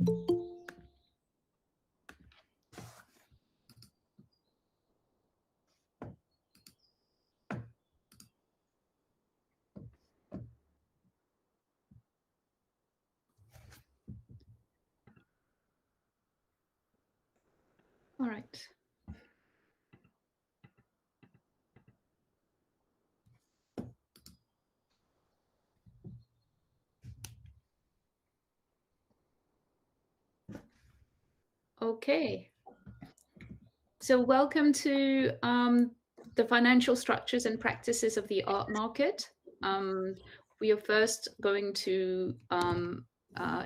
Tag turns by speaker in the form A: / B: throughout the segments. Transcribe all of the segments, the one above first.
A: All right. Okay. So welcome to the financial structures and practices of the art market. We are first going to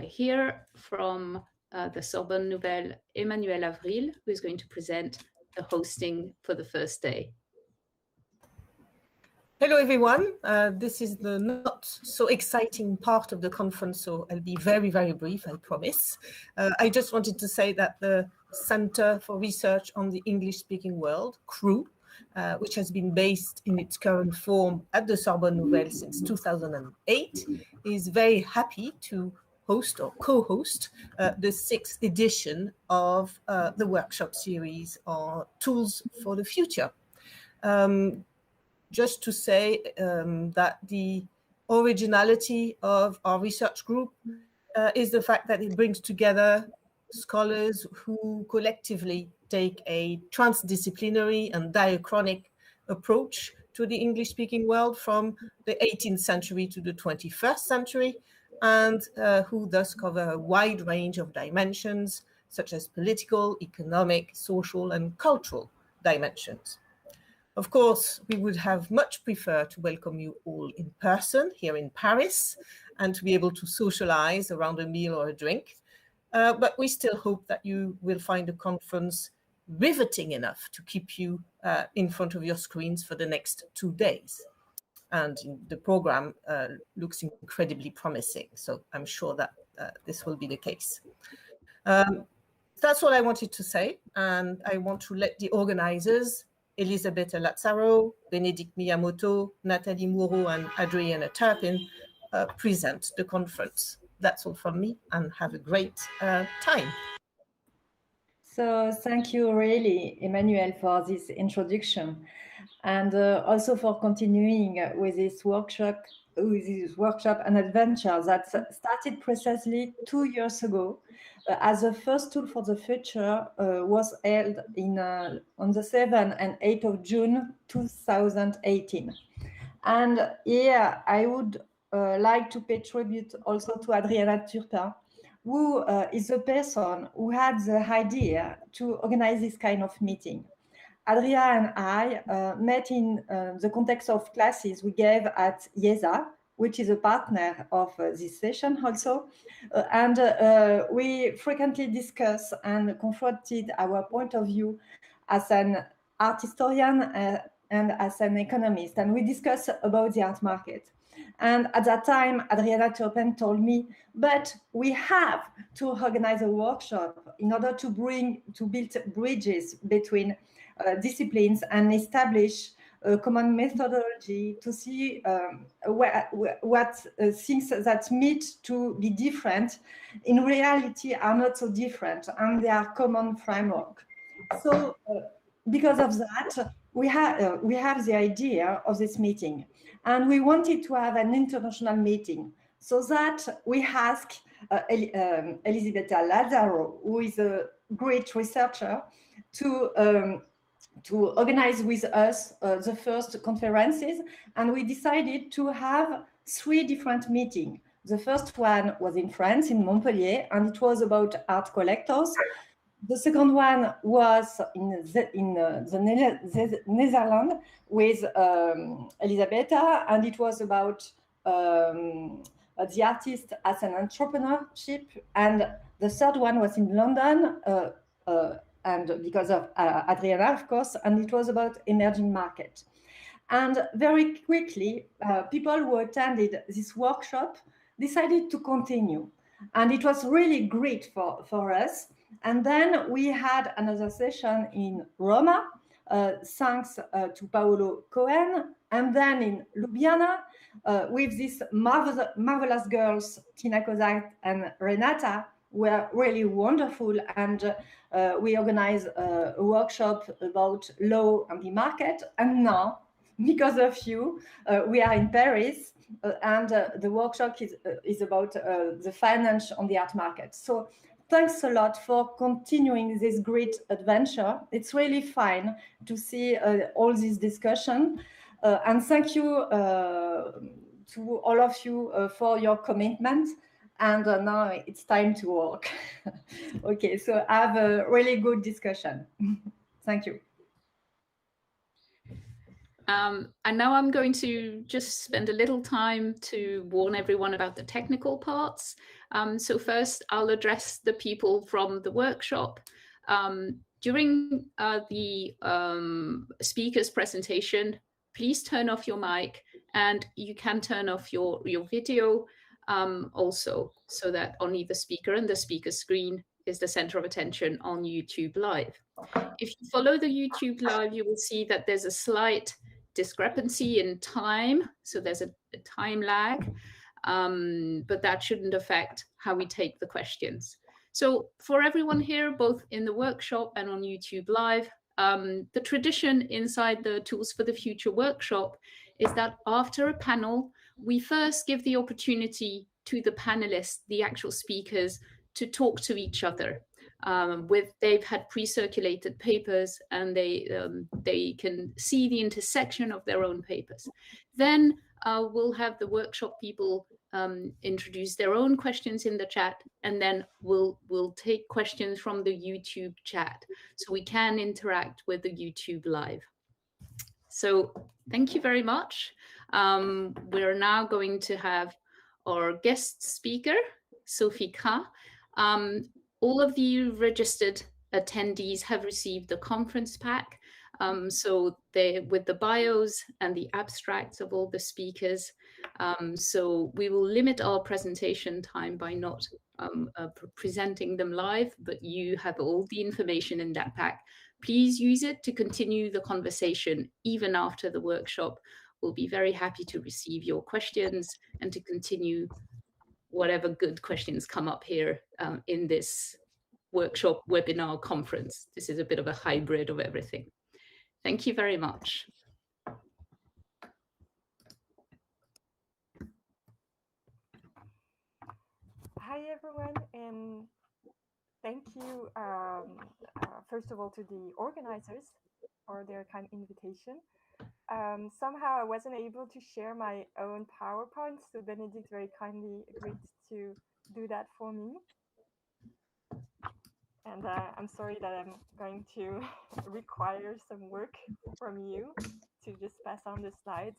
A: hear from the Sorbonne Nouvelle, Emmanuel Avril, who is going to present the hosting for the first day.
B: Hello, everyone. This is the not so exciting part of the conference, so I'll be very, very brief, I promise. I just wanted to say that the Center for Research on the English-Speaking World, CREW, which has been based in its current form at the Sorbonne Nouvelle since 2008, is very happy to host or co-host the 6th edition of the workshop series on tools for the future. Just to say that the originality of our research group is the fact that it brings together scholars who collectively take a transdisciplinary and diachronic approach to the English-speaking world from the 18th century to the 21st century, and who thus cover a wide range of dimensions, such as political, economic, social, and cultural dimensions. Of course, we would have much preferred to welcome you all in person here in Paris and to be able to socialize around a meal or a drink. But we still hope that you will find the conference riveting enough to keep you in front of your screens for the next 2 days. And the program looks incredibly promising, so I'm sure that this will be the case. That's what I wanted to say, and I want to let the organizers, Elisabetta Lazzaro, Benedict Miyamoto, Nathalie Moreau, and Adriana Turpin, present the conference. That's all from me, and have a great time.
C: So thank you really, Emmanuel, for this introduction, and also for continuing with this workshop and adventure that started precisely 2 years ago as the first tool for the future was held on the 7th and 8th of June 2018. And here I would like to pay tribute also to Adriana Turpin, who is the person who had the idea to organize this kind of meeting. Adria and I met in the context of classes we gave at IESA, which is a partner of this session also. And we frequently discuss and confronted our point of view as an art historian and as an economist. And we discussed about the art market. And at that time, Adriana Turpin told me, but we have to organize a workshop in order to build bridges between disciplines and establish a common methodology to see what things that meet to be different in reality are not so different, and they are common framework. So because of that, we have the idea of this meeting, and we wanted to have an international meeting, so that we asked Elisabetta Lazzaro, who is a great researcher, to organize with us the first conferences, and we decided to have 3 different meetings. The first one was in France, in Montpellier, and it was about art collectors. The second one was in the Netherlands with Elisabetta, and it was about the artist as an entrepreneurship. And the third one was in London, and because of Adriana, of course, and it was about emerging market. And very quickly, people who attended this workshop decided to continue. And it was really great for us. And then we had another session in Roma, thanks to Paolo Cohen, and then in Ljubljana with these marvelous girls, Tina Kozak and Renata, were really wonderful, and we organized a workshop about law and the market. And now, because of you, we are in Paris, and the workshop is about the finance on the art market. So thanks a lot for continuing this great adventure. It's really fun to see all this discussion. And thank you to all of you for your commitment. And now it's time to work. Okay, so have a really good discussion. Thank you.
A: And now I'm going to just spend a little time to warn everyone about the technical parts. So first, I'll address the people from the workshop. During the speaker's presentation, please turn off your mic, and you can turn off your video also, so that only the speaker and the speaker's screen is the center of attention on YouTube Live. If you follow the YouTube Live, you will see that there's a slight discrepancy in time. So there's a time lag, but that shouldn't affect how we take the questions. So for everyone here, both in the workshop and on YouTube Live, the tradition inside the Tools for the Future workshop is that after a panel, we first give the opportunity to the panelists, the actual speakers, to talk to each other. They've had pre-circulated papers, and they can see the intersection of their own papers. Then we'll have the workshop people introduce their own questions in the chat, and then we'll take questions from the YouTube chat, so we can interact with the YouTube Live. So thank you very much. We're now going to have our guest speaker, Sophie Kra. All of you registered attendees have received the conference pack. So with the bios and the abstracts of all the speakers. So we will limit our presentation time by not presenting them live, but you have all the information in that pack. Please use it to continue the conversation even after the workshop. We'll be very happy to receive your questions and to continue whatever good questions come up here in this workshop, webinar, conference. This is a bit of a hybrid of everything. Thank you very much.
D: Hi everyone, and thank you first of all to the organizers for their kind invitation. Somehow I wasn't able to share my own PowerPoint, so Benedict very kindly agreed to do that for me. And I'm sorry that I'm going to require some work from you to just pass on the slides.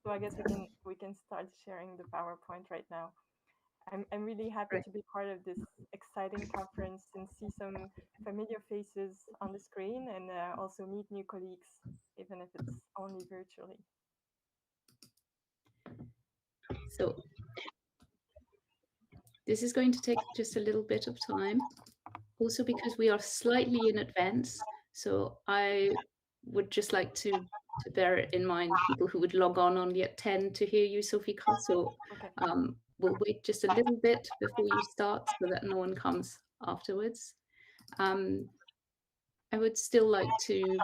D: So I guess we can start sharing the PowerPoint right now. I'm really happy to be part of this exciting conference and see some familiar faces on the screen, and also meet new colleagues, even if it's only virtually.
A: So this is going to take just a little bit of time, also because we are slightly in advance. So I would just like to bear in mind people who would log on only at 10 to hear you, Sophie Kra. So we'll wait just a little bit before you start so that no one comes afterwards. I would still like to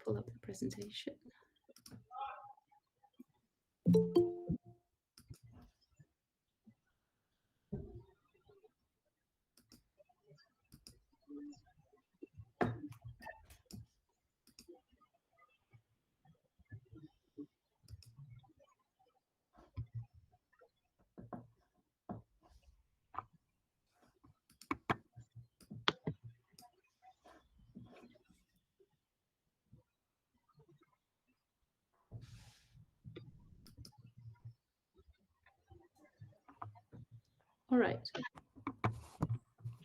A: pull up the presentation. All right.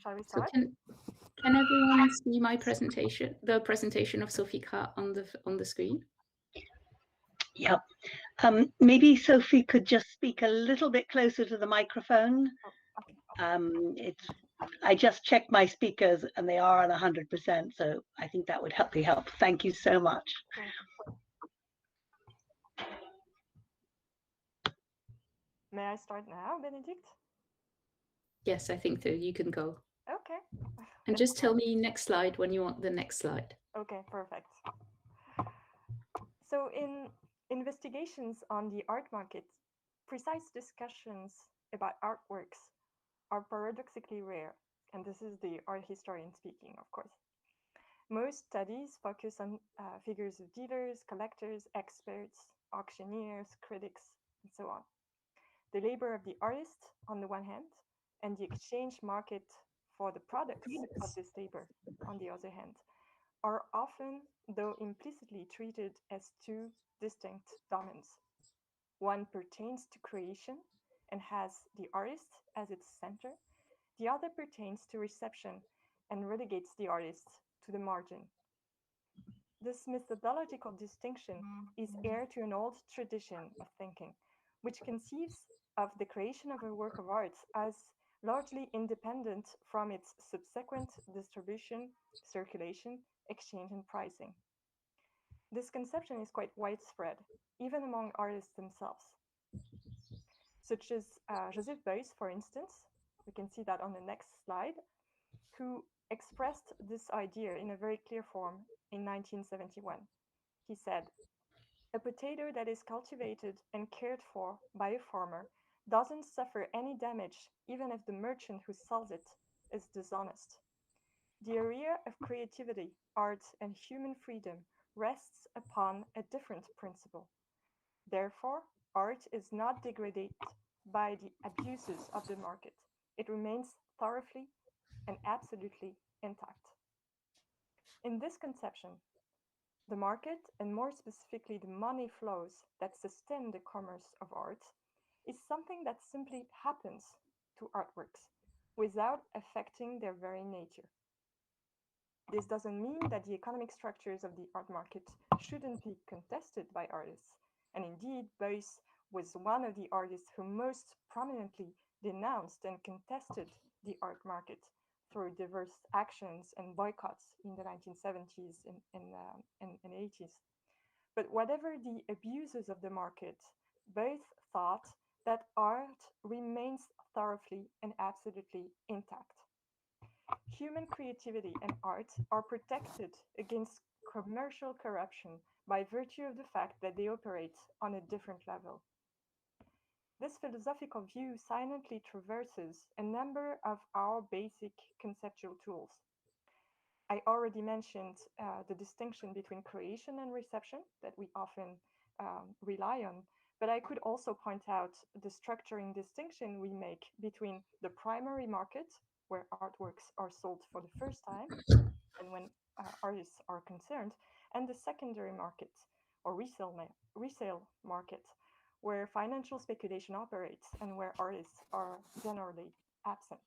D: Shall we start?
A: So can everyone see my presentation, the presentation of Sophie Kra on the screen?
E: Yep. Maybe Sophie could just speak a little bit closer to the microphone. It's I just checked my speakers and they are on 100%. So I think that would help. Thank you so much.
D: Cool. May I start now, Benedict?
A: Yes, I think so. You can go.
D: Okay.
A: And just tell me next slide when you want the next slide.
D: Okay, perfect. So in investigations on the art market, precise discussions about artworks are paradoxically rare, and this is the art historian speaking, of course. Most studies focus on figures of dealers, collectors, experts, auctioneers, critics, and so on. The labor of the artist, on the one hand, and the exchange market for the products of this labor, on the other hand, are often, though implicitly, treated as two distinct domains. One pertains to creation and has the artist as its center. The other pertains to reception and relegates the artist to the margin. This methodological distinction is heir to an old tradition of thinking, which conceives of the creation of a work of art as largely independent from its subsequent distribution, circulation, exchange, and pricing. This conception is quite widespread, even among artists themselves, such as Joseph Beuys, for instance. We can see that on the next slide, who expressed this idea in a very clear form in 1971. He said, "A potato that is cultivated and cared for by a farmer doesn't suffer any damage even if the merchant who sells it is dishonest. The area of creativity, art, and human freedom rests upon a different principle. Therefore, art is not degraded by the abuses of the market. It remains thoroughly and absolutely intact." In this conception, the market, and more specifically the money flows that sustain the commerce of art, is something that simply happens to artworks without affecting their very nature. This doesn't mean that the economic structures of the art market shouldn't be contested by artists. And indeed, Beuys was one of the artists who most prominently denounced and contested the art market through diverse actions and boycotts in the 1970s and 80s. But whatever the abuses of the market, both thought that art remains thoroughly and absolutely intact. Human creativity and art are protected against commercial corruption by virtue of the fact that they operate on a different level. This philosophical view silently traverses a number of our basic conceptual tools. I already mentioned the distinction between creation and reception that we often rely on, but I could also point out the structuring distinction we make between the primary market, where artworks are sold for the first time, and when artists are concerned, and the secondary market or resale market, where financial speculation operates and where artists are generally absent.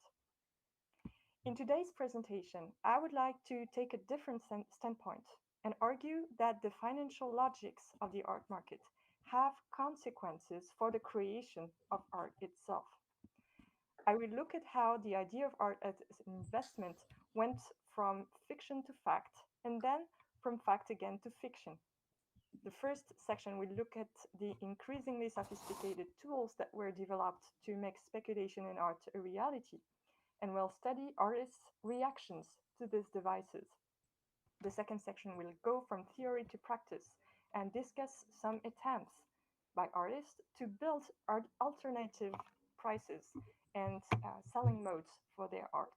D: In today's presentation, I would like to take a different standpoint and argue that the financial logics of the art market have consequences for the creation of art itself. I will look at how the idea of art as an investment went from fiction to fact, and then from fact again to fiction. The first section will look at the increasingly sophisticated tools that were developed to make speculation in art a reality, and will study artists' reactions to these devices. The second section will go from theory to practice and discuss some attempts by artists to build alternative prices and selling modes for their art.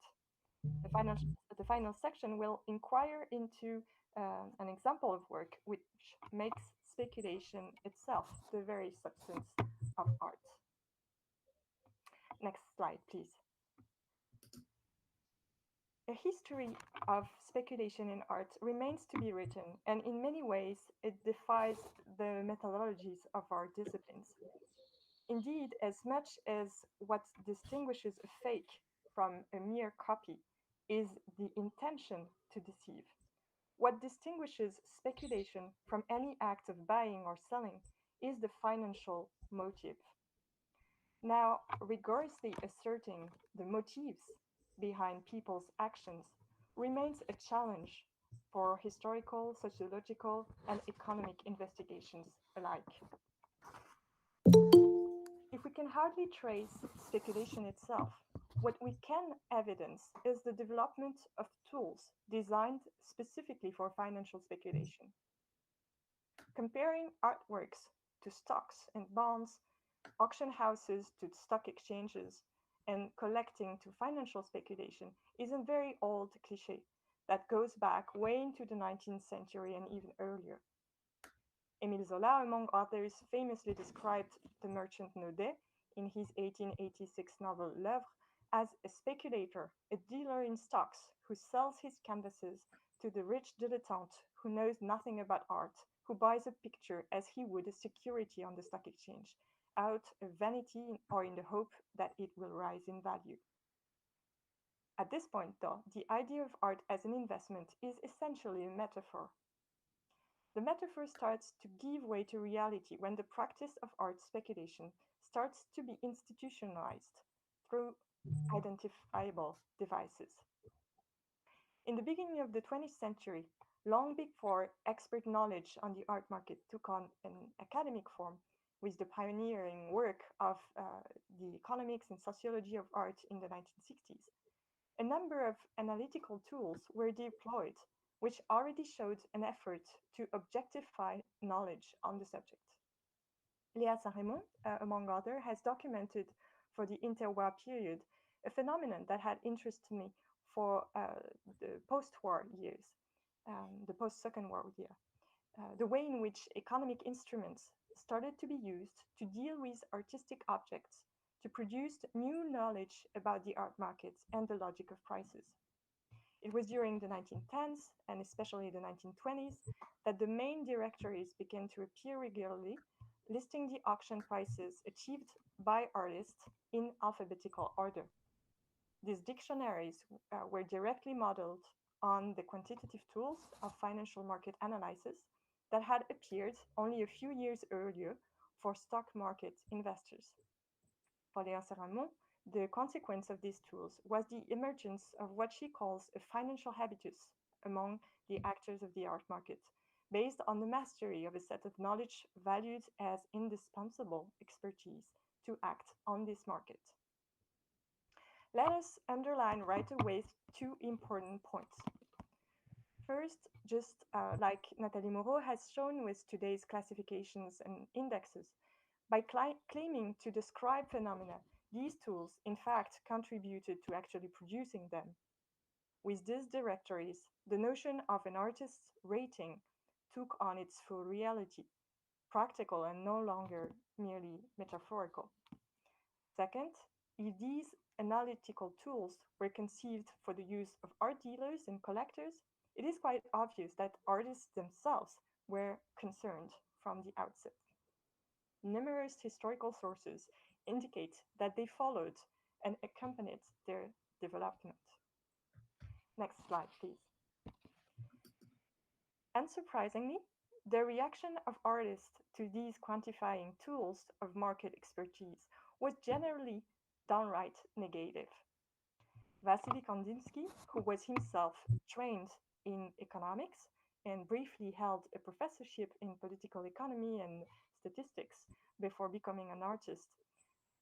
D: The final section will inquire into an example of work which makes speculation itself the very substance of art. Next slide, please. A history of speculation in art remains to be written, and in many ways it defies the methodologies of our disciplines. Indeed, as much as what distinguishes a fake from a mere copy is the intention to deceive, what distinguishes speculation from any act of buying or selling is the financial motive. Now, rigorously asserting the motives behind people's actions remains a challenge for historical, sociological, and economic investigations alike. If we can hardly trace speculation itself, what we can evidence is the development of tools designed specifically for financial speculation. Comparing artworks to stocks and bonds, auction houses to stock exchanges, and collecting to financial speculation is a very old cliche that goes back way into the 19th century and even earlier. Émile Zola, among others, famously described the merchant Naudet in his 1886 novel L'Œuvre as a speculator, a dealer in stocks who sells his canvases to the rich dilettante who knows nothing about art, who buys a picture as he would a security on the stock exchange, out of vanity or in the hope that it will rise in value. At this point, though, the idea of art as an investment is essentially a metaphor. The metaphor starts to give way to reality when the practice of art speculation starts to be institutionalized through identifiable devices. In the beginning of the 20th century, long before expert knowledge on the art market took on an academic form, with the pioneering work of the economics and sociology of art in the 1960s, a number of analytical tools were deployed, which already showed an effort to objectify knowledge on the subject. Léa Saint-Raymond, among others, has documented for the interwar period a phenomenon that had interested me for the post-war years, the post-Second World War, the way in which economic instruments started to be used to deal with artistic objects to produce new knowledge about the art markets and the logic of prices. It was during the 1910s and especially the 1920s that the main directories began to appear regularly, listing the auction prices achieved by artists in alphabetical order. These dictionaries were directly modeled on the quantitative tools of financial market analysis that had appeared only a few years earlier for stock market investors. For Léa Saint-Raymond, the consequence of these tools was the emergence of what she calls a financial habitus among the actors of the art market, based on the mastery of a set of knowledge valued as indispensable expertise to act on this market. Let us underline right away two important points. First, just like Nathalie Moreau has shown with today's classifications and indexes, by claiming to describe phenomena, these tools in fact contributed to actually producing them. With these directories, the notion of an artist's rating took on its full reality, practical and no longer merely metaphorical. Second, if these analytical tools were conceived for the use of art dealers and collectors, it is quite obvious that artists themselves were concerned from the outset. Numerous historical sources indicate that they followed and accompanied their development. Next slide, please. Unsurprisingly, the reaction of artists to these quantifying tools of market expertise was generally downright negative. Wassily Kandinsky, who was himself trained in economics and briefly held a professorship in political economy and statistics before becoming an artist,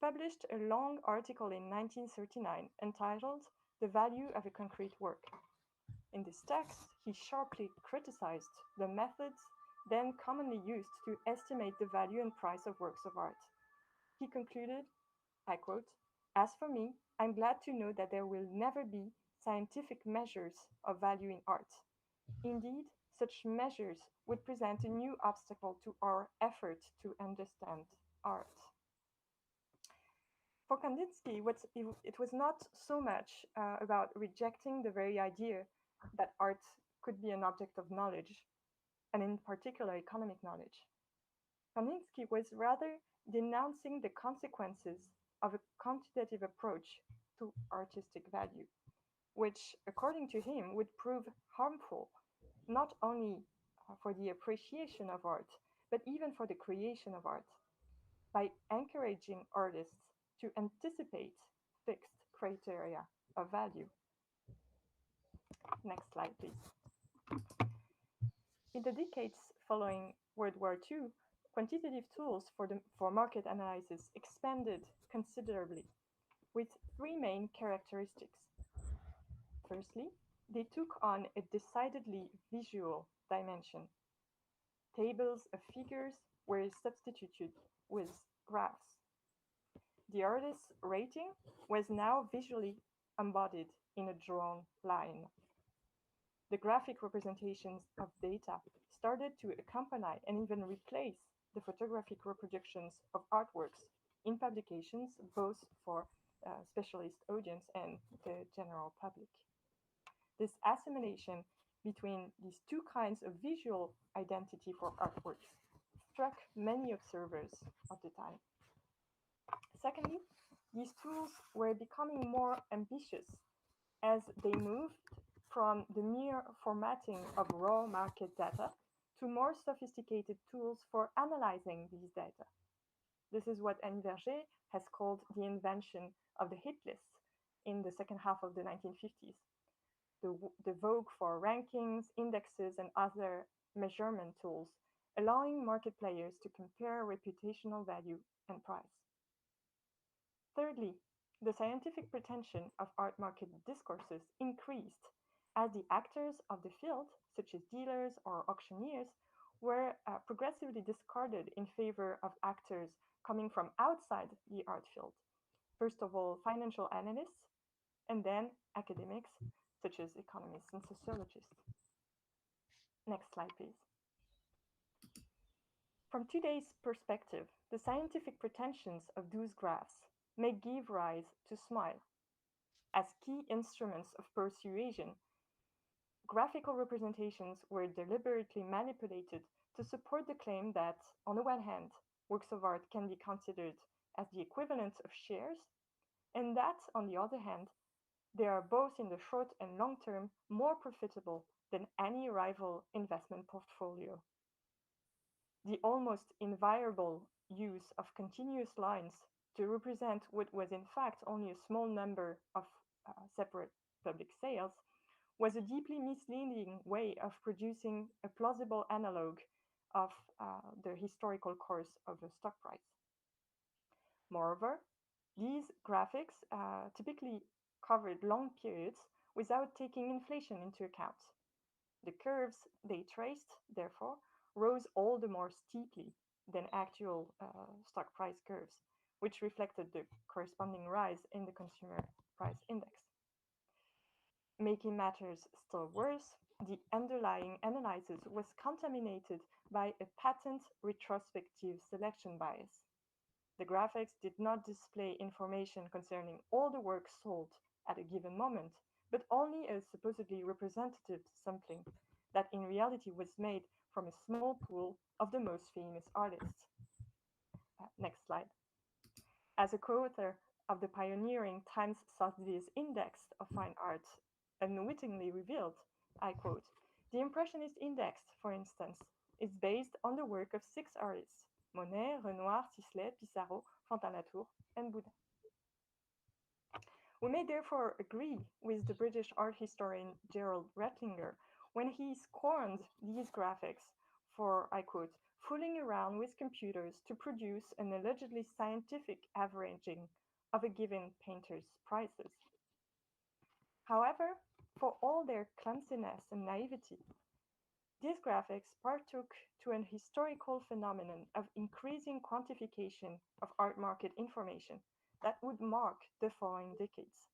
D: published a long article in 1939 entitled "The Value of a Concrete Work." In this text, he sharply criticized the methods then commonly used to estimate the value and price of works of art. He concluded, I quote, "As for me, I'm glad to know that there will never be scientific measures of value in art. Indeed, such measures would present a new obstacle to our effort to understand art." For Kandinsky, it was not so much about rejecting the very idea that art could be an object of knowledge, and in particular economic knowledge. Kandinsky was rather denouncing the consequences of a quantitative approach to artistic value, which, according to him, would prove harmful not only for the appreciation of art, but even for the creation of art. By encouraging artists to anticipate fixed criteria of value. Next slide, please. In the decades following World War II, quantitative tools for market analysis expanded considerably, with three main characteristics. Firstly, they took on a decidedly visual dimension. Tables of figures were substituted with graphs. The artist's rating was now visually embodied in a drawn line. The graphic representations of data started to accompany and even replace the photographic reproductions of artworks in publications, both for specialist audience and the general public. This assimilation between these two kinds of visual identity for artworks struck many observers of the time. Secondly, these tools were becoming more ambitious as they moved from the mere formatting of raw market data to more sophisticated tools for analyzing these data. This is what Annie Verger has called the invention of the hit list in the second half of the 1950s. The vogue for rankings, indexes, and other measurement tools, allowing market players to compare reputational value and price. Thirdly, the scientific pretension of art market discourses increased as the actors of the field, such as dealers or auctioneers, were progressively discarded in favor of actors coming from outside the art field. First of all, financial analysts, and then academics, such as economists and sociologists. Next slide, please. From today's perspective, the scientific pretensions of those graphs may give rise to smile. As key instruments of persuasion, graphical representations were deliberately manipulated to support the claim that, on the one hand, works of art can be considered as the equivalent of shares, and that, on the other hand, they are both in the short and long term more profitable than any rival investment portfolio. The almost invariable use of continuous lines to represent what was in fact only a small number of separate public sales was a deeply misleading way of producing a plausible analog of the historical course of a stock price. Moreover, these graphics typically covered long periods without taking inflation into account. The curves they traced, therefore, rose all the more steeply than actual stock price curves, which reflected the corresponding rise in the consumer price index. Making matters still worse, the underlying analysis was contaminated by a patent retrospective selection bias. The graphics did not display information concerning all the work sold at a given moment, but only a supposedly representative sampling that in reality was made from a small pool of the most famous artists. Next slide. As a co-author of the pioneering Times Sotheby's Index of Fine Art unwittingly revealed, I quote, "The Impressionist Index, for instance, is based on the work of 6 artists, Monet, Renoir, Sisley, Pissarro, Fontaine-Latour, and Boudin." We may therefore agree with the British art historian Gerald Rettlinger when he scorned these graphics for, I quote, "fooling around with computers to produce an allegedly scientific averaging of a given painter's prices." However, for all their clumsiness and naivety, these graphics partook to an historical phenomenon of increasing quantification of art market information that would mark the following decades.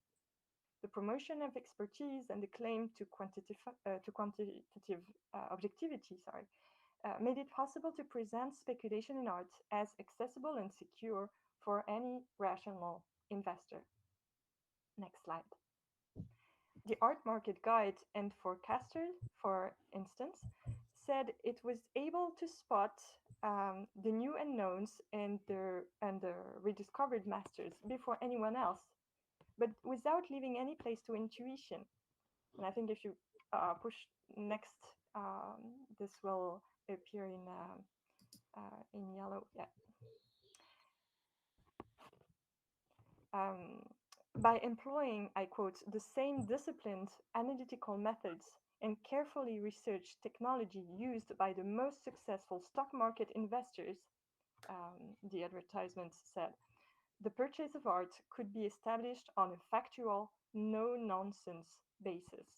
D: The promotion of expertise and the claim to quantitative objectivity made it possible to present speculation in art as accessible and secure for any rational investor. Next slide. The Art Market Guide and Forecaster, for instance, said it was able to spot the new unknowns and the rediscovered masters before anyone else, but without leaving any place to intuition. And I think if you push next, this will appear in yellow. Yeah. by employing, I quote, the same disciplined analytical methods and carefully researched technology used by the most successful stock market investors, the advertisement said, the purchase of art could be established on a factual, no-nonsense basis.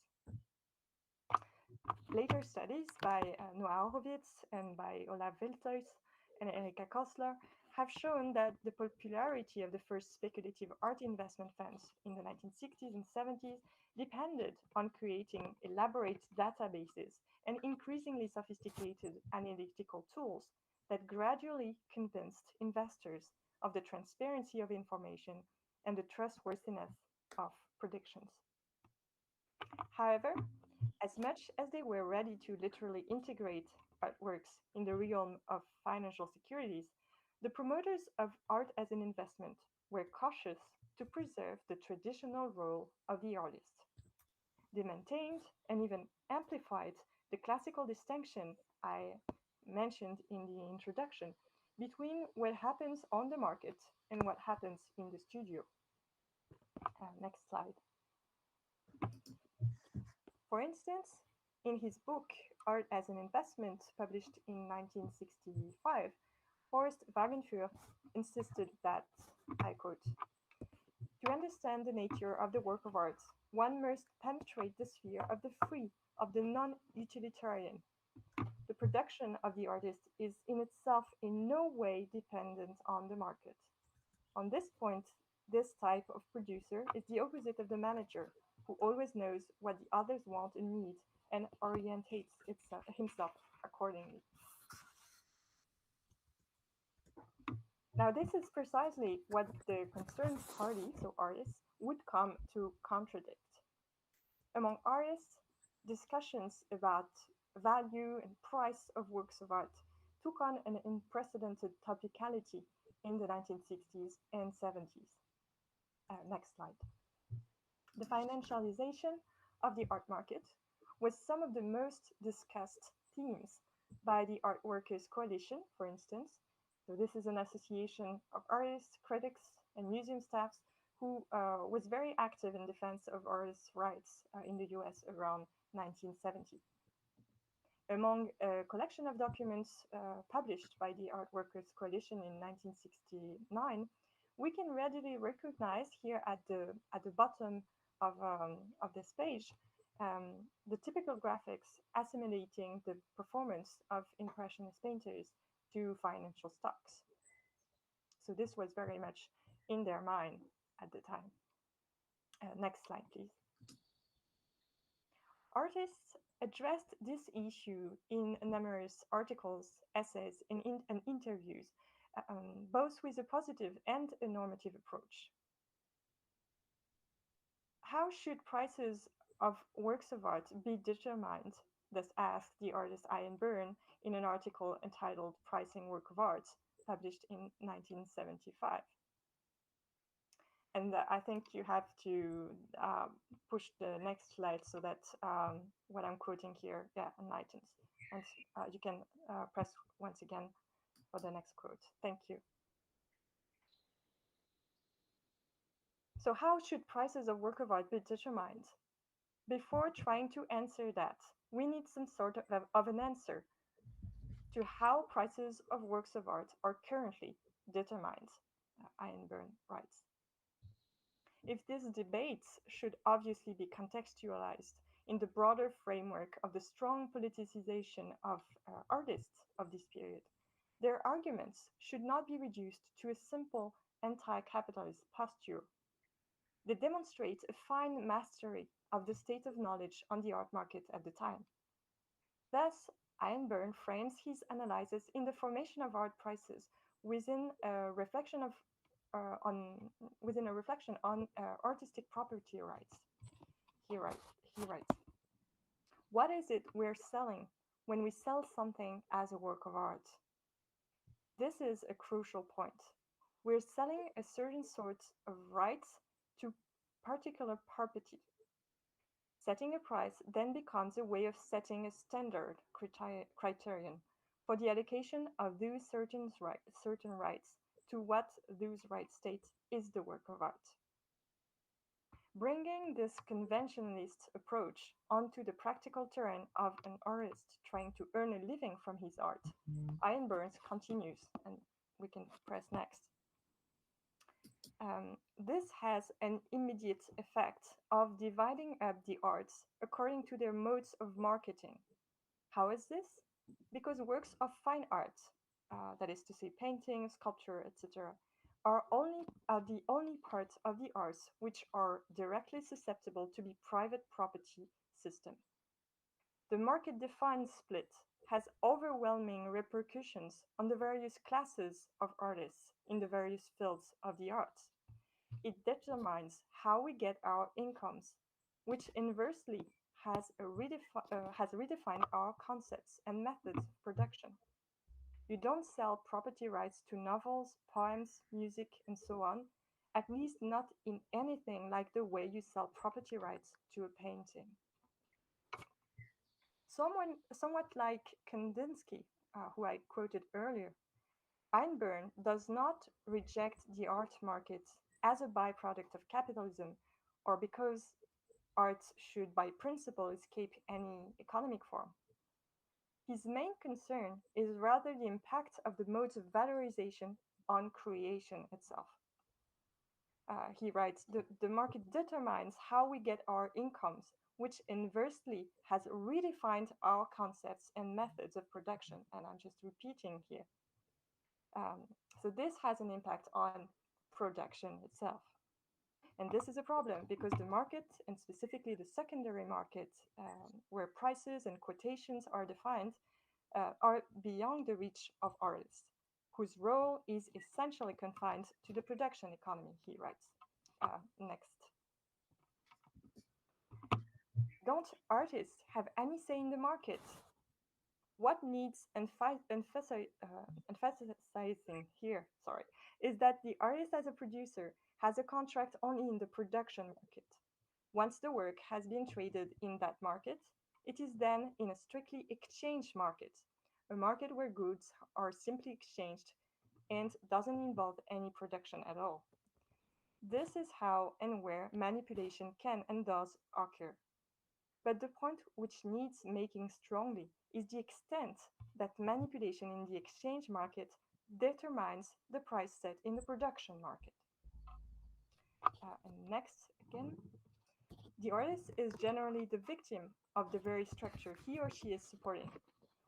D: Later studies by Noah Horowitz and by Olaf Wilthuis and Erika Kostler have shown that the popularity of the first speculative art investment funds in the 1960s and 70s depended on creating elaborate databases and increasingly sophisticated analytical tools that gradually convinced investors of the transparency of information and the trustworthiness of predictions. However, as much as they were ready to literally integrate artworks in the realm of financial securities, the promoters of art as an investment were cautious to preserve the traditional role of the artist. They maintained and even amplified the classical distinction I mentioned in the introduction between what happens on the market and what happens in the studio. Next slide. For instance, in his book Art as an Investment, published in 1965, Horst Wagenfurth insisted that, I quote, to understand the nature of the work of art, one must penetrate the sphere of the free, of the non-utilitarian. The production of the artist is in itself in no way dependent on the market. On this point, this type of producer is the opposite of the manager, who always knows what the others want and need and orientates himself accordingly. Now, this is precisely what the concerned party, so artists, would come to contradict. Among artists, discussions about value and price of works of art took on an unprecedented topicality in the 1960s and 70s. Next slide. The financialization of the art market was some of the most discussed themes by the Art Workers Coalition, for instance. So this is an association of artists, critics, and museum staffs who was very active in defense of artists' rights in the US around 1970. Among a collection of documents published by the Art Workers Coalition in 1969, we can readily recognize here at the bottom of this page the typical graphics assimilating the performance of Impressionist painters to financial stocks. So this was very much in their mind at the time. Next slide, please. Artists addressed this issue in numerous articles, essays, and interviews, both with a positive and a normative approach. How should prices of works of art be determined? Thus asked the artist Ian Byrne in an article entitled Pricing Work of Art, published in 1975. And I think you have to push the next slide so that what I'm quoting here, enlightens. And you can press once again for the next quote. Thank you. So how should prices of work of art be determined? Before trying to answer that, we need some sort of an answer to how prices of works of art are currently determined, Ian Byrne writes. If this debate should obviously be contextualized in the broader framework of the strong politicization of artists of this period, their arguments should not be reduced to a simple anti-capitalist posture. They demonstrate a fine mastery of the state of knowledge on the art market at the time. Thus, Ian Byrne frames his analysis in the formation of art prices within a reflection on artistic property rights. He writes, what is it we're selling when we sell something as a work of art? This is a crucial point. We're selling a certain sort of rights to particular property. Setting a price then becomes a way of setting a standard criterion for the allocation of those certain rights to what those rights state is the work of art. Bringing this conventionalist approach onto the practical terrain of an artist trying to earn a living from his art, Ian Burns continues, and we can press next. This has an immediate effect of dividing up the arts according to their modes of marketing. How is this? Because works of fine art, that is to say painting, sculpture, etc., are the only parts of the arts which are directly susceptible to be private property system. The market-defined split has overwhelming repercussions on the various classes of artists in the various fields of the arts. It determines how we get our incomes, which inversely has redefined our concepts and methods of production. You don't sell property rights to novels, poems, music, and so on, at least not in anything like the way you sell property rights to a painting. Somewhat like Kandinsky, who I quoted earlier, Einburn does not reject the art market as a byproduct of capitalism or because art should by principle escape any economic form. His main concern is rather the impact of the modes of valorization on creation itself. He writes, the market determines how we get our incomes, which inversely has redefined our concepts and methods of production. And I'm just repeating here. So this has an impact on production itself. And this is a problem because the market, and specifically the secondary market, where prices and quotations are defined, are beyond the reach of artists, whose role is essentially confined to the production economy, he writes. Next. Don't artists have any say in the market? What needs emphasizing here, is that the artist as a producer has a contract only in the production market. Once the work has been traded in that market, it is then in a strictly exchange market, a market where goods are simply exchanged and doesn't involve any production at all. This is how and where manipulation can and does occur. But the point which needs making strongly is the extent that manipulation in the exchange market determines the price set in the production market. And next, again, the artist is generally the victim of the very structure he or she is supporting.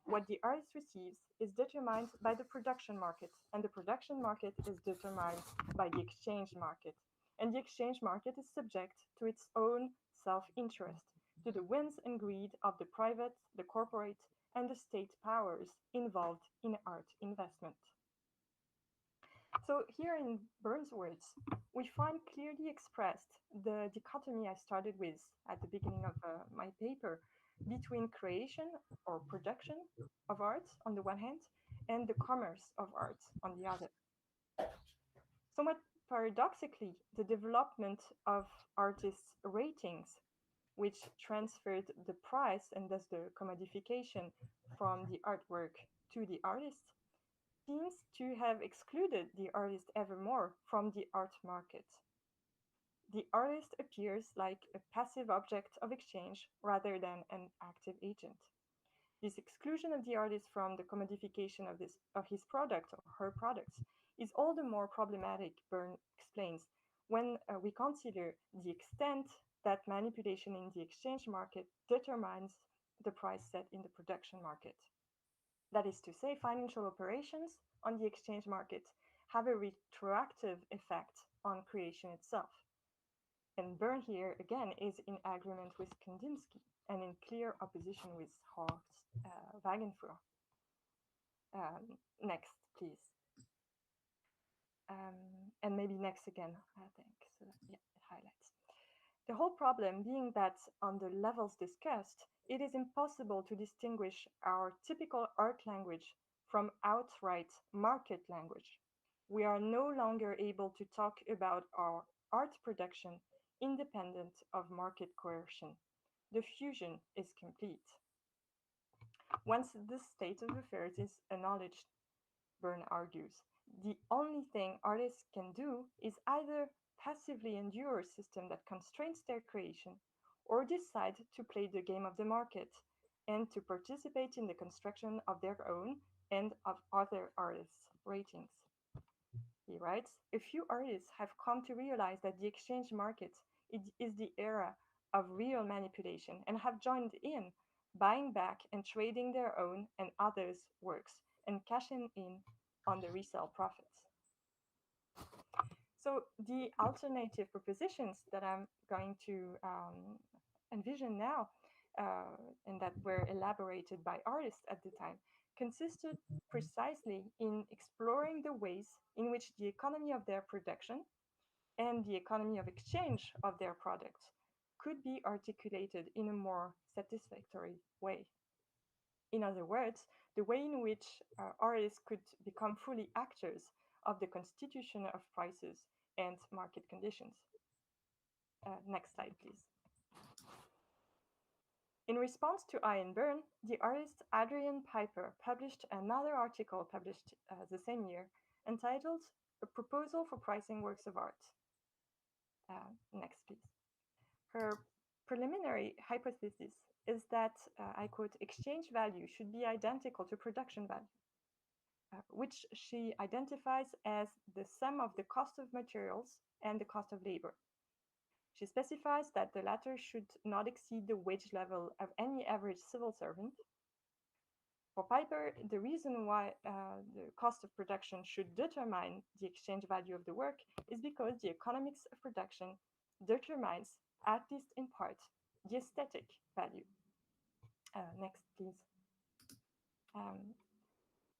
D: What the artist receives is determined by the production market, and the production market is determined by the exchange market. And the exchange market is subject to its own self-interest, to the whims and greed of the private, the corporate, and the state powers involved in art investment. So here in Burns' words, we find clearly expressed the dichotomy I started with at the beginning of my paper between creation or production of art on the one hand and the commerce of art on the other. Somewhat paradoxically, the development of artists' ratings, which transferred the price and thus the commodification from the artwork to the artist, seems to have excluded the artist evermore from the art market. The artist appears like a passive object of exchange rather than an active agent. This exclusion of the artist from the commodification of his product or her products is all the more problematic, Byrne explains, when we consider the extent that manipulation in the exchange market determines the price set in the production market. That is to say, financial operations on the exchange market have a retroactive effect on creation itself. And Byrne here, again, is in agreement with Kandinsky and in clear opposition with Horst Wagenfuhr. Next, please. And maybe next again, I think. So yeah, it highlights. The whole problem being that on the levels discussed, it is impossible to distinguish our typical art language from outright market language. We are no longer able to talk about our art production independent of market coercion. The fusion is complete. Once this state of affairs is acknowledged, Byrne argues, The only thing artists can do is either passively endure a system that constrains their creation or decide to play the game of the market and to participate in the construction of their own and of other artists' ratings. He writes, a few artists have come to realize that the exchange market is the era of real manipulation and have joined in, buying back and trading their own and others' works and cashing in on the resale profits. So the alternative propositions that I'm going to envision now and that were elaborated by artists at the time consisted precisely in exploring the ways in which the economy of their production and the economy of exchange of their products could be articulated in a more satisfactory way. In other words, the way in which artists could become fully actors of the constitution of prices and market conditions. Next slide, please. In response to Ian Byrne, the artist Adrian Piper published another article published the same year entitled A Proposal for Pricing Works of Art. Next, please. Her preliminary hypothesis is that, I quote, exchange value should be identical to production value, which she identifies as the sum of the cost of materials and the cost of labor. She specifies that the latter should not exceed the wage level of any average civil servant. For Piper, the reason why the cost of production should determine the exchange value of the work is because the economics of production determines, at least in part, the aesthetic value. Next, please.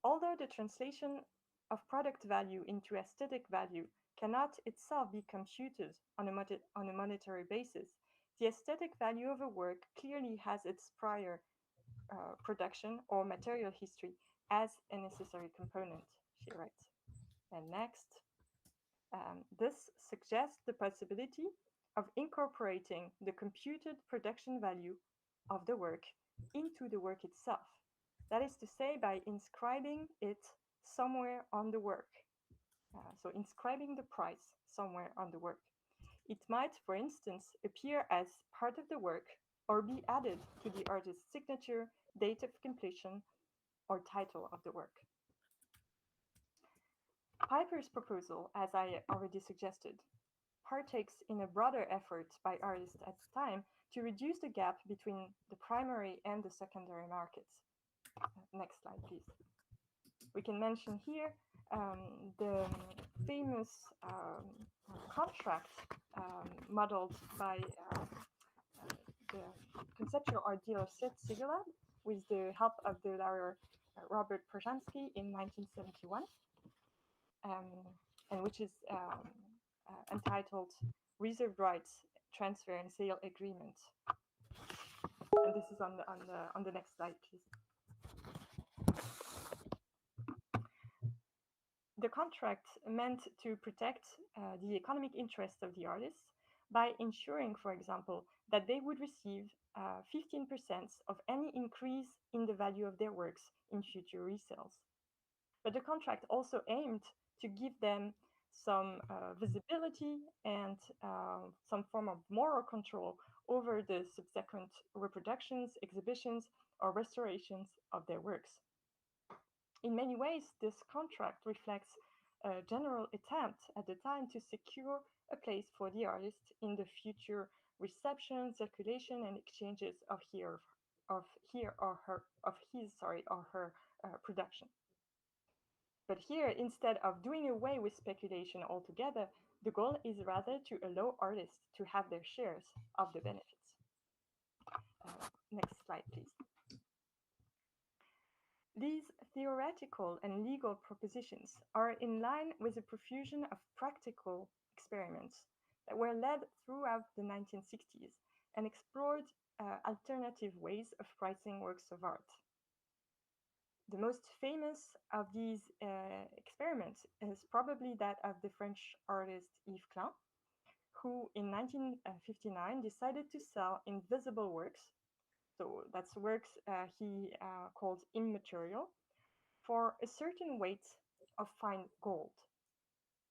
D: Although the translation of product value into aesthetic value cannot itself be computed on a monetary basis, the aesthetic value of a work clearly has its prior production or material history as a necessary component, she writes. And next, this suggests the possibility of incorporating the computed production value of the work into the work itself. That is to say, by inscribing it somewhere on the work. So inscribing the price somewhere on the work. It might, for instance, appear as part of the work or be added to the artist's signature, date of completion, or title of the work. Piper's proposal, as I already suggested, partakes in a broader effort by artists at the time to reduce the gap between the primary and the secondary markets. Next slide, please. We can mention here the famous contract modeled by the conceptual art dealer Seth Sigelab with the help of the lawyer Robert Przanski in 1971, and which is entitled Reserved Rights Transfer and Sale Agreement. And this is on the next slide, please. The contract meant to protect the economic interests of the artists by ensuring, for example, that they would receive 15% of any increase in the value of their works in future resales. But the contract also aimed to give them some visibility and some form of moral control over the subsequent reproductions, exhibitions, or restorations of their works. In many ways, this contract reflects a general attempt at the time to secure a place for the artist in the future reception, circulation, and exchanges of his or her production. But here, instead of doing away with speculation altogether, the goal is rather to allow artists to have their shares of the benefits. Next slide, please. These theoretical and legal propositions are in line with a profusion of practical experiments that were led throughout the 1960s and explored alternative ways of pricing works of art. The most famous of these experiments is probably that of the French artist Yves Klein, who in 1959 decided to sell invisible works. So that's works he called immaterial, for a certain weight of fine gold,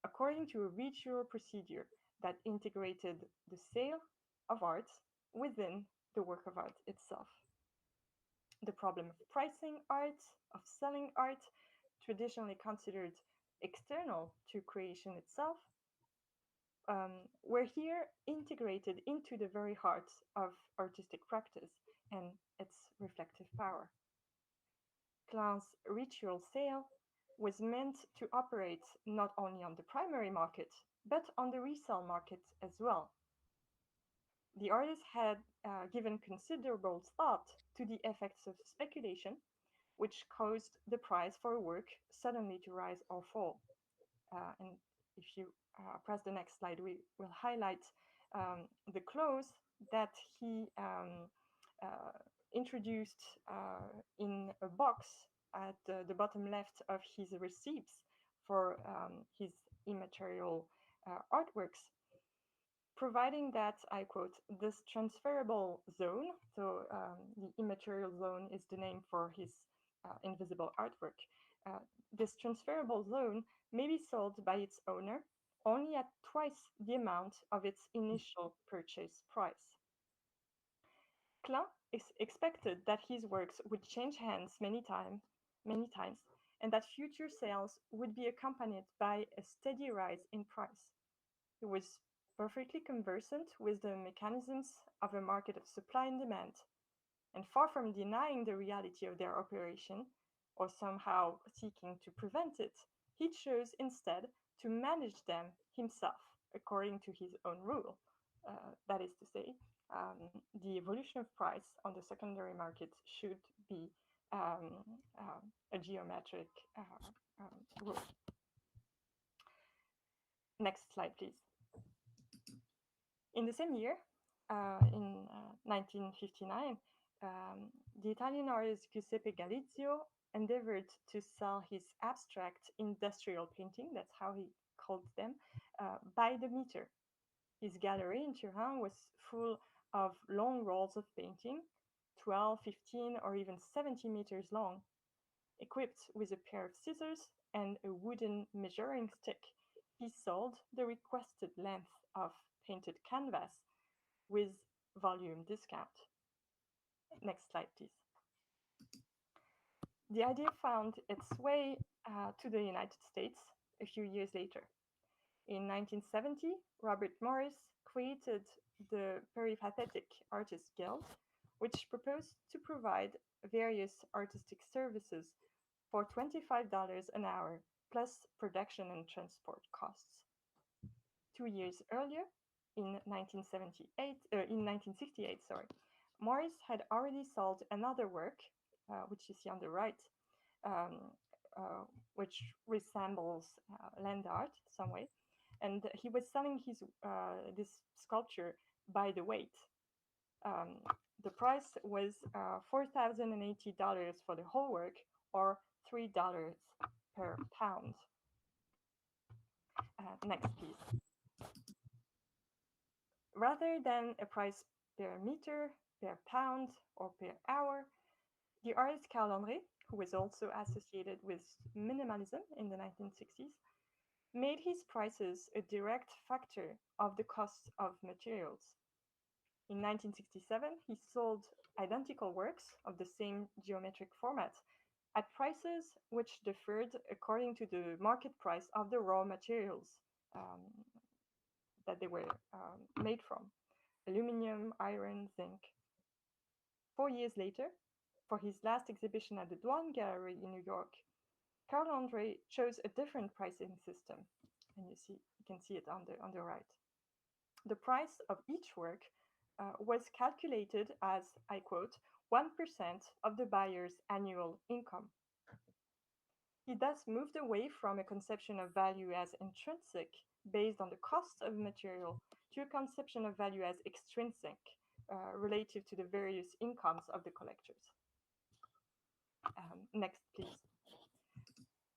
D: according to a ritual procedure that integrated the sale of art within the work of art itself. The problem of pricing art, of selling art, traditionally considered external to creation itself, were here integrated into the very heart of artistic practice and its reflective power. Klein's ritual sale was meant to operate not only on the primary market, but on the resale market as well. The artist had given considerable thought to the effects of speculation, which caused the price for a work suddenly to rise or fall. And if you press the next slide, we will highlight the clause that he introduced in a box at the bottom left of his receipts for his immaterial artworks, providing that, I quote, this transferable zone, so the immaterial zone is the name for his invisible artwork, this transferable zone may be sold by its owner only at twice the amount of its initial purchase price. Klein expected that his works would change hands many times, and that future sales would be accompanied by a steady rise in price. He was perfectly conversant with the mechanisms of a market of supply and demand, and far from denying the reality of their operation, or somehow seeking to prevent it, he chose instead to manage them himself according to his own rule. That is to say, the evolution of price on the secondary market should be a geometric rule. Next slide, please. In the same year, in 1959, the Italian artist Giuseppe Galizio endeavored to sell his abstract industrial painting, that's how he called them, by the meter. His gallery in Turin was full of long rolls of painting, 12, 15, or even 70 meters long. Equipped with a pair of scissors and a wooden measuring stick, he sold the requested length of painted canvas with volume discount. Next slide, please. The idea found its way to the United States a few years later. In 1970, Robert Morris created the Peripatetic Artists Guild, which proposed to provide various artistic services for $25 an hour, plus production and transport costs. 2 years earlier, in 1968, Morris had already sold another work, which you see on the right, which resembles land art some way, and he was selling his this sculpture by the weight. The price was $4,080 for the whole work, or $3 per pound. Next, please. Rather than a price per meter, per pound, or per hour, the artist Carl André, who was also associated with minimalism in the 1960s, made his prices a direct factor of the cost of materials. In 1967, he sold identical works of the same geometric format at prices which differed according to the market price of the raw materials that they were made from: aluminum, iron, zinc. 4 years later, for his last exhibition at the Douane Gallery in New York, Carl André chose a different pricing system, and you can see it on the right. The price of each work was calculated as, I quote, 1% of the buyer's annual income. He thus moved away from a conception of value as intrinsic, based on the cost of material, to a conception of value as extrinsic, relative to the various incomes of the collectors. Next, please.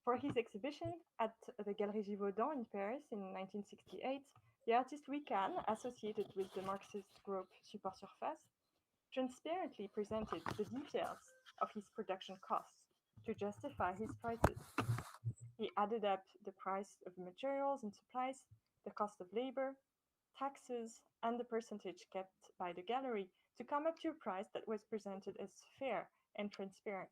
D: For his exhibition at the Galerie Givaudan in Paris in 1968, the artist Wiccan, associated with the Marxist group Support Surface, transparently presented the details of his production costs to justify his prices. He added up the price of materials and supplies, the cost of labor, taxes, and the percentage kept by the gallery to come up to a price that was presented as fair and transparent.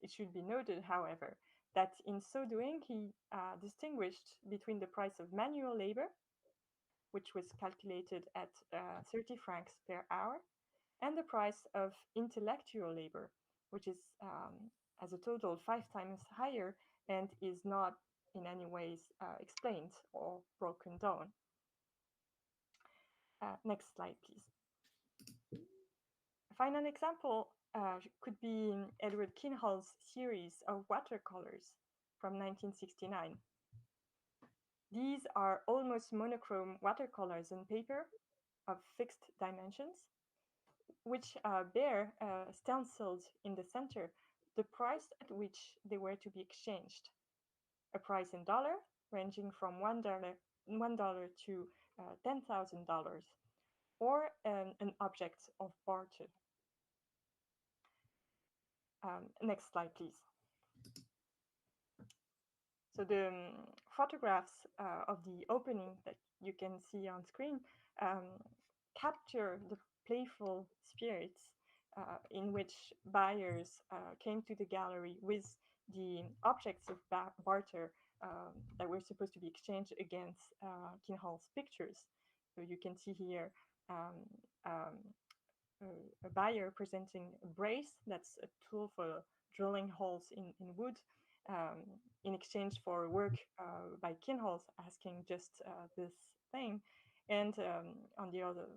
D: It should be noted, however, that in so doing, he distinguished between the price of manual labor, which was calculated at 30 francs per hour, and the price of intellectual labor, which is as a total 5 times higher and is not in any ways explained or broken down. Next slide, please. A final example could be Edward Kinhall's series of watercolors from 1969. These are almost monochrome watercolors on paper of fixed dimensions, which bear stenciled in the center the price at which they were to be exchanged. A price in dollar ranging from $1 to $10,000, or an object of barter. Next slide, please. So the photographs of the opening that you can see on screen capture the playful spirits in which buyers came to the gallery with the objects of barter that were supposed to be exchanged against Kinhall's pictures. So you can see here a buyer presenting a brace, that's a tool for drilling holes in wood, in exchange for work by Kinhals asking just this thing. And on the other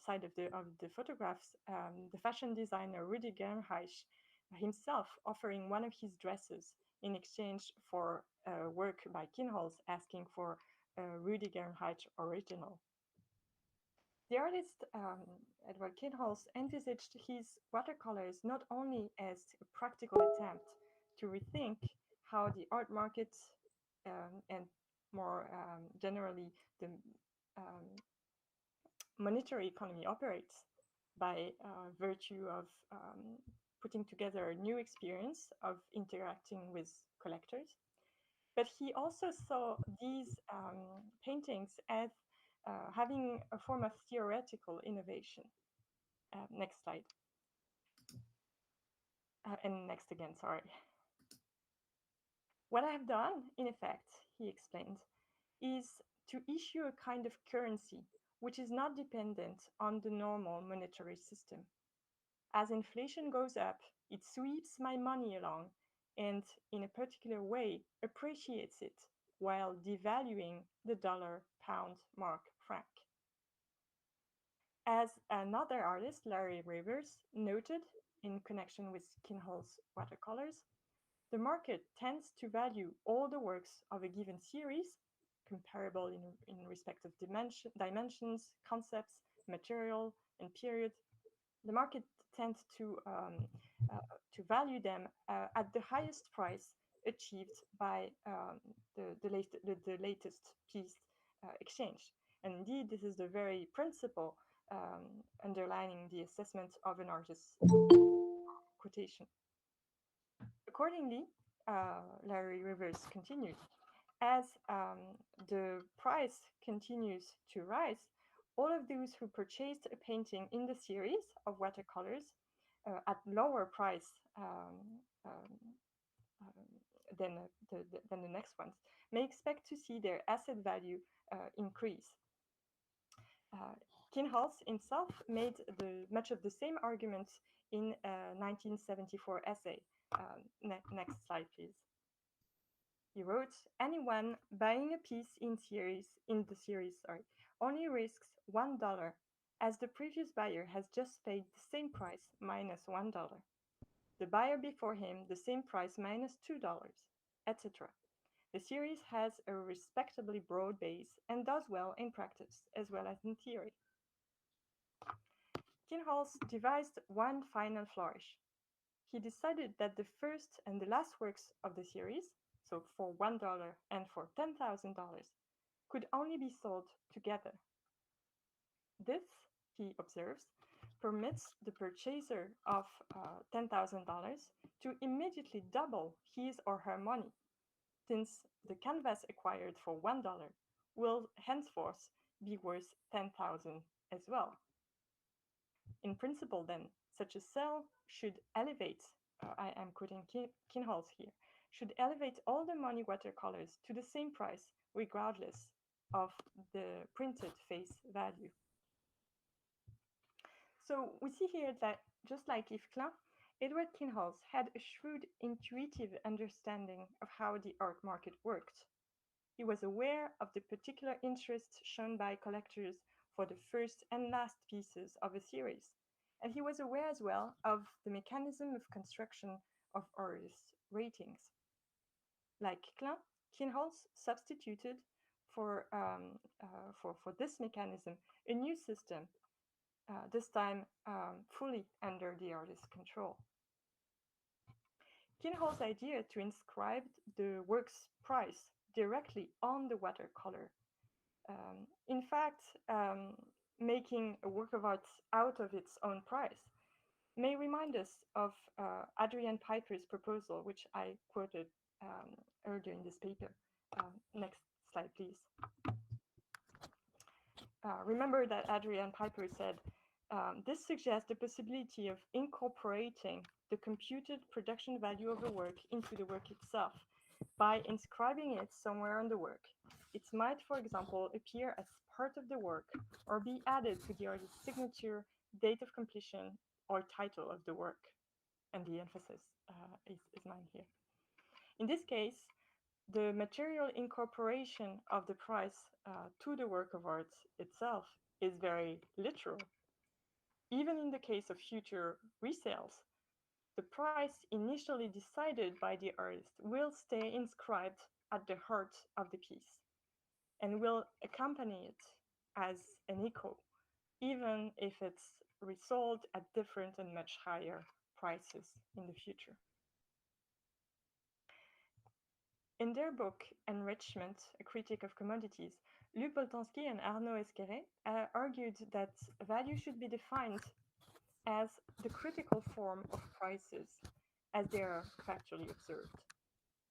D: side of the photographs, the fashion designer Rudi Gernreich himself offering one of his dresses in exchange for work by Kinhals asking for a Rudi Gernreich original. The artist Edward Kinhals envisaged his watercolors not only as a practical attempt to rethink how the art market and more generally the monetary economy operates by virtue of putting together a new experience of interacting with collectors. But he also saw these paintings as having a form of theoretical innovation. Next slide. And next again, sorry. What I have done, in effect, he explained, is to issue a kind of currency which is not dependent on the normal monetary system. As inflation goes up, it sweeps my money along and, in a particular way, appreciates it while devaluing the dollar, pound, mark, franc. As another artist, Larry Rivers, noted in connection with Kinhall's watercolors, the market tends to value all the works of a given series, comparable in respect of dimensions, concepts, material, and period. The market tends to value them at the highest price achieved by the latest piece exchanged. And indeed, this is the very principle underlining the assessment of an artist's quotation. Accordingly, Larry Rivers continued, as the price continues to rise, all of those who purchased a painting in the series of watercolors at lower price than the next ones may expect to see their asset value increase. Kinhals himself made much of the same arguments in a 1974 essay. Next slide, please. He wrote, anyone buying a piece in the series, only risks $1, as the previous buyer has just paid the same price minus $1. The buyer before him, the same price minus $2, etc. The series has a respectably broad base and does well in practice as well as in theory. Kinhals devised one final flourish. He decided that the first and the last works of the series, so for $1 and for $10,000, could only be sold together. This, he observes, permits the purchaser of $10,000 to immediately double his or her money, since the canvas acquired for $1 will henceforth be worth 10,000 as well. In principle, then, such a sale should elevate, I am quoting Kinholz here, should elevate all the money watercolors to the same price, regardless of the printed face value. So we see here that, just like Yves Klein, Edward Kinholz had a shrewd, intuitive understanding of how the art market worked. He was aware of the particular interest shown by collectors for the first and last pieces of a series, and he was aware as well of the mechanism of construction of artists' ratings. Like Klein, Kinholz substituted for this mechanism a new system, this time fully under the artist's control. Kinholz's idea to inscribe the work's price directly on the watercolor, in fact, making a work of art out of its own price, may remind us of Adrian Piper's proposal, which I quoted earlier in this paper. Next slide, please. Remember that Adrian Piper said, this suggests the possibility of incorporating the computed production value of a work into the work itself by inscribing it somewhere on the work. It might, for example, appear as part of the work or be added to the artist's signature, date of completion, or title of the work. And the emphasis is mine here. In this case, the material incorporation of the price to the work of art itself is very literal. Even in the case of future resales, the price initially decided by the artist will stay inscribed at the heart of the piece and will accompany it as an echo, even if it's resold at different and much higher prices in the future. In their book, Enrichment, A Critique of Commodities, Luc Boltanski and Arnaud Esqueret argued that value should be defined as the critical form of prices as they are factually observed.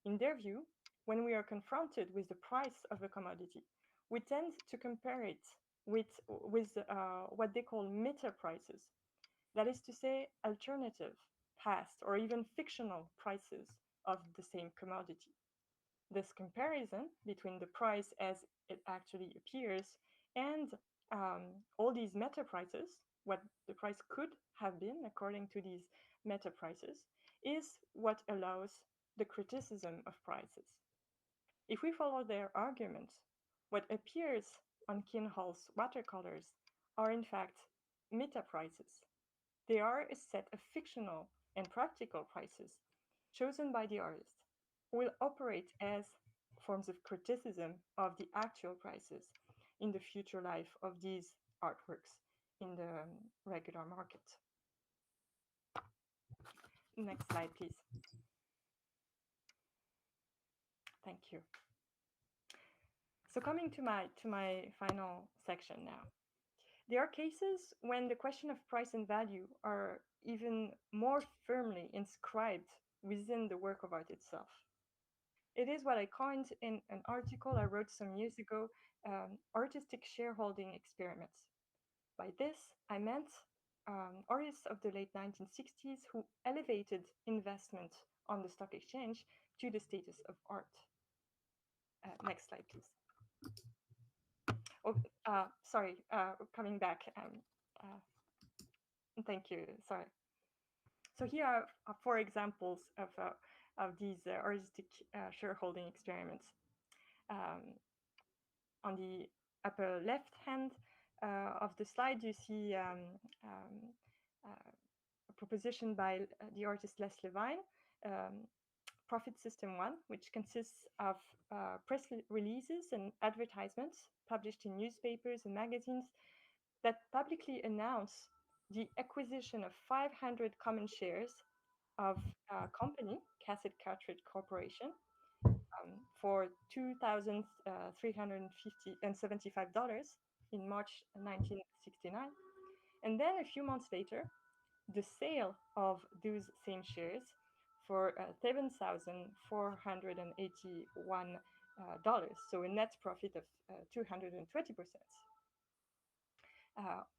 D: In their view, when we are confronted with the price of a commodity, we tend to compare it with what they call meta prices, that is to say, alternative, past, or even fictional prices of the same commodity. This comparison between the price as it actually appears and all these meta prices, what the price could have been according to these meta prices, is what allows the criticism of prices. If we follow their argument, what appears on Kinholz's watercolors are in fact meta prices. They are a set of fictional and practical prices chosen by the artist, who will operate as forms of criticism of the actual prices in the future life of these artworks in the regular market. Next slide, please. Thank you. So coming to my final section now. There are cases when the question of price and value are even more firmly inscribed within the work of art itself. It is what I coined in an article I wrote some years ago, artistic shareholding experiments. By this, I meant artists of the late 1960s who elevated investment on the stock exchange to the status of art. Next slide, please. Oh, sorry, coming back. Thank you, sorry. So here are 4 examples of these artistic shareholding experiments. On the upper left hand of the slide, you see a proposition by the artist Les Levine, Profit System 1, which consists of press releases and advertisements published in newspapers and magazines that publicly announce the acquisition of 500 common shares of a company, Cassette Cartridge Corporation, for $2,375 in March 1969. And then a few months later, the sale of those same shares for $7,481, so a net profit of 220%.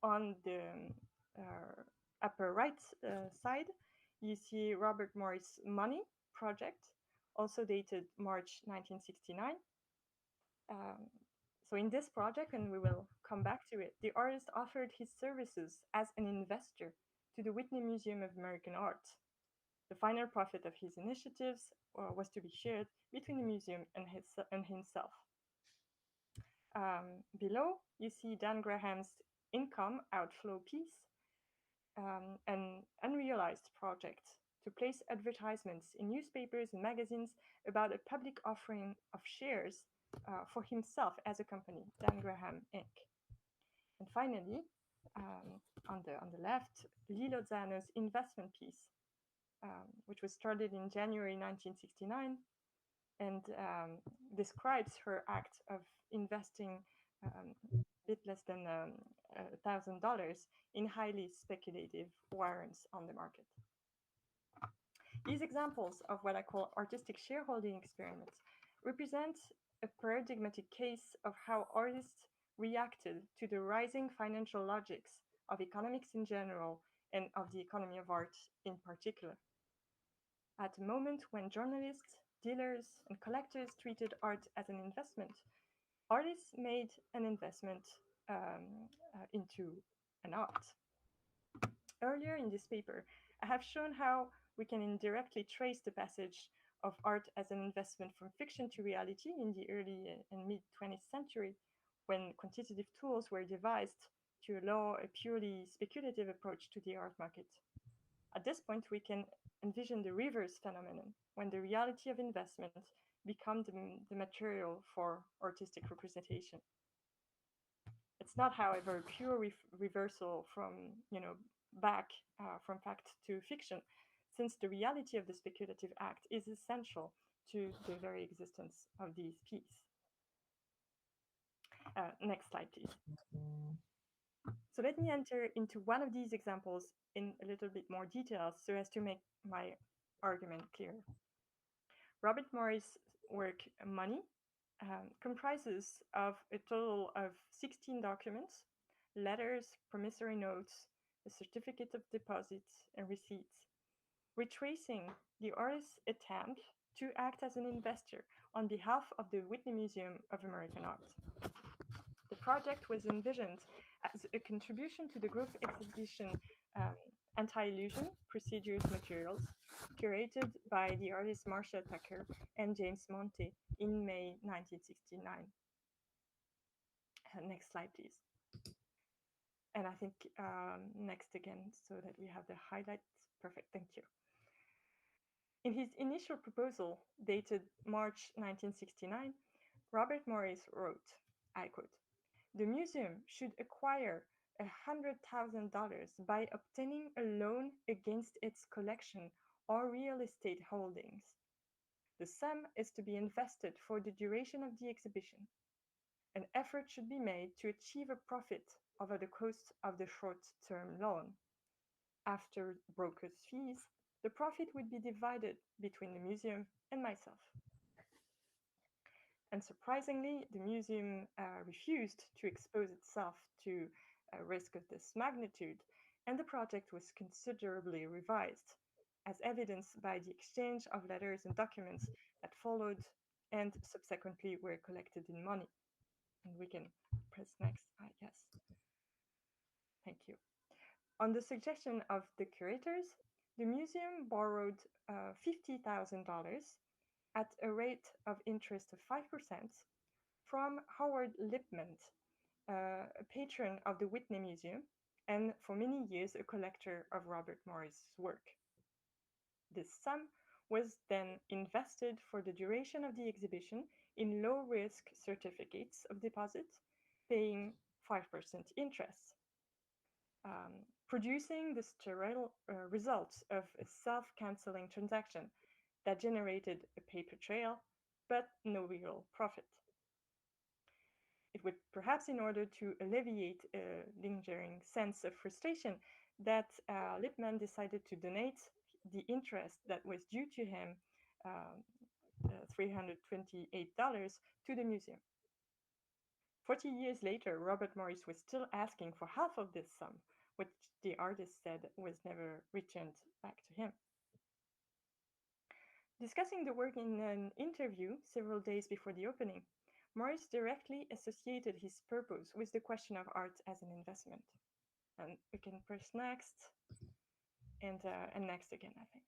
D: On the upper right side, you see Robert Morris' Money project, also dated March 1969. So in this project, and we will come back to it, the artist offered his services as an investor to the Whitney Museum of American Art. The final profit of his initiatives was to be shared between the museum and himself. Below, you see Dan Graham's income outflow piece, an unrealized project to place advertisements in newspapers and magazines about a public offering of shares for himself as a company, Dan Graham Inc. And finally, on the left, Lee Lozano's investment piece, which was started in January 1969 and describes her act of investing a bit less than $1,000 in highly speculative warrants on the market. These examples of what I call artistic shareholding experiments represent a paradigmatic case of how artists reacted to the rising financial logics of economics in general and of the economy of art in particular. At a moment when journalists, dealers, and collectors treated art as an investment, artists made an investment into an art. Earlier in this paper, I have shown how we can indirectly trace the passage of art as an investment from fiction to reality in the early and mid 20th century, when quantitative tools were devised to allow a purely speculative approach to the art market. At this point, we can envision the reverse phenomenon, when the reality of investment becomes the material for artistic representation. It's not, however, a pure reversal from, back from fact to fiction, since the reality of the speculative act is essential to the very existence of these pieces. Next slide, please. So let me enter into one of these examples in a little bit more detail so as to make my argument clear. Robert Morris' work Money comprises of a total of 16 documents, letters, promissory notes, a certificate of deposit, and receipts, retracing the artist's attempt to act as an investor on behalf of the Whitney Museum of American Art. The project was envisioned as a contribution to the group exhibition Anti-Illusion Procedures Materials, curated by the artists Marcia Tucker and James Monte in May 1969. Next slide, please. And I think next again, so that we have the highlights. Perfect, thank you. In his initial proposal, dated March 1969, Robert Morris wrote, I quote, "The museum should acquire $100,000 by obtaining a loan against its collection or real estate holdings. The sum is to be invested for the duration of the exhibition. An effort should be made to achieve a profit over the cost of the short-term loan. After broker's fees, the profit would be divided between the museum and myself." Unsurprisingly, the museum refused to expose itself to a risk of this magnitude, and the project was considerably revised, as evidenced by the exchange of letters and documents that followed and subsequently were collected in money. And we can press next, I guess. Thank you. On the suggestion of the curators, the museum borrowed $50,000 at a rate of interest of 5% from Howard Lipman, a patron of the Whitney Museum, and for many years a collector of Robert Morris' work. This sum was then invested for the duration of the exhibition in low-risk certificates of deposit, paying 5% interest, producing the sterile results of a self-canceling transaction that generated a paper trail, but no real profit. It would perhaps in order to alleviate a lingering sense of frustration that Lippmann decided to donate the interest that was due to him, um, $328, to the museum. 40 years later, Robert Morris was still asking for half of this sum, which the artist said was never returned back to him. Discussing the work in an interview several days before the opening, Morris directly associated his purpose with the question of art as an investment. And we can press next and next again, I think.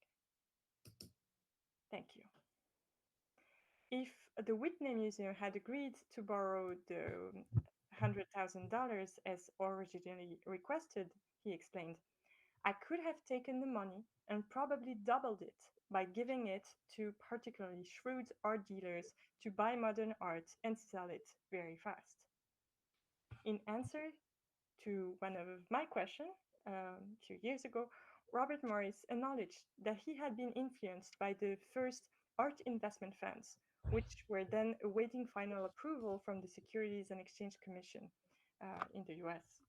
D: Thank you. If the Whitney Museum had agreed to borrow the $100,000 as originally requested, he explained, I could have taken the money and probably doubled it by giving it to particularly shrewd art dealers to buy modern art and sell it very fast. In answer to one of my questions a few years ago, Robert Morris acknowledged that he had been influenced by the first art investment funds, which were then awaiting final approval from the Securities and Exchange Commission in the US.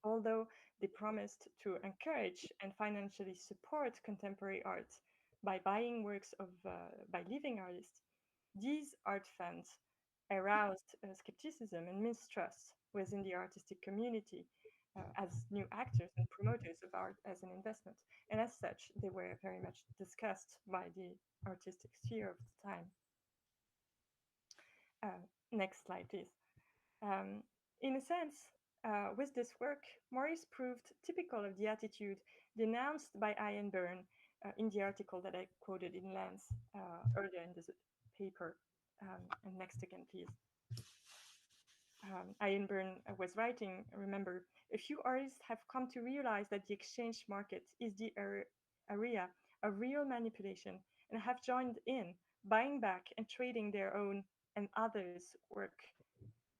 D: Although they promised to encourage and financially support contemporary art by buying works by living artists, these art funds aroused skepticism and mistrust within the artistic community as new actors and promoters of art as an investment. And as such, they were very much discussed by the artistic sphere of the time. Next slide, please. In a sense, with this work, Morris proved typical of the attitude denounced by Ian Byrne in the article that I quoted in Lens earlier in this paper. And next again, please. Ian Byrne was writing, remember, a few artists have come to realize that the exchange market is the area of real manipulation and have joined in, buying back and trading their own and others' work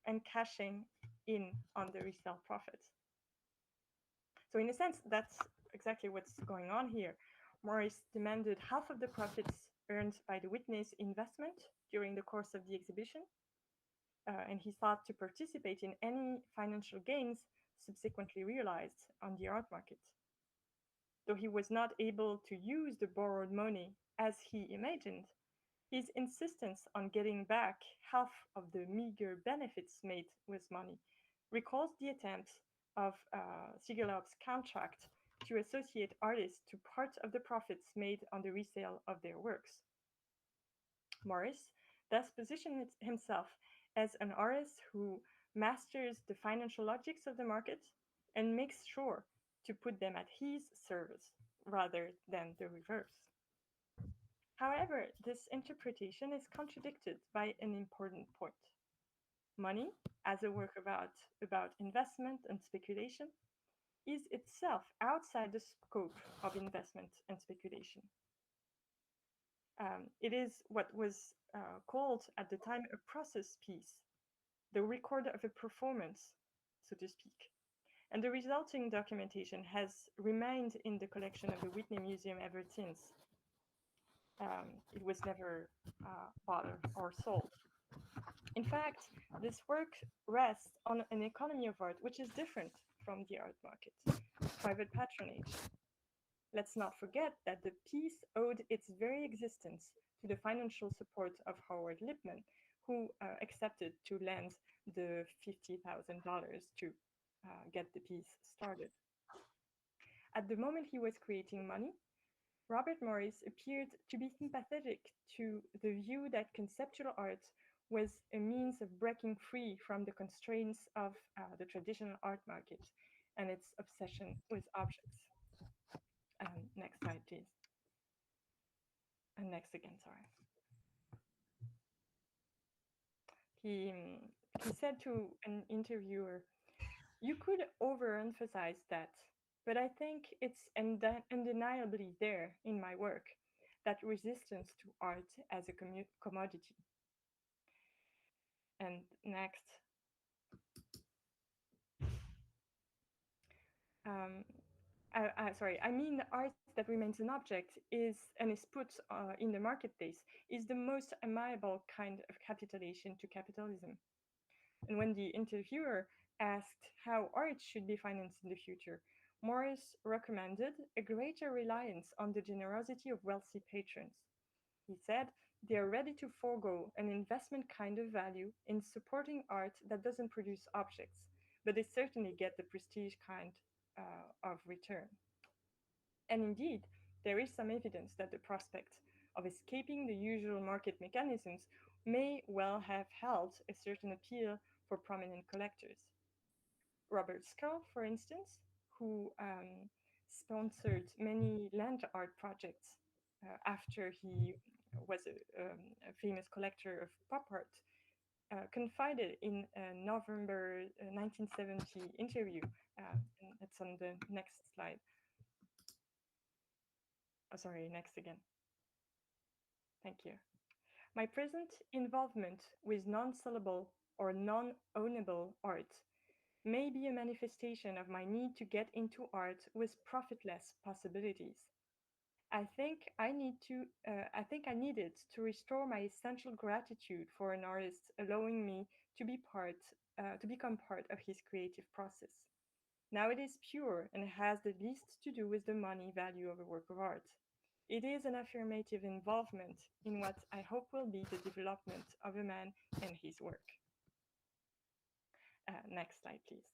D: and cashing in on the resale profits. So in a sense, that's exactly what's going on here. Morris demanded half of the profits earned by the Whitney's investment during the course of the exhibition, and he sought to participate in any financial gains subsequently realized on the art market. Though he was not able to use the borrowed money as he imagined, his insistence on getting back half of the meager benefits made with money recalls the attempt of Sigelov's contract to associate artists to part of the profits made on the resale of their works. Morris thus positioned himself as an artist who masters the financial logics of the market and makes sure to put them at his service rather than the reverse. However, this interpretation is contradicted by an important point. Money, as a work about investment and speculation, is itself outside the scope of investment and speculation. It is what was called at the time a process piece, the record of a performance, so to speak. And the resulting documentation has remained in the collection of the Whitney Museum ever since. It was never bought or sold. In fact, this work rests on an economy of art which is different from the art market, private patronage. Let's not forget that the piece owed its very existence to the financial support of Howard Lippmann, who accepted to lend the $50,000 to get the piece started. At the moment he was creating money, Robert Morris appeared to be sympathetic to the view that conceptual art was a means of breaking free from the constraints of the traditional art market and its obsession with objects. Next slide, please. And next again, sorry. He said to an interviewer, "You could overemphasize that, but I think it's undeniably there in my work, that resistance to art as a commodity." And next. I mean the art that remains an object is and is put in the marketplace is the most amiable kind of capitulation to capitalism. And when the interviewer asked how art should be financed in the future, Morris recommended a greater reliance on the generosity of wealthy patrons. He said they are ready to forego an investment kind of value in supporting art that doesn't produce objects, but they certainly get the prestige kind of return. And indeed, there is some evidence that the prospect of escaping the usual market mechanisms may well have held a certain appeal for prominent collectors. Robert Scull, for instance, who sponsored many land art projects after he was a famous collector of pop art, confided in a November 1970 interview, and it's on the next slide. Oh, sorry, next again. Thank you. My present involvement with non-sellable or non-ownable art may be a manifestation of my need to get into art with profitless possibilities. I think I needed to restore my essential gratitude for an artist allowing me to become part of his creative process. Now it is pure and has the least to do with the money value of a work of art. It is an affirmative involvement in what I hope will be the development of a man and his work. Next slide, please.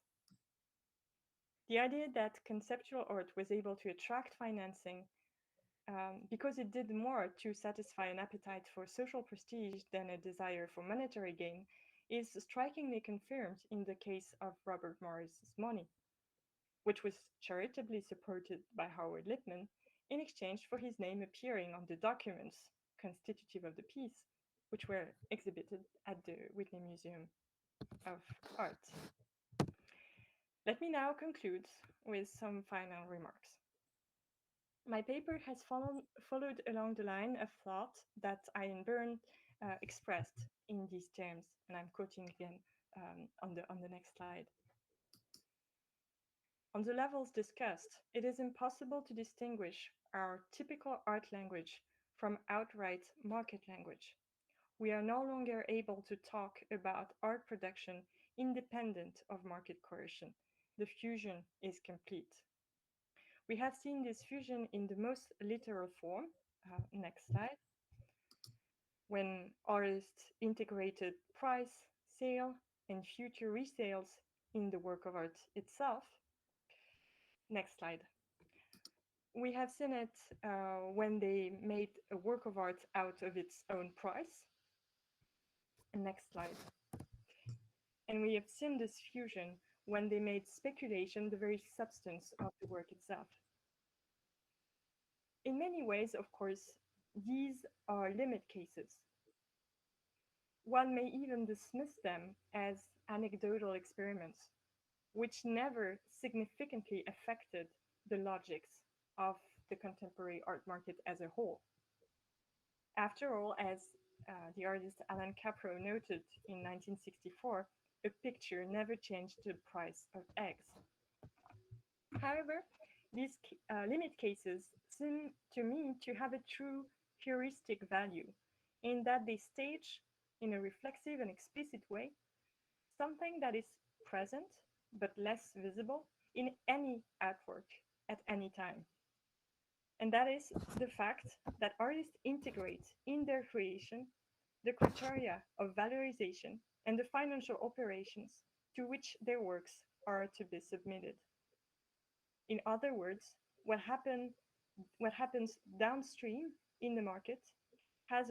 D: The idea that conceptual art was able to attract financing because it did more to satisfy an appetite for social prestige than a desire for monetary gain is strikingly confirmed in the case of Robert Morris's money, which was charitably supported by Howard Lippmann in exchange for his name appearing on the documents constitutive of the piece, which were exhibited at the Whitney Museum of Art. Let me now conclude with some final remarks. My paper has followed along the line of thought that Ian Byrne expressed in these terms, and I'm quoting again on the next slide. On the levels discussed, it is impossible to distinguish our typical art language from outright market language. We are no longer able to talk about art production independent of market coercion. The fusion is complete. We have seen this fusion in the most literal form. Next slide. When artists integrated price, sale, and future resales in the work of art itself. Next slide. We have seen it when they made a work of art out of its own price. Next slide. And we have seen this fusion when they made speculation the very substance of the work itself. In many ways, of course, these are limit cases. One may even dismiss them as anecdotal experiments, which never significantly affected the logics of the contemporary art market as a whole. After all, as the artist Alan Capro noted in 1964, a picture never changed the price of eggs. However, these limit cases seem to me to have a true heuristic value in that they stage, in a reflexive and explicit way, something that is present but less visible in any artwork at any time. And that is the fact that artists integrate in their creation the criteria of valorization and the financial operations to which their works are to be submitted. In other words, what happens downstream in the market has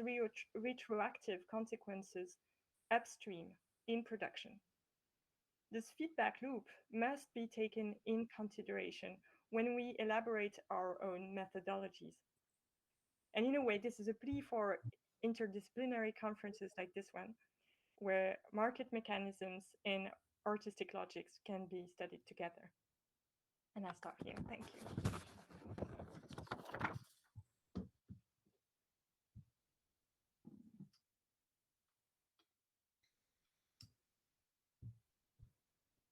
D: retroactive consequences upstream in production. This feedback loop must be taken in consideration when we elaborate our own methodologies. And in a way, this is a plea for interdisciplinary conferences like this one, where market mechanisms and artistic logics can be studied together. And I stop here. Thank you.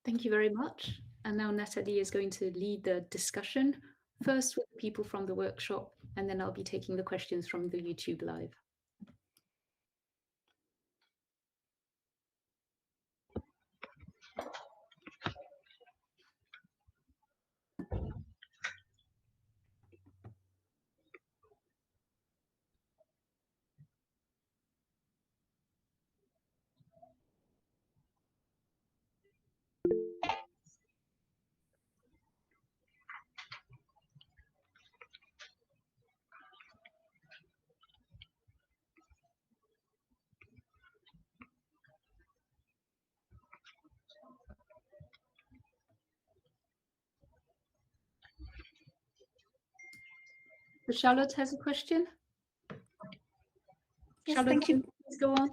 A: Thank you very much. And now Nathalie is going to lead the discussion, first with the people from the workshop, and then I'll be taking the questions from the YouTube Live. So Charlotte has a question.
F: Yes,
A: Charlotte,
F: thank you.
A: please go on.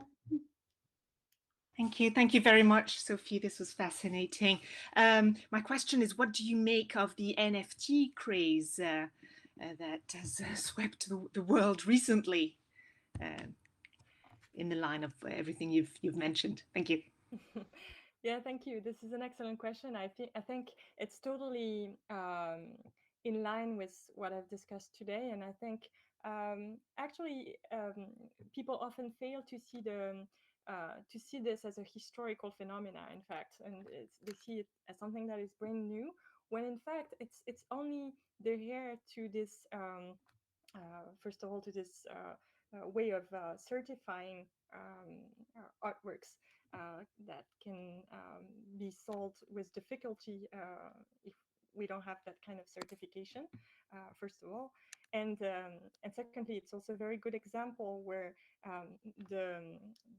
F: Thank you. Thank you very much, Sophie. This was fascinating. My question is, what do you make of the NFT craze that has swept the world recently, in the line of everything you've mentioned? Thank you.
D: Yeah, thank you. This is an excellent question. I think it's totally in line with what I've discussed today, and I think actually people often fail to see this as a historical phenomena. In fact, and they see it as something that is brand new, when in fact it's only the heir to this. First of all, to this way of certifying artworks that can be sold with difficulty if we don't have that kind of certification, first of all. And secondly, it's also a very good example where the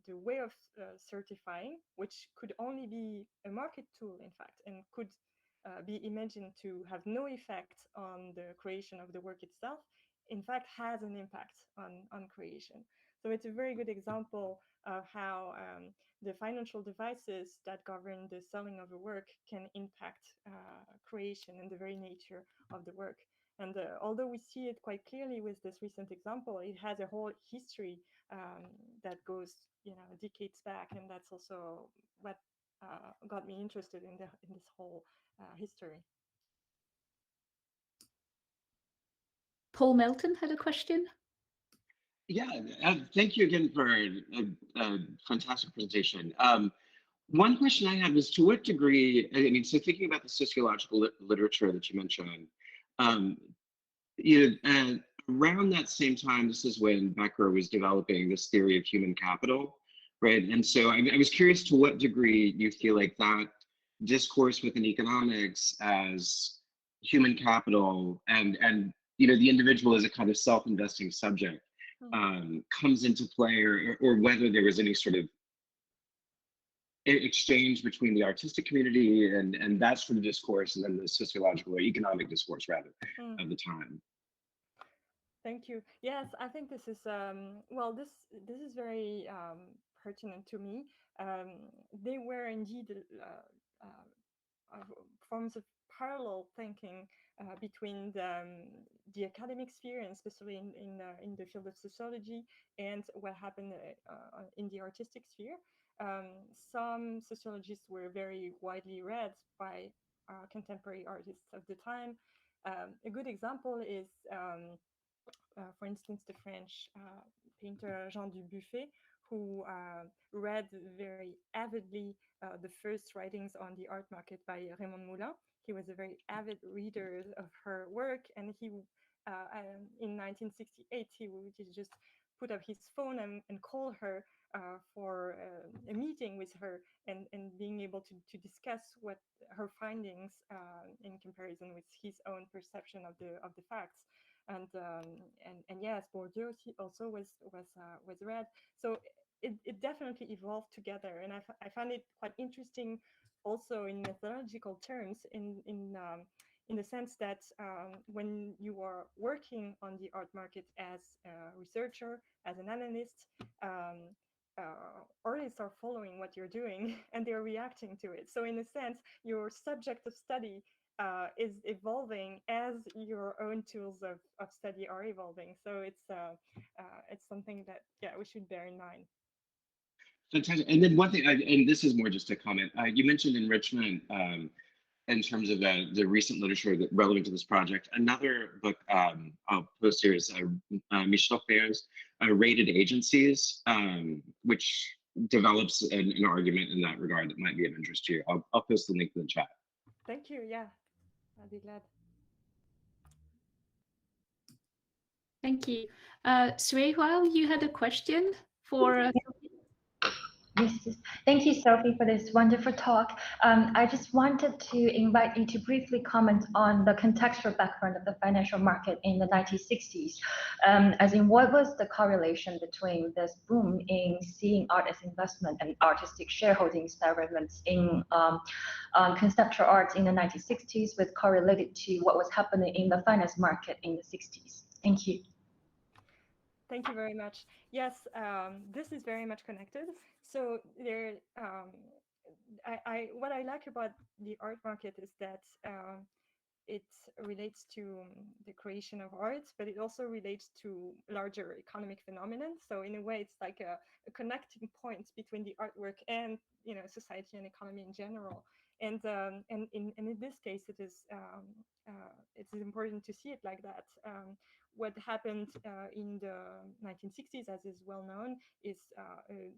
D: way of certifying, which could only be a market tool, in fact, and could be imagined to have no effect on the creation of the work itself, in fact has an impact on creation. So it's a very good example of how the financial devices that govern the selling of a work can impact creation and the very nature of the work. And although we see it quite clearly with this recent example, it has a whole history that goes, decades back, and that's also what got me interested in this whole history.
A: Paul Melton had a question.
G: Yeah, thank you again for a fantastic presentation. One question I had was, to what degree, I mean, so thinking about the sociological literature that you mentioned, around that same time, this is when Becker was developing this theory of human capital, right? And so I was curious to what degree you feel like that discourse within economics as human capital and the individual as a kind of self-investing subject comes into play, or whether there was any sort of exchange between the artistic community and that sort of discourse, and then the sociological or economic discourse, rather, of the time.
D: Thank you. Yes, I think this is well, this is very pertinent to me. They were indeed forms of parallel thinking between the academic sphere, and especially in the field of sociology, and what happened in the artistic sphere. Some sociologists were very widely read by contemporary artists of the time. A good example is, for instance, the French painter Jean Dubuffet, who read very avidly the first writings on the art market by Raymond Moulin. He was a very avid reader of her work, and he, in 1968, he would just put up his phone and call her for a meeting with her, and being able to discuss what her findings in comparison with his own perception of the facts. And yes, Bourdieu also was read. So it definitely evolved together, and I found it quite interesting, also in methodological terms, in the sense that when you are working on the art market as a researcher, as an analyst, artists are following what you're doing and they're reacting to it. So in a sense, your subject of study is evolving as your own tools of study are evolving. So it's something that, yeah, we should bear in mind.
G: Fantastic. And then one thing, and this is more just a comment, you mentioned enrichment in terms of the recent literature that relevant to this project. Another book I'll post here is Michel Fayer's Rated Agencies, which develops an argument in that regard that might be of interest to you. I'll post the link in the chat.
D: Thank you. Yeah, I'll be glad.
A: Thank you. Sui Huao, you had a question for
H: Yes, thank you, Sophie, for this wonderful talk. I just wanted to invite you to briefly comment on the contextual background of the financial market in the 1960s. As in, what was the correlation between this boom in seeing art as investment and artistic shareholding experiments in conceptual art in the 1960s with correlated to what was happening in the finance market in the 60s? Thank you.
D: Thank you very much. Yes, this is very much connected. So there, what I like about the art market is that it relates to the creation of art, but it also relates to larger economic phenomenon. So in a way, it's like a connecting point between the artwork and society and economy in general. And in this case, it's important to see it like that. What happened in the 1960s, as is well known, is a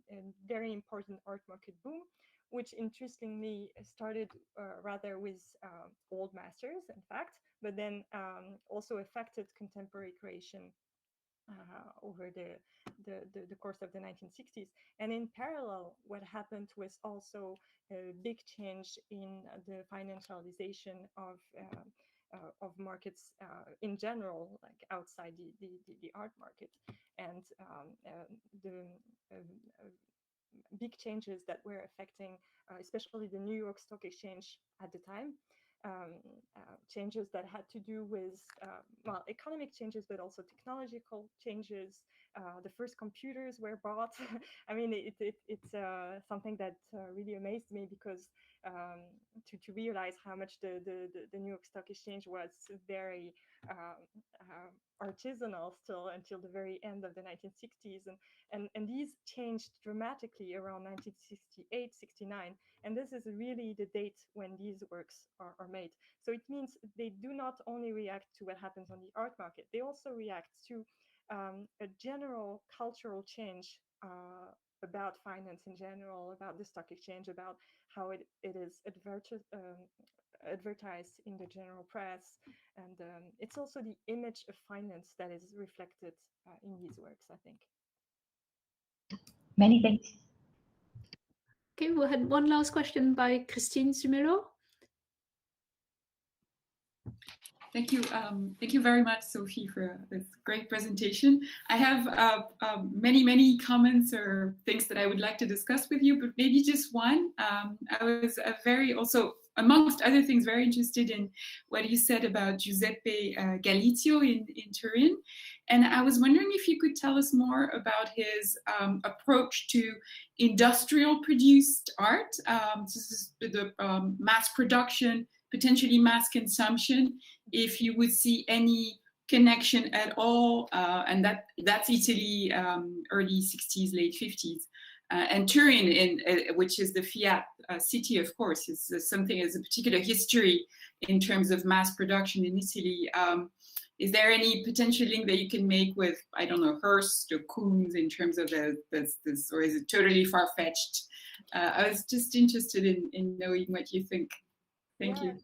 D: very important art market boom, which interestingly started rather with old masters, in fact, but then also affected contemporary creation over the course of the 1960s. And in parallel, what happened was also a big change in the financialization of markets in general, like outside the art market. And the big changes that were affecting especially the New York Stock Exchange at the time. Changes that had to do with well, economic changes, but also technological changes. The first computers were bought. I mean, it's something that really amazed me, because to realize how much the New York Stock Exchange was very artisanal still until the very end of the 1960s, and these changed dramatically around 1968, 69, and this is really the date when these works are made. So it means they do not only react to what happens on the art market, they also react to a general cultural change about finance in general, about the stock exchange, about how it is advertised in the general press. And it's also the image of finance that is reflected in these works, I think.
H: Many thanks.
A: Okay, we had one last question by Christine Zumelo.
I: Thank you. Thank you very much, Sophie, for this great presentation. I have many comments or things that I would like to discuss with you, but maybe just one. I was very also, amongst other things, very interested in what you said about Giuseppe Galizio in Turin. And I was wondering if you could tell us more about his approach to industrial produced art. This is the mass production, potentially mass consumption, if you would see any connection at all, and that's Italy, early 60s, late 50s. And Turin, which is the Fiat city, of course, is something as a particular history in terms of mass production in Italy. Is there any potential link that you can make with, I don't know, Hearst or Koons in terms of this, or is it totally far-fetched? I was just interested in knowing what you think. Thank you.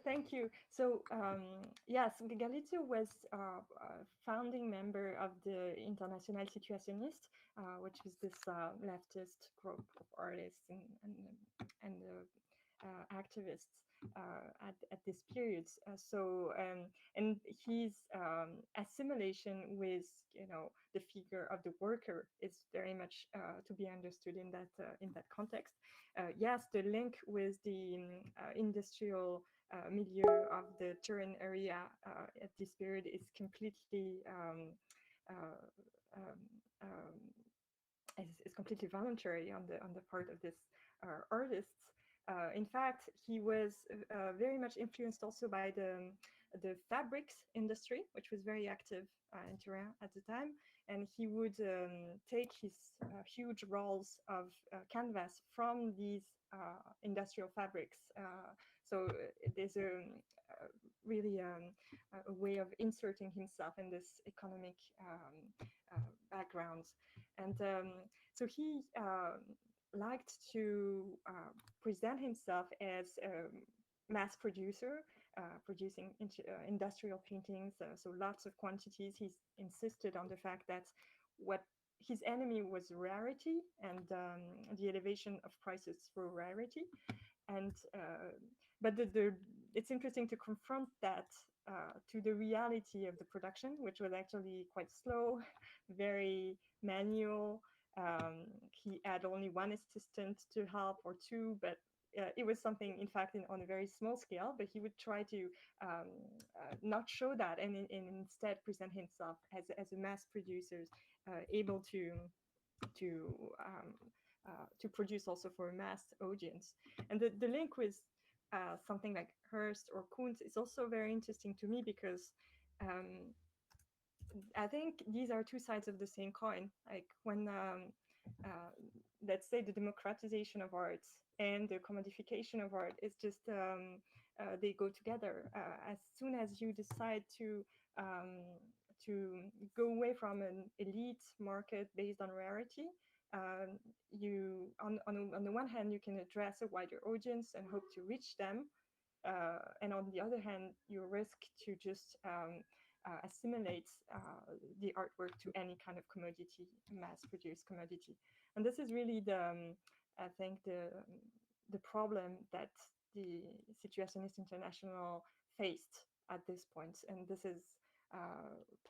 D: Thank you. So yes, Galizio was a founding member of the International Situationist, which was this leftist group of artists and activists at this period. And his assimilation with the figure of the worker is very much to be understood in that context. Yes, the link with the industrial milieu of the Turin area at this period is completely is completely voluntary on the part of this artists. In fact, he was very much influenced also by the fabrics industry, which was very active in Turin at the time. And he would take his huge rolls of canvas from these industrial fabrics. So there's really a way of inserting himself in this economic background. And so he liked to present himself as a mass producer, producing industrial paintings, so lots of quantities. He insisted on the fact that what his enemy was rarity and the elevation of prices through rarity. And but it's interesting to confront that to the reality of the production, which was actually quite slow, very manual. He had only one assistant to help, or two, but it was something, in fact, on a very small scale, but he would try to not show that, and instead present himself as a mass producer, able to produce also for a mass audience. And the link with something like Hearst or Kuntz is also very interesting to me, because I think these are two sides of the same coin. Like when, let's say, the democratization of art and the commodification of art is just, they go together. As soon as you decide to go away from an elite market based on rarity, you on the one hand, you can address a wider audience and hope to reach them, and on the other hand, you risk to just assimilate the artwork to any kind of commodity, mass-produced commodity. And this is really I think the problem that the Situationist International faced at this point, and this is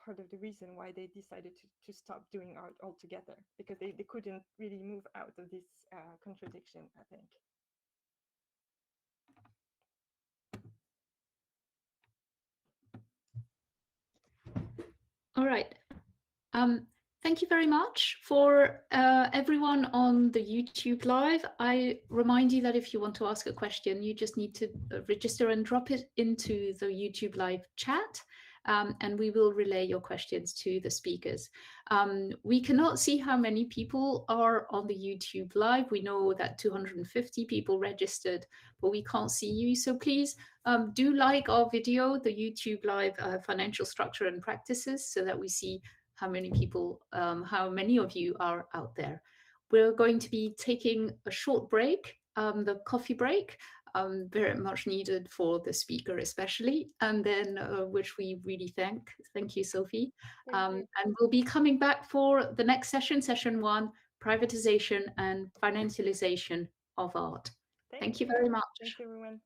D: part of the reason why they decided to stop doing art altogether, because they couldn't really move out of this contradiction, I think.
A: All right. Thank you very much for everyone on the YouTube Live. I remind you that if you want to ask a question, you just need to register and drop it into the YouTube Live chat, and we will relay your questions to the speakers. We cannot see how many people are on the YouTube Live. We know that 250 people registered, but we can't see you. So please do like our video, the YouTube Live Financial Structure and Practices, so that we see how many people, how many of you are out there. We're going to be taking a short break, the coffee break, very much needed for the speaker especially, and then which we really thank you, Sophie. And we'll be coming back for the next session, session 1, privatization and financialization of art. Thank you very much.
D: Thanks, everyone.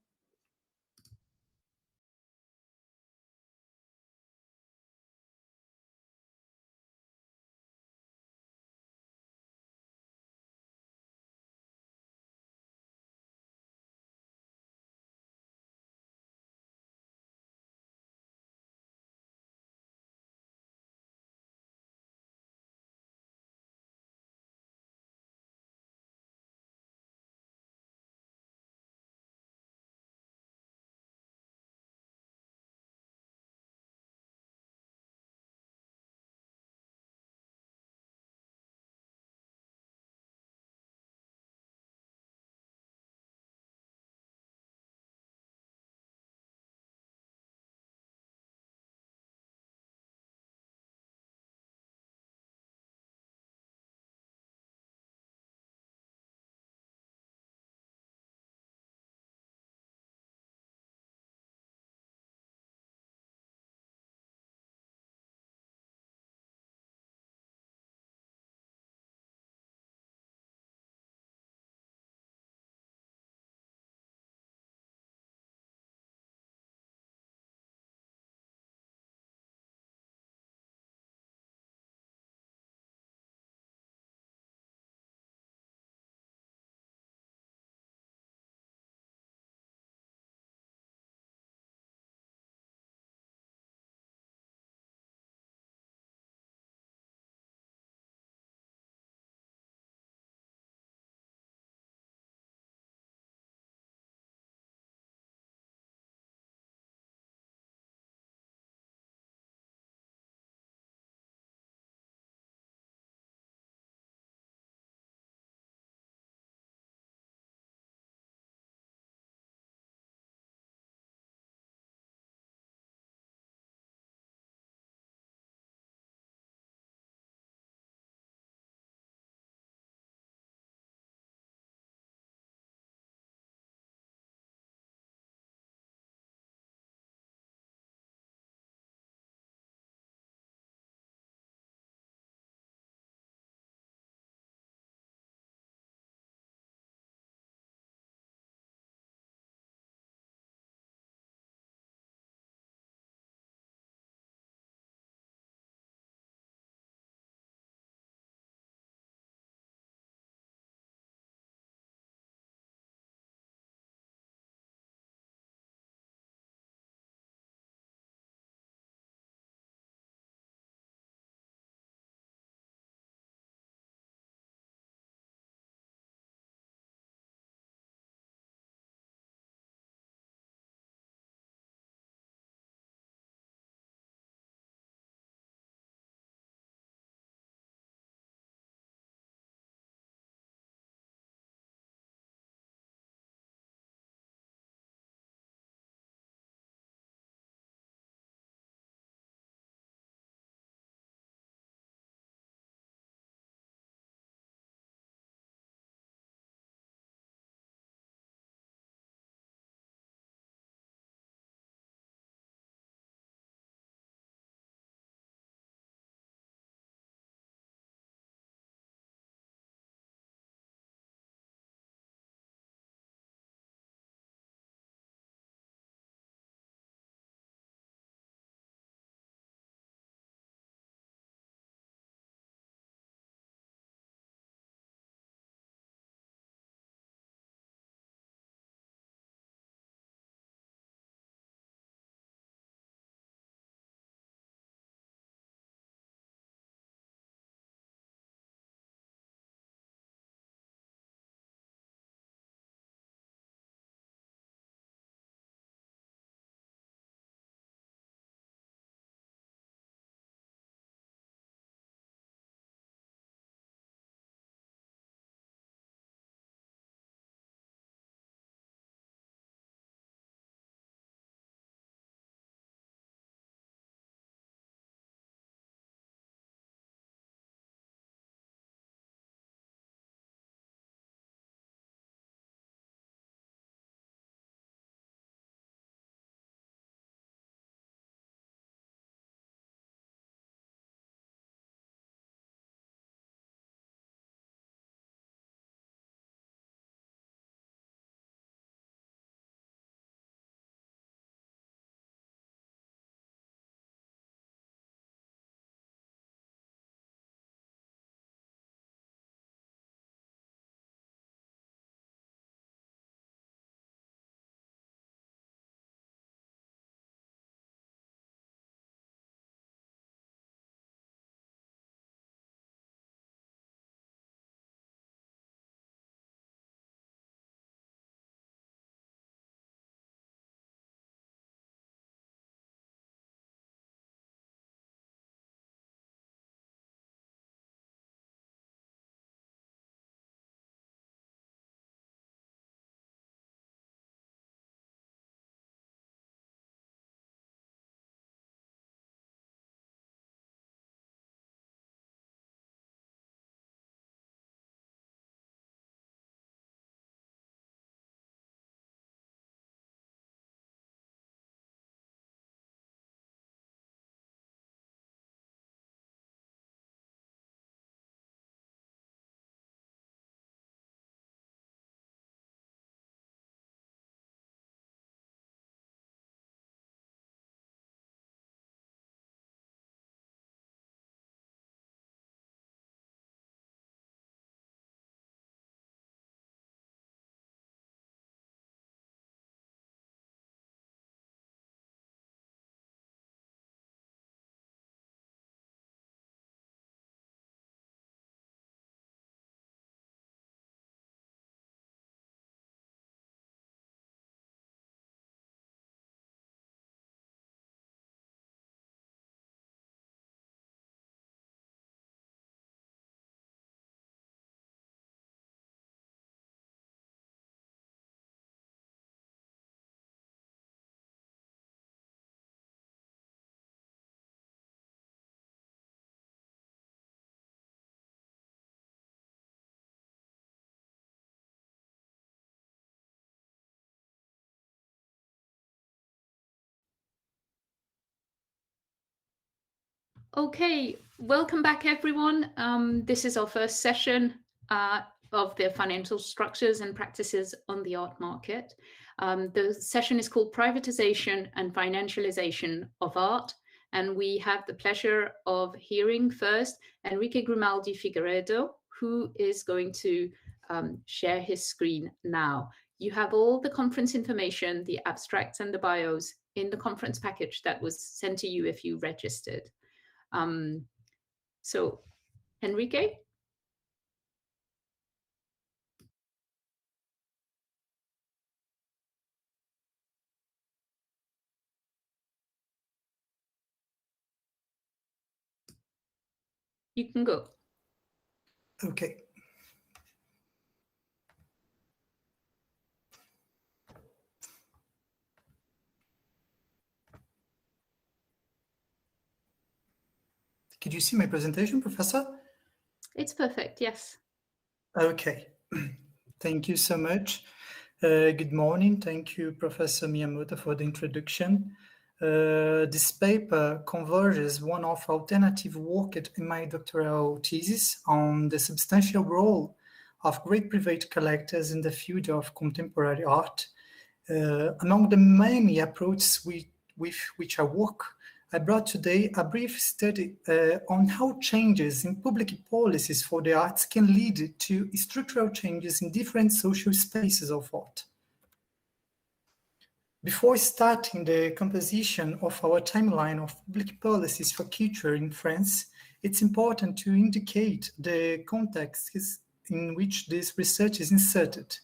A: Okay, welcome back everyone. This is our first session of the financial structures and practices on the art market. The session is called Privatization and Financialization of Art. And we have the pleasure of hearing first Enrique Grimaldi Figueredo, who is going to share his screen now. You have all the conference information, the abstracts and the bios in the conference package that was sent to you if you registered. So, Enrique? You can go.
J: Okay. Could you see my presentation, Professor?
A: It's perfect, yes.
J: Okay. Thank you so much. Good morning. Thank you, Professor Miyamoto, for the introduction. This paper converges one of alternative work in my doctoral thesis on the substantial role of great private collectors in the field of contemporary art. Among the many approaches with which I work, I brought today a brief study on how changes in public policies for the arts can lead to structural changes in different social spaces of art. Before starting the composition of our timeline of public policies for culture in France, it's important to indicate the context in which this research is inserted.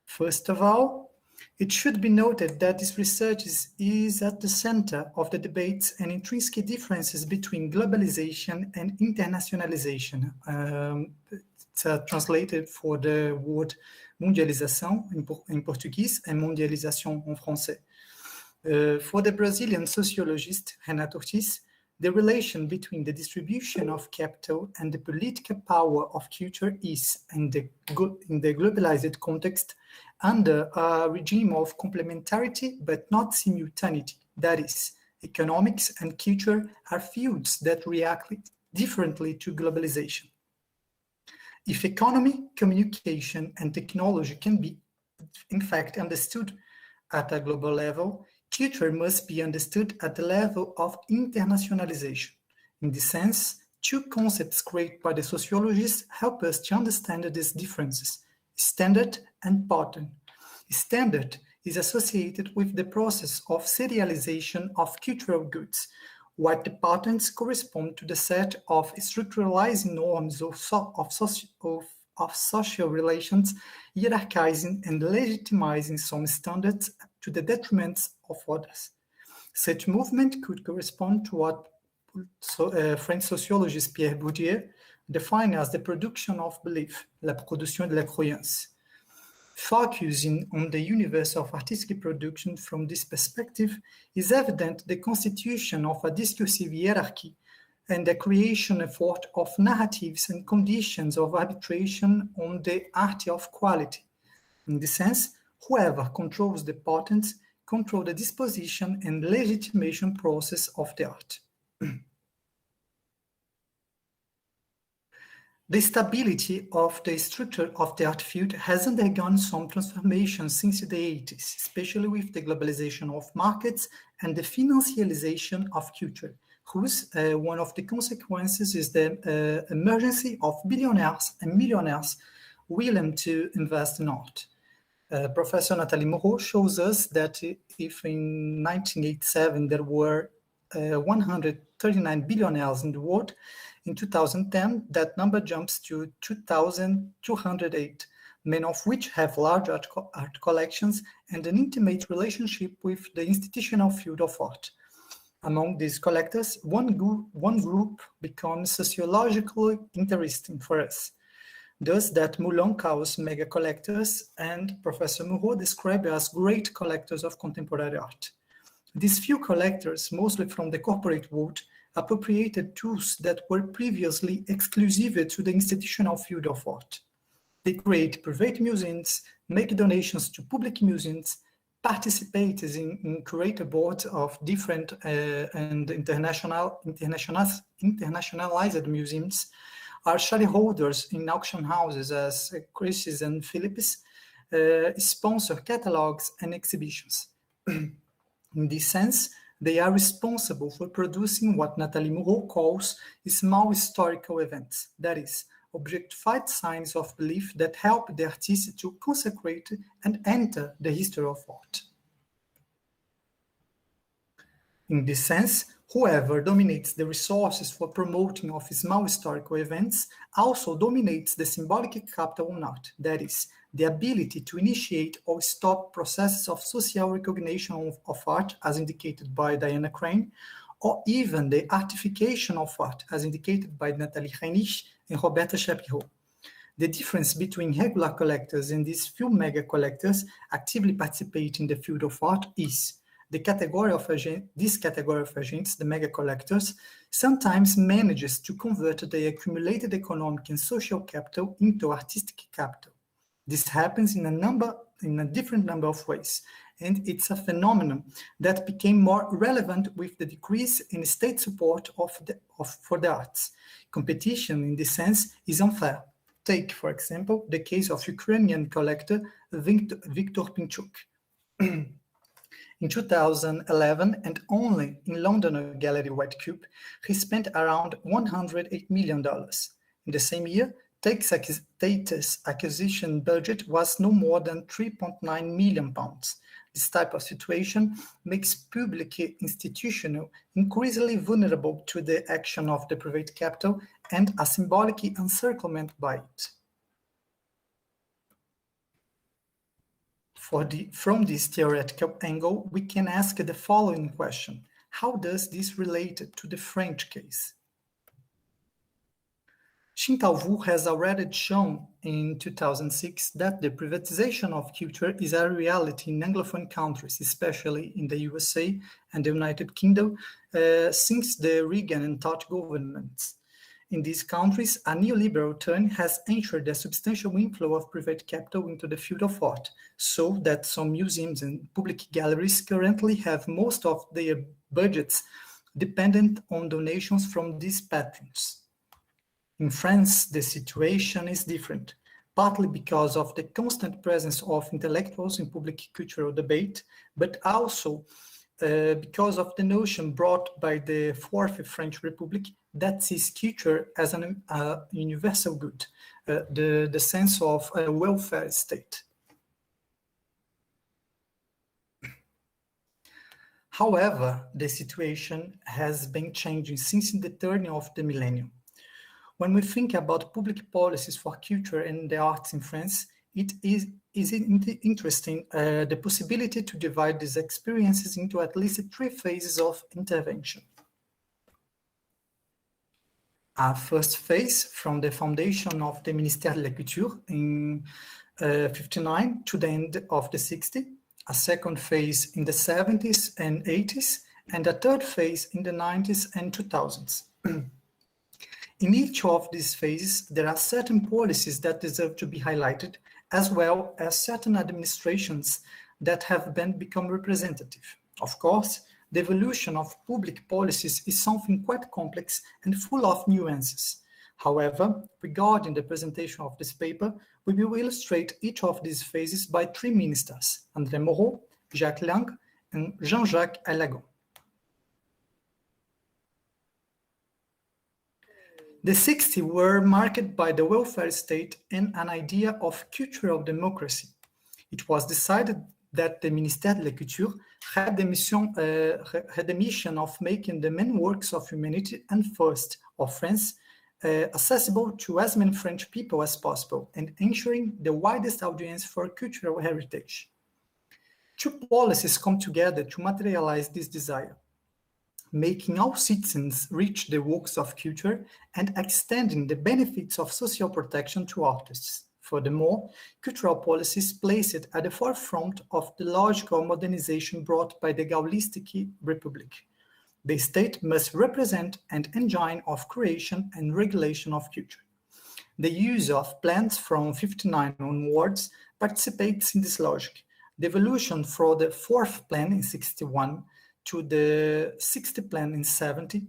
J: First of all, it should be noted that this research is at the center of the debates and intrinsic differences between globalization and internationalization. It's translated for the word mondialisation in Portuguese and mondialisation en français. For the Brazilian sociologist Renato Ortiz, the relation between the distribution of capital and the political power of culture is, in the globalized context, under a regime of complementarity but not simultaneity. That is, economics and culture are fields that react differently to globalization. If economy, communication, and technology can be, in fact, understood at a global level, culture must be understood at the level of internationalization. In this sense, two concepts created by the sociologists help us to understand these differences: standard and pattern. Standard is associated with the process of serialization of cultural goods, while the patterns correspond to the set of structuralizing norms of social relations, hierarchizing and legitimizing some standards to the detriment of others. Such movement could correspond to what French sociologist Pierre Bourdieu defined as the production of belief, la production de la croyance. Focusing on the universe of artistic production from this perspective is evident the constitution of a discursive hierarchy and the creation effort of narratives and conditions of arbitration on the art of quality. In this sense, whoever controls the patterns controls the disposition and legitimation process of the art. The stability of the structure of the art field has undergone some transformations since the 80s, especially with the globalization of markets and the financialization of culture, whose one of the consequences is the emergence of billionaires and millionaires willing to invest in art. Professor Nathalie Moreau shows us that if in 1987 there were 139 billionaires in the world, in 2010, that number jumps to 2,208, many of which have large art collections and an intimate relationship with the institutional field of art. Among these collectors, one group becomes sociologically interesting for us. Those that Moulin calls mega collectors and Professor Moreau described as great collectors of contemporary art. These few collectors, mostly from the corporate world, appropriated tools that were previously exclusive to the institutional field of art. They create private museums, make donations to public museums, participates in curator boards of different and internationalized museums, are shareholders in auction houses as Christie's and Phillips, sponsor catalogs and exhibitions. In this sense, they are responsible for producing what Nathalie Moreau calls small historical events, that is, objectified signs of belief that help the artist to consecrate and enter the history of art. In this sense, whoever dominates the resources for promoting of small historical events also dominates the symbolic capital on art, that is, the ability to initiate or stop processes of social recognition of art, as indicated by Diana Crane, or even the artification of art, as indicated by Nathalie Reinich and Roberta Shapiro. The difference between regular collectors and these few mega collectors actively participating in the field of art is this category of agents, the mega collectors, sometimes manages to convert the accumulated economic and social capital into artistic capital. This happens in a different number of ways, and it's a phenomenon that became more relevant with the decrease in state support for the arts. Competition, in this sense, is unfair. Take, for example, the case of Ukrainian collector Viktor Pinchuk. In 2011, and only in London Gallery White Cube, he spent around $108 million. In the same year, Tate's acquisition budget was no more than £3.9 million. This type of situation makes public institutions increasingly vulnerable to the action of the private capital and a symbolic encirclement by it. From this theoretical angle, we can ask the following question: how does this relate to the French case? Xintao has already shown in 2006 that the privatization of culture is a reality in Anglophone countries, especially in the USA and the United Kingdom, since the Reagan and Thatcher governments. In these countries, a neoliberal turn has ensured a substantial inflow of private capital into the field of art, so that some museums and public galleries currently have most of their budgets dependent on donations from these patrons. In France, the situation is different, partly because of the constant presence of intellectuals in public cultural debate, but also because of the notion brought by the Fourth French Republic that sees culture as a universal good, the sense of a welfare state. However, the situation has been changing since the turn of the millennium. When we think about public policies for culture and the arts in France, it is interesting the possibility to divide these experiences into at least 3 phases of intervention. A first phase from the foundation of the Ministère de la Culture in 1959 to the end of the 60s, a second phase in the 70s and 80s, and a third phase in the 90s and 2000s. In each of these phases, there are certain policies that deserve to be highlighted, as well as certain administrations that have become representative. Of course, the evolution of public policies is something quite complex and full of nuances. However, regarding the presentation of this paper, we will illustrate each of these phases by 3 ministers, André Moreau, Jacques Lang, and Jean-Jacques Alagon. The 60s were marked by the welfare state and an idea of cultural democracy. It was decided that the Ministère de la Culture had the mission of making the main works of humanity and first of France accessible to as many French people as possible and ensuring the widest audience for cultural heritage. 2 policies come together to materialize this desire: making all citizens reach the works of culture and extending the benefits of social protection to artists. Furthermore, cultural policies place it at the forefront of the logical modernization brought by the Gaullistic Republic. The state must represent an engine of creation and regulation of culture. The use of plans from 1959 onwards participates in this logic, The evolution from the 4th plan in 61 to the 60th plan in 70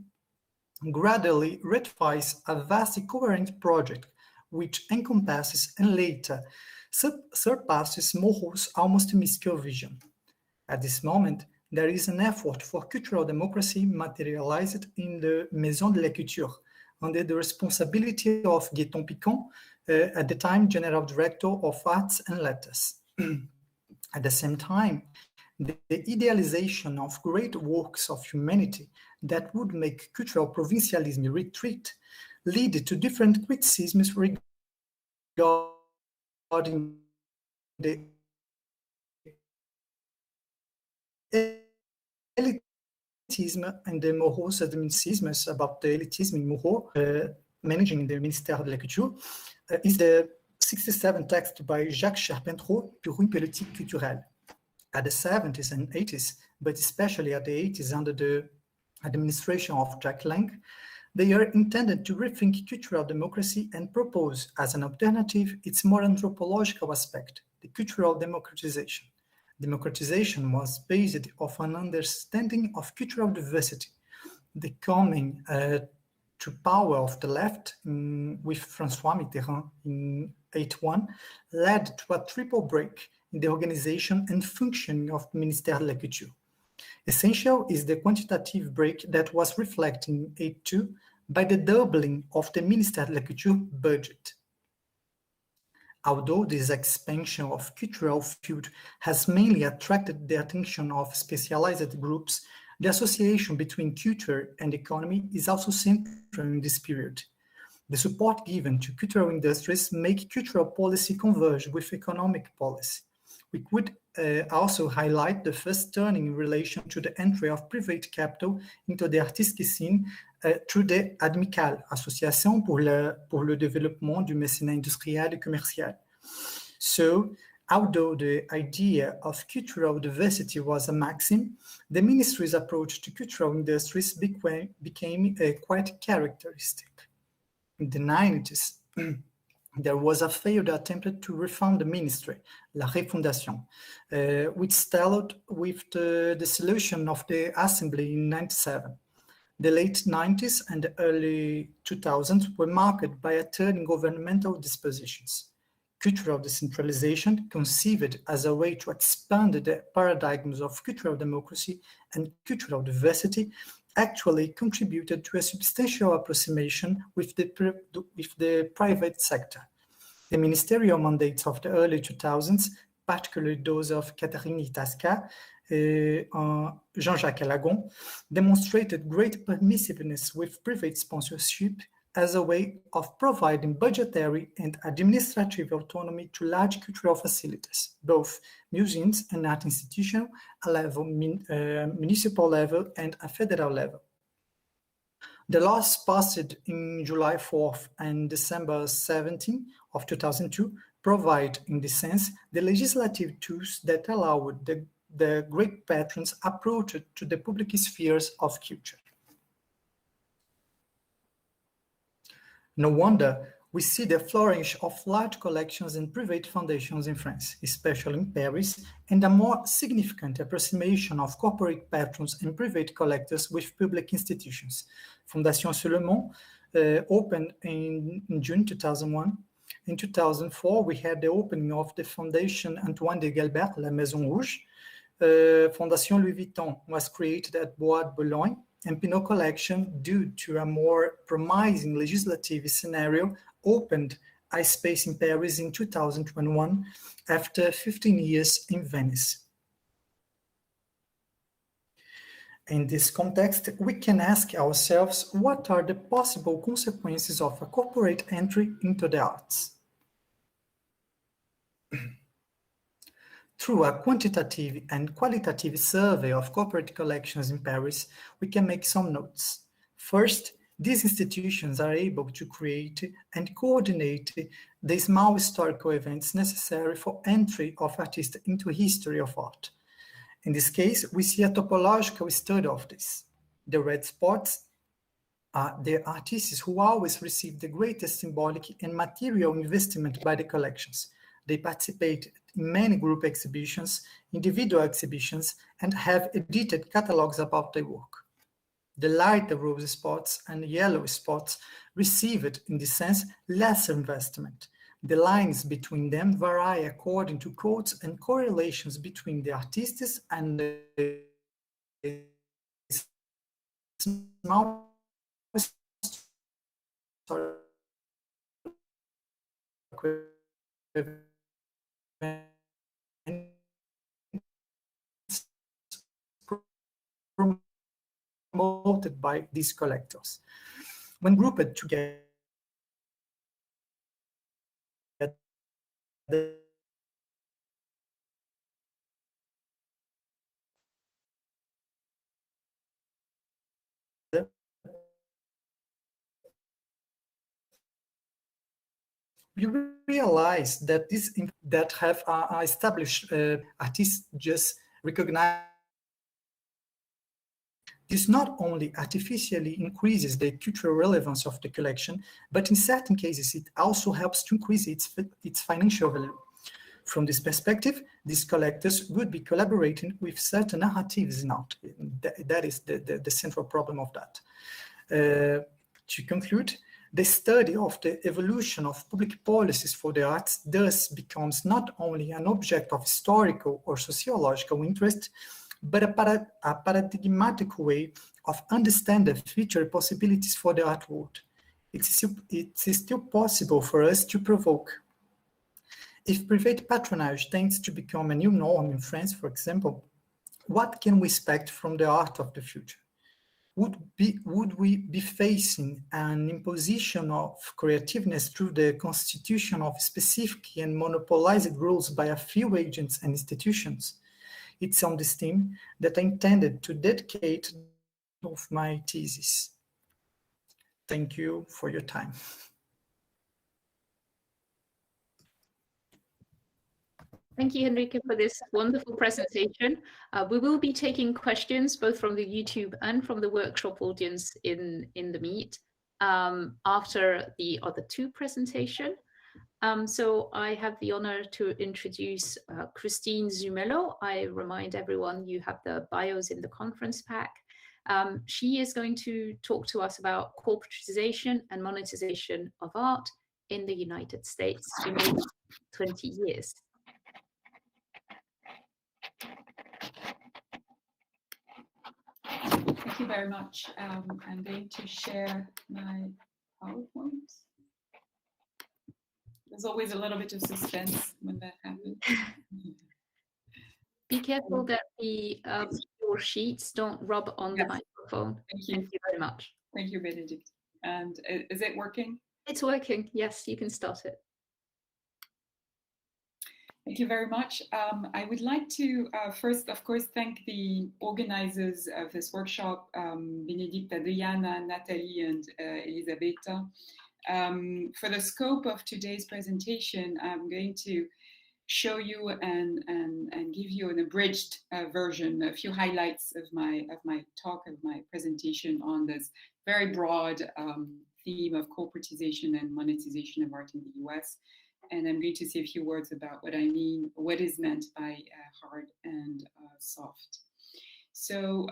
J: gradually ratifies a vast coherent project which encompasses and later surpasses Moreau's almost mystical vision. At this moment, there is an effort for cultural democracy materialized in the Maison de la Culture, under the responsibility of Gaëtan Picon, at the time General Director of Arts and Letters. At the same time, the idealization of great works of humanity that would make cultural provincialism retreat led to different criticisms regarding the elitism and the Moreau's administrations about the elitism in Moreau, managing the Ministère de la Culture, is the 67 text by Jacques Charpentreau, Pour une politique culturelle. At the 70s and 80s, but especially at the 80s under the administration of Jacques Lang, they are intended to rethink cultural democracy and propose as an alternative its more anthropological aspect, the cultural democratization. Democratization was based on an understanding of cultural diversity. The coming to power of the left with François Mitterrand in 81 led to a triple break in the organization and functioning of the Ministère de la Culture. Essential is the quantitative break that was reflected in 82 by the doubling of the Ministère de la Culture budget. Although this expansion of cultural field has mainly attracted the attention of specialized groups, the association between culture and economy is also central in this period. The support given to cultural industries make cultural policy converge with economic policy. We could also highlight the first turning in relation to the entry of private capital into the artistic scene through the ADMICAL, Association pour le développement du mécénat industriel et commercial. So, although the idea of cultural diversity was a maxim, the ministry's approach to cultural industries became quite characteristic. In the 90s, there was a failed attempt to reform the ministry, La Refondation, which started with the dissolution of the assembly in 97. The late 90s and the early 2000s were marked by a turn in governmental dispositions. Cultural decentralization, conceived as a way to expand the paradigms of cultural democracy and cultural diversity, actually contributed to a substantial approximation with the private sector. The ministerial mandates of the early 2000s, particularly those of Catherine Itasca and Jean-Jacques Alagon, demonstrated great permissiveness with private sponsorship as a way of providing budgetary and administrative autonomy to large cultural facilities, both museums and art institutions, a level, municipal level and a federal level. The laws passed in July 4th and December 17 of 2002 provide, in this sense, the legislative tools that allow the great patrons approach to the public spheres of culture. No wonder we see the flourish of large collections and private foundations in France, especially in Paris, and a more significant approximation of corporate patrons and private collectors with public institutions. Fondation Solomon opened in June 2001. In 2004, we had the opening of the Fondation Antoine de Galbert, La Maison Rouge. Fondation Louis Vuitton was created at Bois de Boulogne, and Pinot Collection, due to a more promising legislative scenario, opened a space in Paris in 2021 after 15 years in Venice. In this context, we can ask ourselves what are the possible consequences of a corporate entry into the arts? Through a quantitative and qualitative survey of corporate collections in Paris, we can make some notes. First, these institutions are able to create and coordinate the small historical events necessary for entry of artists into history of art. In this case, we see a topological study of this. The red spots are the artists who always receive the greatest symbolic and material investment by the collections. They participate in many group exhibitions, individual exhibitions, and have edited catalogs about their work. The lighter rose spots and yellow spots received, in this sense, less investment. The lines between them vary according to codes and correlations between the artists and the small promoted by these collectors. When grouped together, we realize that this that have established artists just recognize this not only artificially increases the cultural relevance of the collection, but in certain cases it also helps to increase its financial value. From this perspective, these collectors would be collaborating with certain narratives in art. That is the central problem of that. To conclude, the study of the evolution of public policies for the arts thus becomes not only an object of historical or sociological interest, but a paradigmatic way of understanding future possibilities for the art world. It is still possible for us to provoke. If private patronage tends to become a new norm in France, for example, what can we expect from the art of the future? Would we be facing an imposition of creativeness through the constitution of specific and monopolized rules by a few agents and institutions? It's on this theme that I intended to dedicate of my thesis. Thank you for your time.
A: Thank you, Henrique, for this wonderful presentation. We will be taking questions both from the YouTube and from the workshop audience in the meet after the other two presentations. So I have the honor to introduce Christine Zumelo. I remind everyone you have the bios in the conference pack. She is going to talk to us about corporatization and monetization of art in the United States in the last 20 years.
I: Thank you very much. I'm going to share my PowerPoint. There's always a little bit of suspense when that happens.
A: Be careful that your sheets don't rub on the microphone.
I: Thank you.
A: Thank you very much.
I: Thank you, Benedict. And is it working?
A: It's working. Yes, you can start it.
I: Thank you very much. I would like to first, of course, thank the organizers of this workshop, Benedicta, Diana, Natalie, and Elisabetta. For the scope of today's presentation, I'm going to show you and give you an abridged version, a few highlights of my talk, of my presentation on this very broad theme of corporatization and monetization of art in the US. And I'm going to say a few words about what I mean, what is meant by hard and soft. So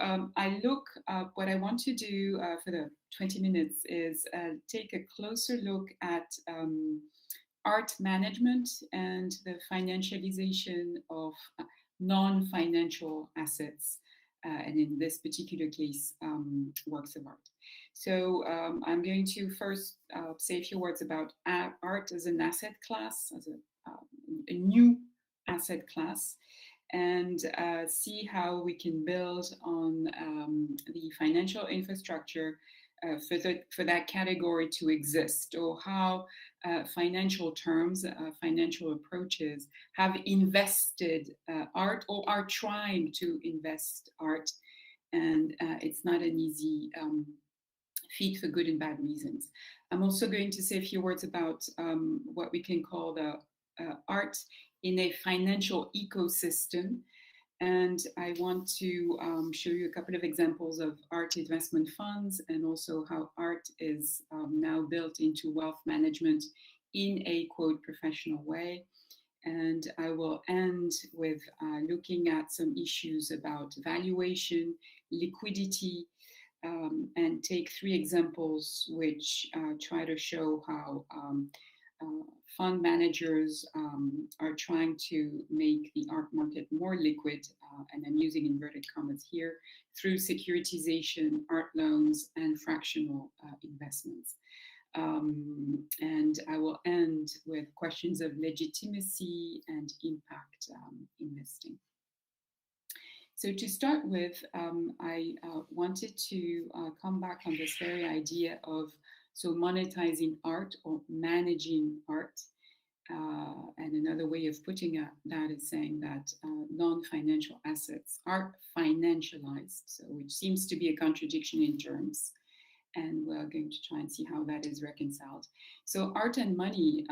I: what I want to do for the 20 minutes is take a closer look at art management and the financialization of non-financial assets, and in this particular case, works of art. So I'm going to first say a few words about art as an asset class, as a new asset class, and see how we can build on the financial infrastructure for that category to exist, or how financial terms, financial approaches have invested art or are trying to invest art. And it's not an easy feat for good and bad reasons. I'm also going to say a few words about what we can call the art in a financial ecosystem. And I want to show you a couple of examples of art investment funds, and also how art is now built into wealth management in a, quote, professional way. And I will end with looking at some issues about valuation, liquidity, and take 3 examples which try to show how fund managers are trying to make the art market more liquid, and I'm using inverted commas here, through securitization, art loans, and fractional investments. And I will end with questions of legitimacy and impact investing. So to start with, I wanted to come back on this very idea of monetizing art or managing art. And another way of putting that is saying that non-financial assets are financialized, so which seems to be a contradiction in terms. And we're going to try and see how that is reconciled. So art and money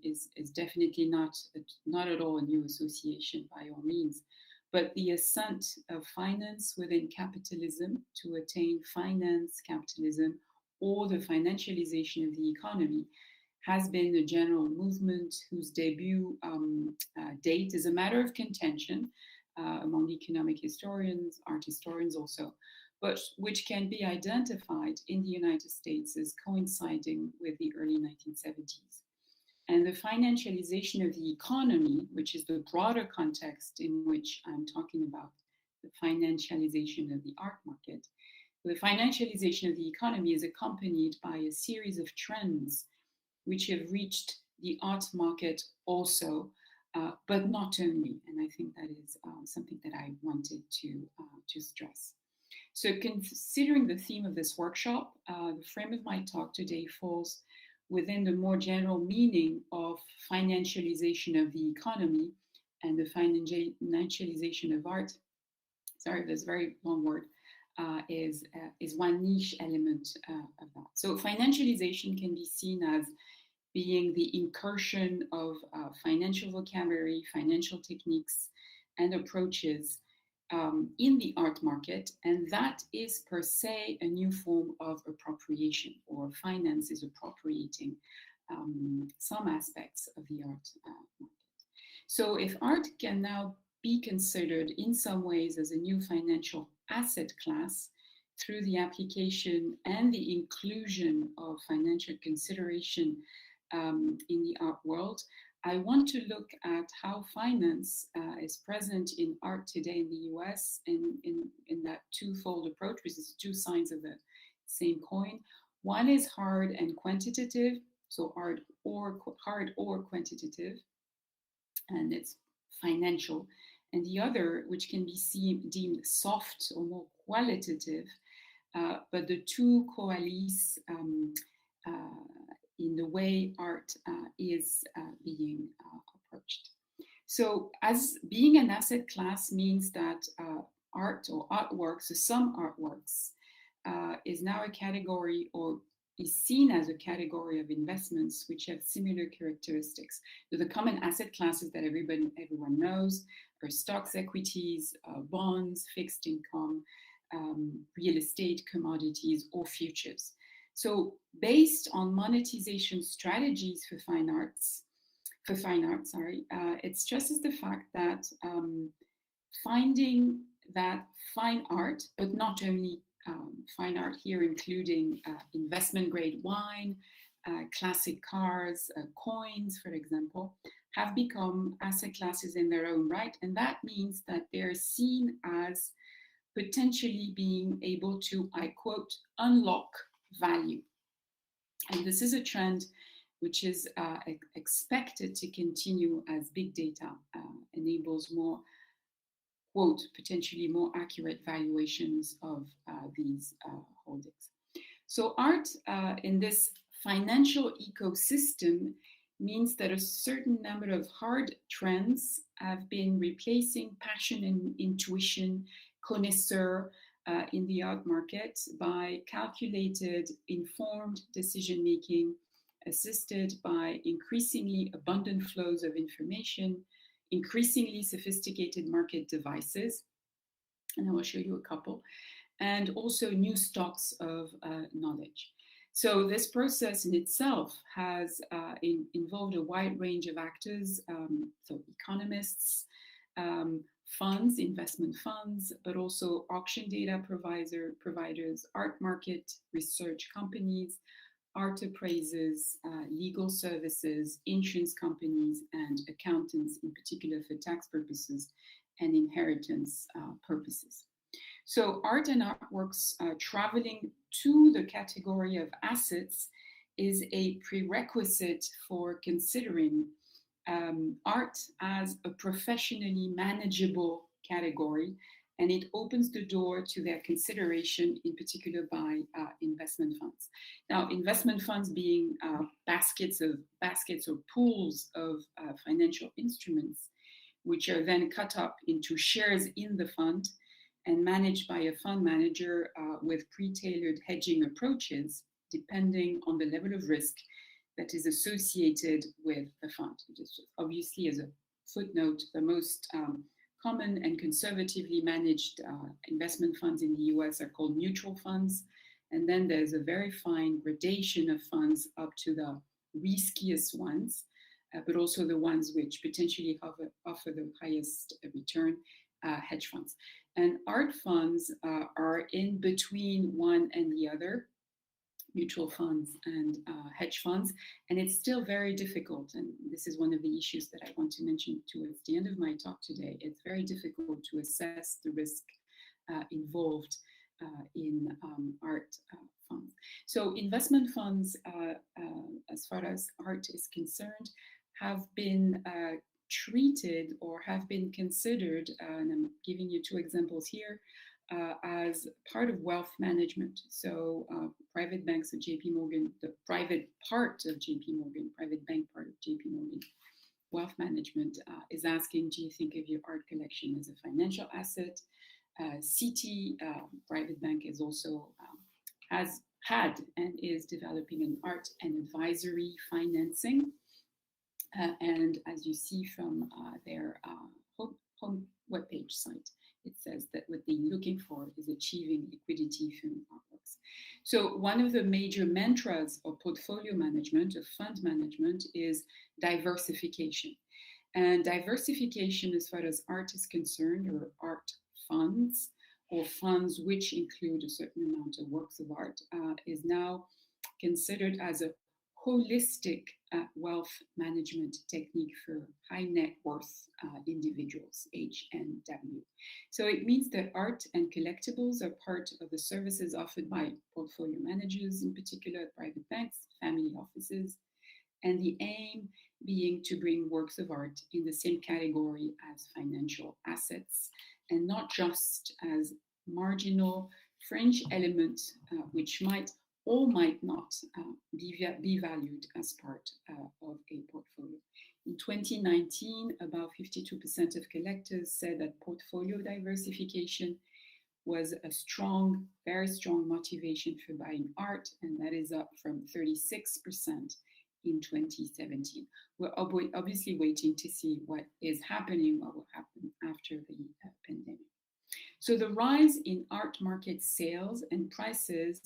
I: is definitely not at all a new association by all means, but the ascent of finance within capitalism to attain finance capitalism or the financialization of the economy has been a general movement whose debut date is a matter of contention among economic historians, art historians also, but which can be identified in the United States as coinciding with the early 1970s. And the financialization of the economy, which is the broader context in which I'm talking about the financialization of the art market, the financialization of the economy is accompanied by a series of trends which have reached the art market also, but not only. And I think that is something that I wanted to stress. So considering the theme of this workshop, the frame of my talk today falls within the more general meaning of financialization of the economy and the financialization of art. Sorry, this very long word is one niche element of that. So financialization can be seen as being the incursion of financial vocabulary, financial techniques, and approaches in the art market, and that is per se a new form of appropriation, or finance is appropriating some aspects of the art market. So if art can now be considered in some ways as a new financial asset class through the application and the inclusion of financial consideration in the art world, I want to look at how finance is present in art today in the US in that twofold approach, which is 2 sides of the same coin. One is hard and quantitative, so hard or quantitative, and it's financial. And the other, which can be deemed soft or more qualitative, but the 2 coalesce in the way art is being approached. So as being an asset class means that art or artworks, so some artworks, is now a category or is seen as a category of investments which have similar characteristics. So the common asset classes that everyone knows are stocks, equities, bonds, fixed income, real estate, commodities, or futures. So based on monetization strategies for fine art, it stresses the fact that finding that fine art, but not only fine art here, including investment grade wine, classic cars, coins, for example, have become asset classes in their own right. And that means that they're seen as potentially being able to, I quote, unlock value. And this is a trend which is expected to continue as big data enables more, quote, potentially more accurate valuations of these holdings. So art in this financial ecosystem means that a certain number of hard trends have been replacing passion and intuition, connoisseur, in the art market by calculated, informed decision-making, assisted by increasingly abundant flows of information, increasingly sophisticated market devices, and I will show you a couple, and also new stocks of knowledge. So this process in itself has involved a wide range of actors, so economists, funds, investment funds, but also auction data providers, art market research companies, art appraisers, legal services, insurance companies, and accountants, in particular for tax purposes and inheritance purposes. So art and artworks traveling to the category of assets is a prerequisite for considering art as a professionally manageable category, and it opens the door to their consideration, in particular by investment funds. Now, investment funds being baskets or pools of financial instruments, which are then cut up into shares in the fund and managed by a fund manager with pre-tailored hedging approaches, depending on the level of risk that is associated with the fund. Just obviously, as a footnote, the most common and conservatively managed investment funds in the US are called mutual funds. And then there's a very fine gradation of funds up to the riskiest ones, but also the ones which potentially offer the highest return, hedge funds. And art funds are in between one and the other, mutual funds and hedge funds, and it's still very difficult. And this is one of the issues that I want to mention towards the end of my talk today. It's very difficult to assess the risk involved in art funds. So investment funds, as far as art is concerned, have been treated or have been considered, and I'm giving you two examples here, as part of wealth management. So private banks of JP Morgan, the private part of JP Morgan, private bank part of JP Morgan, wealth management is asking, do you think of your art collection as a financial asset? Citi, private bank, is also has had and is developing an art and advisory financing. And as you see from their home webpage site, it says that what they're looking for is achieving liquidity from artworks. So one of the major mantras of portfolio management, of fund management, is diversification. And diversification, as far as art is concerned, or art funds, or funds which include a certain amount of works of art, is now considered as a holistic wealth management technique for high net worth individuals, HNW. So it means that art and collectibles are part of the services offered by portfolio managers, in particular private banks, family offices, and the aim being to bring works of art in the same category as financial assets, and not just as marginal fringe elements which might or might not be valued as part of a portfolio. In 2019, about 52% of collectors said that portfolio diversification was a strong, very strong motivation for buying art, and that is up from 36% in 2017. We're obviously waiting to see what is happening, what will happen after the pandemic. So the rise in art market sales and prices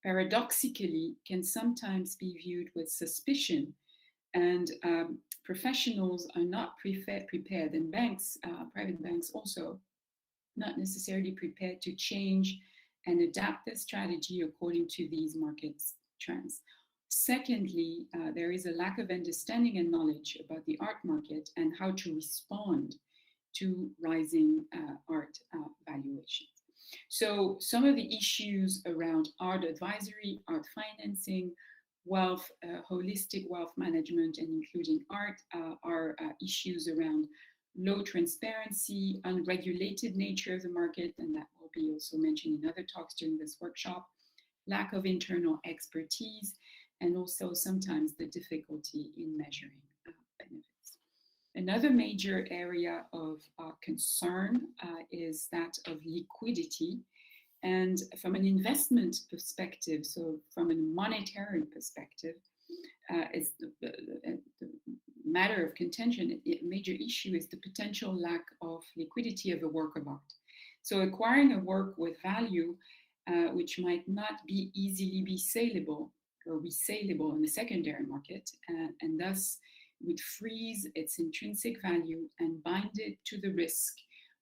I: paradoxically can sometimes be viewed with suspicion, and professionals are not prepared, and banks, private banks also, not necessarily prepared to change and adapt their strategy according to these market trends. Secondly, there is a lack of understanding and knowledge about the art market and how to respond to rising art valuations. So some of the issues around art advisory, art financing, wealth, holistic wealth management, and including art are issues around low transparency, unregulated nature of the market, and that will be also mentioned in other talks during this workshop, lack of internal expertise, and also sometimes the difficulty in measuring benefits. Another major area of concern is that of liquidity. And from an investment perspective, so from a monetary perspective, it's the matter of contention, a major issue is the potential lack of liquidity of a work of art. So acquiring a work with value which might not be easily be saleable or resaleable in the secondary market, and thus would freeze its intrinsic value and bind it to the risk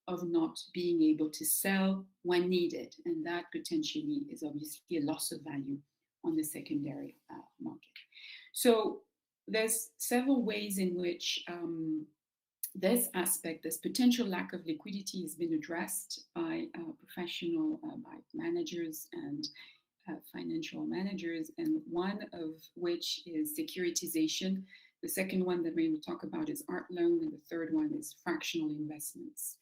I: of not being able to sell when needed. And that potentially is obviously a loss of value on the secondary market. So there's several ways in which this aspect, this potential lack of liquidity, has been addressed by professional, by managers and financial managers, and one of which is securitization. The second one that we will talk about is art loan, and the third one is fractional investments.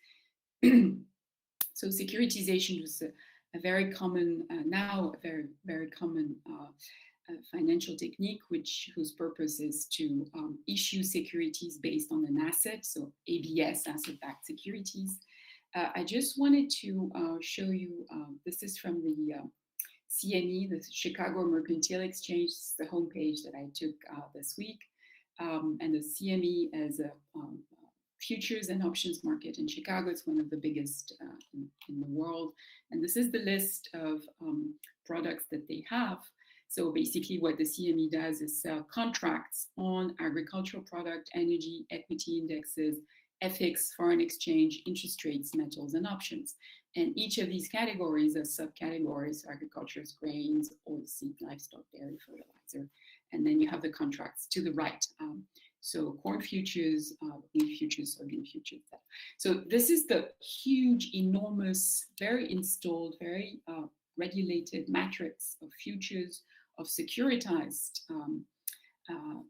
I: So securitization was a very common, now a very, very common financial technique, whose purpose is to issue securities based on an asset, so ABS, asset-backed securities. I just wanted to show you, this is from the CME, the Chicago Mercantile Exchange, the homepage that I took this week. And the CME as a futures and options market in Chicago. It's one of the biggest in the world. And this is the list of products that they have. So basically what the CME does is sell contracts on agricultural product, energy, equity indexes, FX, foreign exchange, interest rates, metals, and options. And each of these categories are subcategories: agriculture, grains, oilseed, livestock, dairy, fertilizer. And then you have the contracts to the right. So corn futures, beef futures, soybean futures. So this is the huge, enormous, very installed, very regulated matrix of futures, of securitized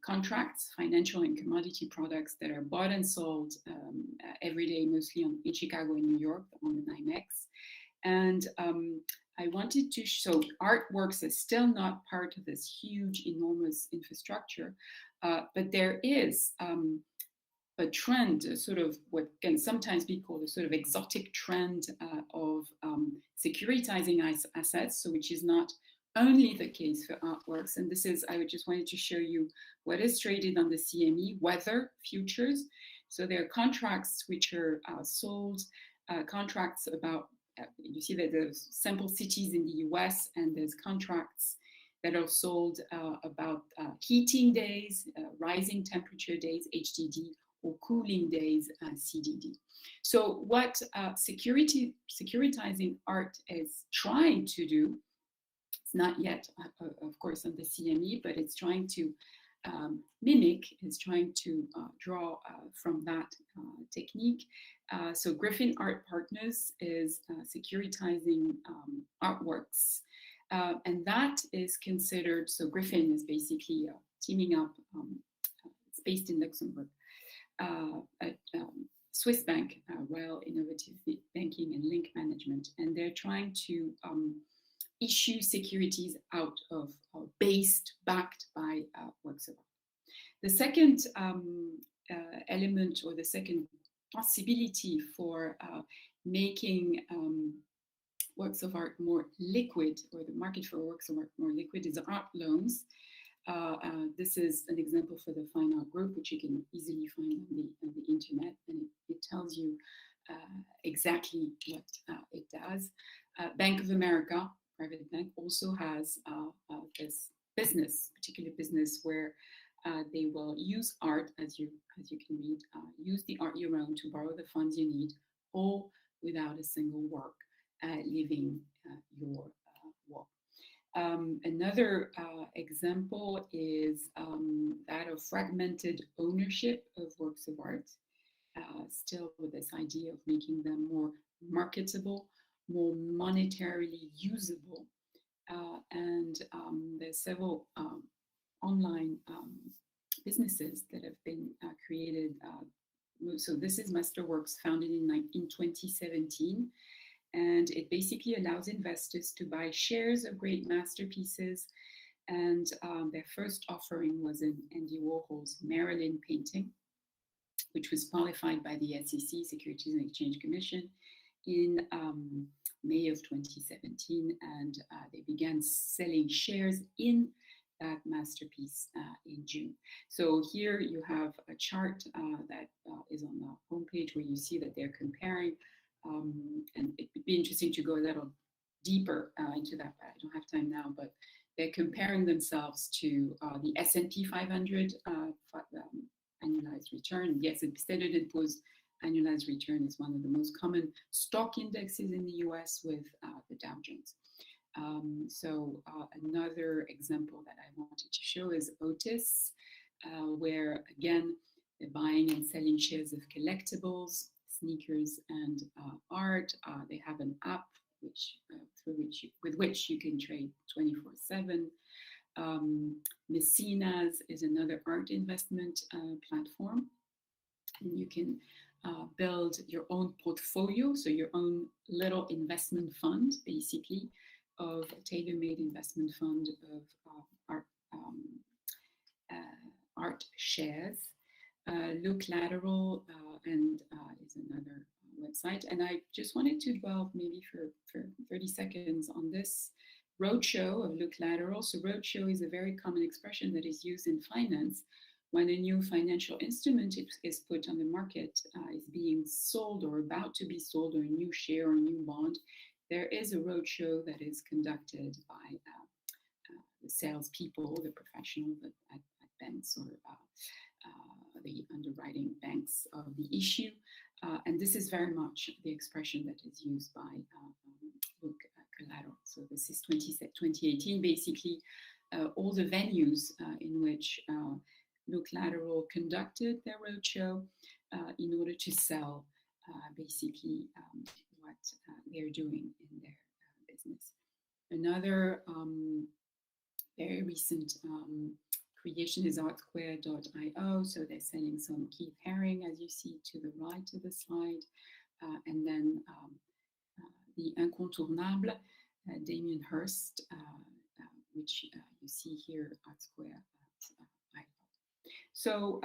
I: contracts, financial and commodity products that are bought and sold every day, mostly in Chicago and New York on the NYMEX. And I wanted to show artworks is still not part of this huge, enormous infrastructure, but there is a trend, a sort of what can sometimes be called a sort of exotic trend of securitizing assets, so which is not only the case for artworks. And this is, I just wanted to show you what is traded on the CME, weather futures. So there are contracts which are sold, contracts about, you see that there's sample cities in the US, and there's contracts that are sold about heating days, rising temperature days, HDD, or cooling days, CDD. So what securitizing art is trying to do, it's not yet, of course, on the CME, but it's trying to mimic, it's trying to draw from that technique. So Griffin Art Partners is securitizing artworks. And that is considered, so Griffin is basically teaming up, it's based in Luxembourg, a Swiss bank, Royal Innovative Banking and Link Management, and they're trying to issue securities out of, backed by works of art. The second element, or the second possibility for making works of art more liquid, or the market for works of art more liquid, is art loans. This is an example for the Fine Art Group, which you can easily find on the internet, and it tells you exactly what it does. Bank of America, private bank, also has this particular business where they will use art, as you can read, use the art you own to borrow the funds you need, all without a single work leaving your wall. Another example is that of fragmented ownership of works of art, still with this idea of making them more marketable, more monetarily usable. And there's several online businesses that have been created. So this is Masterworks, founded in 2017. And it basically allows investors to buy shares of great masterpieces. And their first offering was an Andy Warhol's Marilyn painting, which was qualified by the SEC, Securities and Exchange Commission, in May of 2017. And they began selling shares in that masterpiece in June. So here you have a chart that is on the homepage, where you see that they're comparing. And it would be interesting to go a little deeper into that, but I don't have time now. But they're comparing themselves to the S&P 500 annualized return. The S&P Standard & Poor's annualized return is one of the most common stock indexes in the US, with the Dow Jones. Another example that I wanted to show is Otis, where again, they're buying and selling shares of collectibles, sneakers, and art. They have an app with which you can trade 24/7. Mecenas is another art investment platform, and you can build your own portfolio, so your own little investment fund, basically, of a tailor-made investment fund of art shares. Look Lateral is another website. And I just wanted to dwell maybe for 30 seconds on this roadshow of Look Lateral. So roadshow is a very common expression that is used in finance when a new financial instrument is put on the market, is being sold or about to be sold, or a new share or a new bond. There is a roadshow that is conducted by the salespeople, the professionals at banks, or the underwriting banks of the issue. And this is very much the expression that is used by Look Collateral. So this is 2018, basically, all the venues in which Look Lateral conducted their roadshow in order to sell basically what they're doing in their business. Another very recent creation is artsquare.io. So they're selling some Keith Haring, as you see to the right of the slide. And then the Incontournable, Damien Hirst, which you see here, artsquare.io. So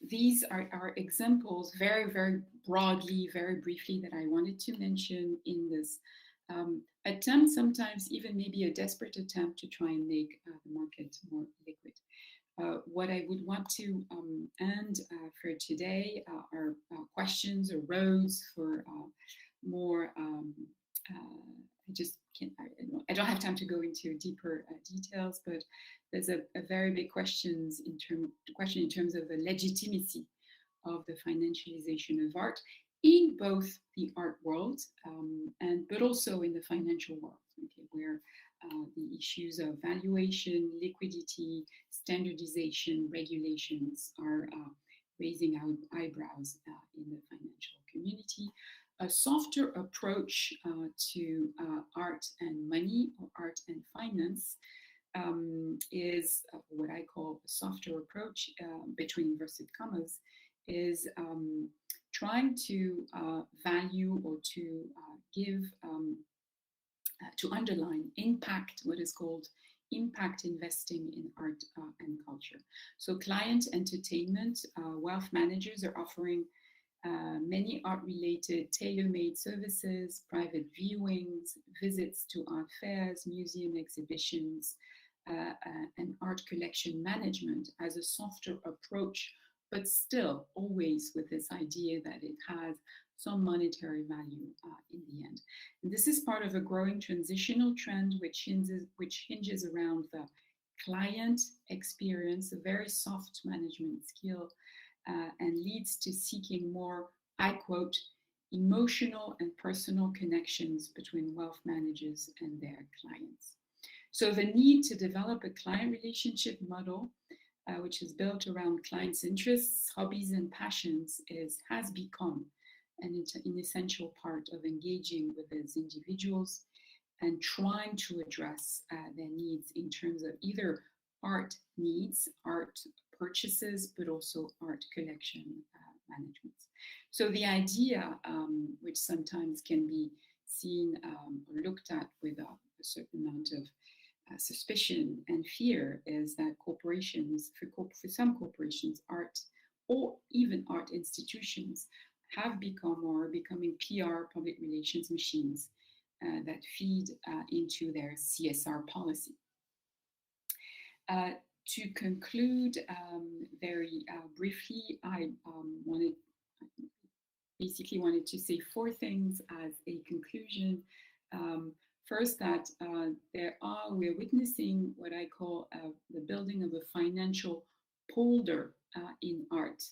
I: these are examples, very, very broadly, very briefly, that I wanted to mention in this attempt, sometimes even maybe a desperate attempt to try and make the market more liquid. What I would want to end for today are questions or roads for more. I don't have time to go into deeper details, but there's a very big question in terms of the legitimacy of the financialization of art in both the art world but also in the financial world, okay, where the issues of valuation, liquidity, standardization, regulations are raising eyebrows in the financial community. A softer approach to art and money, or art and finance, is what I call a softer approach, between inverted commas, is trying to value or to give, to underline impact, what is called impact investing in art and culture. So client entertainment, wealth managers are offering many art-related tailor-made services, private viewings, visits to art fairs, museum exhibitions, and art collection management as a softer approach, but still always with this idea that it has some monetary value in the end. And this is part of a growing transitional trend which hinges around the client experience, a very soft management skill, and leads to seeking more, I quote, emotional and personal connections between wealth managers and their clients. So the need to develop a client relationship model which is built around clients' interests, hobbies, and passions has become an essential part of engaging with these individuals and trying to address their needs in terms of either art needs, art purchases, but also art collection management. So the idea, which sometimes can be seen or looked at with a certain amount of suspicion and fear, is that corporations, for some corporations, art or even art institutions have become or are becoming PR, public relations machines that feed into their CSR policy. To conclude very briefly, I basically wanted to say 4 things as a conclusion. First, that we're witnessing what I call the building of a financial polder in art.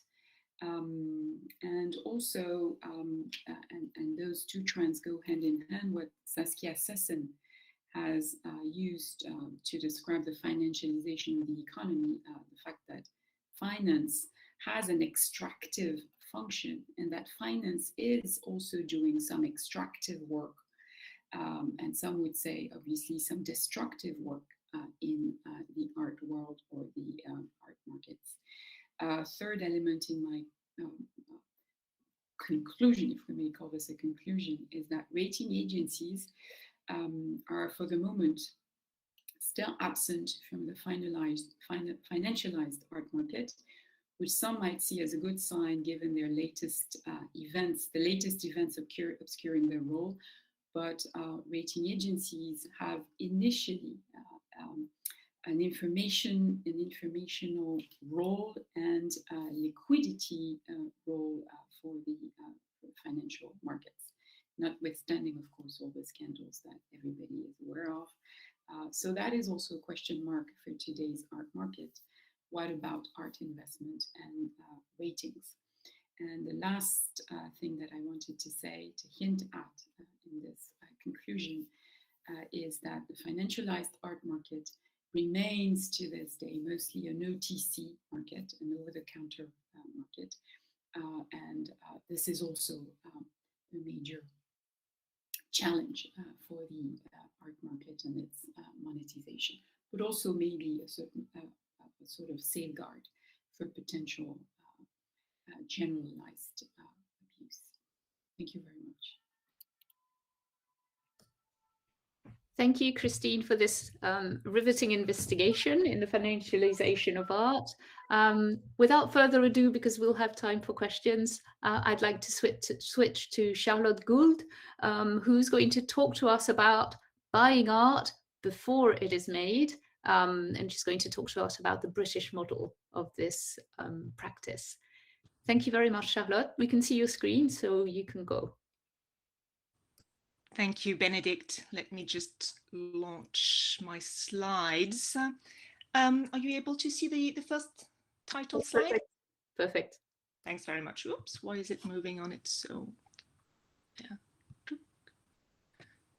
I: And also, and those two trends go hand in hand. What Saskia Sessen has used to describe the financialization of the economy, the fact that finance has an extractive function, and that finance is also doing some extractive work, and some would say, obviously, some destructive work in the art world or the art markets. Third element in my conclusion, if we may call this a conclusion, is that rating agencies are, for the moment, still absent from the financialized art market, which some might see as a good sign given their latest events, the latest events obscuring their role. But rating agencies have initially an informational role and liquidity role for the financial markets, notwithstanding, of course, all the scandals that everybody is aware of. So that is also a question mark for today's art market. What about art investment and ratings? And the last thing that I wanted to say, to hint at in this conclusion, is that the financialized art market remains to this day mostly an OTC market, an over-the-counter market. And this is also a major challenge for the art market and its monetization, but also maybe a certain a sort of safeguard for potential generalized abuse. Thank you very much.
A: Thank you, Christine, for this riveting investigation in the financialization of art. Without further ado, because we'll have time for questions, I'd like to switch to Charlotte Gould, who's going to talk to us about buying art before it is made. And she's going to talk to us about the British model of this practice. Thank you very much, Charlotte. We can see your screen, so you can go.
F: Thank you, Benedict. Let me just launch my slides. Are you able to see the first title slide?
A: Perfect.
F: Thanks very much. Oops, why is it moving on it so? Yeah.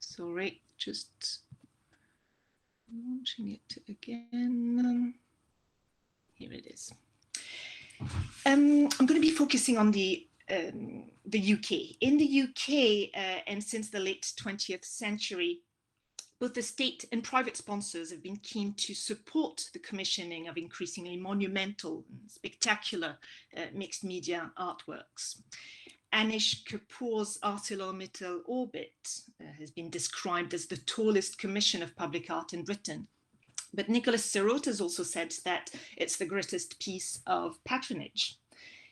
F: Sorry, just launching it again. Here it is. I'm going to be focusing on the UK. In the UK, and since the late 20th century, both the state and private sponsors have been keen to support the commissioning of increasingly monumental and spectacular mixed media artworks. Anish Kapoor's ArcelorMittal Orbit has been described as the tallest commission of public art in Britain. But Nicholas Serrault has also said that it's the greatest piece of patronage.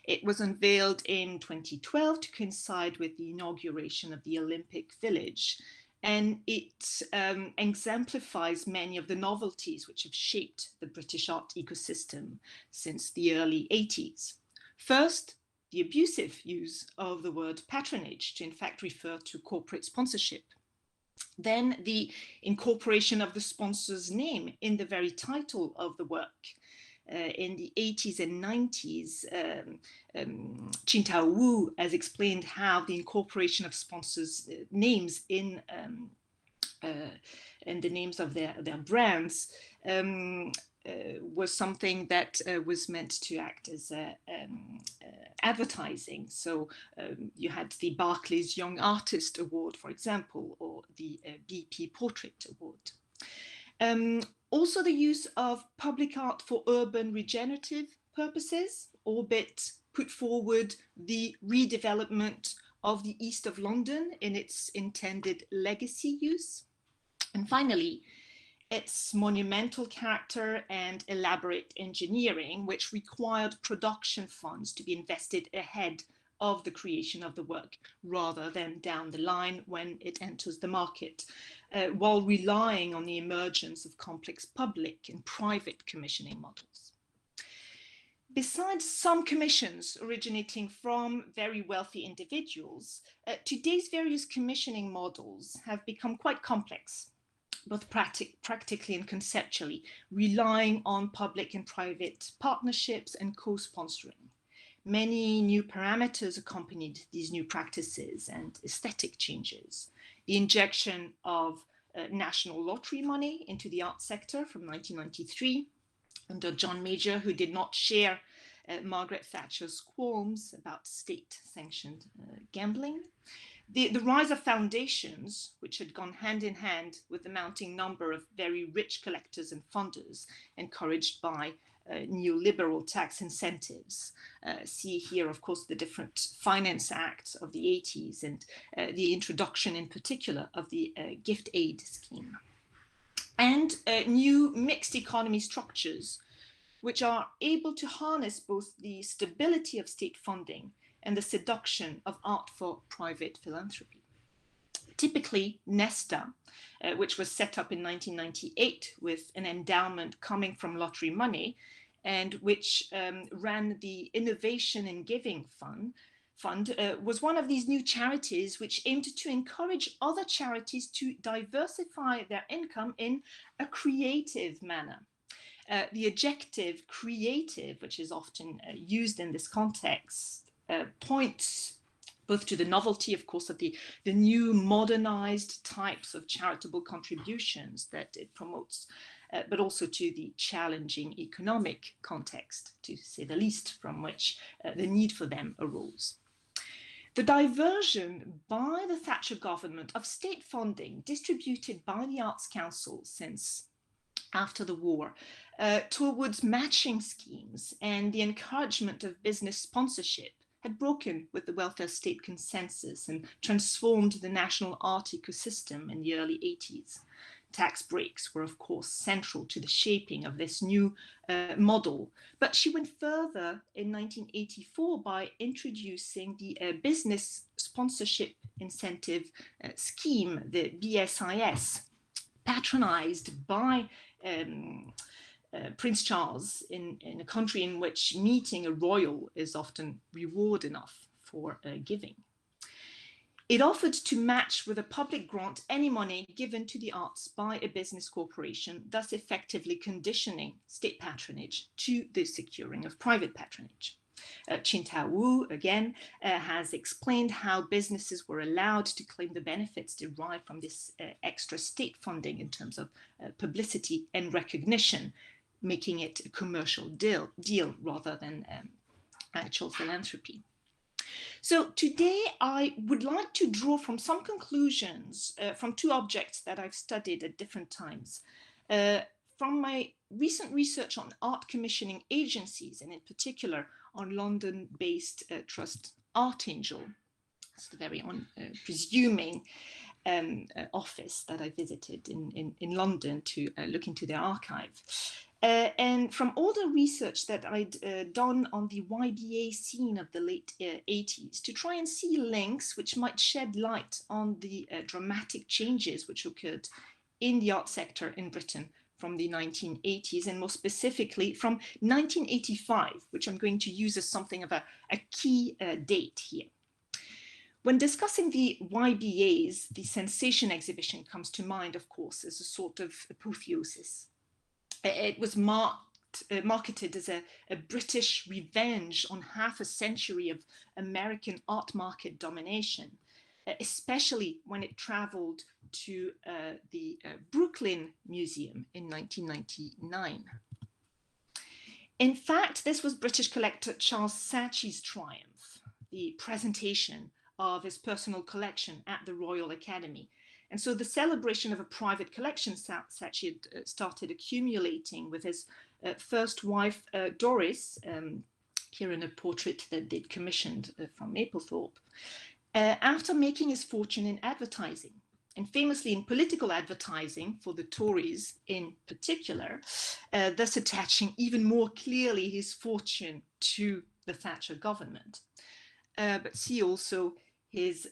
F: It was unveiled in 2012 to coincide with the inauguration of the Olympic Village, and it exemplifies many of the novelties which have shaped the British art ecosystem since the early 80s. First, the abusive use of the word patronage to in fact refer to corporate sponsorship. Then the incorporation of the sponsor's name in the very title of the work. In the 80s and 90s, Qintao Wu has explained how the incorporation of sponsors' names in the names of their brands was something that was meant to act as advertising. So you had the Barclays Young Artist Award, for example, or the BP Portrait Award. Also the use of public art for urban regenerative purposes. Orbit put forward the redevelopment of the east of London in its intended legacy use. And finally, its monumental character and elaborate engineering, which required production funds to be invested ahead of the creation of the work rather than down the line when it enters the market, while relying on the emergence of complex public and private commissioning models. Besides some commissions originating from very wealthy individuals, today's various commissioning models have become quite complex, both practically and conceptually, relying on public and private partnerships and co-sponsoring. Many new parameters accompanied these new practices and aesthetic changes. The injection of national lottery money into the art sector from 1993 under John Major, who did not share Margaret Thatcher's qualms about state-sanctioned gambling. The rise of foundations, which had gone hand in hand with the mounting number of very rich collectors and funders, encouraged by neoliberal tax incentives. See here, of course, the different finance acts of the 80s and the introduction in particular of the gift aid scheme. And new mixed economy structures, which are able to harness both the stability of state funding and the seduction of art for private philanthropy. Typically, Nesta, which was set up in 1998 with an endowment coming from lottery money, and which ran the Innovation in Giving Fund, was one of these new charities which aimed to encourage other charities to diversify their income in a creative manner. The adjective creative, which is often used in this context, points both to the novelty, of course, of the new modernized types of charitable contributions that it promotes, but also to the challenging economic context, to say the least, from which the need for them arose. The diversion by the Thatcher government of state funding distributed by the Arts Council since after the war towards matching schemes and the encouragement of business sponsorship had broken with the welfare state consensus and transformed the national art ecosystem in the early 80s. Tax breaks were, of course, central to the shaping of this new model. But she went further in 1984 by introducing the business sponsorship incentive scheme, the BSIS, patronized by Prince Charles in a country in which meeting a royal is often reward enough for giving. It offered to match with a public grant any money given to the arts by a business corporation, thus effectively conditioning state patronage to the securing of private patronage. Qin Wu, again, has explained how businesses were allowed to claim the benefits derived from this extra state funding in terms of publicity and recognition, making it a commercial deal rather than actual philanthropy. So today I would like to draw from some conclusions from two objects that I've studied at different times. From my recent research on art commissioning agencies, and in particular on London-based trust Art Angel, it's the very presuming office that I visited in London to look into their archive. And from all the research that I'd done on the YBA scene of the late 80s, to try and see links which might shed light on the dramatic changes which occurred in the art sector in Britain from the 1980s, and more specifically from 1985, which I'm going to use as something of a key date here. When discussing the YBAs, the Sensation exhibition comes to mind, of course, as a sort of apotheosis. It was marketed as a British revenge on half a century of American art market domination, especially when it traveled to the Brooklyn Museum in 1999. In fact, this was British collector Charles Saatchi's triumph, the presentation of his personal collection at the Royal Academy. And so the celebration of a private collection Saatchi had started accumulating with his first wife, Doris, here in a portrait that they'd commissioned from Maplethorpe, after making his fortune in advertising, and famously in political advertising for the Tories in particular, thus attaching even more clearly his fortune to the Thatcher government. But see also his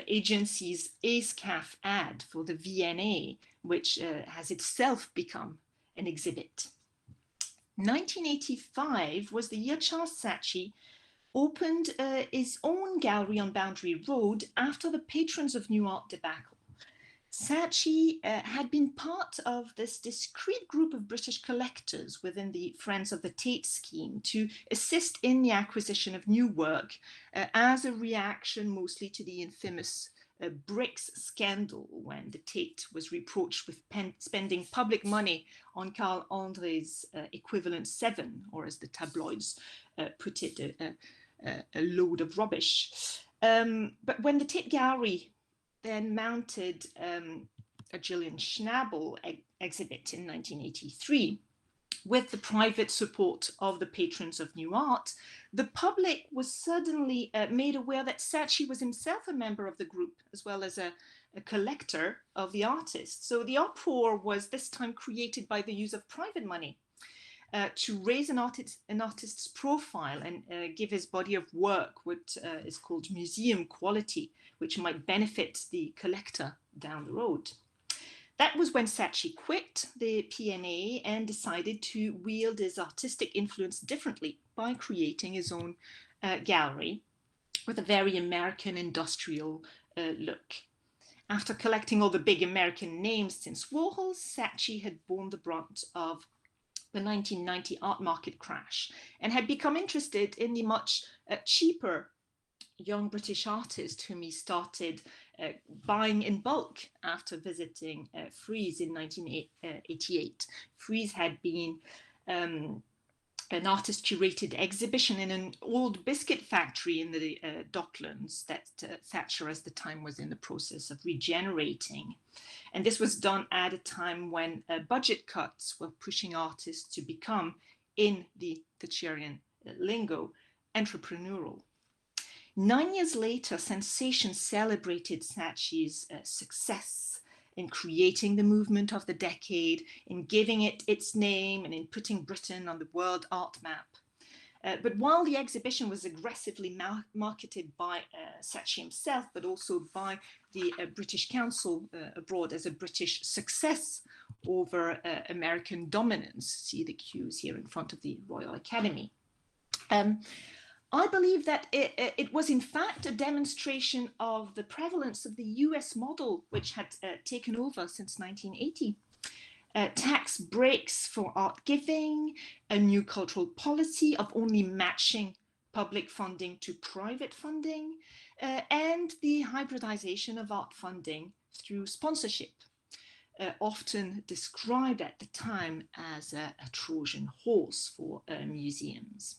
F: agency's ACE-CAF ad for the V&A, which has itself become an exhibit. 1985 was the year Charles Saatchi opened his own gallery on Boundary Road after the Patrons of New Art debacle. Saatchi had been part of this discrete group of British collectors within the Friends of the Tate scheme to assist in the acquisition of new work as a reaction mostly to the infamous bricks scandal, when the Tate was reproached with spending public money on Carl André's equivalent 7, or as the tabloids put it, a load of rubbish. But when the Tate Gallery then mounted a Julian Schnabel exhibit in 1983, with the private support of the Patrons of New Art, the public was suddenly made aware that Saatchi was himself a member of the group, as well as a collector of the artist. So the uproar was this time created by the use of private money to raise an artist's profile and give his body of work what is called museum quality, which might benefit the collector down the road. That was when Saatchi quit the PNA and decided to wield his artistic influence differently by creating his own gallery with a very American industrial look. After collecting all the big American names since Warhol, Saatchi had borne the brunt of the 1990 art market crash and had become interested in the much cheaper young British artist whom he started buying in bulk after visiting Frieze in 1988. Frieze had been an artist curated exhibition in an old biscuit factory in the Docklands that Thatcher at the time was in the process of regenerating. And this was done at a time when budget cuts were pushing artists to become, in the Thatcherian lingo, entrepreneurial. 9 years later, Sensation celebrated Saatchi's success in creating the movement of the decade, in giving it its name, and in putting Britain on the world art map. But while the exhibition was aggressively marketed by Saatchi himself, but also by the British Council abroad as a British success over American dominance, see the cues here in front of the Royal Academy, I believe that it was in fact a demonstration of the prevalence of the US model, which had taken over since 1980. Tax breaks for art giving, a new cultural policy of only matching public funding to private funding, and the hybridization of art funding through sponsorship, often described at the time as a Trojan horse for museums.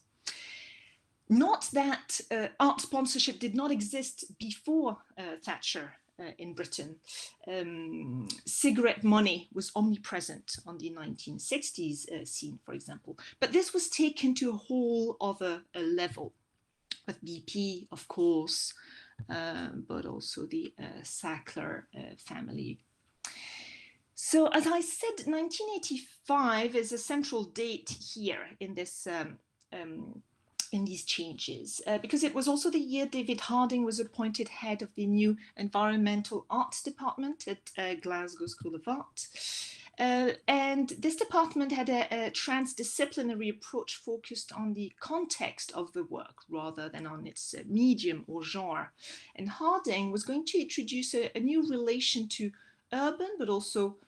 F: Not that art sponsorship did not exist before Thatcher in Britain. Cigarette money was omnipresent on the 1960s scene, for example, but this was taken to a whole other level, with BP, of course, but also the Sackler family. So, as I said, 1985 is a central date here in this in these changes, because it was also the year David Harding was appointed head of the new Environmental Arts Department at Glasgow School of Art. And this department had a transdisciplinary approach focused on the context of the work rather than on its medium or genre. And Harding was going to introduce a new relation to urban but also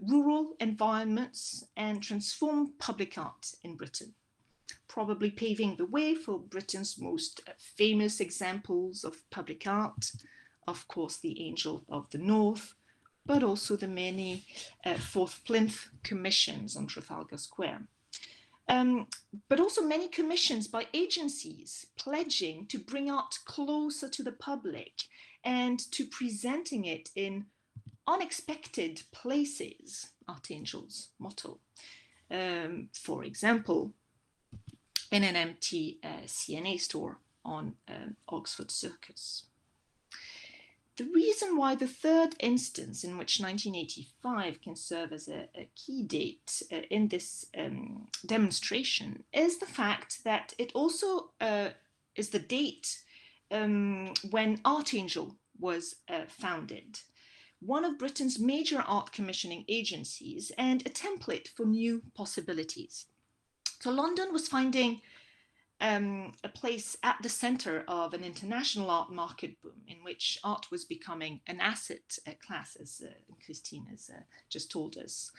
F: rural environments and transform public art in Britain, probably paving the way for Britain's most famous examples of public art, of course, the Angel of the North, but also the many Fourth Plinth commissions on Trafalgar Square. But also many commissions by agencies pledging to bring art closer to the public and to presenting it in unexpected places, Art Angel's motto. For example, in an empty CNA store on Oxford Circus. The reason why the third instance in which 1985 can serve as a key date in this demonstration is the fact that it also is the date when Art Angel was founded, one of Britain's major art commissioning agencies and a template for new possibilities. So London was finding a place at the center of an international art market boom in which art was becoming an asset class, as Christine has just told us.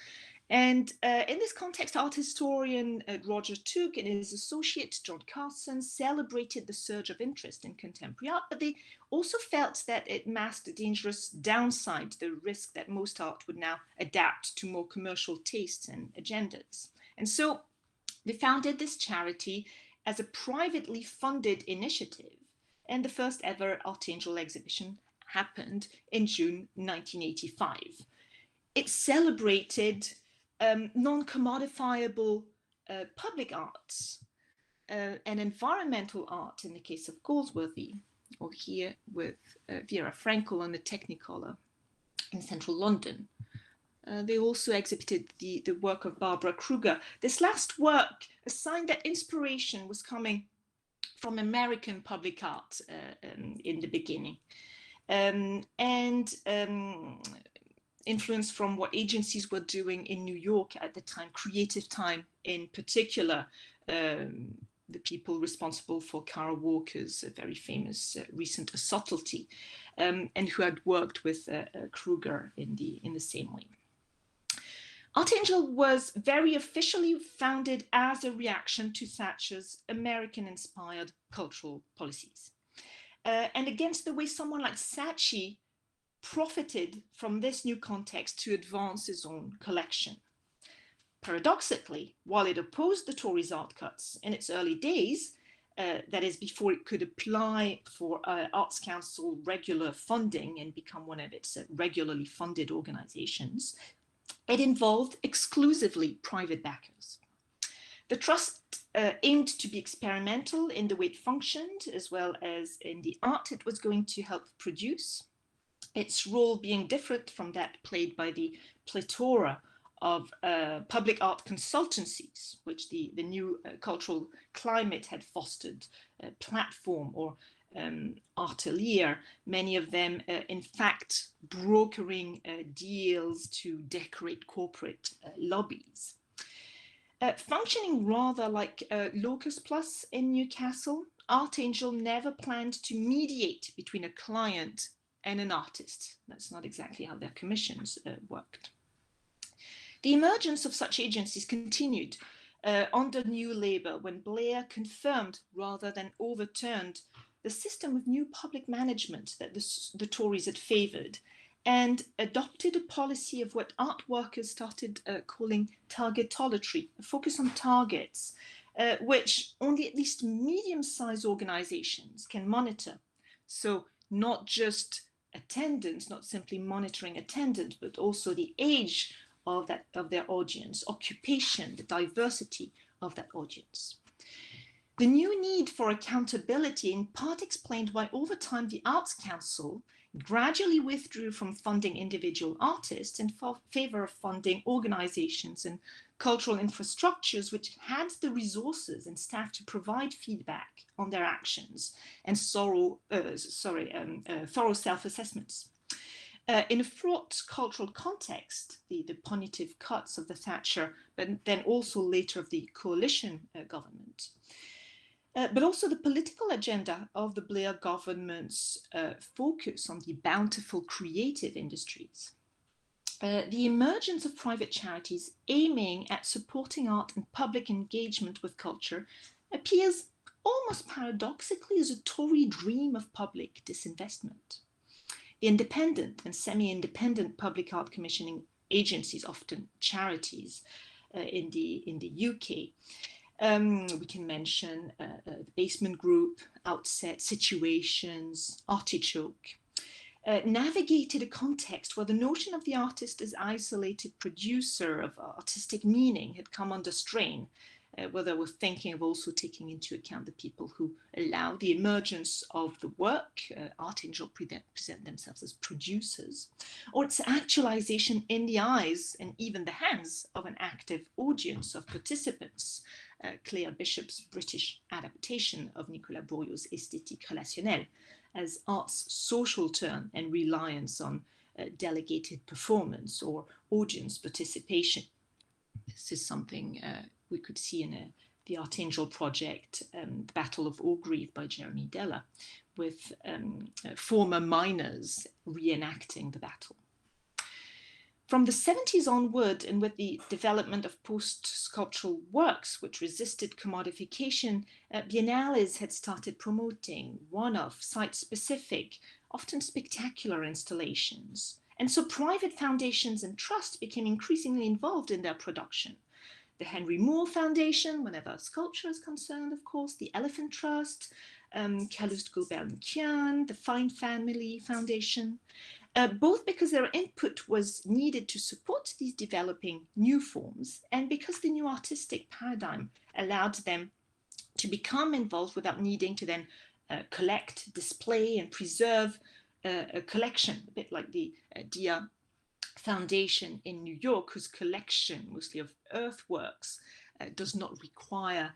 F: And in this context, art historian Roger Tooke and his associate John Carson celebrated the surge of interest in contemporary art, but they also felt that it masked a dangerous downside, the risk that most art would now adapt to more commercial tastes and agendas. And so they founded this charity as a privately funded initiative, and the first ever Art Angel exhibition happened in June 1985. It celebrated non-commodifiable public arts and environmental art in the case of Goldsworthy, or here with Vera Frankel on the Technicolor in central London. They also exhibited the work of Barbara Kruger. This last work, a sign that inspiration was coming from American public art in the beginning, and influence from what agencies were doing in New York at the time, Creative Time in particular, the people responsible for Kara Walker's very famous recent A Subtlety, and who had worked with Kruger in the same way. Art Angel was very officially founded as a reaction to Thatcher's American-inspired cultural policies, and against the way someone like Saatchi profited from this new context to advance his own collection. Paradoxically, while it opposed the Tories' art cuts in its early days, that is before it could apply for Arts Council regular funding and become one of its regularly funded organizations, it involved exclusively private backers. The trust aimed to be experimental in the way it functioned, as well as in the art it was going to help produce, its role being different from that played by the plethora of public art consultancies, which the new cultural climate had fostered, Platform or Atelier, many of them in fact brokering deals to decorate corporate lobbies. Functioning rather like Locus Plus in Newcastle, Art Angel never planned to mediate between a client and an artist. That's not exactly how their commissions worked. The emergence of such agencies continued under New Labour when Blair confirmed rather than overturned the system of new public management that the Tories had favoured, and adopted a policy of what art workers started calling targetolatry, a focus on targets, which only at least medium-sized organisations can monitor. So not just attendance, not simply monitoring attendance, but also the age of their audience, occupation, the diversity of that audience. The new need for accountability in part explained why over time the Arts Council gradually withdrew from funding individual artists in favour of funding organisations and cultural infrastructures which had the resources and staff to provide feedback on their actions and thorough self-assessments. In a fraught cultural context, the punitive cuts of the Thatcher, but then also later of the coalition government, but also the political agenda of the Blair government's focus on the bountiful creative industries. The emergence of private charities aiming at supporting art and public engagement with culture appears almost paradoxically as a Tory dream of public disinvestment. The independent and semi-independent public art commissioning agencies, often charities in the UK, we can mention the Basement Group, Outset, Situations, Artichoke, navigated a context where the notion of the artist as isolated producer of artistic meaning had come under strain, where they were thinking of also taking into account the people who allow the emergence of the work. Art Angel present themselves as producers, or its actualization in the eyes and even the hands of an active audience of participants. Claire Bishop's British adaptation of Nicolas Bourriaud's Esthétique relationnelle as art's social turn and reliance on delegated performance or audience participation. This is something we could see in
K: the Archangel project, The Battle of Orgreave by Jeremy Deller, with former miners reenacting the battle. From the 70s onward, and with the development of post-sculptural works which resisted commodification, biennales had started promoting one-off, site-specific, often spectacular installations. And so private foundations and trusts became increasingly involved in their production. The Henry Moore Foundation, whenever sculpture is concerned, of course, the Elephant Trust, Calouste Gulbenkian, the Fine Family Foundation, both because their input was needed to support these developing new forms and because the new artistic paradigm allowed them to become involved without needing to then collect, display, and preserve a collection, a bit like the Dia Foundation in New York, whose collection, mostly of earthworks, does not require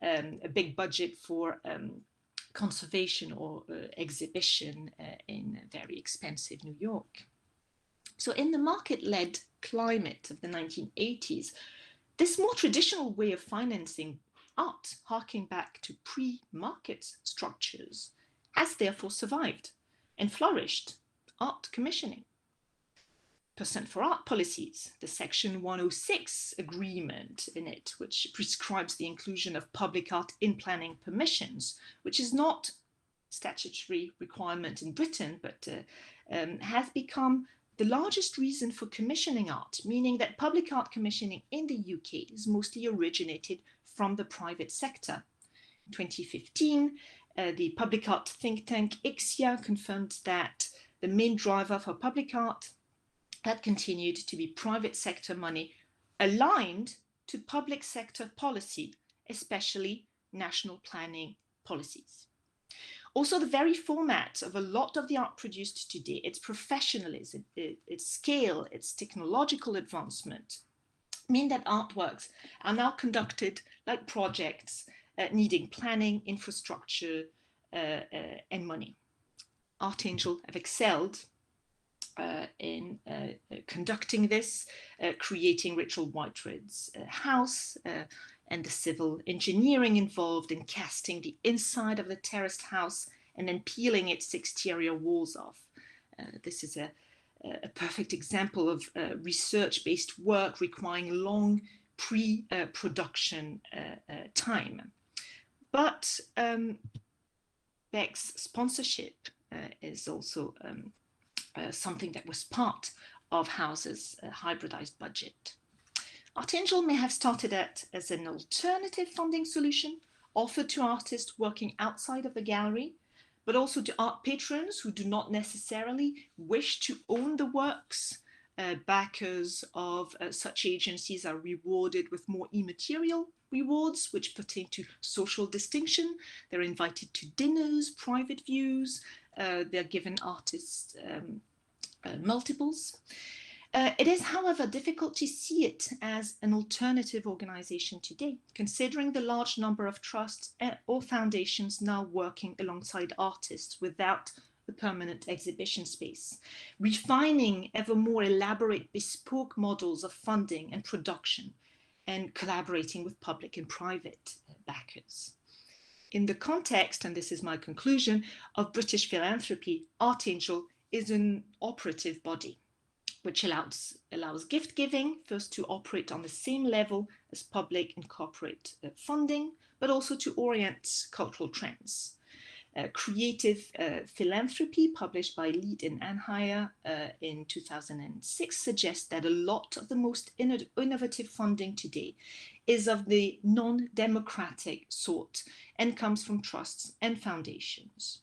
K: a big budget for conservation or exhibition in very expensive New York. So in the market-led climate of the 1980s, this more traditional way of financing art, harking back to pre-market structures, has therefore survived and flourished. Art commissioning. Percent for art policies, the Section 106 agreement in it, which prescribes the inclusion of public art in planning permissions, which is not statutory requirement in Britain, but has become the largest reason for commissioning art, meaning that public art commissioning in the UK is mostly originated from the private sector. In 2015, the public art think tank Ixia confirmed that the main driver for public art had continued to be private sector money aligned to public sector policy, especially national planning policies. Also, the very format of a lot of the art produced today, its professionalism, its scale, its technological advancement, mean that artworks are now conducted like projects needing planning, infrastructure, and money. Archangel have excelled in conducting this, creating Rachel Whitered's house and the civil engineering involved in casting the inside of the terraced house and then peeling its exterior walls off. This is a perfect example of research-based work requiring long pre-production time. But Beck's sponsorship is also something that was part of House's hybridized budget. Archangel may have started out as an alternative funding solution offered to artists working outside of the gallery, but also to art patrons who do not necessarily wish to own the works. Backers of such agencies are rewarded with more immaterial rewards, which pertain to social distinction. They're invited to dinners, private views. They're given artists multiples. It is, however, difficult to see it as an alternative organization today, considering the large number of trusts or foundations now working alongside artists without a permanent exhibition space, refining ever more elaborate bespoke models of funding and production, and collaborating with public and private backers. In the context, and this is my conclusion, of British philanthropy, Archangel is an operative body, which allows gift giving first to operate on the same level as public and corporate funding, but also to orient cultural trends. Creative Philanthropy, published by Lead and Anheuser in 2006, suggests that a lot of the most innovative funding today is of the non-democratic sort and comes from trusts and foundations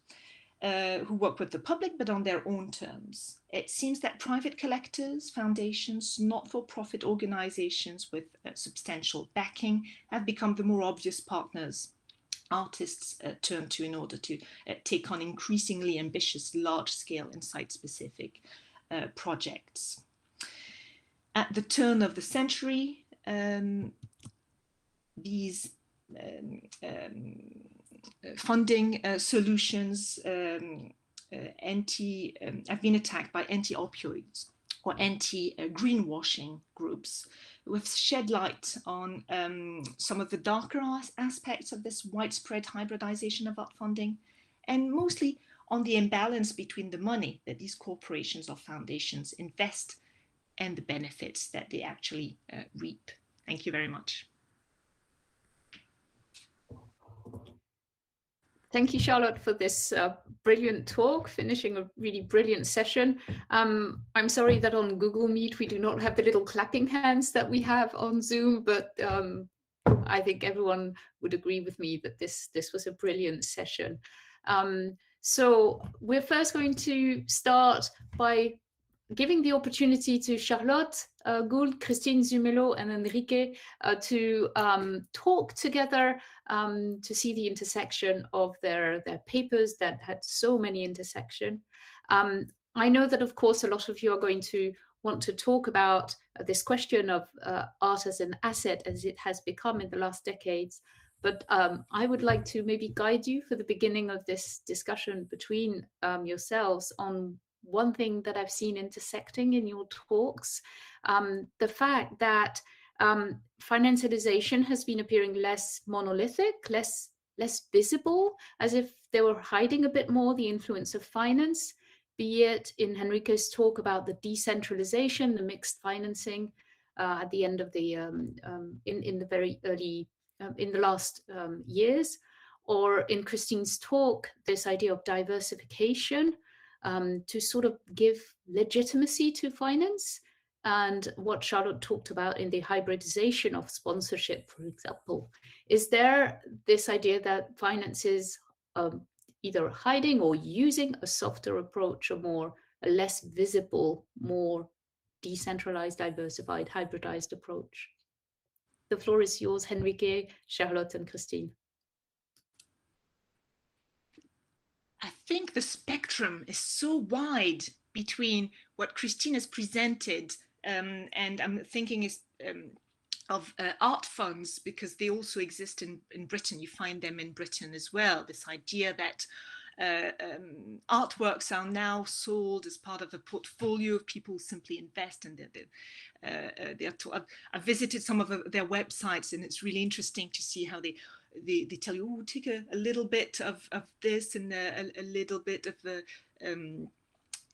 K: who work with the public but on their own terms. It seems that private collectors, foundations, not-for-profit organizations with substantial backing have become the more obvious partners artists turn to in order to take on increasingly ambitious, large-scale and site-specific projects. At the turn of the century, these funding solutions have been attacked by anti-opioids or anti-greenwashing groups we've shed light on some of the darker aspects of this widespread hybridization of art funding, and mostly on the imbalance between the money that these corporations or foundations invest and the benefits that they actually reap. Thank you very much.
A: Thank you, Charlotte, for this brilliant talk, finishing a really brilliant session. I'm sorry that on Google Meet we do not have the little clapping hands that we have on Zoom, but I think everyone would agree with me that this was a brilliant session. So we're first going to start by giving the opportunity to Charlotte Gould, Christine Zumelo, and Enrique to talk together to see the intersection of their papers that had so many intersections. I know that, of course, a lot of you are going to want to talk about this question of art as an asset as it has become in the last decades. But I would like to maybe guide you for the beginning of this discussion between yourselves on one thing that I've seen intersecting in your talks, the fact that financialization has been appearing less monolithic, less visible, as if they were hiding a bit more the influence of finance, be it in Henrique's talk about the decentralization, the mixed financing at the end of the, in the very early, in the last years, or in Christine's talk, this idea of diversification, to sort of give legitimacy to finance, and what Charlotte talked about in the hybridization of sponsorship, for example. Is there this idea that finance is either hiding or using a softer approach, a less visible, more decentralized, diversified, hybridized approach? The floor is yours, Henrique, Charlotte, and Christine.
K: I think the spectrum is so wide between what Christine has presented, and I'm thinking of art funds, because they also exist in Britain. You find them in Britain as well. This idea that artworks are now sold as part of a portfolio of people who simply invest, and I've visited some of their websites, and it's really interesting to see how they tell you, oh, take a little bit of this and a little bit of the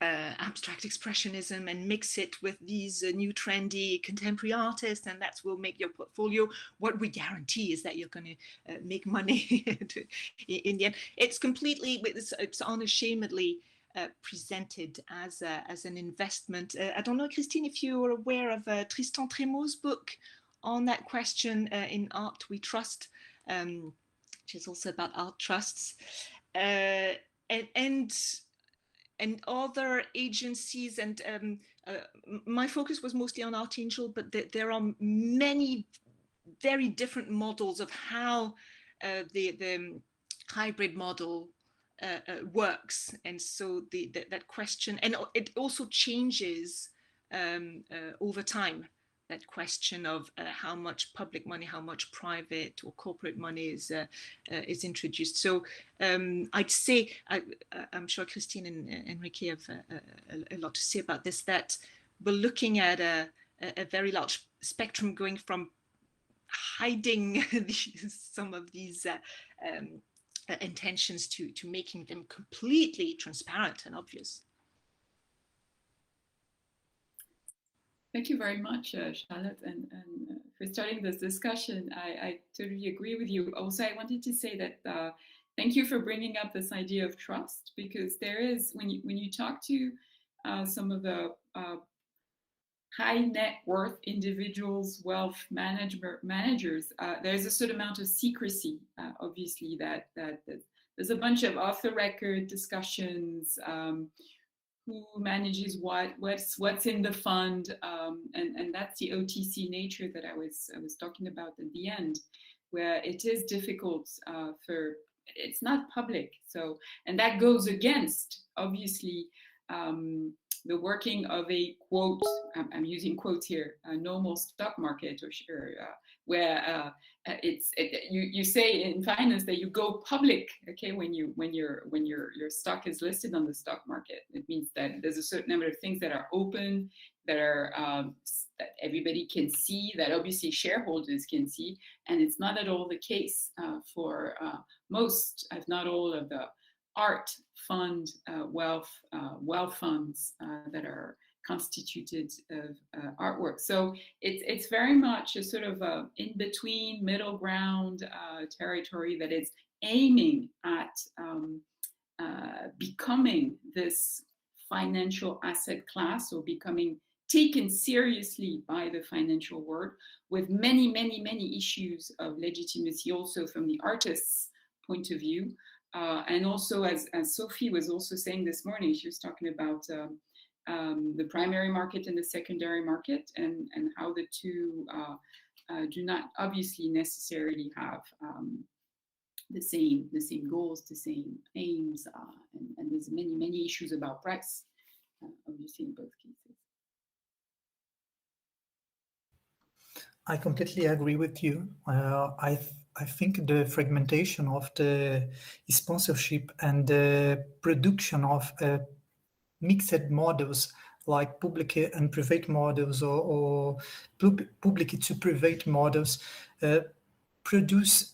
K: abstract expressionism and mix it with these new trendy contemporary artists, and that will make your portfolio. What we guarantee is that you're going to make money in the end. It's completely, it's unashamedly presented as an investment. I don't know, Christine, if you are aware of Tristan Trémaux's book on that question, In Art We Trust, which is also about art trusts, and other agencies, and my focus was mostly on Art Angel, but there are many very different models of how the hybrid model works, and so that question, and it also changes over time. That question of how much public money, how much private or corporate money is introduced. So I'd say, I'm sure Christine and Enrique have a lot to say about this, that we're looking at a very large spectrum, going from hiding some of these intentions to making them completely transparent and obvious.
I: Thank you very much, Charlotte, and for starting this discussion. I totally agree with you. Also, I wanted to say that thank you for bringing up this idea of trust, because there is, when you talk to some of the high net worth individuals, wealth managers, there's a certain amount of secrecy, obviously, that there's a bunch of off the record discussions. Who manages what's in the fund, and that's the OTC nature that I was talking about at the end, where it is difficult it's not public. So, and that goes against, obviously, the working of a, quote, I'm using quotes here, a normal stock market, or where you say in finance that you go public, okay, when your stock is listed on the stock market. It means that there's a certain number of things that are open, that are that everybody can see, that obviously shareholders can see, and it's not at all the case for most, if not all, of the art fund wealth funds that are constituted of artwork. So it's very much a sort of a in-between, middle ground territory that is aiming at becoming this financial asset class, or becoming taken seriously by the financial world, with many, many, many issues of legitimacy also from the artist's point of view. And also, as Sophie was also saying this morning, she was talking about the primary market and the secondary market, and how the two do not obviously necessarily have the same goals, the same aims, and there's many issues about price, obviously, in both cases.
J: I completely agree with you. I think the fragmentation of the sponsorship and the production of mixed models, like public and private models, or public to private models, produce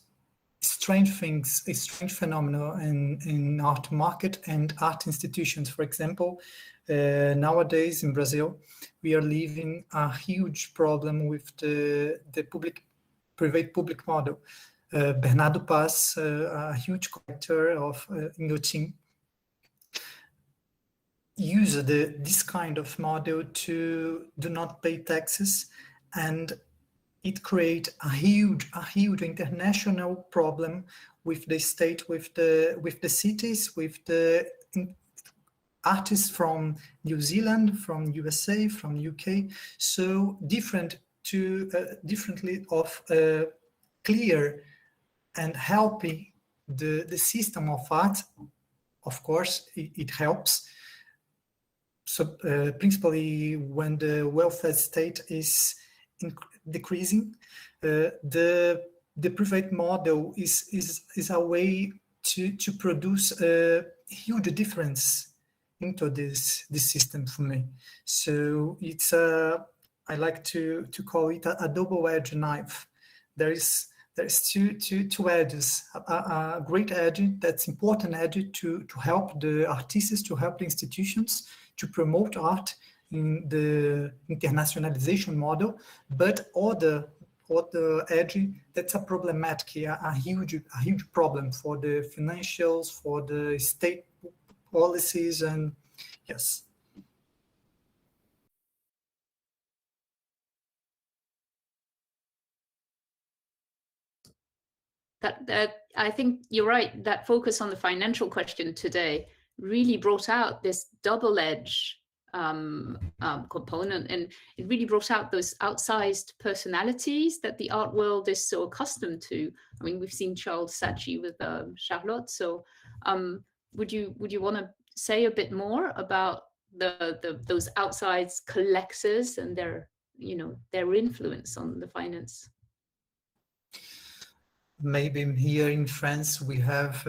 J: strange things, a strange phenomenon in art market and art institutions. For example, nowadays in Brazil, we are living a huge problem with the private-public model. Bernardo Paz, a huge collector of Indochine, used this kind of model to do not pay taxes, and it creates a huge international problem with the state, with the cities, with the artists from New Zealand, from USA, from UK. So differently of clear and helping the system of art. Of course, it helps. So principally when the welfare state is decreasing, the private model is a way to produce a huge difference into this system for me. So it's I like to call it a double-edged knife. There's two edges. A great edge, that's important edge to help the artists, to help the institutions, to promote art in the internationalization model, but other edge, that's a problematic, a huge problem for the financials, for the state policies, and yes.
A: That I think you're right. That focus on the financial question today really brought out this double-edged component, and it really brought out those outsized personalities that the art world is so accustomed to. I mean, we've seen Charles Saatchi with Charlotte. So, would you want to say a bit more about those outsized collectors and their influence on the finance?
J: Maybe here in France we have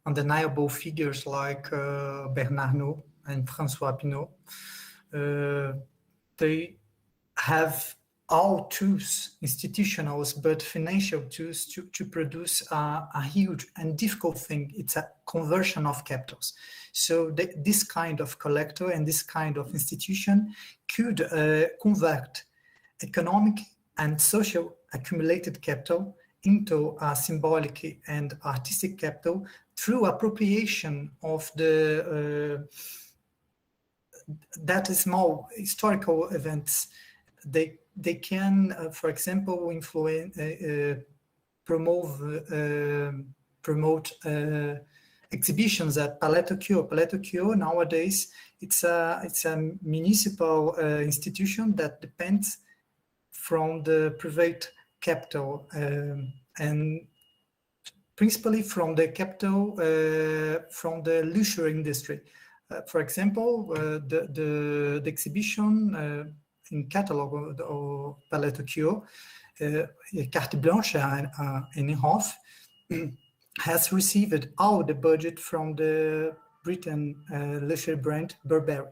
J: undeniable figures like Bernard Hinault and François Pinault. They have all tools, institutional but financial tools, to produce a huge and difficult thing. It's a conversion of capitals. So this kind of collector and this kind of institution could convert economic and social accumulated capital into a symbolic and artistic capital through appropriation of that small historical events. They can, for example, influence, promote exhibitions at Palais Tokyo. Palais Tokyo nowadays, it's a municipal institution that depends from the private capital, and principally from the capital from the leisure industry. For example, the exhibition in catalog of Palais Tokyo, Carte Blanche in half, has received all the budget from the Britain leisure brand Burberry.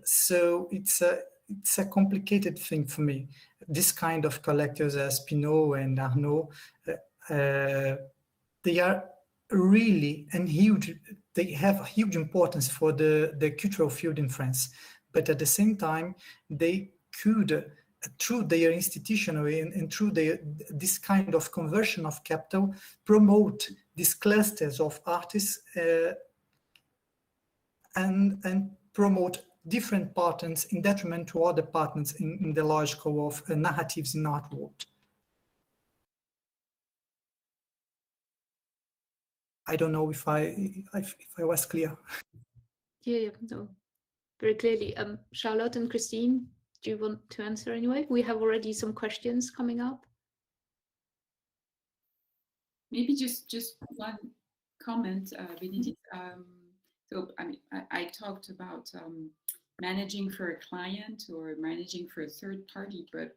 J: So it's a complicated thing for me. This kind of collectors as Pinault and Arnaud, they are really they have a huge importance for the cultural field in France. But at the same time, they could, through their institutional and through this kind of conversion of capital, promote these clusters of artists and promote different patterns in detriment to other patterns in the logical of narratives in art world. I don't know if I was clear.
A: Yeah, no, very clearly. Charlotte and Christine, do you want to answer anyway? We have already some questions coming up.
I: Maybe just one comment, Benedict. So I mean, I talked about managing for a client or managing for a third party, but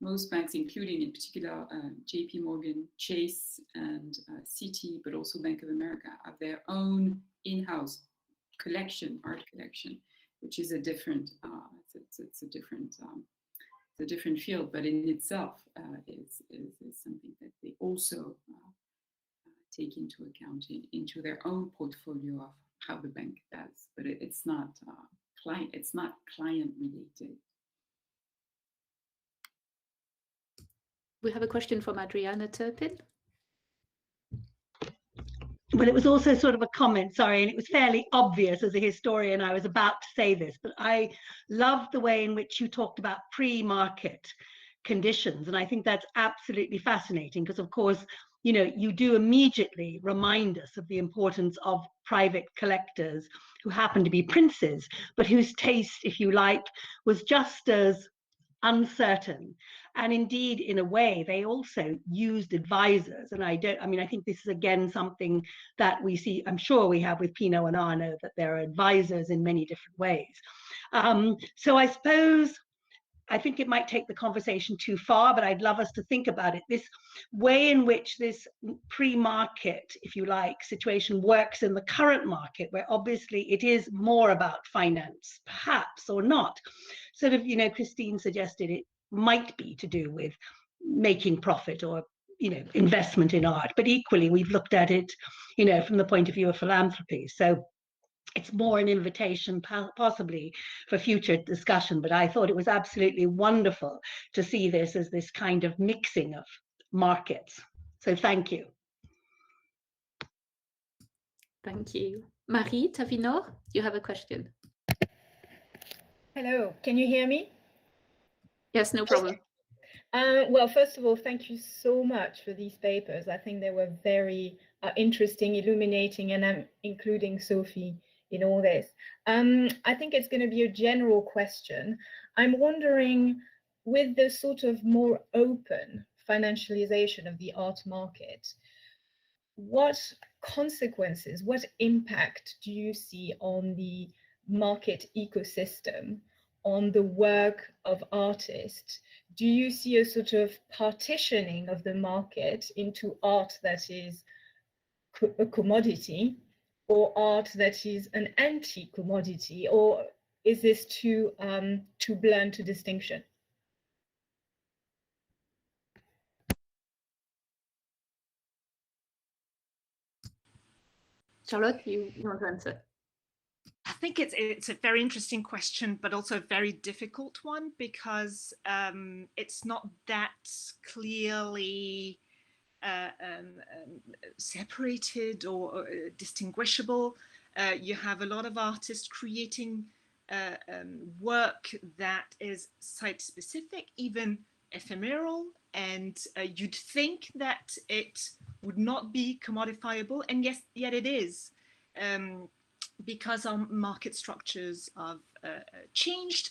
I: most banks, including in particular JP Morgan, Chase, and Citi, but also Bank of America, have their own in-house collection, art collection, which is a different, it's a different field, but in itself is something that they also take into account into their own portfolio of how the bank does, but it's not client related.
A: We have a question from Adriana Turpin.
E: Well, it was also sort of a comment, sorry, and it was fairly obvious as a historian I was about to say this, but I love the way in which you talked about pre-market conditions, and I think that's absolutely fascinating because, of course, you know, you do immediately remind us of the importance of private collectors who happen to be princes, but whose taste, if you like, was just as uncertain. And indeed, in a way, they also used advisors. And I think this is again something that we see, I'm sure we have with Pinault and Arnaud, that there are advisors in many different ways. So I think it might take the conversation too far, but I'd love us to think about it. This way in which this pre-market, if you like, situation works in the current market, where obviously it is more about finance, perhaps, or not. Sort of, you know, Christine suggested it might be to do with making profit or, you know, investment in art. But equally, we've looked at it, you know, from the point of view of philanthropy. So it's more an invitation possibly for future discussion, but I thought it was absolutely wonderful to see this as this kind of mixing of markets. So thank you.
A: Thank you. Marie Tavinor, you have a question.
L: Hello, can you hear me?
A: Yes, no problem.
L: Well, first of all, thank you so much for these papers. I think they were very interesting, illuminating, and I'm including Sophie in all this. I think it's going to be a general question. I'm wondering, with the sort of more open financialization of the art market, what consequences, what impact do you see on the market ecosystem, on the work of artists? Do you see a sort of partitioning of the market into art that is a commodity or art that is an anti-commodity, or is this too blunt a distinction?
A: Charlotte, you want to answer?
K: I think it's a very interesting question, but also a very difficult one, because it's not that clearly separated or distinguishable. You have a lot of artists creating work that is site-specific, even ephemeral, and you'd think that it would not be commodifiable, and yes, yet it is. Because our market structures have changed,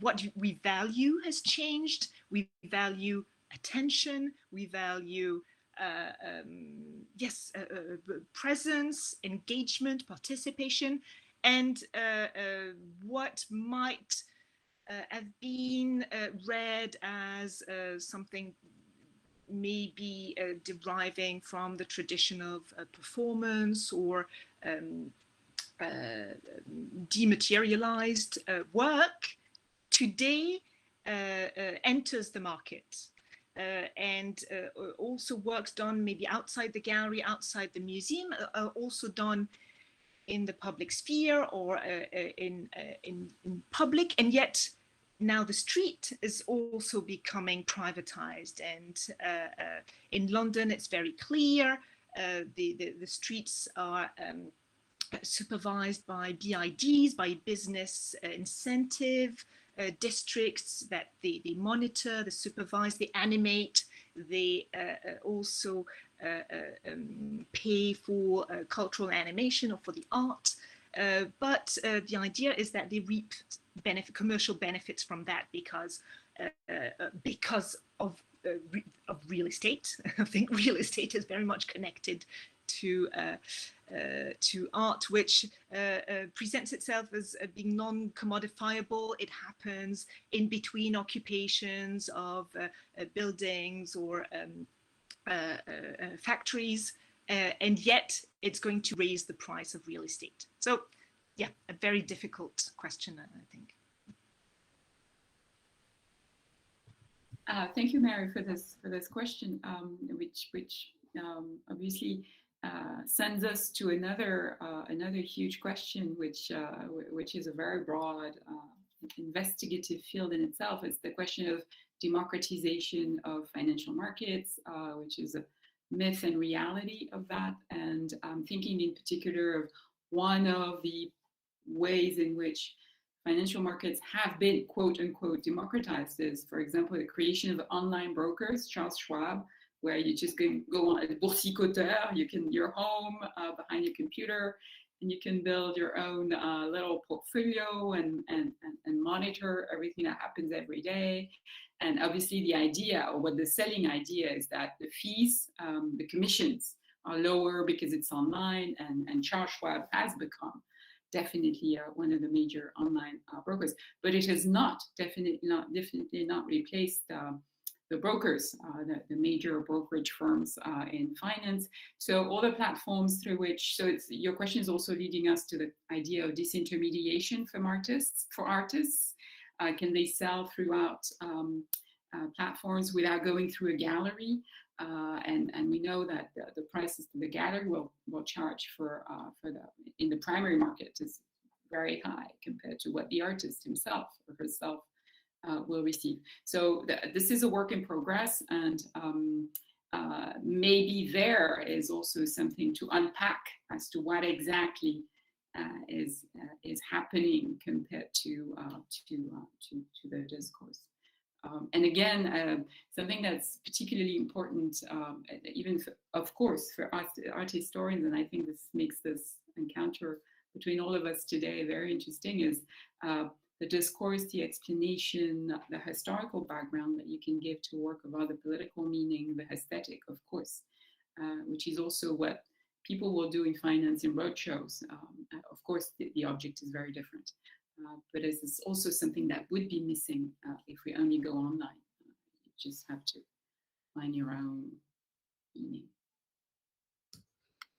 K: what we value has changed. We value attention, we value presence, engagement, participation, and what might have been read as something maybe deriving from the tradition of performance or dematerialized work today enters the market. And also works done maybe outside the gallery, outside the museum, are also done in the public sphere or in public, and yet now the street is also becoming privatized. And in London, it's very clear. The streets are supervised by BIDs, by business incentive districts that they monitor, they supervise, they animate, they also pay for cultural animation or for the art. But the idea is that they reap commercial benefits from that because of real estate. I think real estate is very much connected to art, which presents itself as being non-commodifiable. It happens in between occupations of buildings or factories, and yet it's going to raise the price of real estate. So, yeah, a very difficult question, I think.
I: Thank you, Mary, for this question, which obviously sends us to another huge question, which is a very broad investigative field in itself. It's the question of democratization of financial markets, which is a myth and reality of that. And I'm thinking in particular of one of the ways in which financial markets have been, quote unquote, democratized is, for example, the creation of online brokers, Charles Schwab, where you just can go on a boursicoteur, you're home behind your computer, and you can build your own little portfolio and monitor everything that happens every day. And obviously the idea, or what the selling idea is, that the fees, the commissions are lower because it's online, and Charles Schwab has become definitely one of the major online brokers, but it has definitely not replaced the brokers, the major brokerage firms in finance. So all the platforms through which, your question is also leading us to the idea of disintermediation from artists. Can they sell throughout platforms without going through a gallery? And we know that the prices the gallery will charge in the primary market is very high compared to what the artist himself or herself will receive. So this is a work in progress, and maybe there is also something to unpack as to what exactly is happening compared to the discourse. And again, something that's particularly important, even of course for us art historians, and I think this makes this encounter between all of us today very interesting, is the discourse, the explanation, the historical background that you can give to work of other political meaning, the aesthetic, of course, which is also what people will do in finance in roadshows. Of course, the object is very different. But it's also something that would be missing if we only go online. You just have to find your own meaning.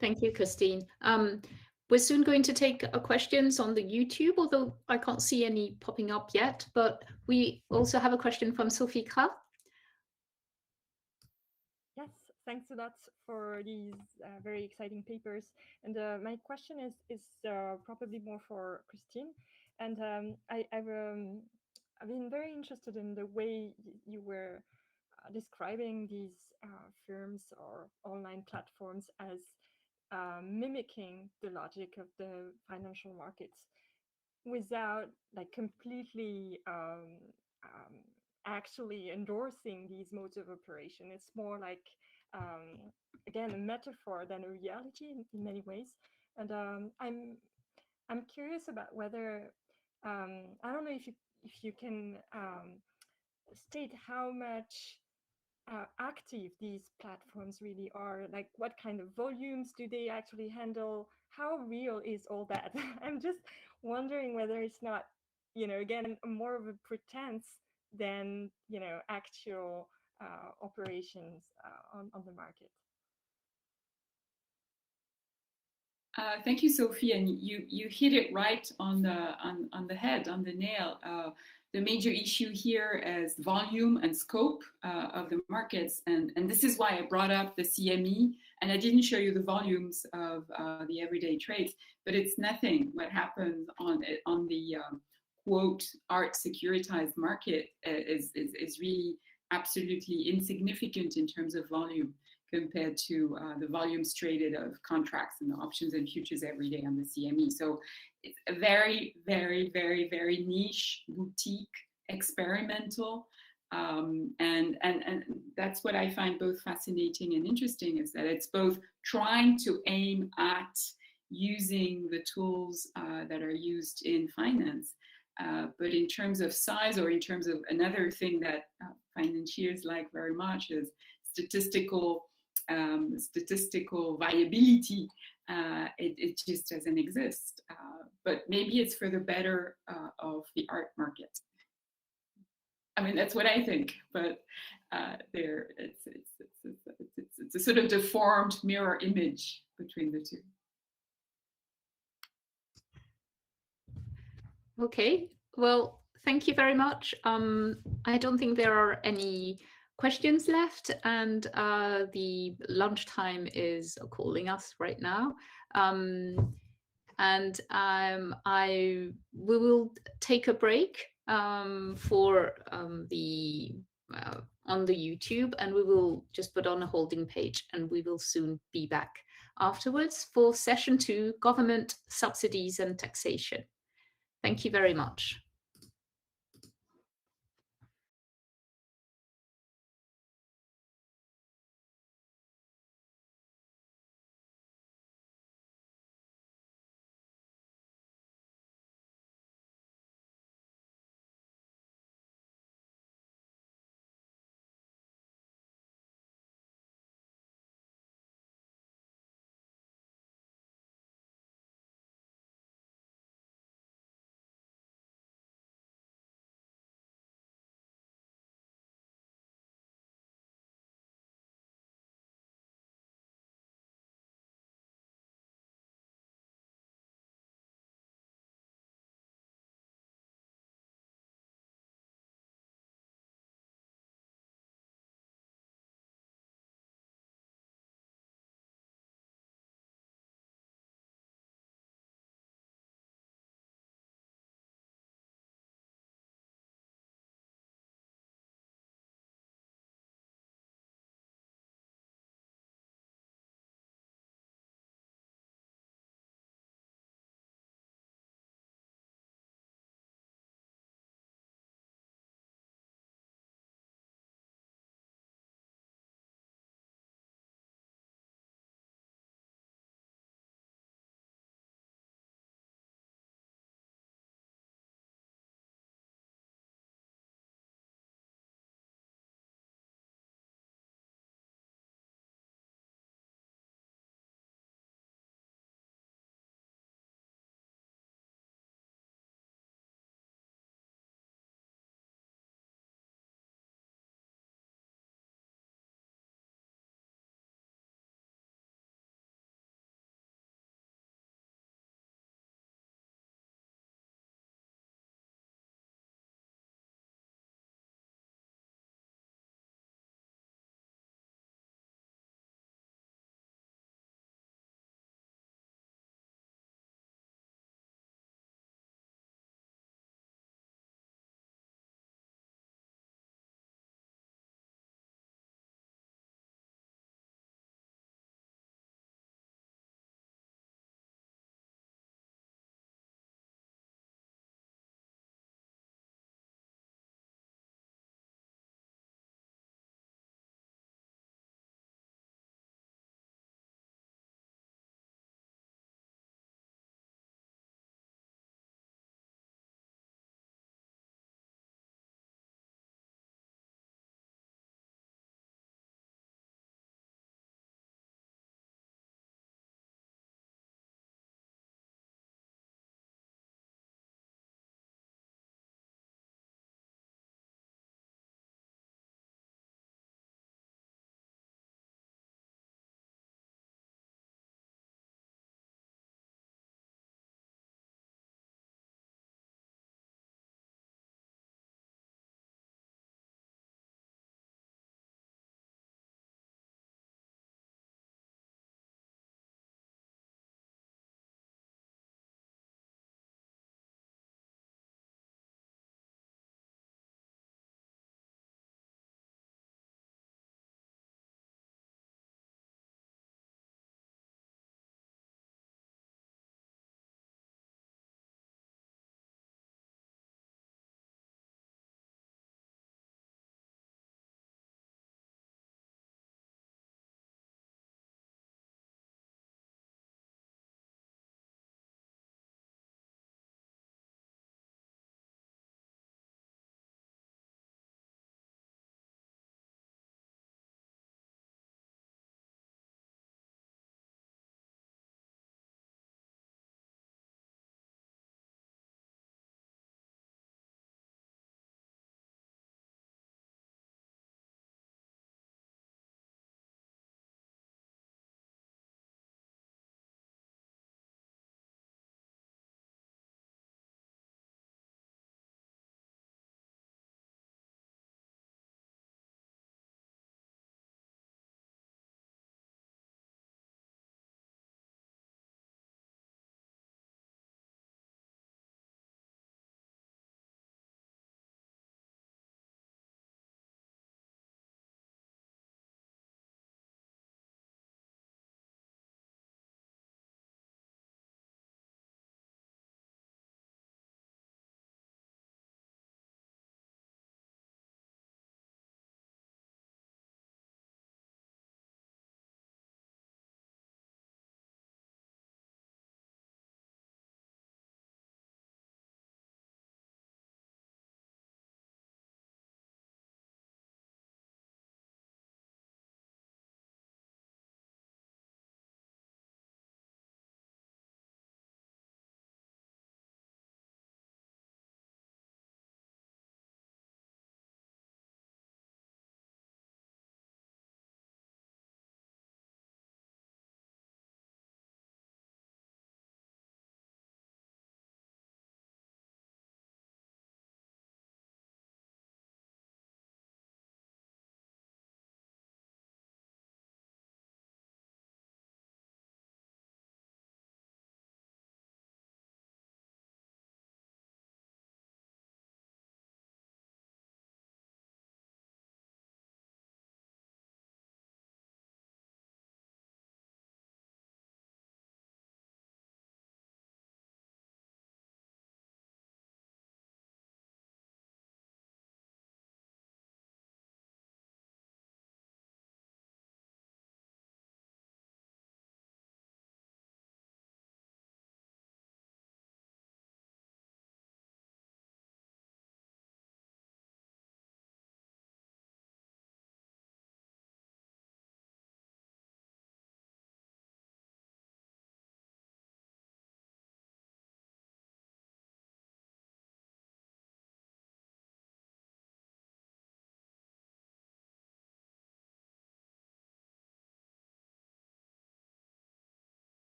A: Thank you, Christine. We're soon going to take questions on the YouTube, although I can't see any popping up yet. But we also have a question from Sophie Kra.
D: Yes, thanks a lot for these very exciting papers. And my question is probably more for Christine. And I've been very interested in the way you were describing these firms or online platforms as mimicking the logic of the financial markets without like completely actually endorsing these modes of operation. It's more like, again, a metaphor than a reality in many ways. And I'm curious about whether, I don't know if you can state how much active these platforms really are, like what kind of volumes do they actually handle, how real is all that? I'm just wondering whether it's not, again, more of a pretense than, actual operations on the market.
I: Thank you, Sophie, and you hit it right on the head, on the nail. The major issue here is volume and scope of the markets, and this is why I brought up the CME, and I didn't show you the volumes of the everyday trades, but it's nothing. What happens on the quote art securitized market is really absolutely insignificant in terms of volume compared to the volumes traded of contracts and the options and futures every day on the CME. So it's a very, very, very, very niche, boutique, experimental. And that's what I find both fascinating and interesting, is that it's both trying to aim at using the tools that are used in finance, but in terms of size, or in terms of another thing that financiers like very much, is statistical viability. It just doesn't exist. But maybe it's for the better of the art market. I mean, that's what I think. But it's a sort of deformed mirror image between the two.
A: Okay, well, thank you very much. I don't think there are any questions left, and the lunchtime is calling us right now. We will take a break for on the YouTube, and we will just put on a holding page, and we will soon be back afterwards for session 2, government subsidies and taxation. Thank you very much.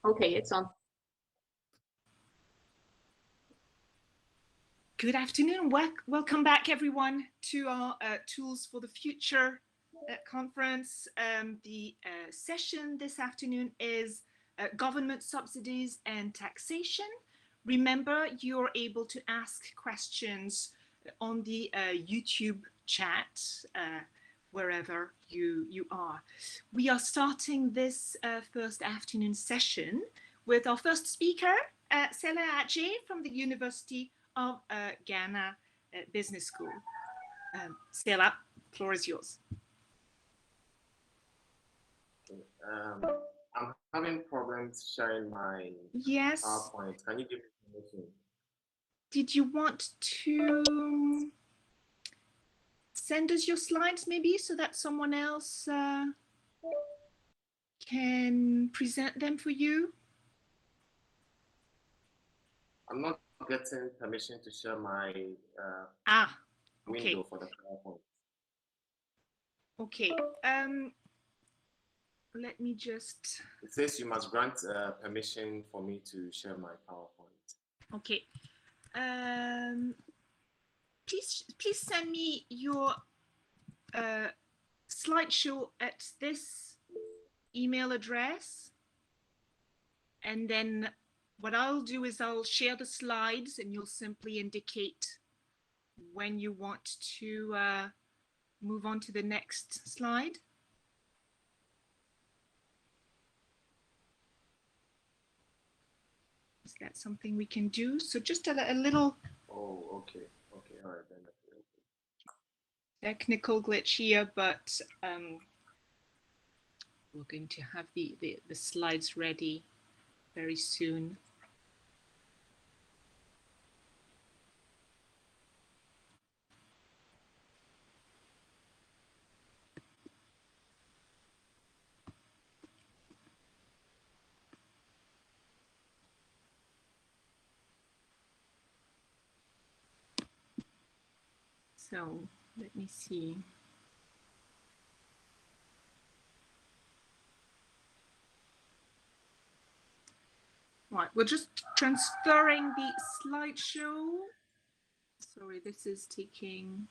A: Okay, it's on.
K: Good afternoon. Welcome back, everyone, to our Tools for the Future conference. The session this afternoon is government subsidies and taxation. Remember, you're able to ask questions on the YouTube chat wherever you are. We are starting this first afternoon session with our first speaker, Sela Adjei from the University of Ghana Business School. Sela, floor is yours.
M: I'm having problems sharing my PowerPoint. Can you give me permission?
K: Did you want to send us your slides maybe so that someone else can present them for you?
M: I'm not getting permission to share my window for the PowerPoint.
K: Okay. Let me just...
M: It says you must grant permission for me to share my PowerPoint.
K: Okay. Please send me your slideshow at this email address. And then what I'll do is I'll share the slides and you'll simply indicate when you want to move on to the next slide. Is that something we can do? So just a little...
M: Oh, okay. Okay, all right then. Okay.
K: Technical glitch here, but we're going to have the slides ready very soon. So let me see. Right, we're just transferring the slideshow. Sorry, this is taking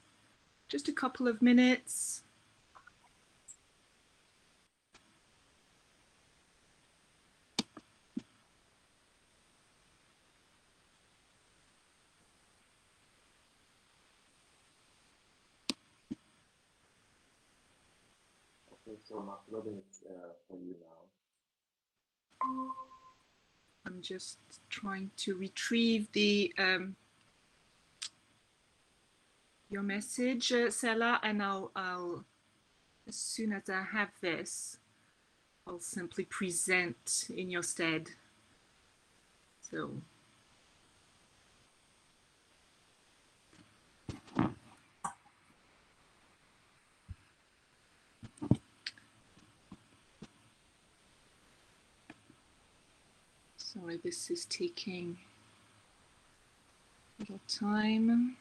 K: just a couple of minutes.
M: Okay, so I'm uploading it for you now.
K: I'm just trying to retrieve the your message, Sela, and I'll as soon as I have this, I'll simply present in your stead. So. Sorry, this is taking a little time.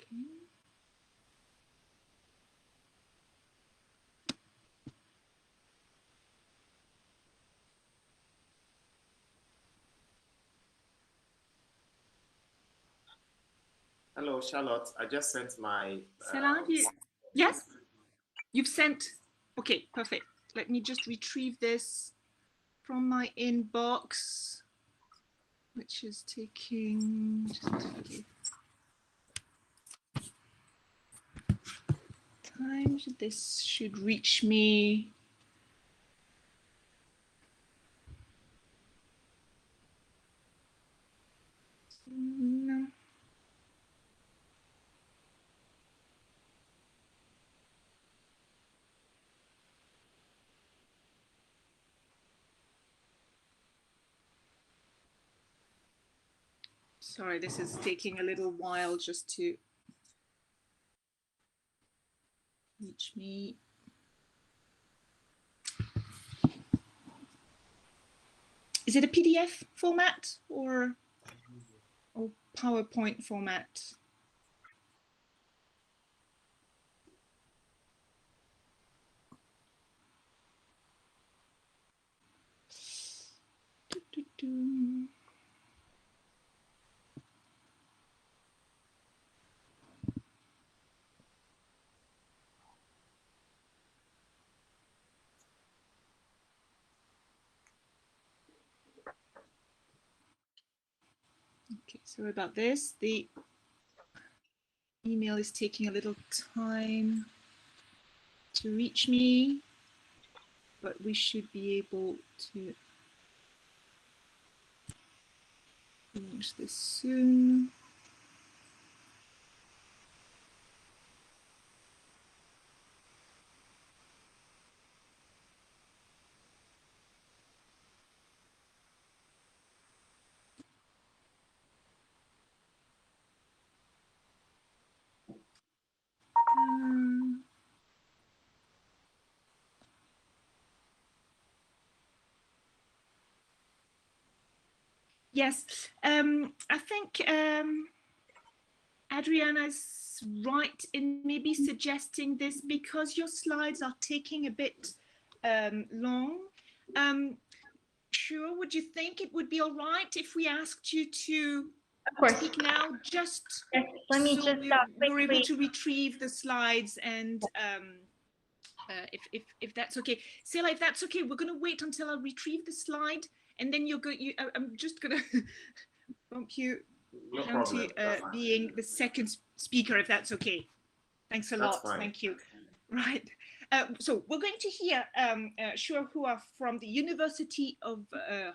K: Okay.
M: Hello, Charlotte. I just sent my...
K: Yes? You've sent... Okay, perfect. Let me just retrieve this from my inbox, which is taking... time. This should reach me... No. Sorry, this is taking a little while just to reach me. Is it a PDF format or PowerPoint format? Okay, sorry about this. The email is taking a little time to reach me, but we should be able to launch this soon. Yes, I think Adriana's right in maybe suggesting this because your slides are taking a bit long. Sure, would you think it would be all right if we asked you to speak now? Just
H: yes, let me
K: so
H: just
K: we're able to retrieve the slides, and if that's okay, Sela, if that's okay, we're going to wait until I retrieve the slide, and then I'm just going to bump you down to being the second speaker, if that's okay. Thanks a lot. Thank you. Right. So we're going to hear Sure, who are from the University of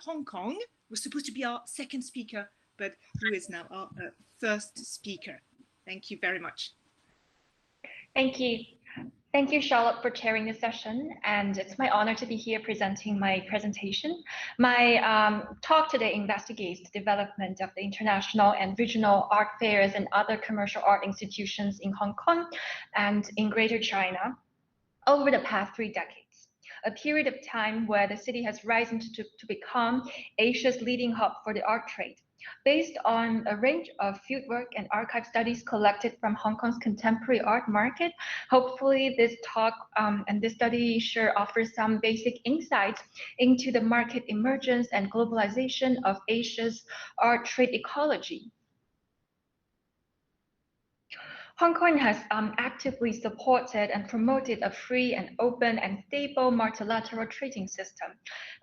K: Hong Kong. Was supposed to be our second speaker, but who is now our first speaker. Thank you very much.
H: Thank you. Thank you, Charlotte, for chairing this session, and it's my honor to be here presenting my presentation. My talk today investigates the development of the international and regional art fairs and other commercial art institutions in Hong Kong and in Greater China over the past 3 decades, a period of time where the city has risen to become Asia's leading hub for the art trade. Based on a range of fieldwork and archive studies collected from Hong Kong's contemporary art market, hopefully this talk and this study sure offers some basic insights into the market emergence and globalization of Asia's art trade ecology. Hong Kong has actively supported and promoted a free and open and stable multilateral trading system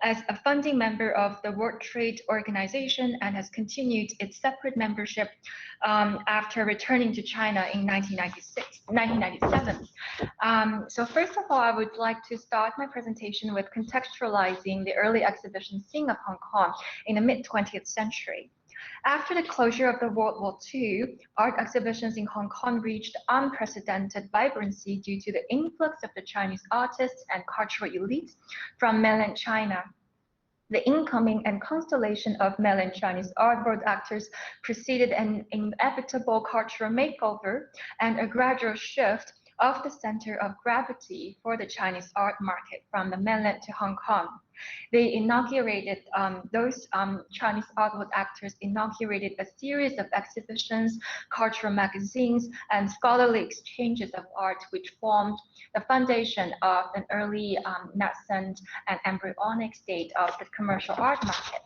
H: as a founding member of the World Trade Organization, and has continued its separate membership after returning to China in 1997. So first of all, I would like to start my presentation with contextualizing the early exhibition scene of Hong Kong in the mid-20th century. After the closure of the World War II, art exhibitions in Hong Kong reached unprecedented vibrancy due to the influx of the Chinese artists and cultural elites from mainland China. The incoming and constellation of mainland Chinese art world actors preceded an inevitable cultural makeover and a gradual shift of the center of gravity for the Chinese art market from the mainland to Hong Kong. They inaugurated, those Chinese art world actors inaugurated a series of exhibitions, cultural magazines, and scholarly exchanges of art, which formed the foundation of an early nascent and embryonic state of the commercial art market.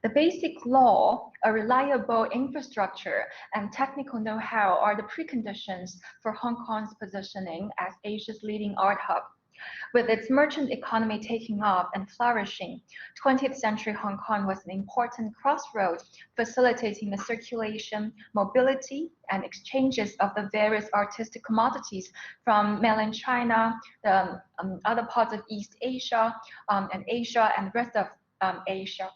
H: The basic law, a reliable infrastructure, and technical know-how are the preconditions for Hong Kong's positioning as Asia's leading art hub. With its merchant economy taking off and flourishing, 20th century Hong Kong was an important crossroad, facilitating the circulation, mobility, and exchanges of the various artistic commodities from mainland China, the other parts of East Asia, and Asia, and the rest of Asia.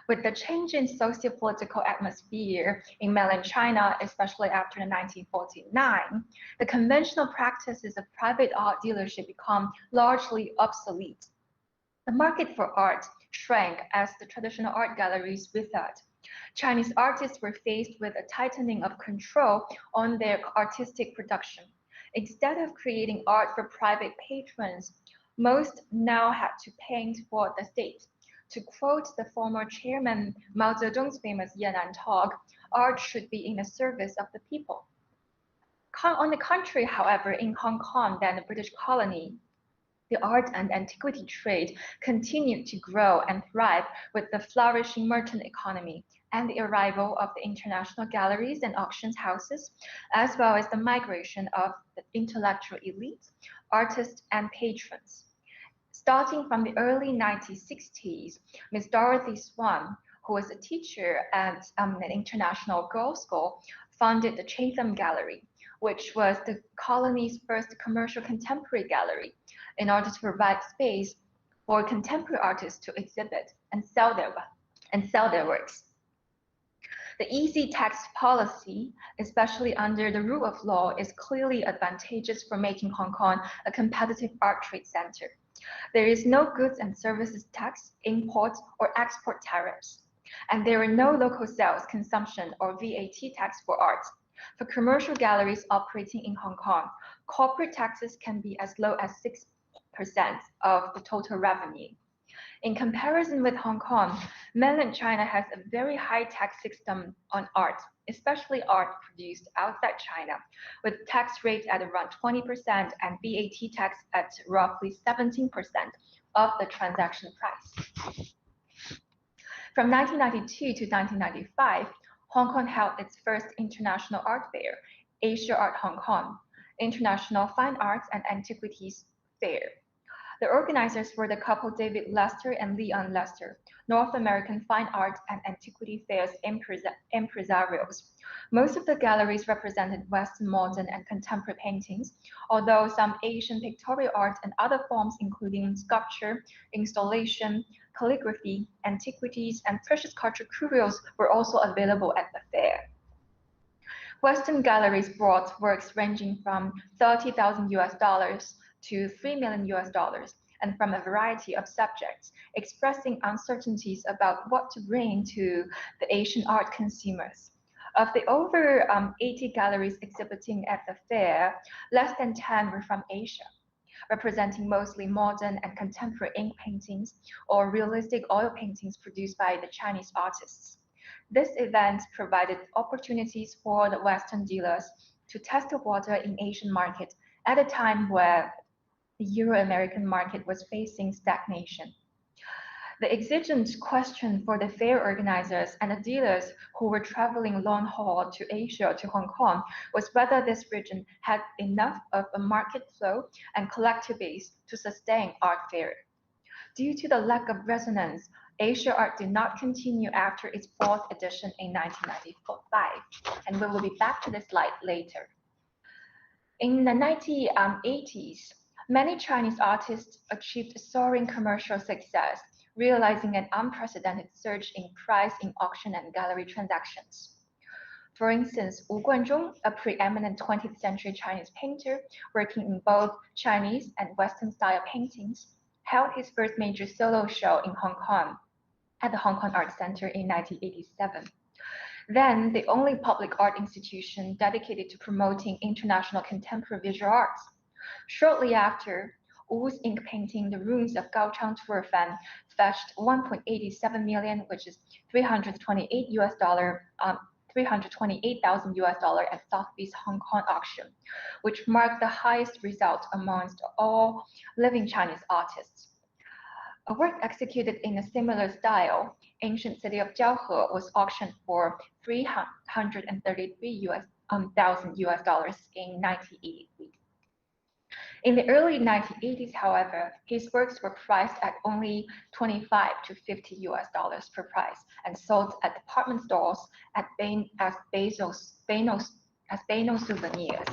H: With the changing socio-political atmosphere in mainland China, especially after 1949, the conventional practices of private art dealership become largely obsolete. The market for art shrank as the traditional art galleries withered. Chinese artists were faced with a tightening of control on their artistic production. Instead of creating art for private patrons, most now had to paint for the state. To quote the former chairman Mao Zedong's famous Yan'an talk, art should be in the service of the people. On the contrary, however, in Hong Kong, then the British colony, the art and antiquity trade continued to grow and thrive with the flourishing merchant economy and the arrival of the international galleries and auction houses, as well as the migration of the intellectual elite, artists, and patrons. Starting from the early 1960s, Ms. Dorothy Swan, who was a teacher at an international girls' school, founded the Chatham Gallery, which was the colony's first commercial contemporary gallery, in order to provide space for contemporary artists to exhibit and sell their works. The easy tax policy, especially under the rule of law, is clearly advantageous for making Hong Kong a competitive art trade center. There is no goods and services tax, import or export tariffs, and there are no local sales, consumption, or VAT tax for art. For commercial galleries operating in Hong Kong, corporate taxes can be as low as 6% of the total revenue. In comparison with Hong Kong, mainland China has a very high tax system on art, especially art produced outside China, with tax rates at around 20% and VAT tax at roughly 17% of the transaction price. From 1992 to 1995, Hong Kong held its first international art fair, Asia Art Hong Kong, International Fine Arts and Antiquities Fair. The organizers were the couple David Lester and Leon Lester, North American Fine Art and Antiquity Fairs impresarios. Most of the galleries represented Western modern and contemporary paintings, although some Asian pictorial art and other forms including sculpture, installation, calligraphy, antiquities, and precious culture curios were also available at the fair. Western galleries brought works ranging from $30,000 to $3 million, and from a variety of subjects, expressing uncertainties about what to bring to the Asian art consumers. Of the over 80 galleries exhibiting at the fair, less than 10 were from Asia, representing mostly modern and contemporary ink paintings or realistic oil paintings produced by the Chinese artists. This event provided opportunities for the Western dealers to test the water in Asian market at a time where the Euro-American market was facing stagnation. The exigent question for the fair organizers and the dealers who were traveling long haul to Asia, to Hong Kong, was whether this region had enough of a market flow and collector base to sustain art fair. Due to the lack of resonance, Asia Art did not continue after its fourth edition in 1995, and we will be back to this slide later. In the 1980s, many Chinese artists achieved soaring commercial success, realizing an unprecedented surge in price in auction and gallery transactions. For instance, Wu Guanzhong, a preeminent 20th century Chinese painter working in both Chinese and Western style paintings, held his first major solo show in Hong Kong at the Hong Kong Art Center in 1987. Then the only public art institution dedicated to promoting international contemporary visual arts. Shortly after, Wu's ink painting The Ruins of Gaochang Tuerfan fetched 1.87 million, which is $328,000 at Sotheby's Hong Kong auction, which marked the highest result amongst all living Chinese artists. A work executed in a similar style, Ancient City of Jiaohe, was auctioned for $333,000 in 1983. In the early 1980s, however, his works were priced at only $25 to $50 per price and sold at department stores as Beino souvenirs.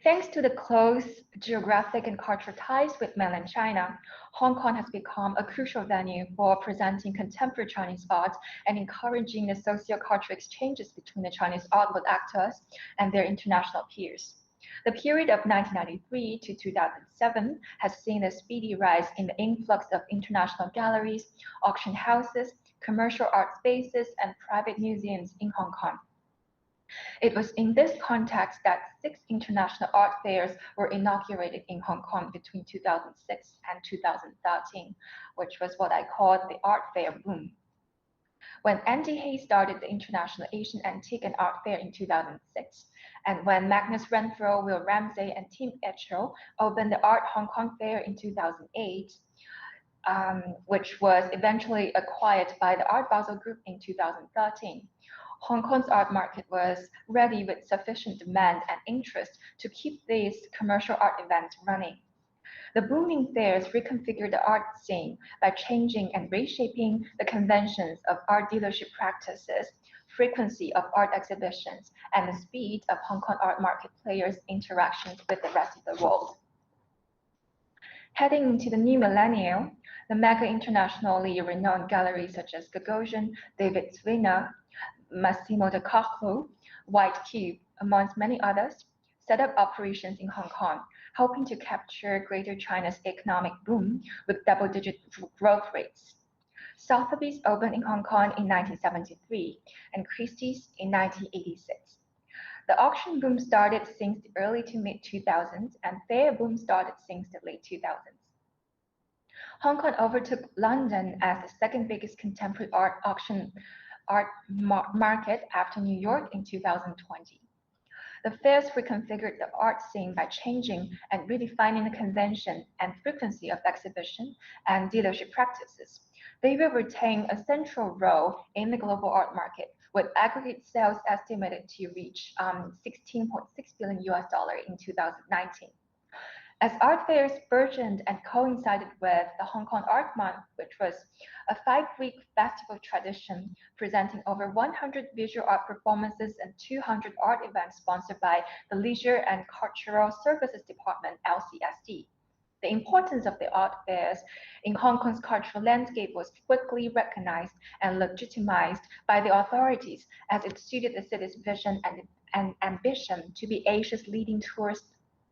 H: Thanks to the close geographic and cultural ties with mainland China, Hong Kong has become a crucial venue for presenting contemporary Chinese art and encouraging the socio-cultural exchanges between the Chinese art world actors and their international peers. The period of 1993 to 2007 has seen a speedy rise in the influx of international galleries, auction houses, commercial art spaces, and private museums in Hong Kong. It was in this context that 6 international art fairs were inaugurated in Hong Kong between 2006 and 2013, which was what I called the art fair boom. When Andy Hayes started the International Asian Antique and Art Fair in 2006, and when Magnus Renfro, Will Ramsey, and Tim Etchell opened the Art Hong Kong Fair in 2008, which was eventually acquired by the Art Basel Group in 2013. Hong Kong's art market was ready with sufficient demand and interest to keep these commercial art events running. The booming fairs reconfigured the art scene by changing and reshaping the conventions of art dealership practices, frequency of art exhibitions, and the speed of Hong Kong art market players' interactions with the rest of the world. Heading into the new millennium, the mega internationally renowned galleries such as Gagosian, David Zwina, Massimo de Carlo, White Cube, amongst many others, set up operations in Hong Kong, helping to capture Greater China's economic boom with double-digit growth rates. Sotheby's opened in Hong Kong in 1973 and Christie's in 1986. The auction boom started since the early to mid-2000s, and fair boom started since the late 2000s. Hong Kong overtook London as the second biggest contemporary art market after New York in 2020. The fairs reconfigured the art scene by changing and redefining the convention and frequency of exhibition and dealership practices. They will retain a central role in the global art market, with aggregate sales estimated to reach $16.6 billion in 2019. As art fairs burgeoned and coincided with the Hong Kong Art Month, which was a 5-week festival tradition presenting over 100 visual art performances and 200 art events sponsored by the Leisure and Cultural Services Department, LCSD. The importance of the art fairs in Hong Kong's cultural landscape was quickly recognized and legitimized by the authorities as it suited the city's vision and ambition to be Asia's leading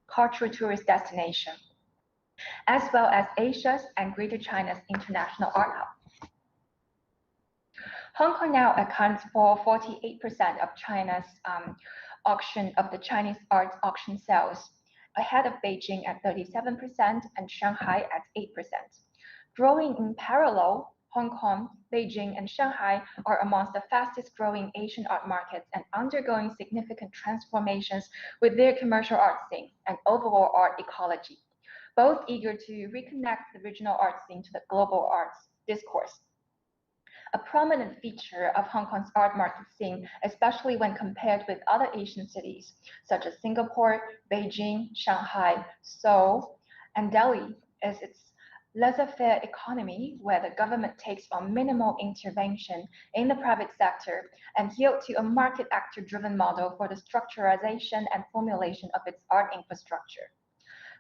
H: cultural tourist destination, as well as Asia's and Greater China's international art hub. Hong Kong now accounts for 48% of China's the Chinese art auction sales, ahead of Beijing at 37% and Shanghai at 8%. Growing in parallel, Hong Kong, Beijing, and Shanghai are amongst the fastest growing Asian art markets and undergoing significant transformations with their commercial art scene and overall art ecology, both eager to reconnect the regional art scene to the global arts discourse. A prominent feature of Hong Kong's art market scene, especially when compared with other Asian cities such as Singapore, Beijing, Shanghai, Seoul, and Delhi, is its laissez-faire economy, where the government takes on minimal intervention in the private sector and yield to a market actor-driven model for the structuralization and formulation of its art infrastructure.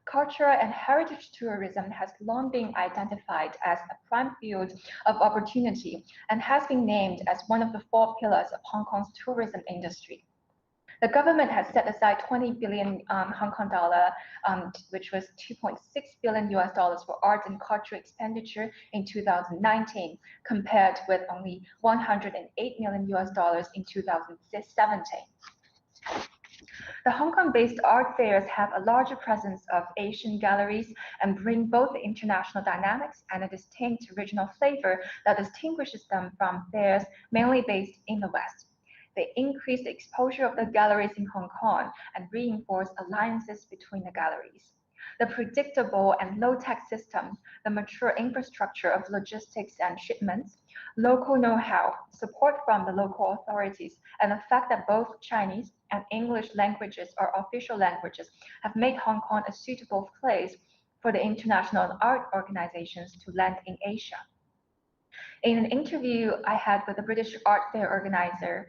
H: Cultural and heritage tourism has long been identified as a prime field of opportunity and has been named as one of the 4 pillars of Hong Kong's tourism industry. The government has set aside 20 billion Hong Kong dollar, which was $2.6 billion for art and cultural expenditure in 2019, compared with only $108 million in 2017. The Hong Kong-based art fairs have a larger presence of Asian galleries and bring both the international dynamics and a distinct regional flavor that distinguishes them from fairs mainly based in the West. They increase the exposure of the galleries in Hong Kong and reinforce alliances between the galleries. The predictable and low-tech system, the mature infrastructure of logistics and shipments, local know-how, support from the local authorities, and the fact that both Chinese and English languages are official languages have made Hong Kong a suitable place for the international art organizations to land in Asia. In an interview I had with a British art fair organizer,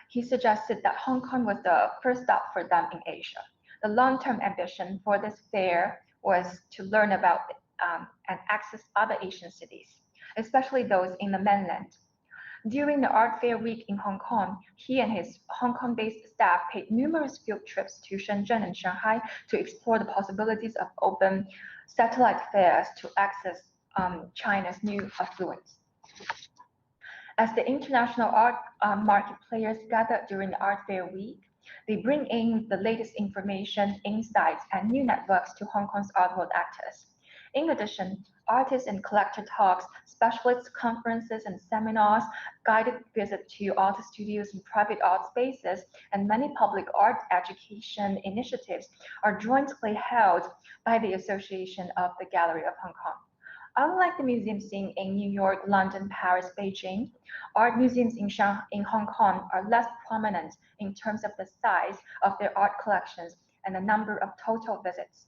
H: he suggested that Hong Kong was the first stop for them in Asia. The long-term ambition for this fair was to learn about and access other Asian cities, especially those in the mainland. During the art fair week in Hong Kong, he and his Hong Kong-based staff paid numerous field trips to Shenzhen and Shanghai to explore the possibilities of open satellite fairs to access China's new affluence. As the international art market players gather during the Art Fair week, they bring in the latest information, insights, and new networks to Hong Kong's art world actors. In addition, artist and collector talks, specialist conferences and seminars, guided visits to art studios and private art spaces, and many public art education initiatives are jointly held by the Association of the Gallery of Hong Kong. Unlike the museum scene in New York, London, Paris, Beijing, art museums in Hong Kong are less prominent in terms of the size of their art collections and the number of total visits.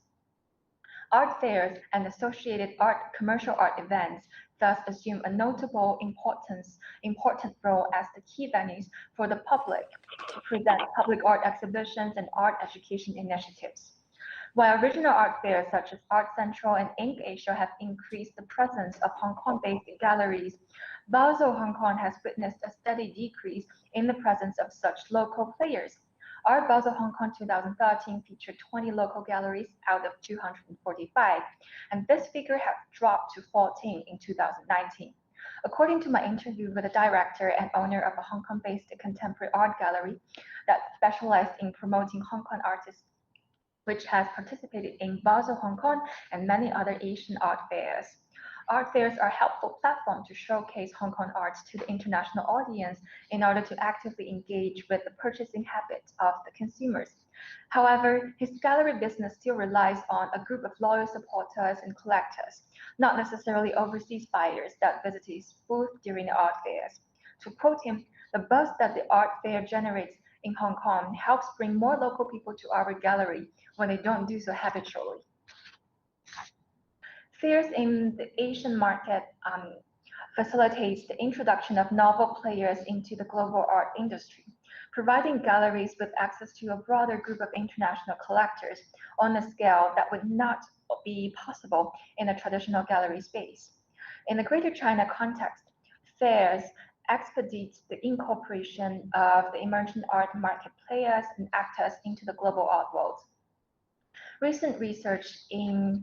H: Art fairs and associated commercial art events thus assume a notable important role as the key venues for the public to present public art exhibitions and art education initiatives. While regional art fairs such as Art Central and Ink Asia have increased the presence of Hong Kong-based galleries, Basel, Hong Kong has witnessed a steady decrease in the presence of such local players. Art Basel Hong Kong 2013 featured 20 local galleries out of 245, and this figure has dropped to 14 in 2019. According to my interview with the director and owner of a Hong Kong-based contemporary art gallery that specialized in promoting Hong Kong artists, which has participated in Basel Hong Kong and many other Asian art fairs. Art fairs are a helpful platform to showcase Hong Kong art to the international audience in order to actively engage with the purchasing habits of the consumers. However, his gallery business still relies on a group of loyal supporters and collectors, not necessarily overseas buyers that visit his booth during the art fairs. To quote him, the buzz that the art fair generates in Hong Kong helps bring more local people to our gallery when they don't do so habitually. Fairs in the Asian market facilitates the introduction of novel players into the global art industry, providing galleries with access to a broader group of international collectors on a scale that would not be possible in a traditional gallery space. In the Greater China context, fairs expedite the incorporation of the emerging art market players and actors into the global art world. Recent research in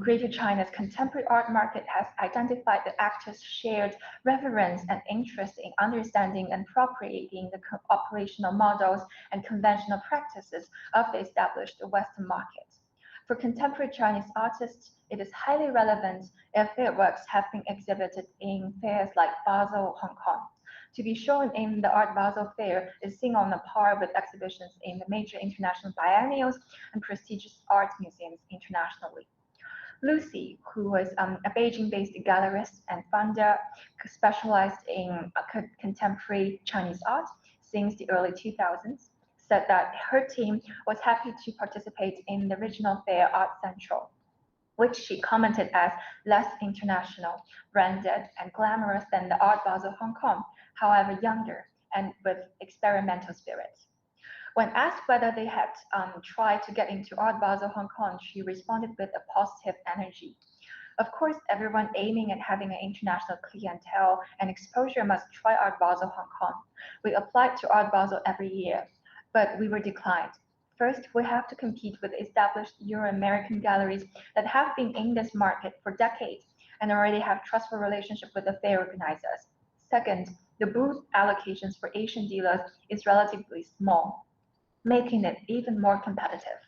H: Greater China's contemporary art market has identified the actors' shared reverence and interest in understanding and appropriating the operational models and conventional practices of the established Western market. For contemporary Chinese artists, it is highly relevant if their works have been exhibited in fairs like Basel, Hong Kong. To be shown in the Art Basel Fair is seen on a par with exhibitions in the major international biennials and prestigious art museums internationally. Lucy, who was a Beijing-based gallerist and founder specialized in contemporary Chinese art since the early 2000s, said that her team was happy to participate in the regional fair Art Central, which she commented as less international, branded, and glamorous than the Art Basel Hong Kong, however younger and with experimental spirit. When asked whether they had tried to get into Art Basel Hong Kong, she responded with a positive energy. Of course, everyone aiming at having an international clientele and exposure must try Art Basel Hong Kong. We applied to Art Basel every year, but we were declined. First, we have to compete with established Euro-American galleries that have been in this market for decades and already have trustful relationship with the fair organizers. Second, the booth allocations for Asian dealers is relatively small, making it even more competitive.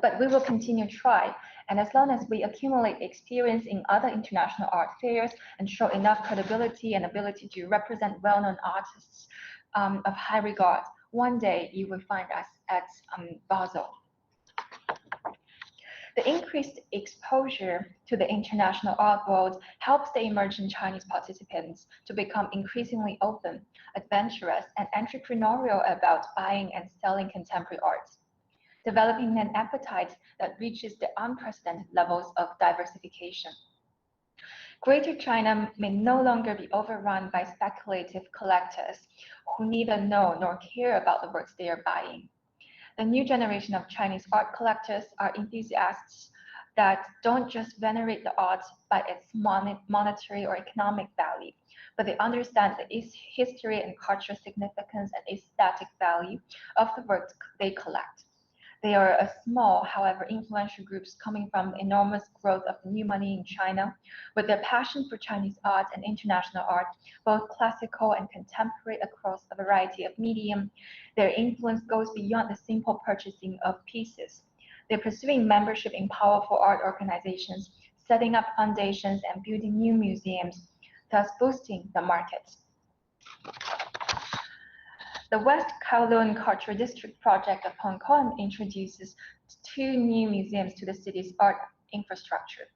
H: But we will continue to try, and as long as we accumulate experience in other international art fairs and show enough credibility and ability to represent well-known artists of high regard, one day you will find us at Basel. The increased exposure to the international art world helps the emerging Chinese participants to become increasingly open, adventurous, and entrepreneurial about buying and selling contemporary art, developing an appetite that reaches the unprecedented levels of diversification. Greater China may no longer be overrun by speculative collectors who neither know nor care about the works they are buying. The new generation of Chinese art collectors are enthusiasts that don't just venerate the art by its monetary or economic value, but they understand the history and cultural significance and aesthetic value of the works they collect. They are a small, however, influential groups coming from the enormous growth of the new money in China. With their passion for Chinese art and international art, both classical and contemporary across a variety of medium, their influence goes beyond the simple purchasing of pieces. They're pursuing membership in powerful art organizations, setting up foundations and building new museums, thus boosting the markets. The West Kowloon Cultural District project of Hong Kong introduces 2 new museums to the city's art infrastructure.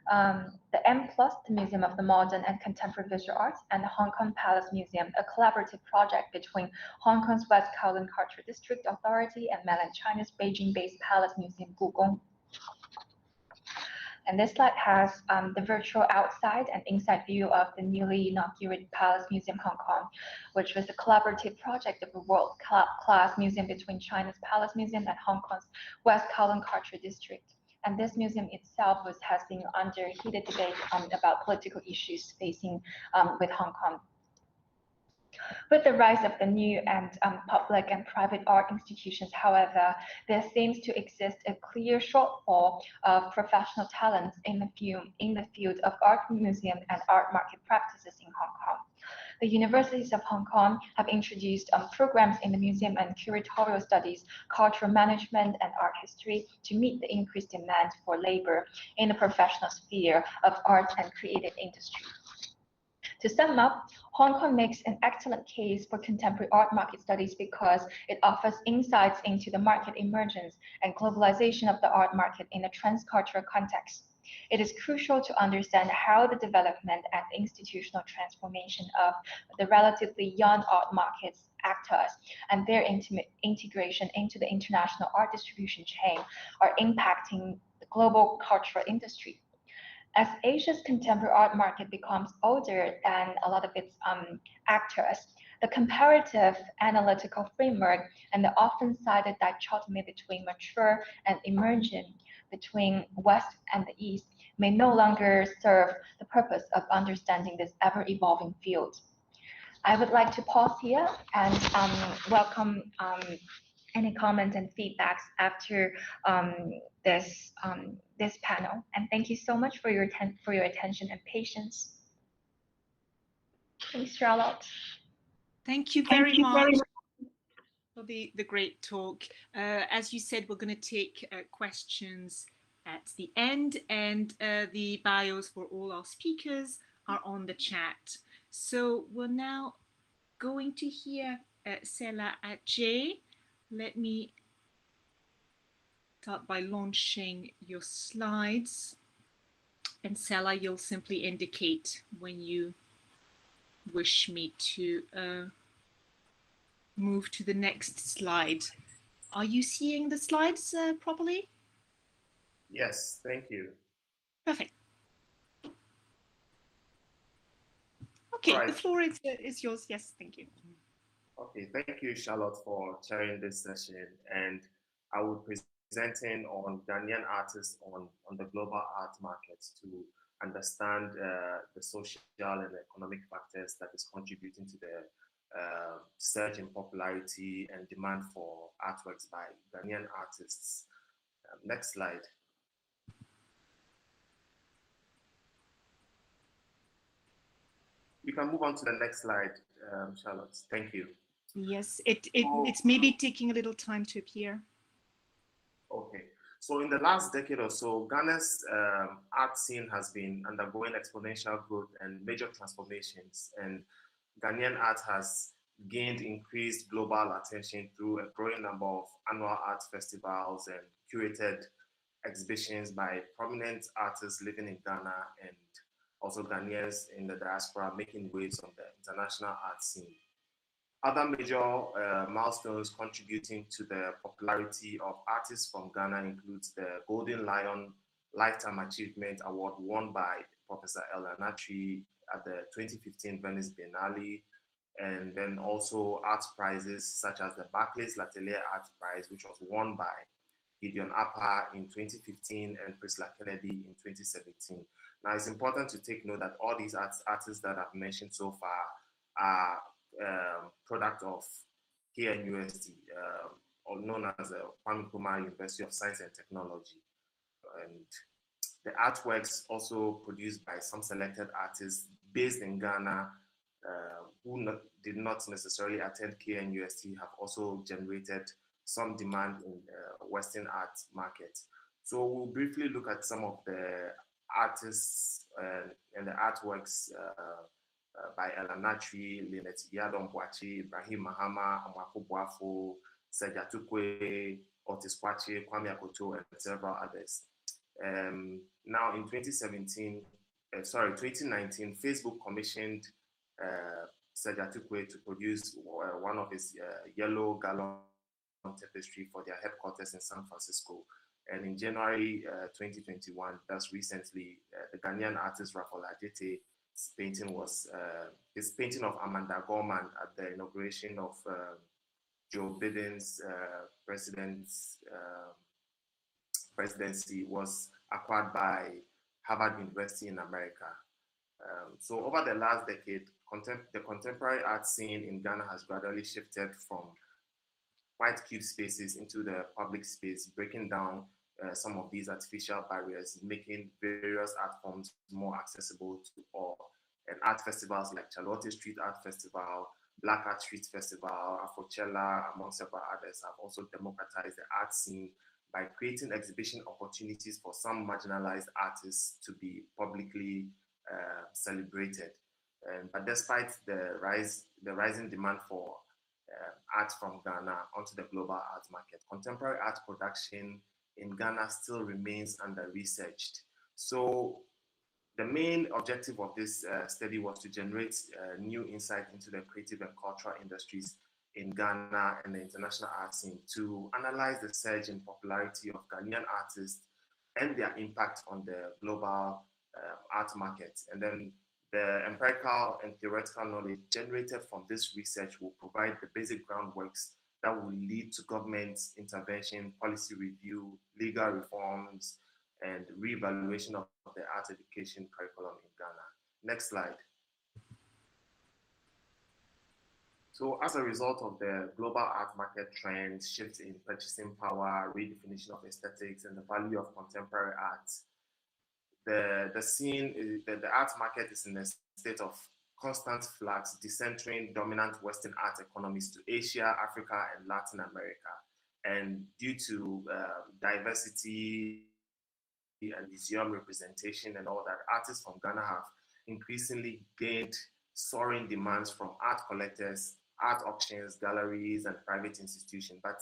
H: The M+, the Museum of the Modern and Contemporary Visual Arts, and the Hong Kong Palace Museum, a collaborative project between Hong Kong's West Kowloon Cultural District Authority and mainland China's Beijing-based Palace Museum Gugong. And this slide has the virtual outside and inside view of the newly inaugurated Palace Museum Hong Kong, which was a collaborative project of a world-class museum between China's Palace Museum and Hong Kong's West Kowloon Cultural District. And this museum itself has been under heated debate about political issues facing with Hong Kong. With the rise of the new and public and private art institutions, however, there seems to exist a clear shortfall of professional talents in the field of art museum and art market practices in Hong Kong. The universities of Hong Kong have introduced programs in the museum and curatorial studies, cultural management, and art history to meet the increased demand for labor in the professional sphere of art and creative industry. To sum up, Hong Kong makes an excellent case for contemporary art market studies because it offers insights into the market emergence and globalization of the art market in a transcultural context. It is crucial to understand how the development and institutional transformation of the relatively young art markets actors and their integration into the international art distribution chain are impacting the global cultural industry. As Asia's contemporary art market becomes older than a lot of its actors, the comparative analytical framework and the often cited dichotomy between mature and emerging, between West and the East, may no longer serve the purpose of understanding this ever-evolving field. I would like to pause here and welcome any comments and feedbacks after this panel. And thank you so much for your attention and patience. Thanks, Charlotte.
K: Thank you very much for the great talk. As you said, we're going to take questions at the end, and the bios for all our speakers are on the chat. So we're now going to hear Sela Ajay. Let me start by launching your slides. And Sela, you'll simply indicate when you wish me to move to the next slide. Are you seeing the slides properly?
M: Yes, thank you.
K: Perfect. Okay,
M: right.
K: The floor is yours. Yes, thank you.
M: Okay, thank you, Charlotte, for chairing this session. And I will be presenting on Ghanaian artists on the global art markets to understand the social and economic factors that is contributing to the surge in popularity and demand for artworks by Ghanaian artists. Next slide. You can move on to the next slide, Charlotte. Thank you.
K: Yes, it's maybe taking a little time to appear.
M: Okay. So in the last decade or so, Ghana's art scene has been undergoing exponential growth and major transformations. And Ghanaian art has gained increased global attention through a growing number of annual art festivals and curated exhibitions by prominent artists living in Ghana and also Ghanaians in the diaspora making waves on the international art scene. Other major milestones contributing to the popularity of artists from Ghana includes the Golden Lion Lifetime Achievement Award won by Professor Elanatri at the 2015 Venice Biennale, and then also art prizes such as the Barclays L'Atelier Art Prize, which was won by Gideon Appa in 2015 and Priscilla Kennedy in 2017. Now, it's important to take note that all these artists that I've mentioned so far are product of KNUST, or known as the Kwame Nkrumah University of Science and Technology. And the artworks also produced by some selected artists based in Ghana who did not necessarily attend KNUST have also generated some demand in the Western art market. So we'll briefly look at some of the artists and the artworks by Elanatri, Lynette Yadon Boachi, Ibrahim Mahama, Amwako Boafo, Sejatukwe, Otis Kwache, Kwame Akoto, and several others. Now in 2019, Facebook commissioned Sejatukwe to produce one of his yellow gallon tapestry for their headquarters in San Francisco. And in January 2021, thus recently, the Ghanaian artist Raphael Adjete painting was his painting of Amanda Gorman at the inauguration of Joe Biden's presidency was acquired by Harvard University in America. So over the last decade, the contemporary art scene in Ghana has gradually shifted from quite cute spaces into the public space, breaking down some of these artificial barriers, making various art forms more accessible to all. And art festivals like Charlotte Street Art Festival, Black Art Street Festival, Afrochella, among several others, have also democratized the art scene by creating exhibition opportunities for some marginalized artists to be publicly celebrated. But despite the rising demand for art from Ghana onto the global art market, contemporary art production in Ghana still remains under-researched. So the main objective of this study was to generate new insight into the creative and cultural industries in Ghana and the international art scene, to analyze the surge in popularity of Ghanaian artists and their impact on the global art market. And then the empirical and theoretical knowledge generated from this research will provide the basic groundworks that will lead to government intervention, policy review, legal reforms, and reevaluation of the art education curriculum in Ghana. Next slide. So as a result of the global art market trends, shifts in purchasing power, redefinition of aesthetics, and the value of contemporary art, the art market is in a state of constant flux, decentering dominant Western art economies to Asia, Africa, and Latin America. And due to diversity and museum representation and all that, artists from Ghana have increasingly gained soaring demands from art collectors, art auctions, galleries, and private institutions. But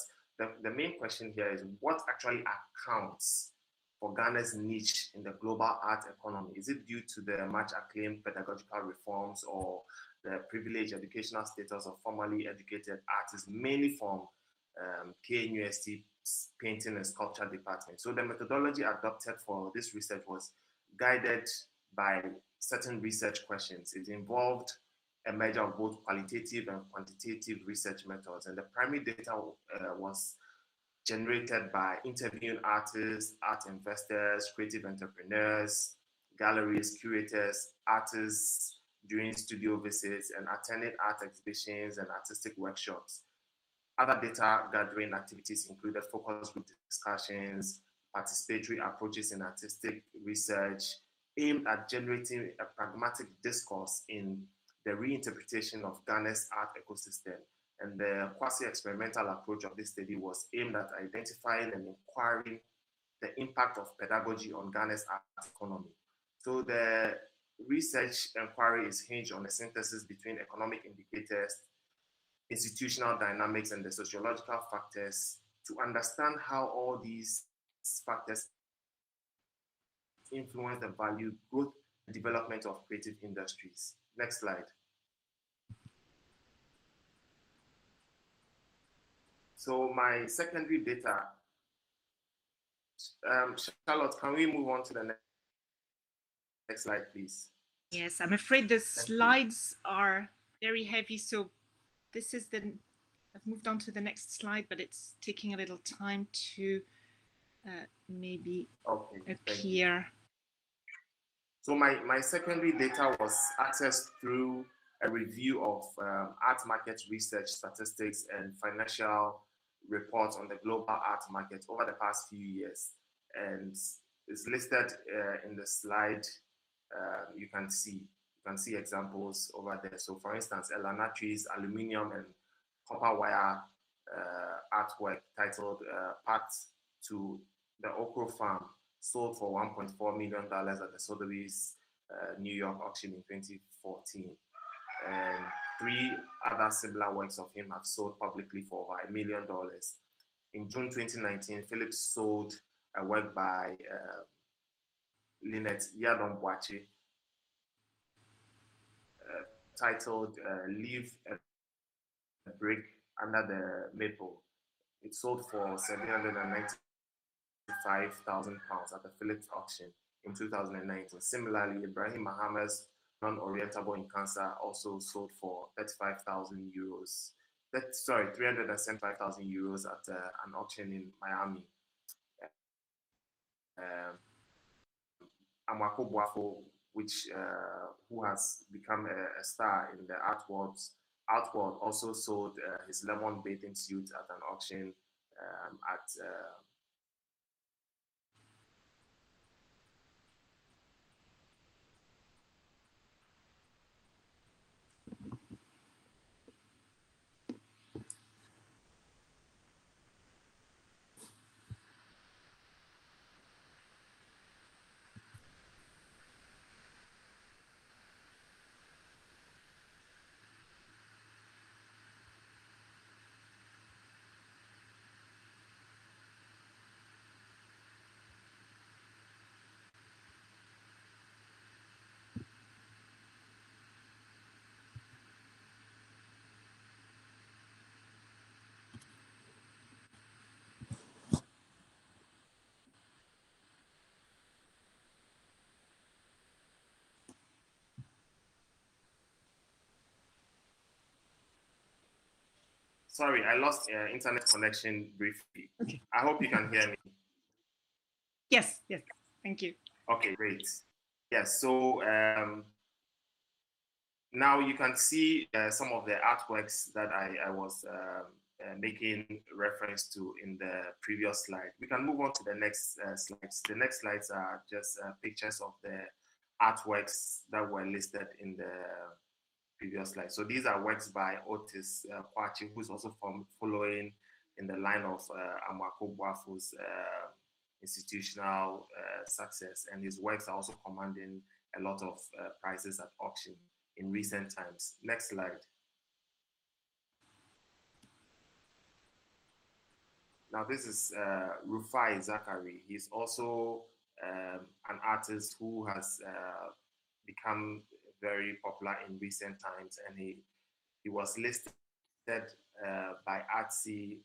M: the main question here is what actually accounts for Ghana's niche in the global art economy? Is it due to the much acclaimed pedagogical reforms or the privileged educational status of formally educated artists, mainly from KNUST painting and sculpture department? So the methodology adopted for this research was guided by certain research questions. It involved a measure of both qualitative and quantitative research methods, and the primary data was generated by interviewing artists, art investors, creative entrepreneurs, galleries, curators, artists during studio visits, and attending art exhibitions and artistic workshops. Other data gathering activities included focus group discussions, participatory approaches in artistic research aimed at generating a pragmatic discourse in the reinterpretation of Ghana's art ecosystem. And the quasi-experimental approach of this study was aimed at identifying and inquiring the impact of pedagogy on Ghana's art economy. So the research inquiry is hinged on a synthesis between economic indicators, institutional dynamics, and the sociological factors to understand how all these factors influence the value, growth, and development of creative industries. Next slide. So my secondary data, Charlotte, can we move on to the next slide, please?
F: Yes, I'm afraid the slides are very heavy, so this is I've moved on to the next slide, but it's taking a little time to maybe appear.
M: So my secondary data was accessed through a review of art market research statistics and financial report on the global art market over the past few years, and it's listed in the slide. You can see examples over there. So, for instance, Elanatri's aluminium and copper wire artwork titled "Path to the Okro Farm" sold for $1.4 million at the Sotheby's New York auction in 2014. And 3 other similar works of him have sold publicly for over $1 million. In June 2019, Phillips sold a work by Lynette Yadon-Boache titled "Leave a Brick Under the Maple." It sold for £795,000 at the Phillips auction in 2019. Similarly, Ibrahim Muhammad's Non-Orientable in Cancer also sold for 35,000 euros. 375,000 euros at an auction in Miami. Amwako Boafo, who has become a star in the art world, also sold his lemon bathing suit at an auction at Sorry, I lost internet connection briefly.
F: Okay.
M: I hope you can hear me.
F: Yes, thank you.
M: Okay, great. Yes, so now you can see some of the artworks that I was making reference to in the previous slide. We can move on to the next slides. The next slides are just pictures of the artworks that were listed in the previous slide. So these are works by Otis Kwachi, who's also following in the line of Amwako Boafo's institutional success, and his works are also commanding a lot of prices at auction in recent times. Next slide. Now this is Rufai Zachary. He's also an artist who has become very popular in recent times, and he was listed by Artsy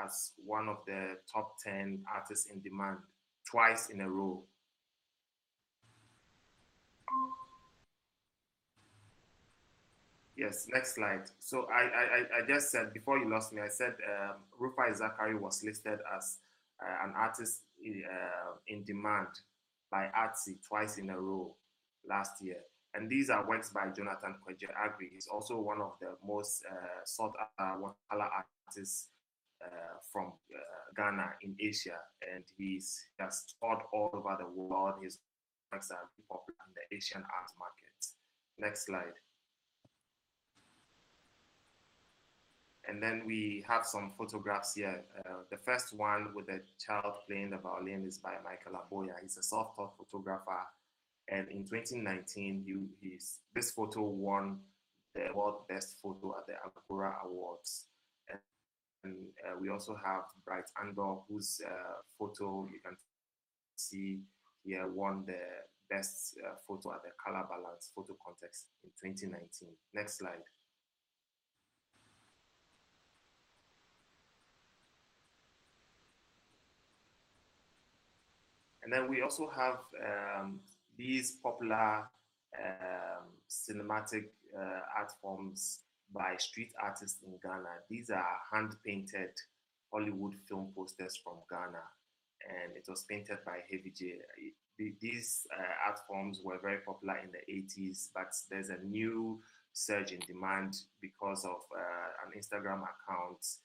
M: as one of the top 10 artists in demand twice in a row. Yes, next slide. So I just said, before you lost me, I said Rufai Zachary was listed as an artist in demand by Artsy twice in a row last year. And these are works by Jonathan Kweje Agri. He's also one of the most sought after watercolor artists from Ghana in Asia. And he has toured all over the world. His works are popular in the Asian art market. Next slide. And then we have some photographs here. The first one with the child playing the violin is by Michael Aboya. He's a self-taught photographer. And in 2019, this photo won the World Best Photo at the Agora Awards. And we also have Bright Andor, whose photo you can see here won the Best Photo at the Color Balance Photo Contest in 2019. Next slide. And then we also have these popular cinematic art forms by street artists in Ghana. These are hand-painted Hollywood film posters from Ghana, and it was painted by Heavy J. These art forms were very popular in the 80s, but there's a new surge in demand because of an Instagram account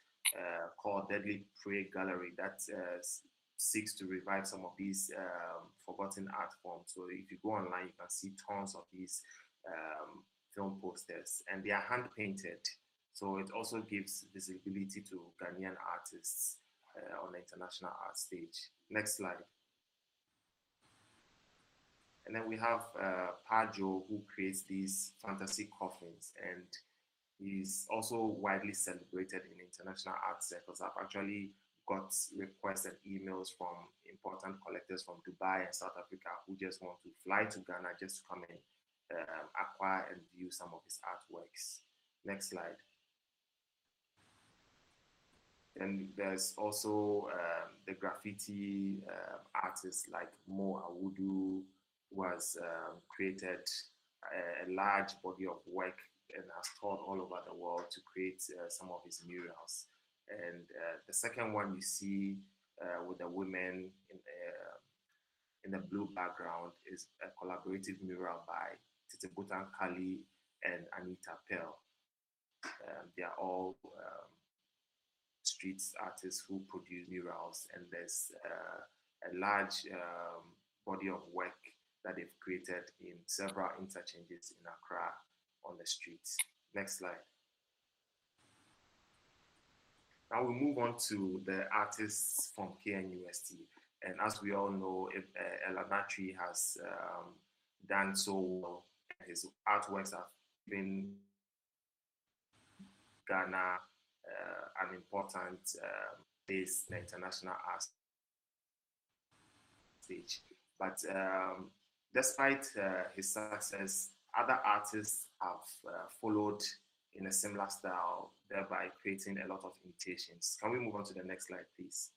M: called Deadly Prey Gallery that seeks to revive some of these forgotten art forms. So if you go online, you can see tons of these film posters, and they are hand painted. So it also gives visibility to Ghanaian artists on the international art stage. Next slide. And then we have Pajo, who creates these fantasy coffins, and he's also widely celebrated in international art circles. I've actually got requests and emails from important collectors from Dubai and South Africa who just want to fly to Ghana just to come and acquire and view some of his artworks. Next slide. And there's also the graffiti artists like Mo Awudu, who has created a large body of work and has toured all over the world to create some of his murals. And the second one you see with the women in the blue background is a collaborative mural by Titre Kali and Anita Pell. They are all street artists who produce murals, and there's a large body of work that they've created in several interchanges in Accra on the streets. Next slide. Now we move on to the artists from KNUST. And as we all know, Elanatri has done so well. His artworks have been Ghana an important place in the international art stage. But despite his success, other artists have followed in a similar style, thereby creating a lot of imitations. Can we move on to the next slide, please?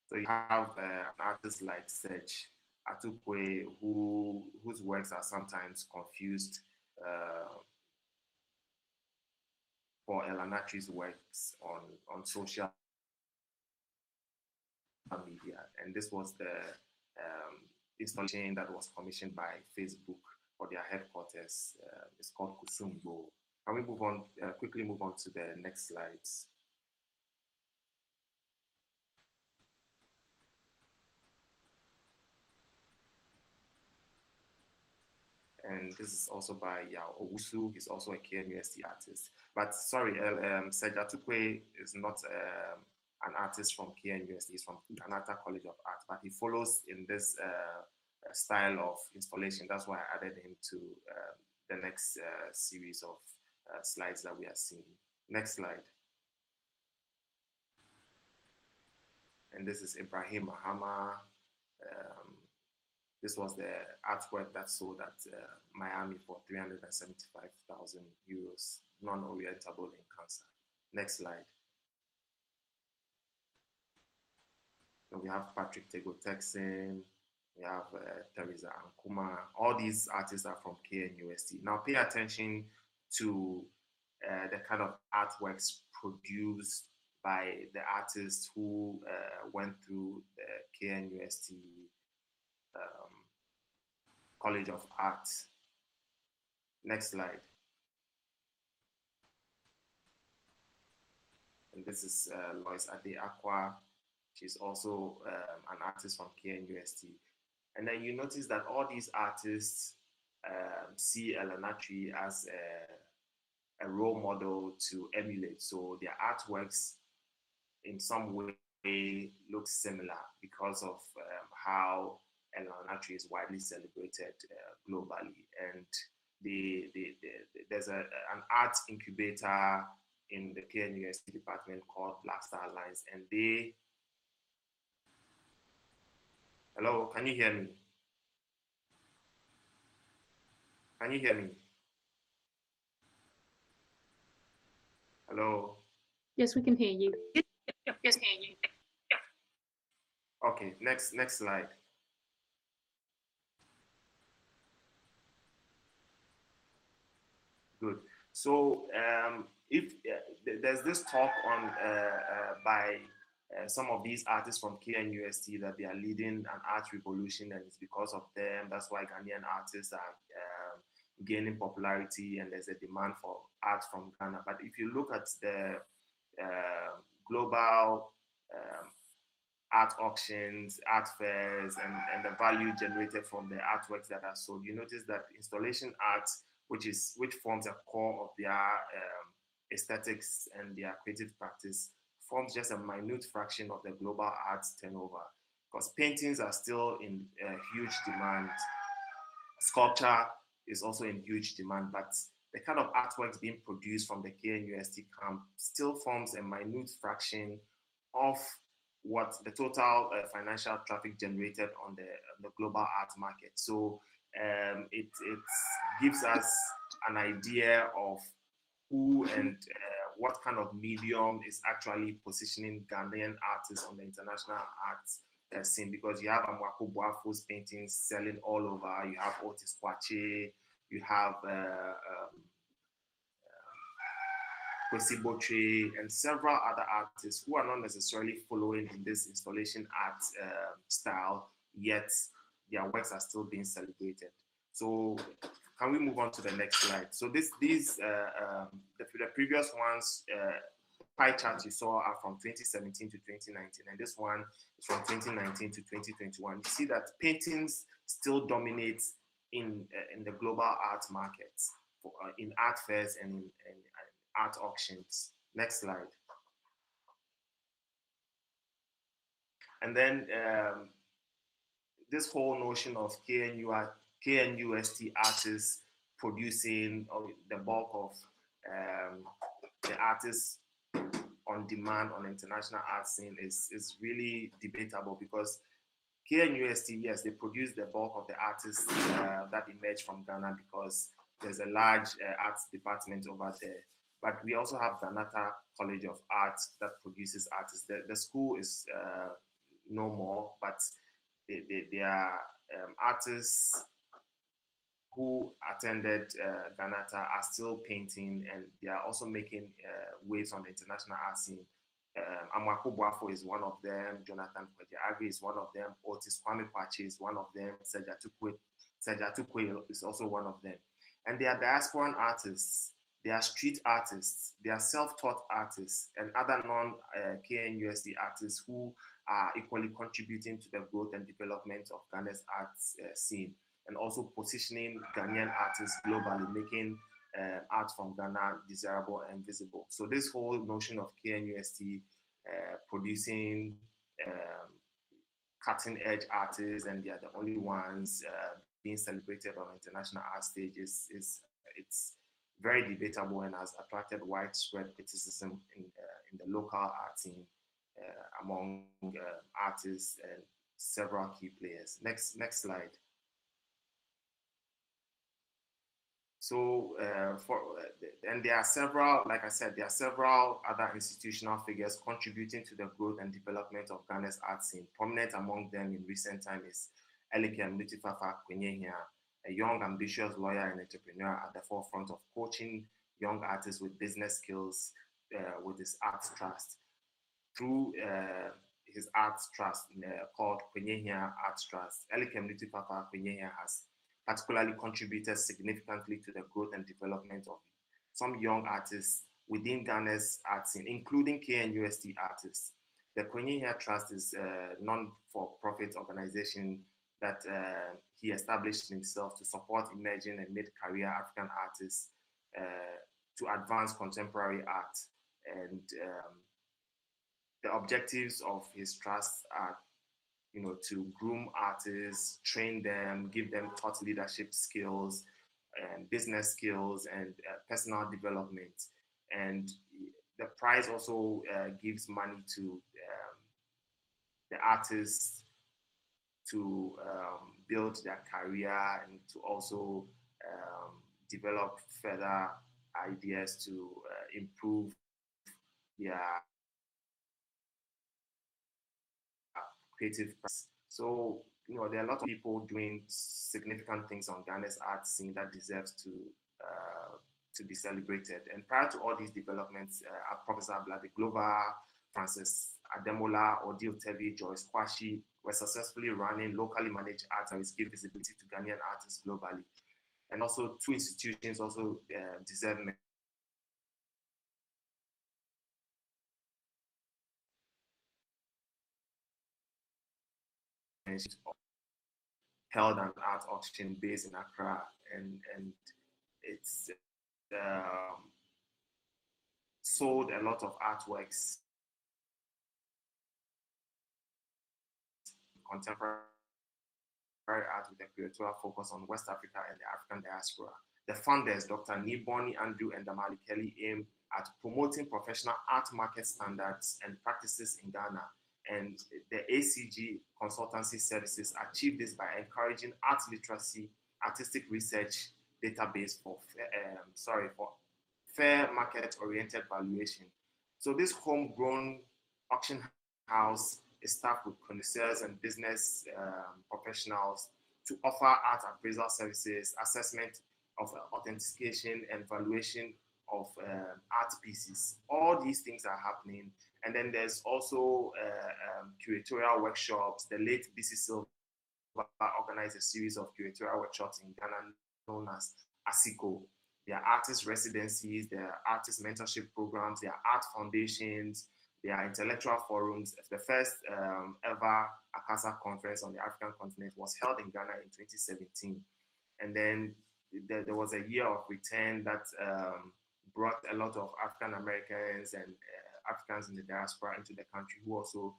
M: So you have an artist like Serge Atukwe, whose works are sometimes confused for Elanatri's works on social media. And this was the installation that was commissioned by Facebook for their headquarters. It's called Kusumbo. Can we move on, quickly move on to the next slides? And this is also by Yao Owusu. He's also a KNUST artist. But sorry, Serge Atukwe is not an artist from KNUST. He's from Kanata College of Art, but he follows in this style of installation. That's why I added him to the next series of slides that we are seeing. Next slide. And this is Ibrahim Mahama. This was the artwork that sold at Miami for 375,000 euros, non-orientable in cancer. Next slide. And we have Patrick Tego-Texan, we have Teresa Ankuma. All these artists are from KNUST. Now pay attention to the kind of artworks produced by the artists who went through the KNUST College of Art. Next slide. And this is Lois Ade Aqua. She's also an artist from KNUST. And then you notice that all these artists see Elanatri as a role model to emulate. So their artworks in some way look similar because of how Elanatri is widely celebrated globally. And there's an art incubator in the KNUST department called Black Star Alliance, and they... Hello, can you hear me? Can you hear me? Hello?
A: Yes, we can hear you.
M: Yes, we can hear you. Okay, next slide. Good. So if there's this talk on by some of these artists from KNUST that they are leading an art revolution, and it's because of them. That's why Ghanaian artists are gaining popularity, and there's a demand for art from Ghana. But if you look at the global art auctions, art fairs, and the value generated from the artworks that are sold, you notice that installation art, which forms a core of their aesthetics and their creative practice, forms just a minute fraction of the global arts turnover, because paintings are still in huge demand. Sculpture is also in huge demand, but the kind of artworks being produced from the KNUST camp still forms a minute fraction of what the total financial traffic generated on the global art market. So it gives us an idea of who and what kind of medium is actually positioning Ghanaian artists on the international arts scene, because you have Amwako Boafo's paintings selling all over, you have Otis Kwache, you have Kwesi Botry, and several other artists who are not necessarily following in this installation art style, yet their works are still being celebrated. So can we move on to the next slide? So the previous ones, pie charts you saw are from 2017 to 2019, and this one is from 2019 to 2021. You see that paintings still dominate in the global art markets, in art fairs and in art auctions. Next slide. And then this whole notion of KNUST artists producing the bulk of the artists on demand on the international art scene is really debatable, because KNUST, yes, they produce the bulk of the artists that emerge from Ghana, because there's a large arts department over there. But we also have Ghanata College of Art that produces artists. The school is no more, but they are artists who attended Ghanata are still painting, and they are also making waves on the international art scene. Amwako Boafo is one of them, Jonathan Kwejiagri is one of them, Otis Kwame Kwache is one of them, Sejatukwe is also one of them. And they are diasporan artists, they are street artists, they are self-taught artists, and other non-KNUST artists who are equally contributing to the growth and development of Ghana's arts scene, and also positioning Ghanaian artists globally, making art from Ghana desirable and visible. So this whole notion of KNUST producing cutting-edge artists, and they are the only ones being celebrated on international art stages, it's very debatable and has attracted widespread criticism in the local art scene among artists and several key players. Next slide. So, and there are several, like I said, there are several other institutional figures contributing to the growth and development of Ghana's art scene. Prominent among them in recent time is Elikem Lutifafa Kwenyehia, a young, ambitious lawyer and entrepreneur at the forefront of coaching young artists with business skills with his arts trust. Through his arts trust called Kwenyehia Arts Trust, Elikem Lutifafa Kwenyehia has particularly contributed significantly to the growth and development of some young artists within Ghana's art scene, including KNUST artists. The Kwenyehia Trust is a non-for-profit organization that he established himself to support emerging and mid-career African artists to advance contemporary art. And the objectives of his trust are, to groom artists, train them, give them thought leadership skills, and business skills, and personal development. And the prize also gives money to the artists to build their career and to also develop further ideas to improve their creative practice. So, there are a lot of people doing significant things on Ghana's art scene that deserves to be celebrated. And prior to all these developments, Professor Blade Glover, Francis Ademola, Odile Tevi, Joyce Kwashi were successfully running locally managed art galleries, give visibility to Ghanaian artists globally. And also, two institutions also deserve held an art auction based in Accra, and it's sold a lot of artworks, contemporary art with a curatorial focus on West Africa and the African diaspora. The founders, Dr. Niboni Andrew and Damali Kelly, aim at promoting professional art market standards and practices in Ghana. And the ACG consultancy services achieve this by encouraging art literacy, artistic research database for fair market-oriented valuation. So this homegrown auction house is staffed with connoisseurs and business professionals to offer art appraisal services, assessment of authentication and valuation of art pieces. All these things are happening. And then there's also curatorial workshops. The late BC Silva organized a series of curatorial workshops in Ghana known as ASICO. There are artist residencies, there are artist mentorship programs, there are art foundations, there are intellectual forums. The first ever ACASA conference on the African continent was held in Ghana in 2017. And then there was a year of return that brought a lot of African Americans and Africans in the diaspora into the country who also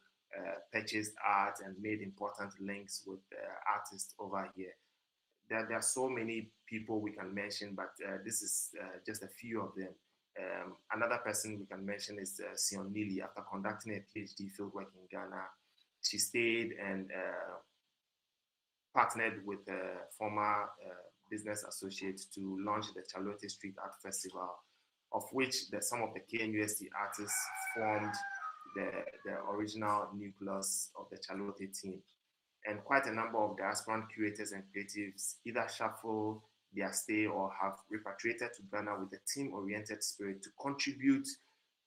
M: purchased art and made important links with artists over here. There are so many people we can mention, but this is just a few of them. Another person we can mention is Sion Neely. After conducting a PhD fieldwork in Ghana, she stayed and partnered with a former business associate to launch the Charlotte Street Art Festival, of which some of the KNUST artists formed the original nucleus of the Charlotte team. And quite a number of diasporan curators and creatives either shuffle their stay or have repatriated to Ghana with a team-oriented spirit to contribute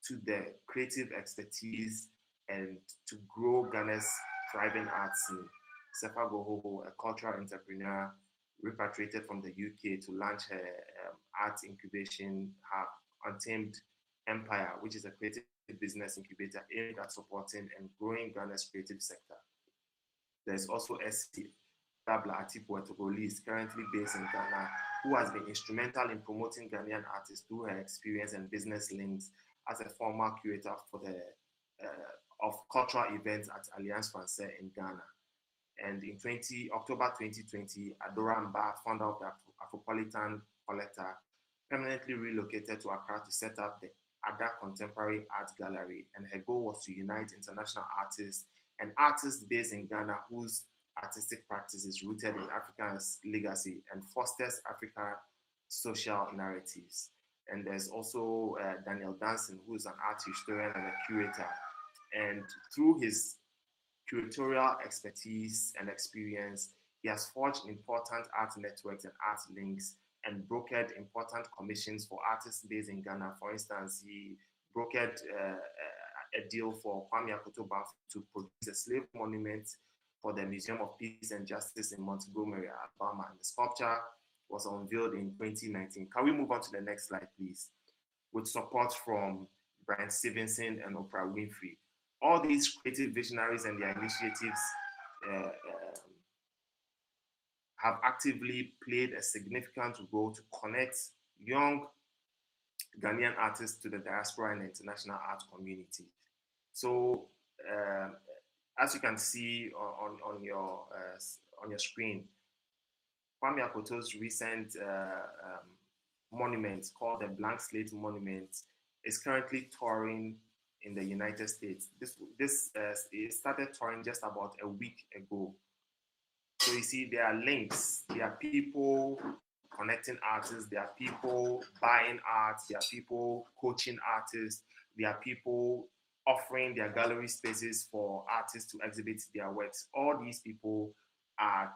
M: to the creative expertise and to grow Ghana's thriving art scene. Sefa Gohoho, a cultural entrepreneur, repatriated from the UK to launch her art incubation hub, Untamed Empire, which is a creative business incubator aimed at supporting and growing Ghana's creative sector. There's also SC Dabla Atipo Etogoli, currently based in Ghana, who has been instrumental in promoting Ghanaian artists through her experience and business links as a former curator for the of cultural events at Alliance Francaise in Ghana. And in October 2020, Adora Mba, founder of the Afropolitan Collector, permanently relocated to Accra to set up the Ada Contemporary Art Gallery, and her goal was to unite international artists and artists based in Ghana whose artistic practice is rooted in Africa's legacy and fosters African social narratives. And there's also Daniel Danson, who is an art historian and a curator. And through his curatorial expertise and experience, he has forged important art networks and art links and brokered important commissions for artists based in Ghana. For instance, he brokered a deal for Kwame Akoto Banff to produce a slave monument for the Museum of Peace and Justice in Montgomery, Alabama. And the sculpture was unveiled in 2019. Can we move on to the next slide, please? With support from Brian Stevenson and Oprah Winfrey. All these creative visionaries and their initiatives have actively played a significant role to connect young Ghanaian artists to the diaspora and the international art community. So, as you can see on your screen, Kwame Akoto's recent monument called the Blank Slate Monument is currently touring in the United States. It started touring just about a week ago. So you see, there are links. There are people connecting artists. There are people buying art. There are people coaching artists. There are people offering their gallery spaces for artists to exhibit their works. All these people are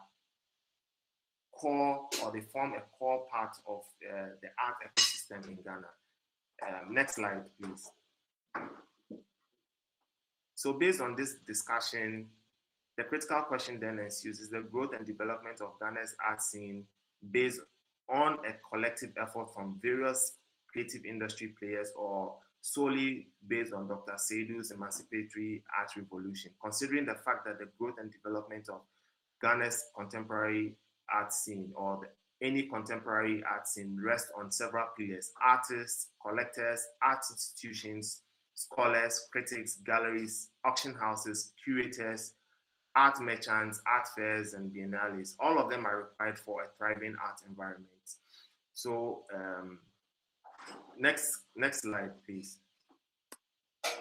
M: core, or they form a core part of the art ecosystem in Ghana. Next slide, please. So based on this discussion, the critical question then ensues: is the growth and development of Ghana's art scene based on a collective effort from various creative industry players, or solely based on Dr. Seydou's emancipatory art revolution, considering the fact that the growth and development of Ghana's contemporary art scene, or any contemporary art scene, rests on several pillars: artists, collectors, art institutions, scholars, critics, galleries, auction houses, curators, art merchants, art fairs, and biennales. All of them are required for a thriving art environment. So next slide, please.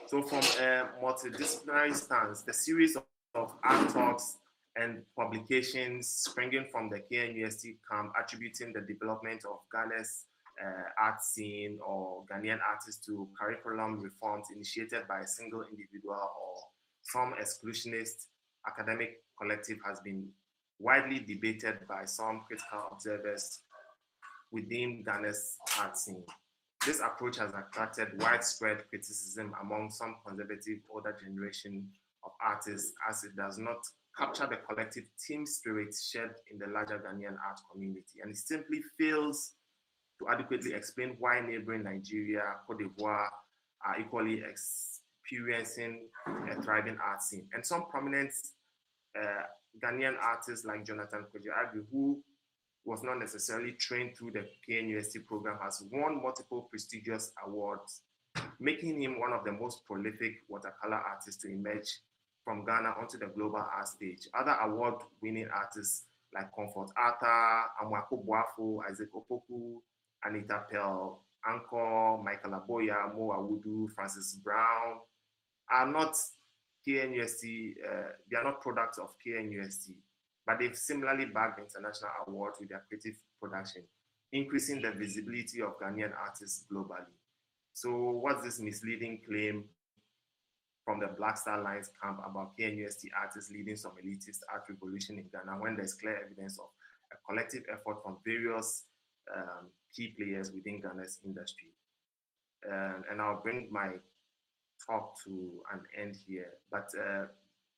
M: So from a multidisciplinary stance, the series of art talks and publications springing from the KNUST camp attributing the development of Ghana's art scene or Ghanaian artists to curriculum reforms initiated by a single individual or some exclusionist academic collective has been widely debated by some critical observers within Ghana's art scene. This approach has attracted widespread criticism among some conservative older generation of artists, as it does not capture the collective team spirit shared in the larger Ghanaian art community, and it simply fails to adequately explain why neighboring Nigeria, Cote d'Ivoire are equally experiencing a thriving art scene. And some prominent Ghanaian artists like Jonathan Kweji-Agui, who was not necessarily trained through the KNUST program, has won multiple prestigious awards, making him one of the most prolific watercolor artists to emerge from Ghana onto the global art stage. Other award-winning artists like Comfort Arthur, Amwako Boafo, Isaac Opoku, Anita Pell, Anko, Michael Aboya, Mo Awudu, Francis Brown are not KNUST, they are not products of KNUST, but they've similarly bagged international awards with their creative production, increasing the visibility of Ghanaian artists globally. So what's this misleading claim from the Black Star Lines camp about KNUST artists leading some elitist art revolution in Ghana, when there's clear evidence of a collective effort from various key players within Ghana's industry? And I'll bring my talk to an end here, but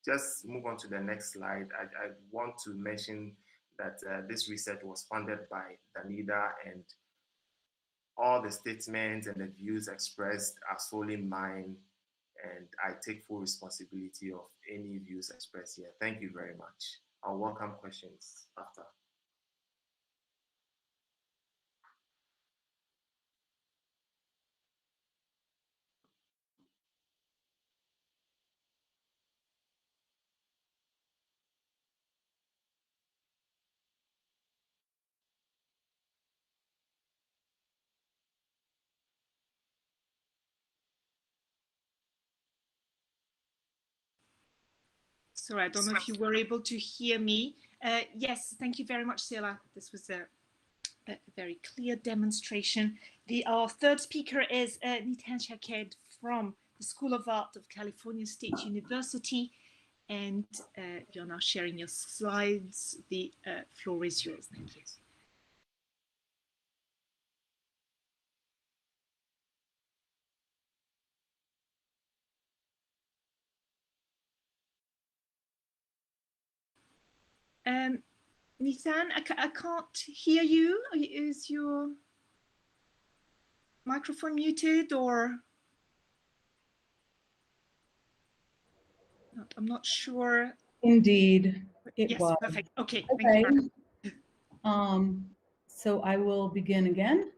M: just move on to the next slide. I want to mention that this research was funded by Danida, and all the statements and the views expressed are solely mine, and I take full responsibility of any views expressed here. Thank you very much. I'll welcome questions after.
K: Sorry, I don't know if you were able to hear me. Yes, thank you very much, Sela. This was a very clear demonstration. Our third speaker is Nitin Shaked from the School of Art of California State University. And you're now sharing your slides. The floor is yours. Thank you. Nitin, I can't hear you. Is your microphone muted or? I'm not sure.
N: Indeed, it
K: yes,
N: was.
K: Perfect. Okay.
N: Okay.
K: Thank
N: you. So I will begin again.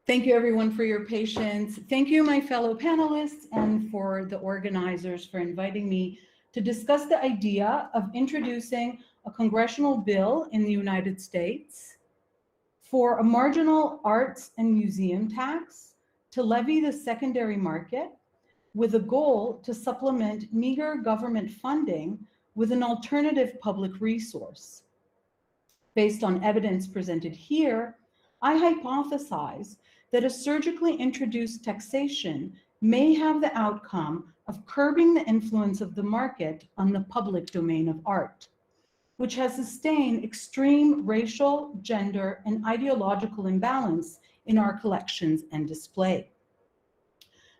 N: Thank you, everyone, for your patience. Thank you, my fellow panelists, and for the organizers for inviting me to discuss the idea of introducing a congressional bill in the United States for a marginal arts and museum tax to levy the secondary market with a goal to supplement meager government funding with an alternative public resource. Based on evidence presented here, I hypothesize that a surgically introduced taxation may have the outcome of curbing the influence of the market on the public domain of art, which has sustained extreme racial, gender, and ideological imbalance in our collections and display.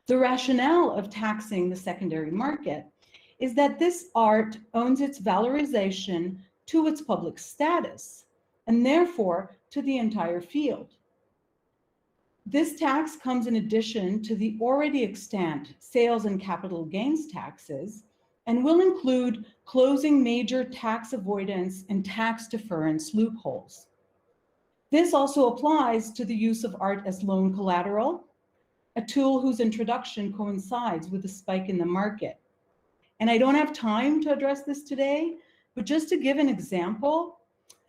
N: The rationale of taxing the secondary market is that this art owns its valorization to its public status, and therefore to the entire field. This tax comes in addition to the already extant sales and capital gains taxes and will include closing major tax avoidance and tax deference loopholes. This also applies to the use of art as loan collateral, a tool whose introduction coincides with the spike in the market. And I don't have time to address this today, but just to give an example,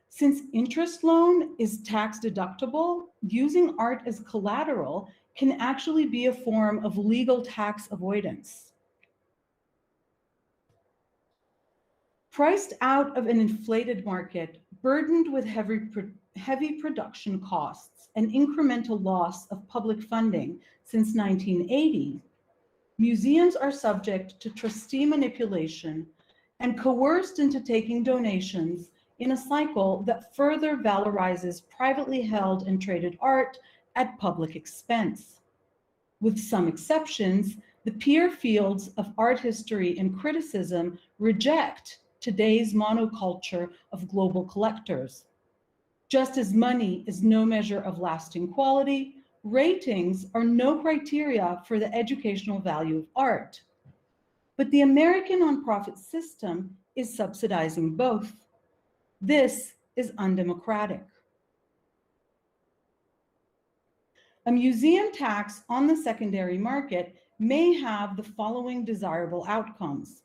N: since interest loan is tax deductible, using art as collateral can actually be a form of legal tax avoidance. Priced out of an inflated market, burdened with heavy production costs and incremental loss of public funding since 1980, museums are subject to trustee manipulation and coerced into taking donations in a cycle that further valorizes privately held and traded art at public expense. With some exceptions, the peer fields of art history and criticism reject today's monoculture of global collectors. Just as money is no measure of lasting quality, ratings are no criteria for the educational value of art. But the American nonprofit system is subsidizing both. This is undemocratic. A museum tax on the secondary market may have the following desirable outcomes: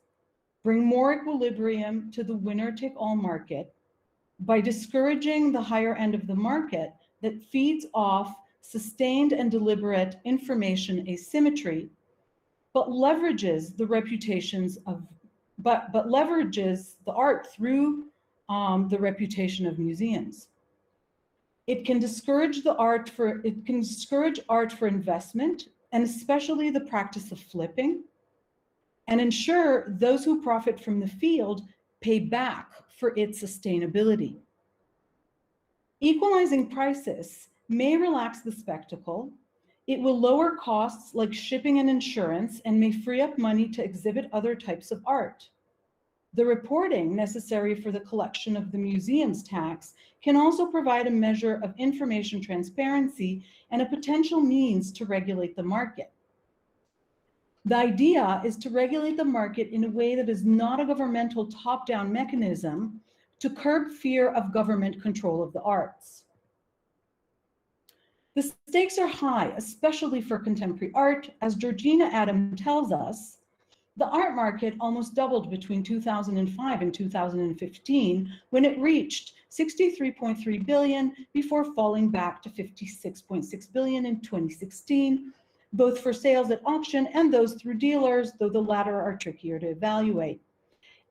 N: bring more equilibrium to the winner-take-all market by discouraging the higher end of the market that feeds off sustained and deliberate information asymmetry, but leverages the reputations of, but leverages the art through the reputation of museums. It can discourage art for investment, and especially the practice of flipping, and ensure those who profit from the field pay back for its sustainability. Equalizing prices may relax the spectacle. It will lower costs like shipping and insurance and may free up money to exhibit other types of art. The reporting necessary for the collection of the museum's tax can also provide a measure of information transparency and a potential means to regulate the market. The idea is to regulate the market in a way that is not a governmental top-down mechanism to curb fear of government control of the arts. The stakes are high, especially for contemporary art. As Georgina Adam tells us, the art market almost doubled between 2005 and 2015, when it reached 63.3 billion before falling back to 56.6 billion in 2016, both for sales at auction and those through dealers, though the latter are trickier to evaluate.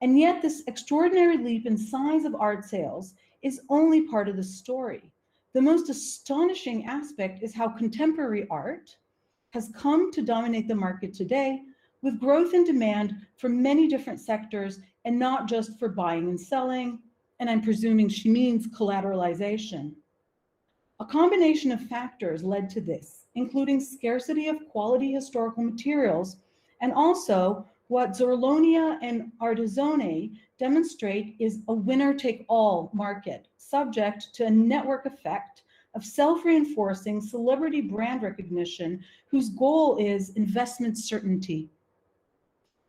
N: And yet this extraordinary leap in size of art sales is only part of the story. The most astonishing aspect is how contemporary art has come to dominate the market today, with growth in demand from many different sectors and not just for buying and selling, and I'm presuming she means collateralization. A combination of factors led to this, including scarcity of quality historical materials, and also what Zorlonia and Artizone demonstrate is a winner-take-all market, subject to a network effect of self-reinforcing celebrity brand recognition whose goal is investment certainty.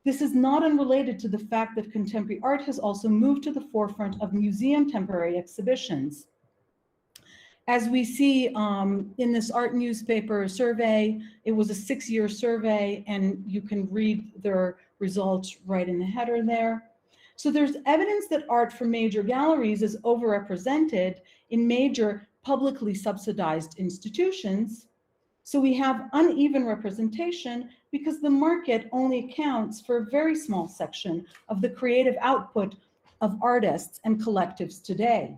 N: This is not unrelated to the fact that contemporary art has also moved to the forefront of museum temporary exhibitions. As we see in this art newspaper survey, it was a 6-year survey, and you can read their results right in the header there. So there's evidence that art from major galleries is overrepresented in major publicly subsidized institutions. So we have uneven representation because the market only accounts for a very small section of the creative output of artists and collectives today.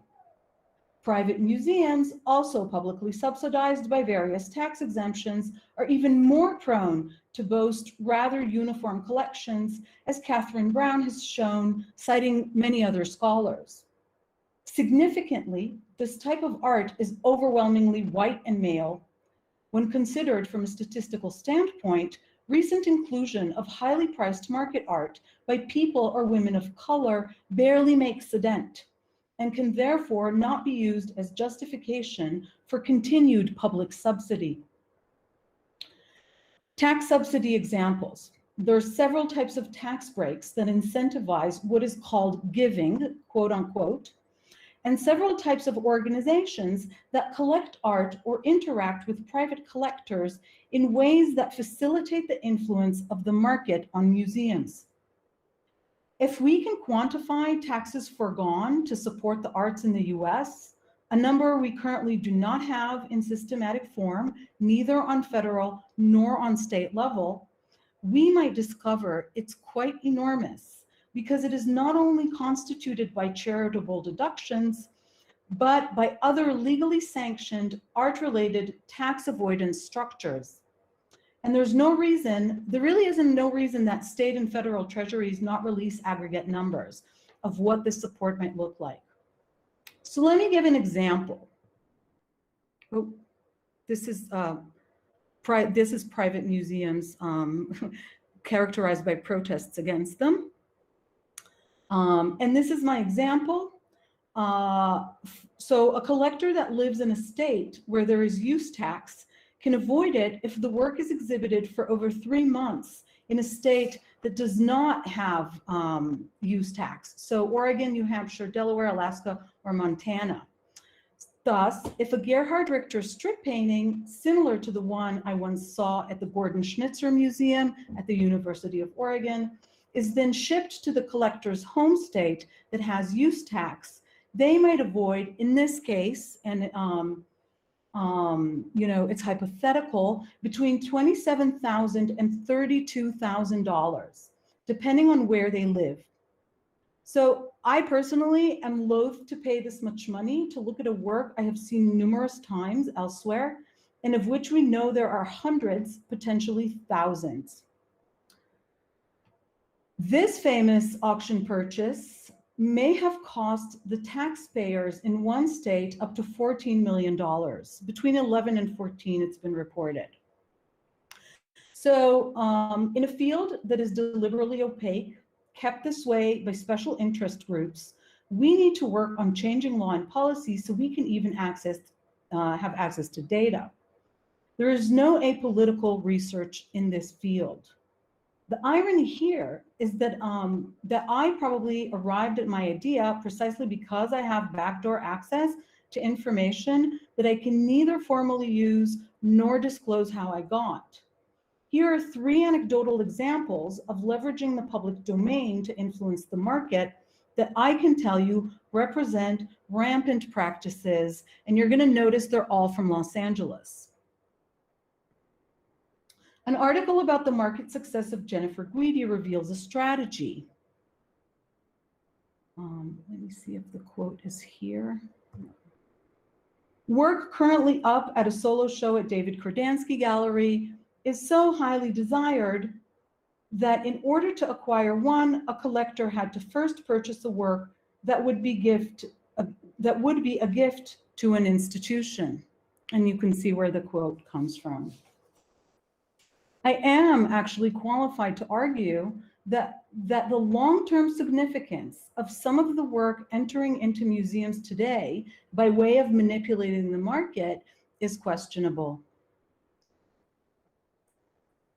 N: Private museums, also publicly subsidized by various tax exemptions, are even more prone to boast rather uniform collections, as Catherine Brown has shown, citing many other scholars. Significantly, this type of art is overwhelmingly white and male. When considered from a statistical standpoint, recent inclusion of highly priced market art by people or women of color barely makes a dent. and can therefore not be used as justification for continued public subsidy. Tax subsidy examples. There are several types of tax breaks that incentivize what is called giving, quote unquote, and several types of organizations that collect art or interact with private collectors in ways that facilitate the influence of the market on museums. If we can quantify taxes foregone to support the arts in the US, a number we currently do not have in systematic form, neither on federal nor on state level, we might discover it's quite enormous because it is not only constituted by charitable deductions, but by other legally sanctioned art-related tax avoidance structures. And there really isn't no reason that state and federal treasuries not release aggregate numbers of what this support might look like. So let me give an example. Oh, this is private museums characterized by protests against them. And this is my example. So a collector that lives in a state where there is use tax can avoid it if the work is exhibited for over 3 months in a state that does not have use tax. So Oregon, New Hampshire, Delaware, Alaska, or Montana. Thus, if a Gerhard Richter strip painting, similar to the one I once saw at the Gordon Schnitzer Museum at the University of Oregon, is then shipped to the collector's home state that has use tax, they might avoid, in this case, and you know, it's hypothetical, between $27,000 and $32,000, depending on where they live. So I personally am loath to pay this much money to look at a work I have seen numerous times elsewhere, and of which we know there are hundreds, potentially thousands. This famous auction purchase may have cost the taxpayers in one state up to $14 million. Between 11 and 14, it's been reported. So in a field that is deliberately opaque, kept this way by special interest groups, we need to work on changing law and policy so we can even have access to data. There is no apolitical research in this field. The irony here is that, that I probably arrived at my idea precisely because I have backdoor access to information that I can neither formally use nor disclose how I got. Here are 3 anecdotal examples of leveraging the public domain to influence the market that I can tell you represent rampant practices, and you're going to notice they're all from Los Angeles. An article about the market success of Jennifer Guidi reveals a strategy. Let me see if the quote is here. Work currently up at a solo show at David Kordansky Gallery is so highly desired that in order to acquire one, a collector had to first purchase a work that would be a gift to an institution. And you can see where the quote comes from. I am actually qualified to argue that the long-term significance of some of the work entering into museums today by way of manipulating the market is questionable.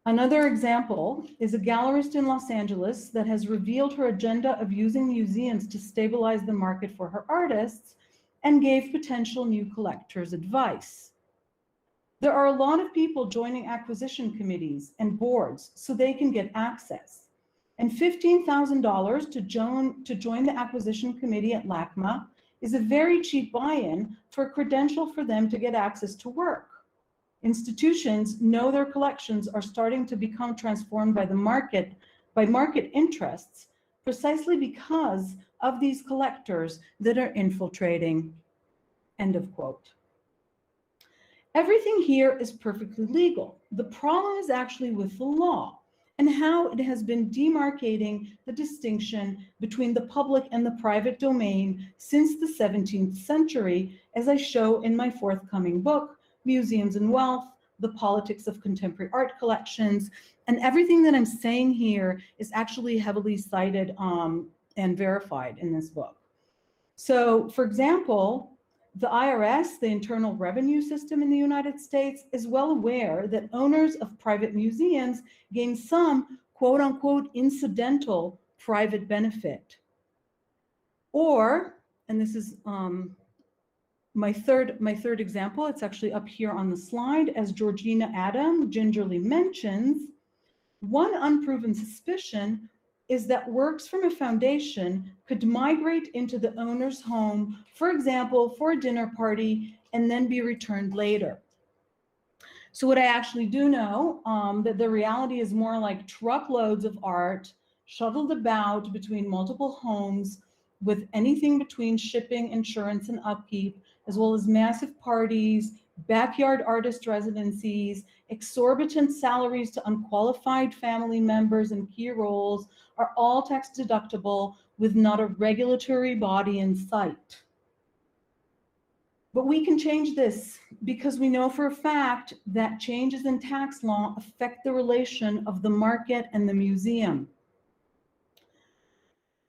N: Another example is a gallerist in Los Angeles that has revealed her agenda of using museums to stabilize the market for her artists and gave potential new collectors advice. There are a lot of people joining acquisition committees and boards so they can get access. And $15,000 to join the acquisition committee at LACMA is a very cheap buy-in for a credential for them to get access to work. Institutions know their collections are starting to become transformed by market interests, precisely because of these collectors that are infiltrating. End of quote. Everything here is perfectly legal. The problem is actually with the law and how it has been demarcating the distinction between the public and the private domain since the 17th century, as I show in my forthcoming book, Museums and Wealth, The Politics of Contemporary Art Collections. And everything that I'm saying here is actually heavily cited and verified in this book. So, for example, the IRS, the Internal Revenue System in the United States, is well aware that owners of private museums gain some quote unquote incidental private benefit. Or, and this is my third example, it's actually up here on the slide, as Georgina Adam gingerly mentions, one unproven suspicion is that works from a foundation could migrate into the owner's home, for example, for a dinner party, and then be returned later. So what I actually do know, that the reality is more like truckloads of art shuttled about between multiple homes with anything between shipping, insurance, and upkeep, as well as massive parties, backyard artist residencies, exorbitant salaries to unqualified family members in key roles are all tax deductible with not a regulatory body in sight. But we can change this because we know for a fact that changes in tax law affect the relation of the market and the museum.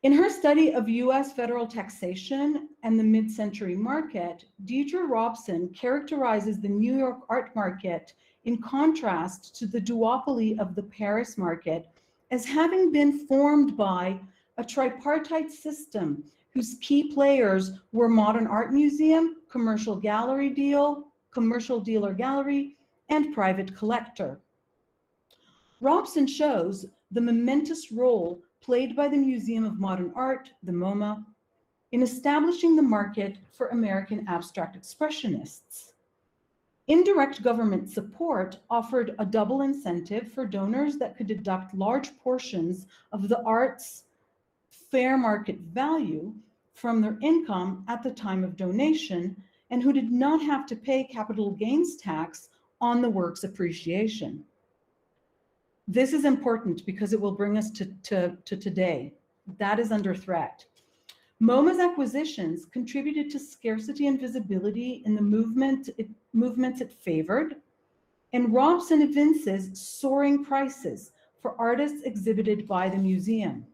N: In her study of US federal taxation and the mid-century market, Titre Robson characterizes the New York art market in contrast to the duopoly of the Paris market as having been formed by a tripartite system whose key players were modern art museum, commercial dealer gallery, and private collector. Robson shows the momentous role played by the Museum of Modern Art, the MoMA, in establishing the market for American abstract expressionists. Indirect government support offered a double incentive for donors that could deduct large portions of the art's fair market value from their income at the time of donation, and who did not have to pay capital gains tax on the work's appreciation. This is important because it will bring us to today. That is under threat. MoMA's acquisitions contributed to scarcity and visibility in the movements it favored, and Robson evinces soaring prices for artists exhibited by the museum.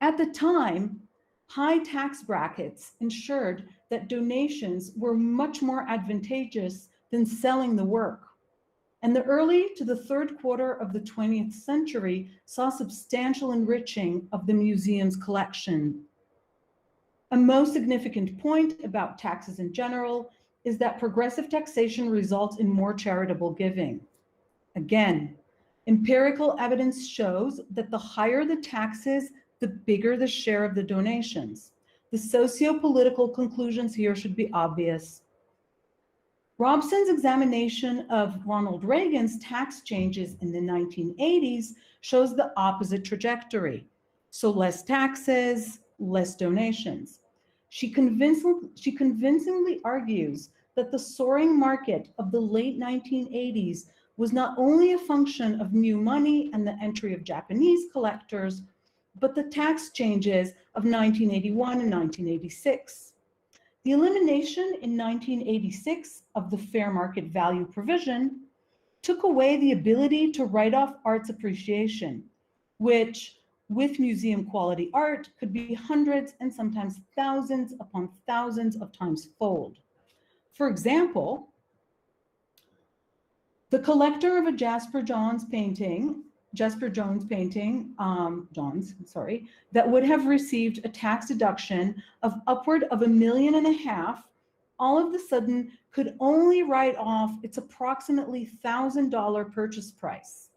N: At the time, high tax brackets ensured that donations were much more advantageous than selling the work. And the early to the third quarter of the 20th century saw substantial enriching of the museum's collection. A most significant point about taxes in general is that progressive taxation results in more charitable giving. Again, empirical evidence shows that the higher the taxes, the bigger the share of the donations. The socio-political conclusions here should be obvious. Robson's examination of Ronald Reagan's tax changes in the 1980s shows the opposite trajectory. So less taxes, less donations. She convincingly argues that the soaring market of the late 1980s was not only a function of new money and the entry of Japanese collectors, but the tax changes of 1981 and 1986. The elimination in 1986 of the fair market value provision took away the ability to write off art's appreciation, which, with museum quality art, could be hundreds and sometimes thousands upon thousands of times fold. For example, the collector of a Jasper Johns painting, that would have received a tax deduction of upward of $1.5 million, all of a sudden could only write off its approximately $1,000 purchase price.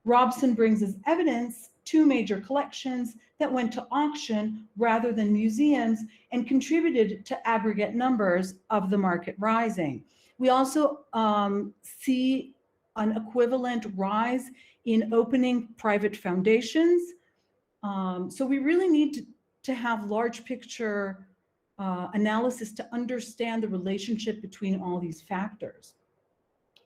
N: Robson brings as evidence 2 major collections that went to auction rather than museums and contributed to aggregate numbers of the market rising. We also see an equivalent rise in opening private foundations. So we really need to have large picture analysis to understand the relationship between all these factors.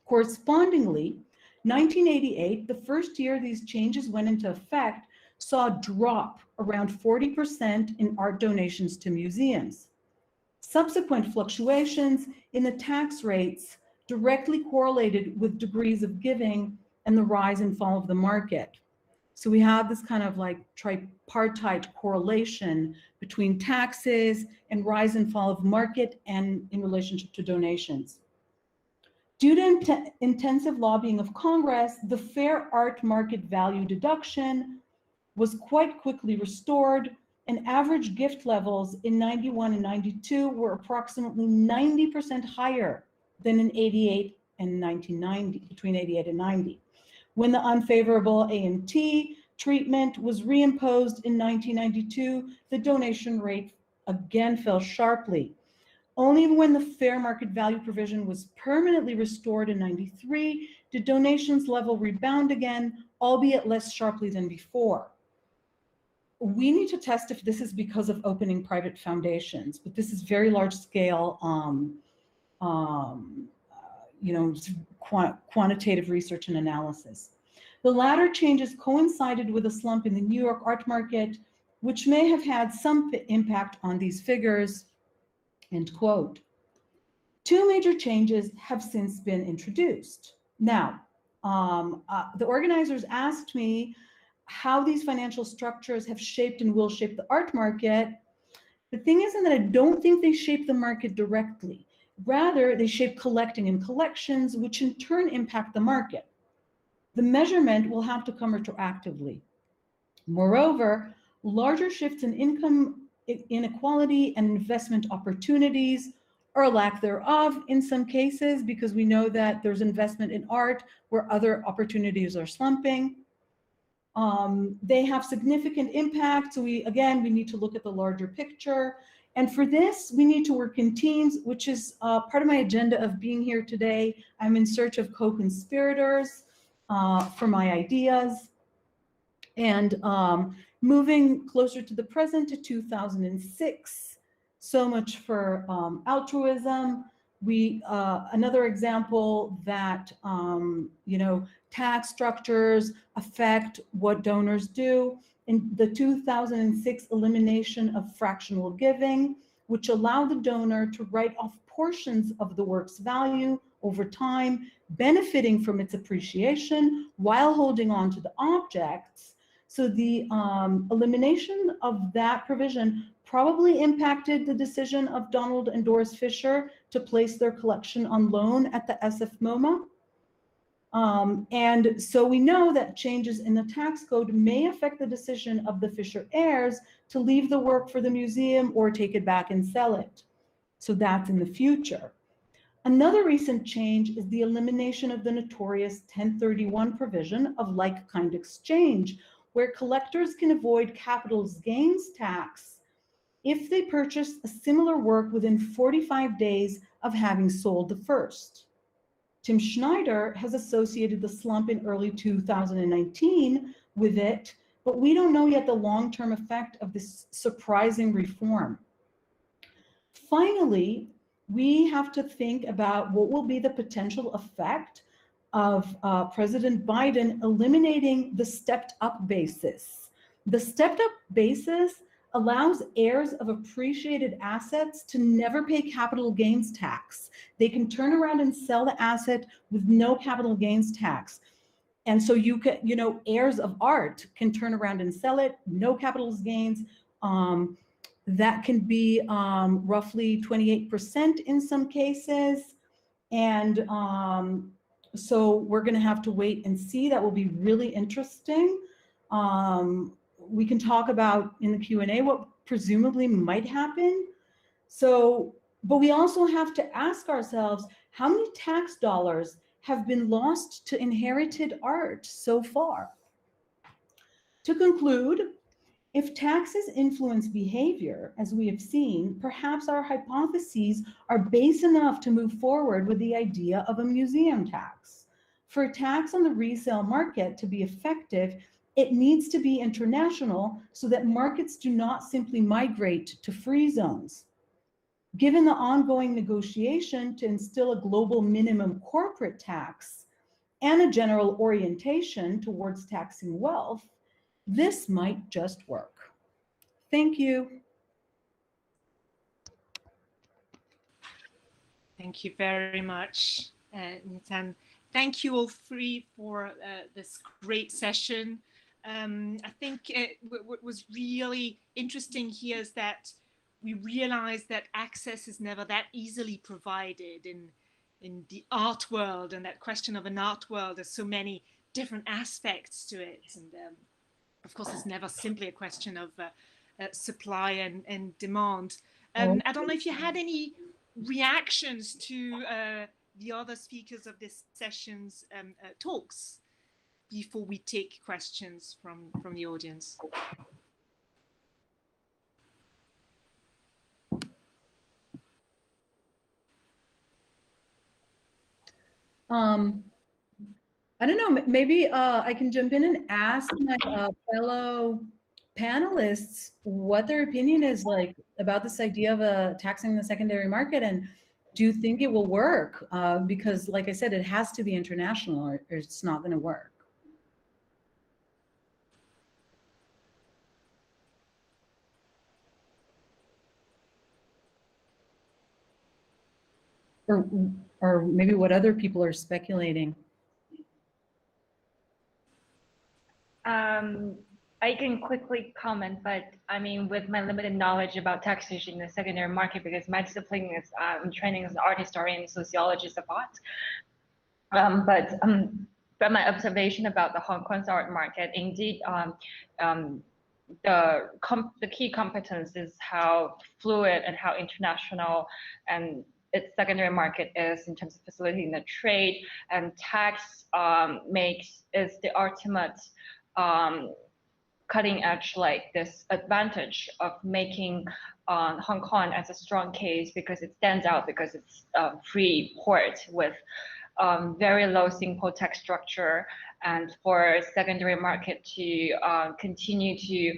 N: Correspondingly, 1988, the first year these changes went into effect, saw a drop around 40% in art donations to museums. Subsequent fluctuations in the tax rates directly correlated with degrees of giving and the rise and fall of the market. So we have this kind of like tripartite correlation between taxes and rise and fall of market and in relationship to donations. Due to intensive lobbying of Congress, the fair art market value deduction was quite quickly restored, and average gift levels in 91 and 92 were approximately 90% higher than in 88 and 1990, between 88 and 90. When the unfavorable A&T treatment was reimposed in 1992, the donation rate again fell sharply. Only when the fair market value provision was permanently restored in 93 did donations level rebound again, albeit less sharply than before. We need to test if this is because of opening private foundations, but this is very large scale, quantitative research and analysis. The latter changes coincided with a slump in the New York art market, which may have had some impact on these figures, end quote. Two major changes have since been introduced. Now, the organizers asked me how these financial structures have shaped and will shape the art market. The thing isn't that I don't think they shape the market directly. Rather, they shape collecting and collections, which in turn impact the market. The measurement will have to come retroactively. Moreover, larger shifts in income inequality and investment opportunities, or lack thereof in some cases, because we know that there's investment in art where other opportunities are slumping. They have significant impact. So we need to look at the larger picture. And for this, we need to work in teams, which is part of my agenda of being here today. I'm in search of co-conspirators for my ideas. And moving closer to the present, to 2006, so much for altruism. Another example that, tax structures affect what donors do. In the 2006 elimination of fractional giving, which allowed the donor to write off portions of the work's value over time, benefiting from its appreciation while holding on to the objects. So the elimination of that provision probably impacted the decision of Donald and Doris Fisher to place their collection on loan at the SF MoMA. And so we know that changes in the tax code may affect the decision of the Fisher heirs to leave the work for the museum or take it back and sell it. So that's in the future. Another recent change is the elimination of the notorious 1031 provision of like-kind exchange, where collectors can avoid capital gains tax if they purchase a similar work within 45 days of having sold the first. Tim Schneider has associated the slump in early 2019 with it, but we don't know yet the long-term effect of this surprising reform. Finally, we have to think about what will be the potential effect of President Biden eliminating the stepped-up basis. The stepped-up basis allows heirs of appreciated assets to never pay capital gains tax. They can turn around and sell the asset with no capital gains tax. And so you can, heirs of art can turn around and sell it, no capital gains. That can be roughly 28% in some cases. And so we're going to have to wait and see. That will be really interesting. We can talk about in the Q&A what presumably might happen. So, but we also have to ask ourselves, how many tax dollars have been lost to inherited art so far? To conclude, if taxes influence behavior, as we have seen, perhaps our hypotheses are base enough to move forward with the idea of a museum tax. For a tax on the resale market to be effective, it needs to be international so that markets do not simply migrate to free zones. Given the ongoing negotiation to instill a global minimum corporate tax and a general orientation towards taxing wealth, this might just work. Thank you.
K: Thank you very much, Nitan. Thank you all three for this great session.
F: I think what was really interesting here is that we realize that access is never that easily provided in the art world, and that question of an art world, there's so many different aspects to it. And of course, it's never simply a question of supply and demand. I don't know if you had any reactions to the other speakers of this session's talks before we take questions from the audience.
N: I don't know, maybe I can jump in and ask my fellow panelists what their opinion is like about this idea of taxing the secondary market, and do you think it will work? Because like I said, it has to be international or it's not going to work. Or maybe what other people are speculating.
H: I can quickly comment, but I mean, with my limited knowledge about taxation in the secondary market, because my discipline is training as an art historian and sociologist of art. But from my observation about the Hong Kong's art market, indeed, the key competence is how fluid and how international and its secondary market is in terms of facilitating the trade, and tax is the ultimate cutting edge, like this advantage of making Hong Kong as a strong case, because it stands out because it's free port with very low single tax structure, and for secondary market to continue to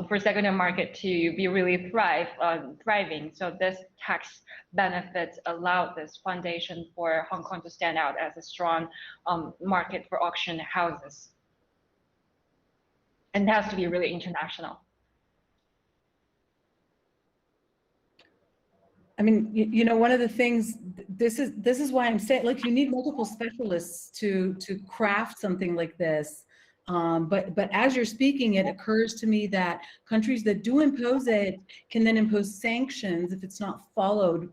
H: for secondary market to be really thriving. So this tax benefits allowed this foundation for Hong Kong to stand out as a strong market for auction houses. And it has to be really international.
N: I mean, you know, one of the things, this is why I'm saying, like, you need multiple specialists to craft something like this. But as you're speaking, it occurs to me that countries that do impose it can then impose sanctions if it's not followed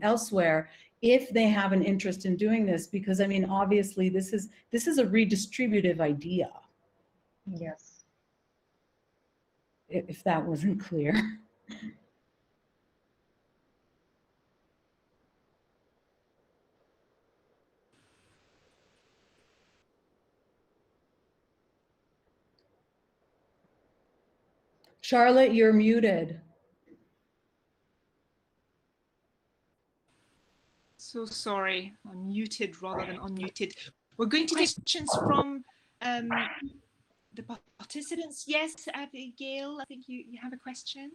N: elsewhere, if they have an interest in doing this, because I mean, obviously this is a redistributive idea.
H: Yes.
N: If that wasn't clear. Charlotte, you're muted.
F: So sorry, I'm muted rather than unmuted. We're going to take questions from the participants. Yes, Abigail, I think you have a question.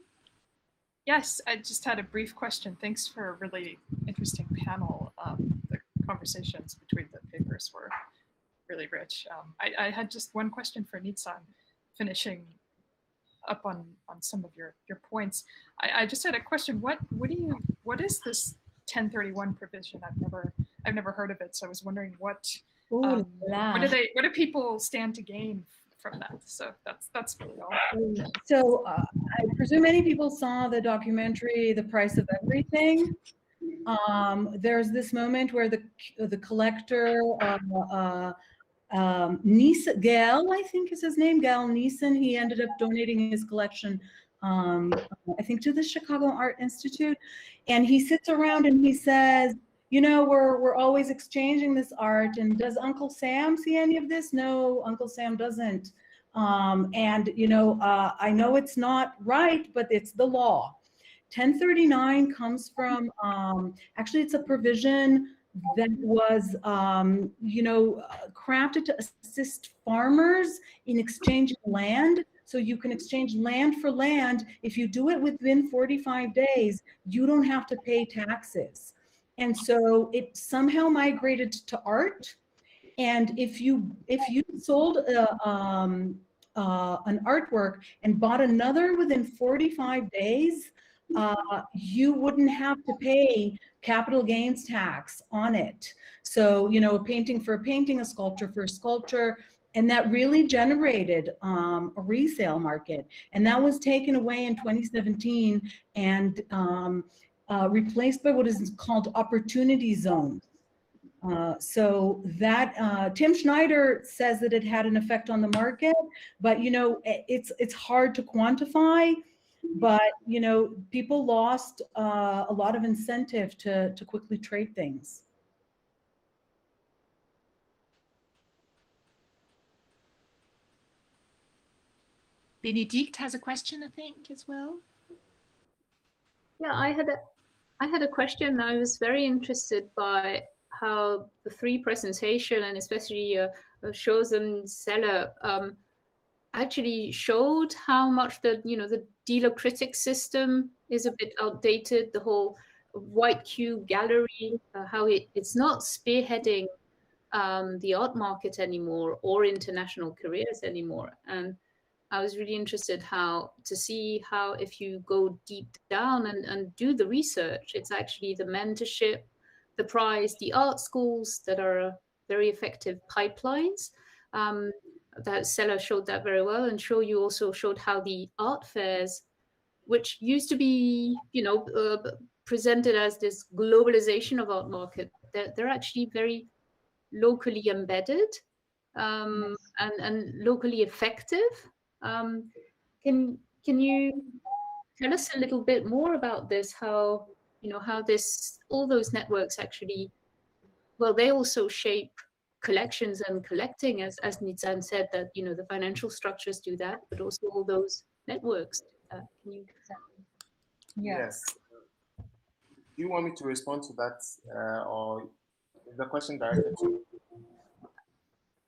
O: Yes, I just had a brief question. Thanks for a really interesting panel. The conversations between the papers were really rich. I had just one question for Nitsan, finishing up on some of your points. I just had a question. What is this 1031 provision? I've never heard of it, so I was wondering what do people stand to gain from that? So that's really all.
N: So I presume many people saw the documentary The Price of Everything. There's this moment where the collector Gail, I think is his name, Gail Neeson, he ended up donating his collection, I think, to the Chicago Art Institute. And he sits around and he says, you know, we're always exchanging this art, and does Uncle Sam see any of this? No, Uncle Sam doesn't. And, you know, I know it's not right, but it's the law. 1039 comes from, actually, it's a provision that was, you know, crafted to assist farmers in exchanging land. So you can exchange land for land. If you do it within 45 days, you don't have to pay taxes. And so it somehow migrated to art. And if you sold an artwork and bought another within 45 days, you wouldn't have to pay capital gains tax on it. So, you know, a painting for a painting, a sculpture for a sculpture, and that really generated a resale market. And that was taken away in 2017 and replaced by what is called opportunity zones. So that Tim Schneider says that it had an effect on the market, but you know, it's hard to quantify. But you know, people lost a lot of incentive to quickly trade things.
K: Benedict has a question, I think, as well.
A: Yeah, I had a question. I was very interested by how the three presentation and especially Chosen Seller actually showed how much the dealer critic system is a bit outdated. The whole white cube gallery, how it's not spearheading the art market anymore or international careers anymore. And I was really interested to see how if you go deep down and do the research, it's actually the mentorship, the prize, the art schools that are very effective pipelines. That Seller showed that very well, and you also showed how the art fairs, which used to be, presented as this globalization of art market, they're actually very locally embedded and locally effective. Can you tell us a little bit more about this? How all those networks actually, well, they also shape collections and collecting, as Nizan said, that the financial structures do that, but also all those networks do that. Can you?
M: Yes. Do you want me to respond to that, or is the question directed to?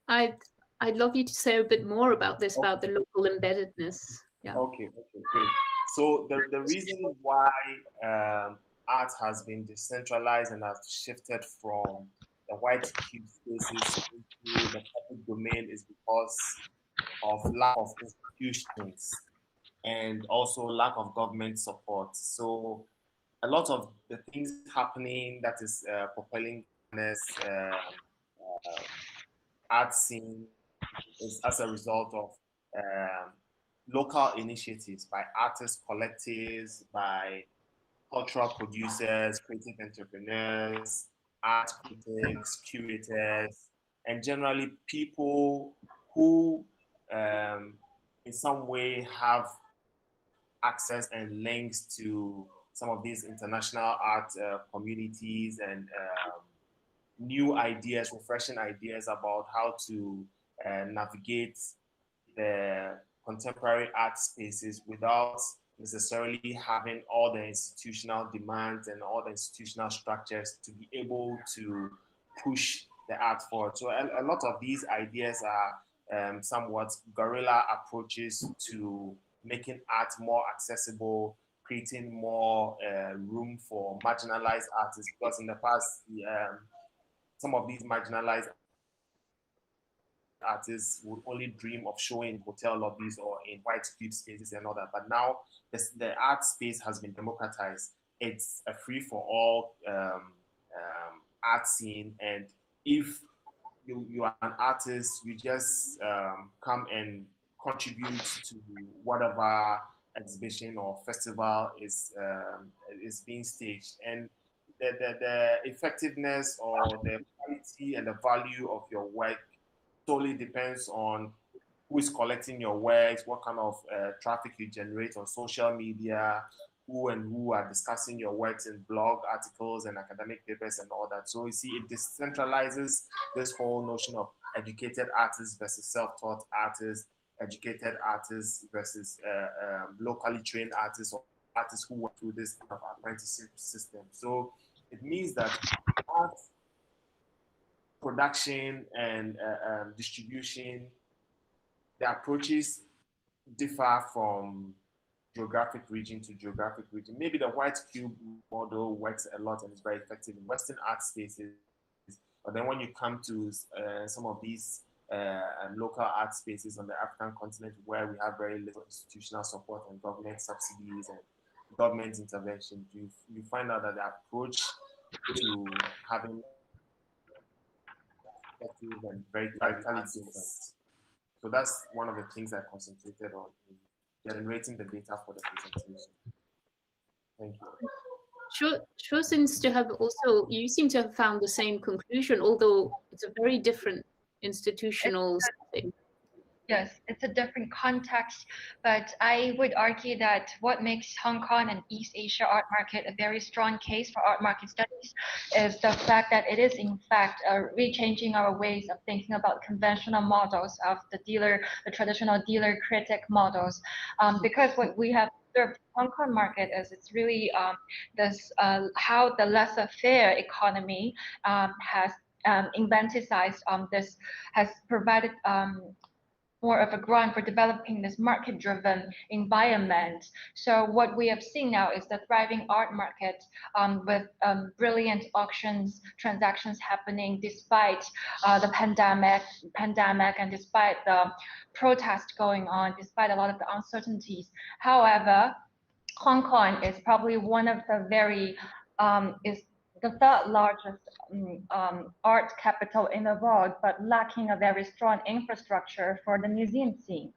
A: I'd love you to say a bit more about this, about the local embeddedness. Yeah.
M: Okay, great. So the reason why art has been decentralized and has shifted from the white cube spaces into the public domain is because of lack of institutions and also lack of government support. So a lot of the things happening that is propelling this art scene is as a result of local initiatives by artist collectives, by cultural producers, creative entrepreneurs, art critics, curators, and generally people who in some way have access and links to some of these international art communities and new ideas, refreshing ideas about how to navigate the contemporary art spaces without necessarily having all the institutional demands and all the institutional structures to be able to push the art forward. So a lot of these ideas are somewhat guerrilla approaches to making art more accessible, creating more room for marginalized artists, because in the past, some of these marginalized artists would only dream of showing in hotel lobbies or in white cube spaces and all that. But now the art space has been democratized. It's a free-for-all art scene. And if you are an artist, you just come and contribute to whatever exhibition or festival is being staged. And the effectiveness or the quality and the value of your work totally depends on who is collecting your works, what kind of traffic you generate on social media, who are discussing your works in blog articles and academic papers and all that. So you see, it decentralizes this whole notion of educated artists versus self-taught artists, educated artists versus locally trained artists or artists who went through this kind of apprenticeship system. So it means that art production and distribution, the approaches differ from geographic region to geographic region. Maybe the white cube model works a lot and is very effective in Western art spaces, but then when you come to some of these local art spaces on the African continent where we have very little institutional support and government subsidies and government intervention, you find out that the approach to having effective and very radically different. So that's one of the things I concentrated on in generating the data for the presentation. Thank you.
A: Sure seems to have also, you seem to have found the same conclusion, although it's a very different institutional setting.
H: Yes, it's a different context, but I would argue that what makes Hong Kong and East Asia art market a very strong case for art market studies is the fact that it is in fact rechanging our ways of thinking about conventional models of the traditional dealer critic models, because what we have observed Hong Kong market is it's really this how the laissez-faire economy has inventicized this, has provided more of a ground for developing this market-driven environment. So what we have seen now is the thriving art market with brilliant auctions, transactions happening despite the pandemic, and despite the protest going on, despite a lot of the uncertainties. However, Hong Kong is probably one of the very is the third largest art capital in the world, but lacking a very strong infrastructure for the museum scene.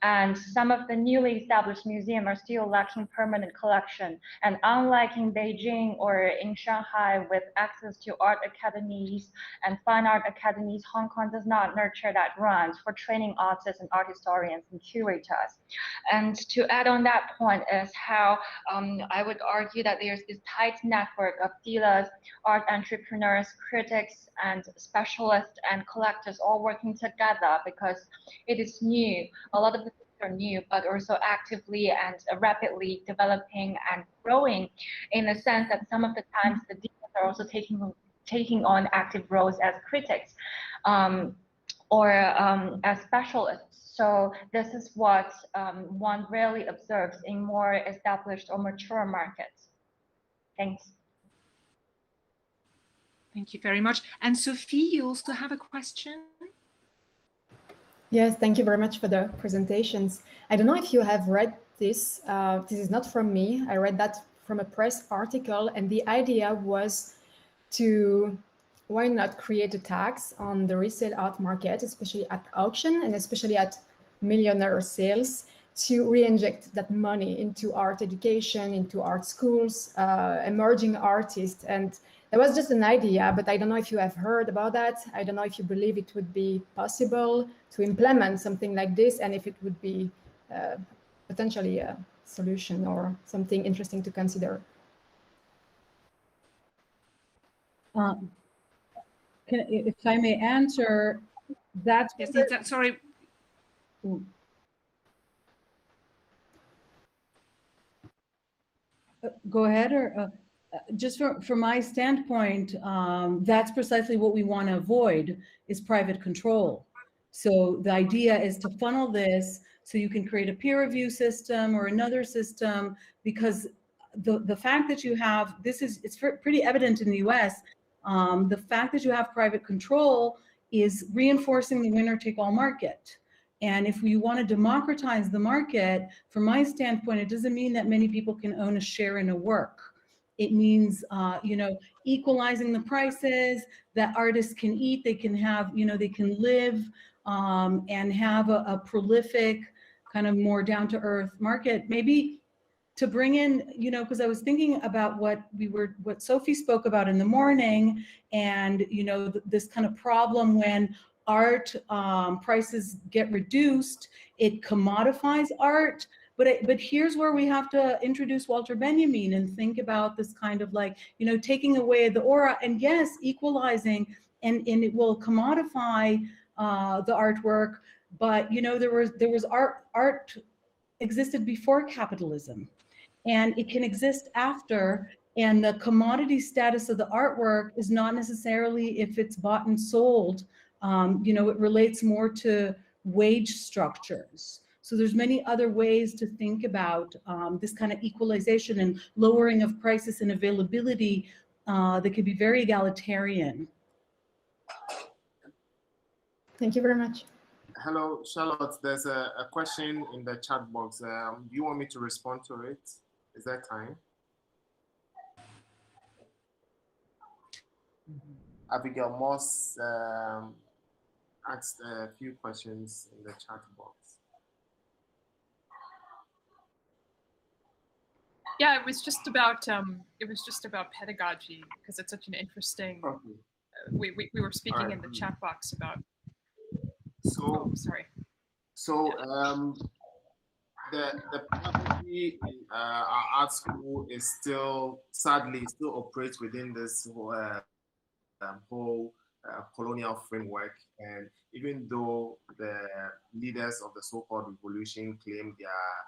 H: And some of the newly established museums are still lacking permanent collection. And unlike in Beijing or in Shanghai with access to art academies and fine art academies, Hong Kong does not nurture that ground for training artists and art historians and curators. And to add on that point is how I would argue that there's this tight network of dealers, art entrepreneurs, critics, and specialists and collectors all working together because it is new. A lot of the things are new, but also actively and rapidly developing and growing, in the sense that some of the times the dealers are also taking on active roles as critics or as specialists. So this is what one rarely observes in more established or mature markets. Thanks.
K: Thank you very much. And Sophie, you also have a question?
P: Yes, thank you very much for the presentations. I don't know if you have read this. This is not from me. I read that from a press article, and the idea was to, why not create a tax on the resale art market, especially at auction and especially at millionaire sales, to re-inject that money into art education, into art schools, emerging artists. And that was just an idea, but I don't know if you have heard about that. I don't know if you believe it would be possible to implement something like this, and if it would be potentially a solution or something interesting to consider.
N: If I may answer, that's
K: yes, sorry.
N: Go ahead, or just from my standpoint, that's precisely what we want to avoid, is private control. So the idea is to funnel this so you can create a peer review system or another system, because the fact that you have, it's pretty evident in the US, the fact that you have private control is reinforcing the winner-take-all market. And if we want to democratize the market, from my standpoint, it doesn't mean that many people can own a share in a work. It means, equalizing the prices, that artists can eat, they can have, they can live and have a prolific, kind of more down-to-earth market. Maybe to bring in, because I was thinking about what Sophie spoke about in the morning, and, this kind of problem when art prices get reduced, it commodifies art. But here's where we have to introduce Walter Benjamin and think about this kind of like, taking away the aura, and yes, equalizing, and it will commodify the artwork. But there was art existed before capitalism, and it can exist after. And the commodity status of the artwork is not necessarily if it's bought and sold. It relates more to wage structures. So there's many other ways to think about this kind of equalization and lowering of prices and availability that could be very egalitarian.
P: Thank you very much.
M: Hello, Charlotte. There's a question in the chat box. Do you want me to respond to it? Is there time? Abigail Moss asked a few questions in the chat box.
O: Yeah, it was just about pedagogy, because it's such an interesting. We were speaking in the chat box about.
M: So
O: sorry.
M: So the pedagogy in our art school is still sadly operates within this whole colonial framework, and even though the leaders of the so-called revolution claim they are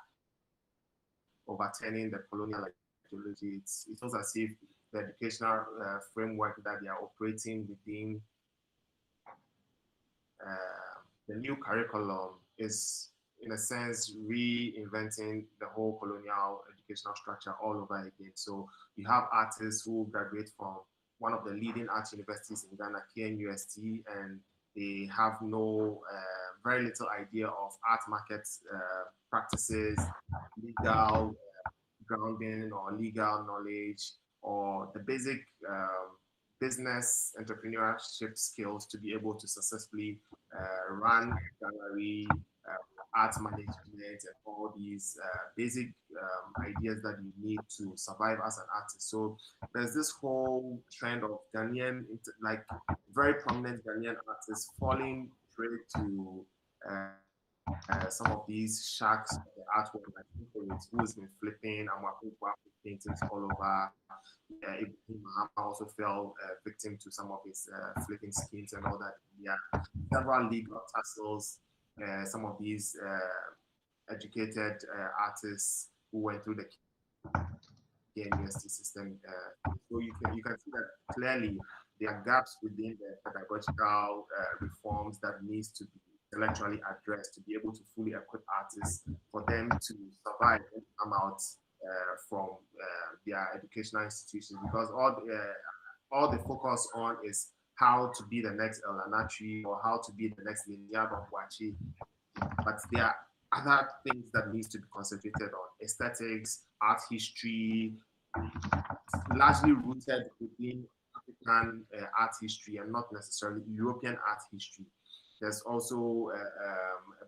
M: overturning the colonial ideology, it's almost as if the educational framework that they are operating within the new curriculum is, in a sense, reinventing the whole colonial educational structure all over again. So you have artists who graduate from one of the leading art universities in Ghana, KNUST, and they have very little idea of art market practices, legal grounding or legal knowledge, or the basic business entrepreneurship skills to be able to successfully run gallery, art management, and all these basic ideas that you need to survive as an artist. So there's this whole trend of Ghanaian, like very prominent Ghanaian artists falling prey to some of these sharks of the artwork, like who's been flipping and paintings all over. Ibrahim Mahama also fell victim to some of his flipping schemes and all that. Yeah, several legal tussles. Some of these educated artists who went through the university system. So you can see that clearly there are gaps within the pedagogical reforms that needs to be intellectually addressed to be able to fully equip artists for them to survive and come out from their educational institutions, because all the focus on is how to be the next El Anatri or how to be the next Linear Bambuachi, but there are other things that needs to be concentrated on: aesthetics, art history, largely rooted within African art history and not necessarily European art history. There's also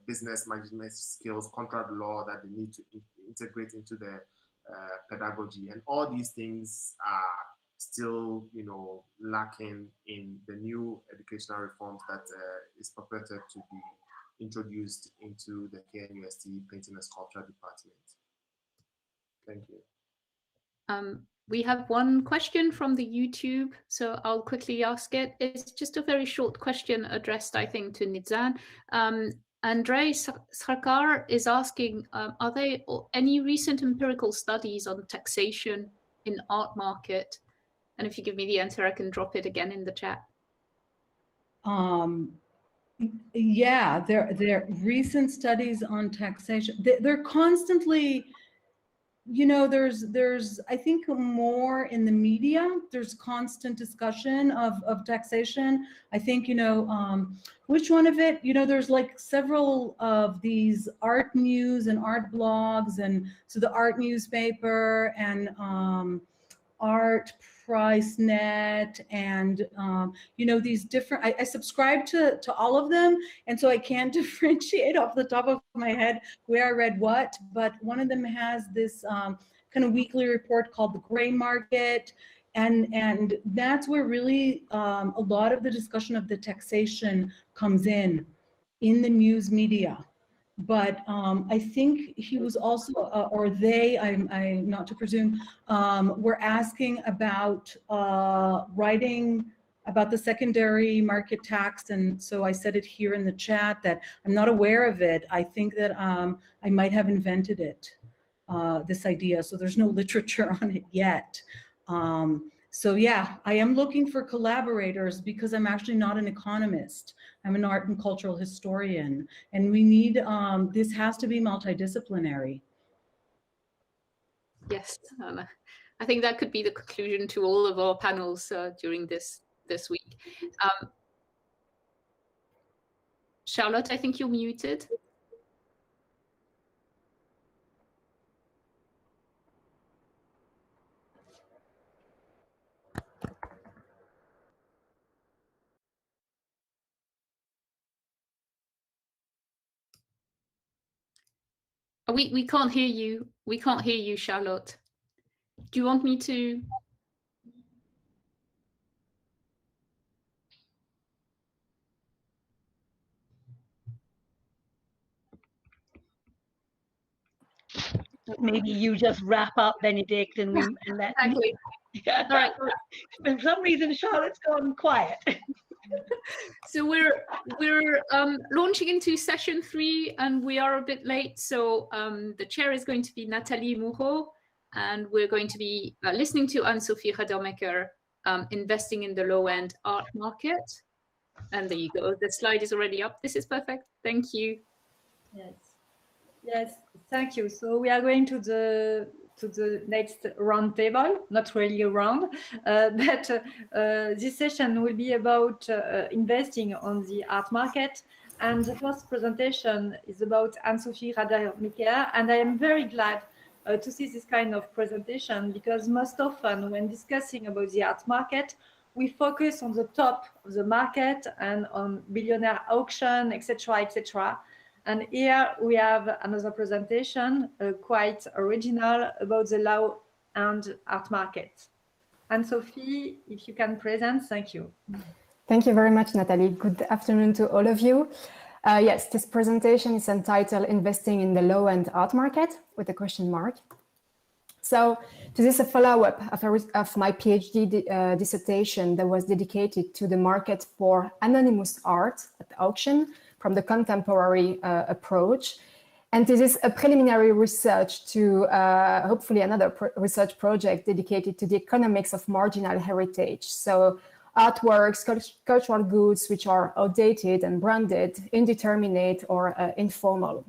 M: business management skills, contract law that they need to integrate into the pedagogy, and all these things are still, lacking in the new educational reforms that is purported to be introduced into the KNUST Painting and Sculpture Department. Thank you.
A: We have one question from the YouTube, so I'll quickly ask it. It's just a very short question addressed, I think, to Nizan. Andrei Sarkar is asking, are there any recent empirical studies on taxation in art market? And if you give me the answer, I can drop it again in the chat.
N: Yeah, there recent studies on taxation. They're constantly, there's I think more in the media. There's constant discussion of taxation. I think, which one of it, there's like several of these art news and art blogs, and so the art newspaper and Art Price Net, and these different, I subscribe to all of them, and so I can't differentiate off the top of my head where I read what, but one of them has this kind of weekly report called The Gray Market, and that's where really a lot of the discussion of the taxation comes in the news media. But I think he was also, or they, I'm not to presume, were asking about writing about the secondary market tax. And so I said it here in the chat that I'm not aware of it. I think that I might have invented it, this idea. So there's no literature on it yet. So yeah, I am looking for collaborators because I'm actually not an economist. I'm an art and cultural historian, and we need, this has to be multidisciplinary.
A: Yes, I think that could be the conclusion to all of our panels during this week. Charlotte, I think you're muted. We can't hear you. We can't hear you, Charlotte. Do you want me to?
E: Maybe you just wrap up, Benedict, and let
A: exactly.
E: Yeah.
A: All right.
E: For some reason, Charlotte's gone quiet.
A: So we're launching into session 3, and we are a bit late. So the chair is going to be Nathalie Moureau, and we're going to be listening to Anne-Sophie Radermacher, investing in the low-end art market. And there you go. The slide is already up. This is perfect. Thank you.
C: Yes. Yes, thank you. So we are going to the next round table, not really a round, but this session will be about investing on the art market. And the first presentation is about Anne-Sophie Radermacher, and I am very glad to see this kind of presentation, because most often when discussing about the art market, we focus on the top of the market and on billionaire auction, etc., etc. And here we have another presentation, quite original, about the low-end art market. Anne-Sophie, if you can present, thank you.
P: Thank you very much, Nathalie. Good afternoon to all of you. Yes, this presentation is entitled Investing in the Low-End Art Market, with a question mark. So this is a follow-up of my PhD dissertation that was dedicated to the market for anonymous art at auction from the contemporary approach. And this is a preliminary research to hopefully another research project dedicated to the economics of marginal heritage. So artworks, cultural goods which are outdated and branded, indeterminate or informal.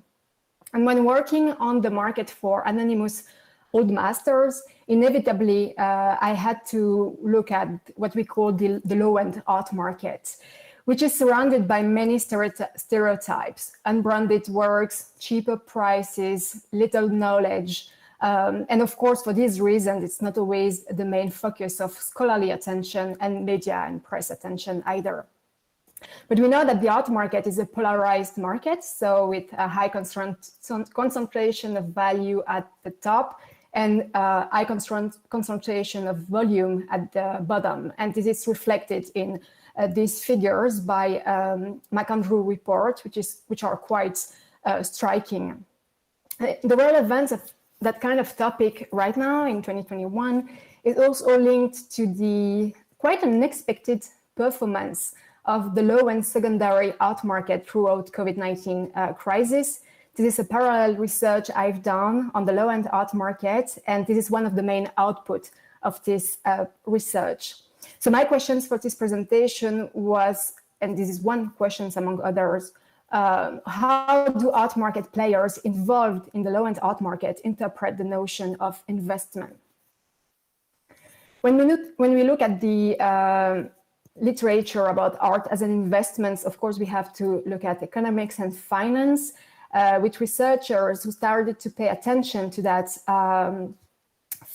P: And when working on the market for anonymous old masters, inevitably I had to look at what we call the low-end art market, which is surrounded by many stereotypes: unbranded works, cheaper prices, little knowledge. And of course, for these reasons, it's not always the main focus of scholarly attention and media and press attention either. But we know that the art market is a polarized market, so with a high concentration of value at the top and high concentration of volume at the bottom. And this is reflected in these figures by McAndrew report, which are quite striking. The relevance of that kind of topic right now in 2021 is also linked to the quite unexpected performance of the low and secondary art market throughout COVID-19 crisis. This is a parallel research I've done on the low-end art market, and this is one of the main outputs of this research. So my questions for this presentation was, and this is one question among others, how do art market players involved in the low-end art market interpret the notion of investment? When we look at the literature about art as an investment, of course, we have to look at economics and finance, with researchers who started to pay attention to that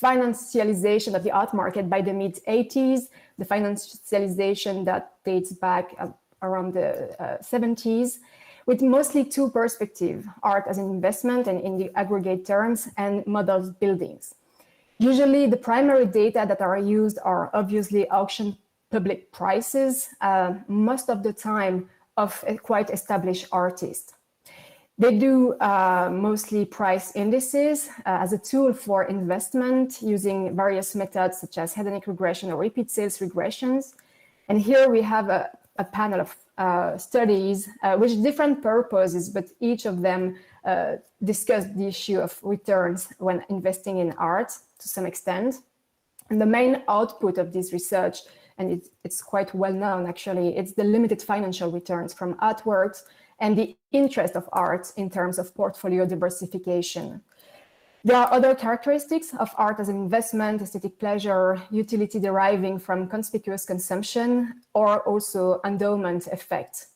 P: financialization of the art market by the mid-80s, the financialization that dates back around the 70s, with mostly two perspectives: art as an investment and in the aggregate terms, and models buildings. Usually the primary data that are used are obviously auction public prices, most of the time of a quite established artist. They do mostly price indices as a tool for investment using various methods such as hedonic regression or repeat sales regressions. And here we have a panel of studies with different purposes, but each of them discuss the issue of returns when investing in art to some extent. And the main output of this research, and it's quite well known actually, it's the limited financial returns from artworks and the interest of art in terms of portfolio diversification. There are other characteristics of art as an investment: aesthetic pleasure, utility deriving from conspicuous consumption, or also endowment effect.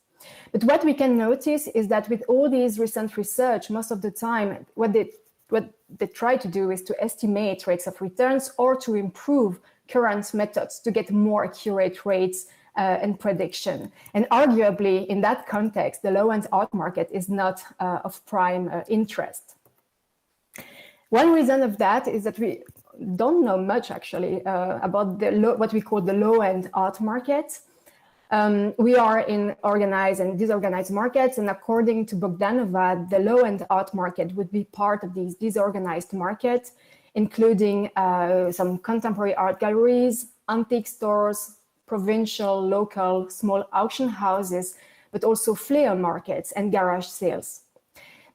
P: But what we can notice is that with all these recent research, most of the time, what they try to do is to estimate rates of returns or to improve current methods to get more accurate rates and prediction. And arguably, in that context, the low-end art market is not of prime interest. One reason of that is that we don't know much actually about what we call the low-end art market. We are in organized and disorganized markets, and according to Bogdanova, the low-end art market would be part of these disorganized markets, including some contemporary art galleries, antique stores, provincial, local, small auction houses, but also flea markets and garage sales.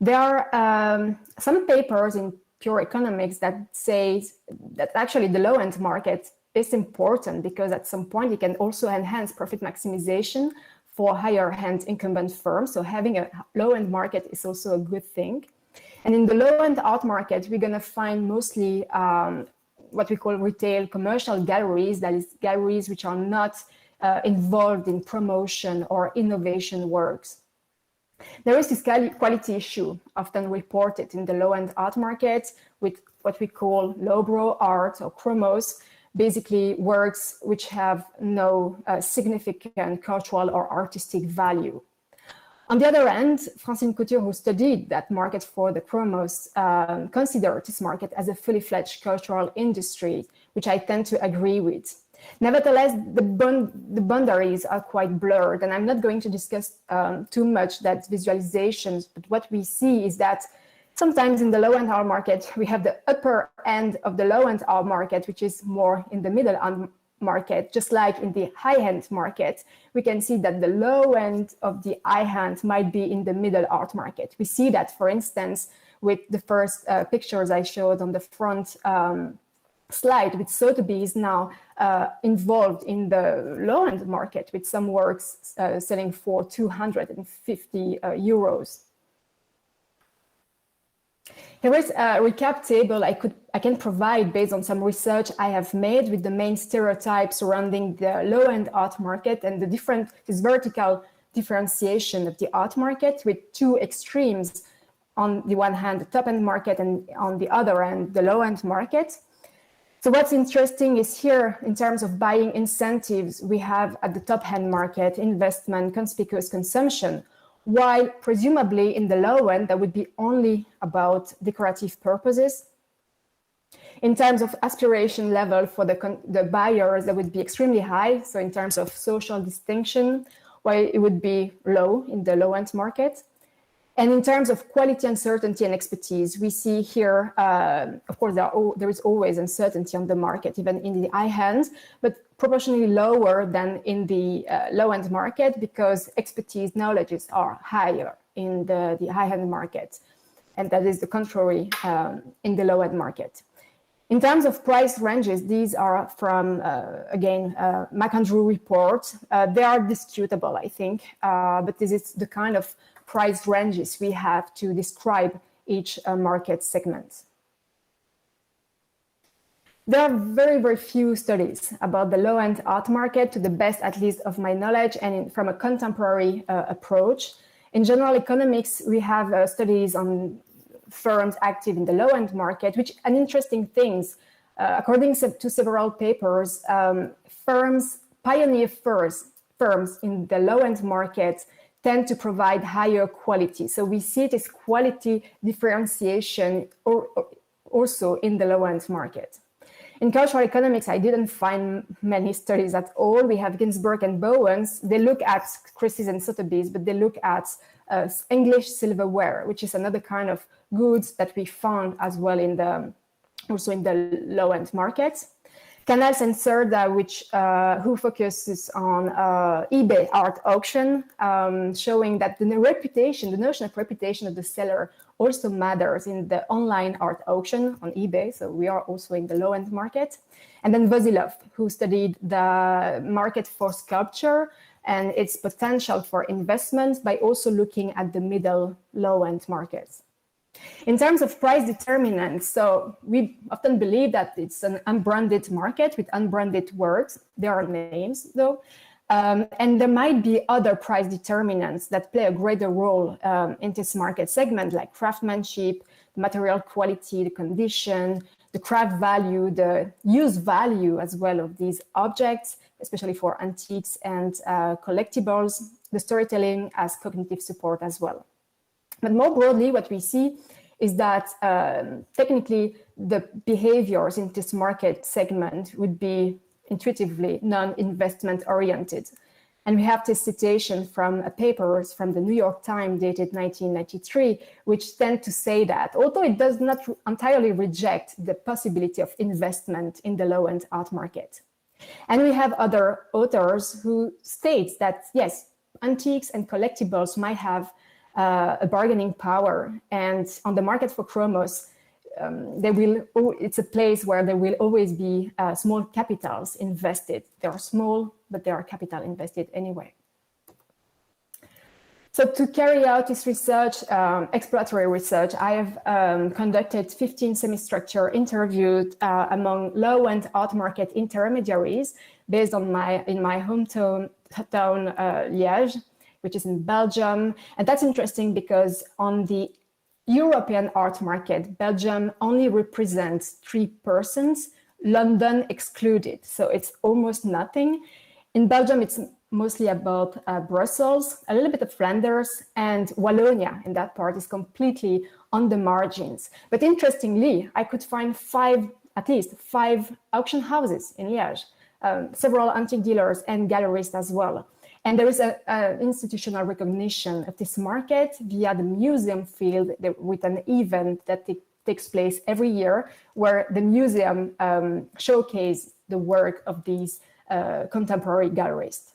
P: There are some papers in Pure Economics that say that actually the low-end market is important because at some point it can also enhance profit maximization for higher-end incumbent firms. So having a low-end market is also a good thing. And in the low-end art market, we're going to find mostly what we call retail commercial galleries, that is galleries which are not involved in promotion or innovation works. There is this quality issue often reported in the low-end art market with what we call lowbrow art or chromos, basically works which have no significant cultural or artistic value. On the other hand, Francine Couture, who studied that market for the chromos, considered this market as a fully fledged cultural industry, which I tend to agree with. Nevertheless, the boundaries are quite blurred, and I'm not going to discuss too much that visualizations, but what we see is that sometimes in the low-end art market, we have the upper end of the low-end art market, which is more in the middle market, just like in the high-end market. We can see that the low end of the high-end might be in the middle art market. We see that, for instance, with the first pictures I showed on the front slide, with Sotheby's now involved in the low-end market with some works selling for 250 euros. Here is a recap table I can provide based on some research I have made with the main stereotypes surrounding the low-end art market and this vertical differentiation of the art market with two extremes. On the one hand, the top-end market, and on the other end, the low-end market. So what's interesting is here, in terms of buying incentives, we have at the top-end market investment, conspicuous consumption, while presumably in the low end, that would be only about decorative purposes. In terms of aspiration level for the buyers, that would be extremely high. So in terms of social distinction, while it would be low in the low-end market. And in terms of quality, uncertainty, and expertise, we see here, of course, there is always uncertainty on the market, even in the high-end, but proportionally lower than in the low-end market because expertise knowledges are higher in the high-end market. And that is the contrary in the low-end market. In terms of price ranges, these are from, again, McAndrew report. They are disputable, I think, but this is the kind of price ranges we have to describe each market segment. There are very, very few studies about the low-end art market, to the best, at least, of my knowledge, and from a contemporary approach. In general economics, we have studies on firms active in the low-end market, which an interesting things. According to several papers, pioneer firms in the low-end market tend to provide higher quality. So we see this quality differentiation also in the low-end market. In cultural economics, I didn't find many studies at all. We have Ginsberg and Bowens. They look at Christie's and Sotheby's, but they look at English silverware, which is another kind of goods that we found as well also in the low-end market. Canals and Serda, who focuses on eBay art auction, showing that the notion of reputation of the seller also matters in the online art auction on eBay. So we are also in the low-end market. And then Vosilov, who studied the market for sculpture and its potential for investment by also looking at the middle low-end markets. In terms of price determinants, so we often believe that it's an unbranded market with unbranded works. There are names, though. And there might be other price determinants that play a greater role in this market segment, like craftsmanship, material quality, the condition, the craft value, the use value as well of these objects, especially for antiques and collectibles, the storytelling as cognitive support as well. But more broadly, what we see is that technically the behaviors in this market segment would be intuitively non-investment oriented. And we have this citation from papers from the New York Times dated 1993, which tend to say that, although it does not entirely reject the possibility of investment in the low-end art market. And we have other authors who state that, yes, antiques and collectibles might have a bargaining power, and on the market for chromos, it's a place where there will always be small capitals invested. They are small, but they are capital invested anyway. So to carry out this research, exploratory research, I have conducted 15 semi-structured interviews among low-end art market intermediaries based on in my hometown, Liège, which is in Belgium. And that's interesting because on the European art market, Belgium only represents 3%, London excluded. So it's almost nothing. In Belgium, it's mostly about Brussels, a little bit of Flanders, and Wallonia, and that part is completely on the margins. But interestingly, I could find at least five auction houses in Liège, several antique dealers and gallerists as well. And there is an institutional recognition of this market via the museum field with an event that takes place every year, where the museum showcases the work of these contemporary gallerists.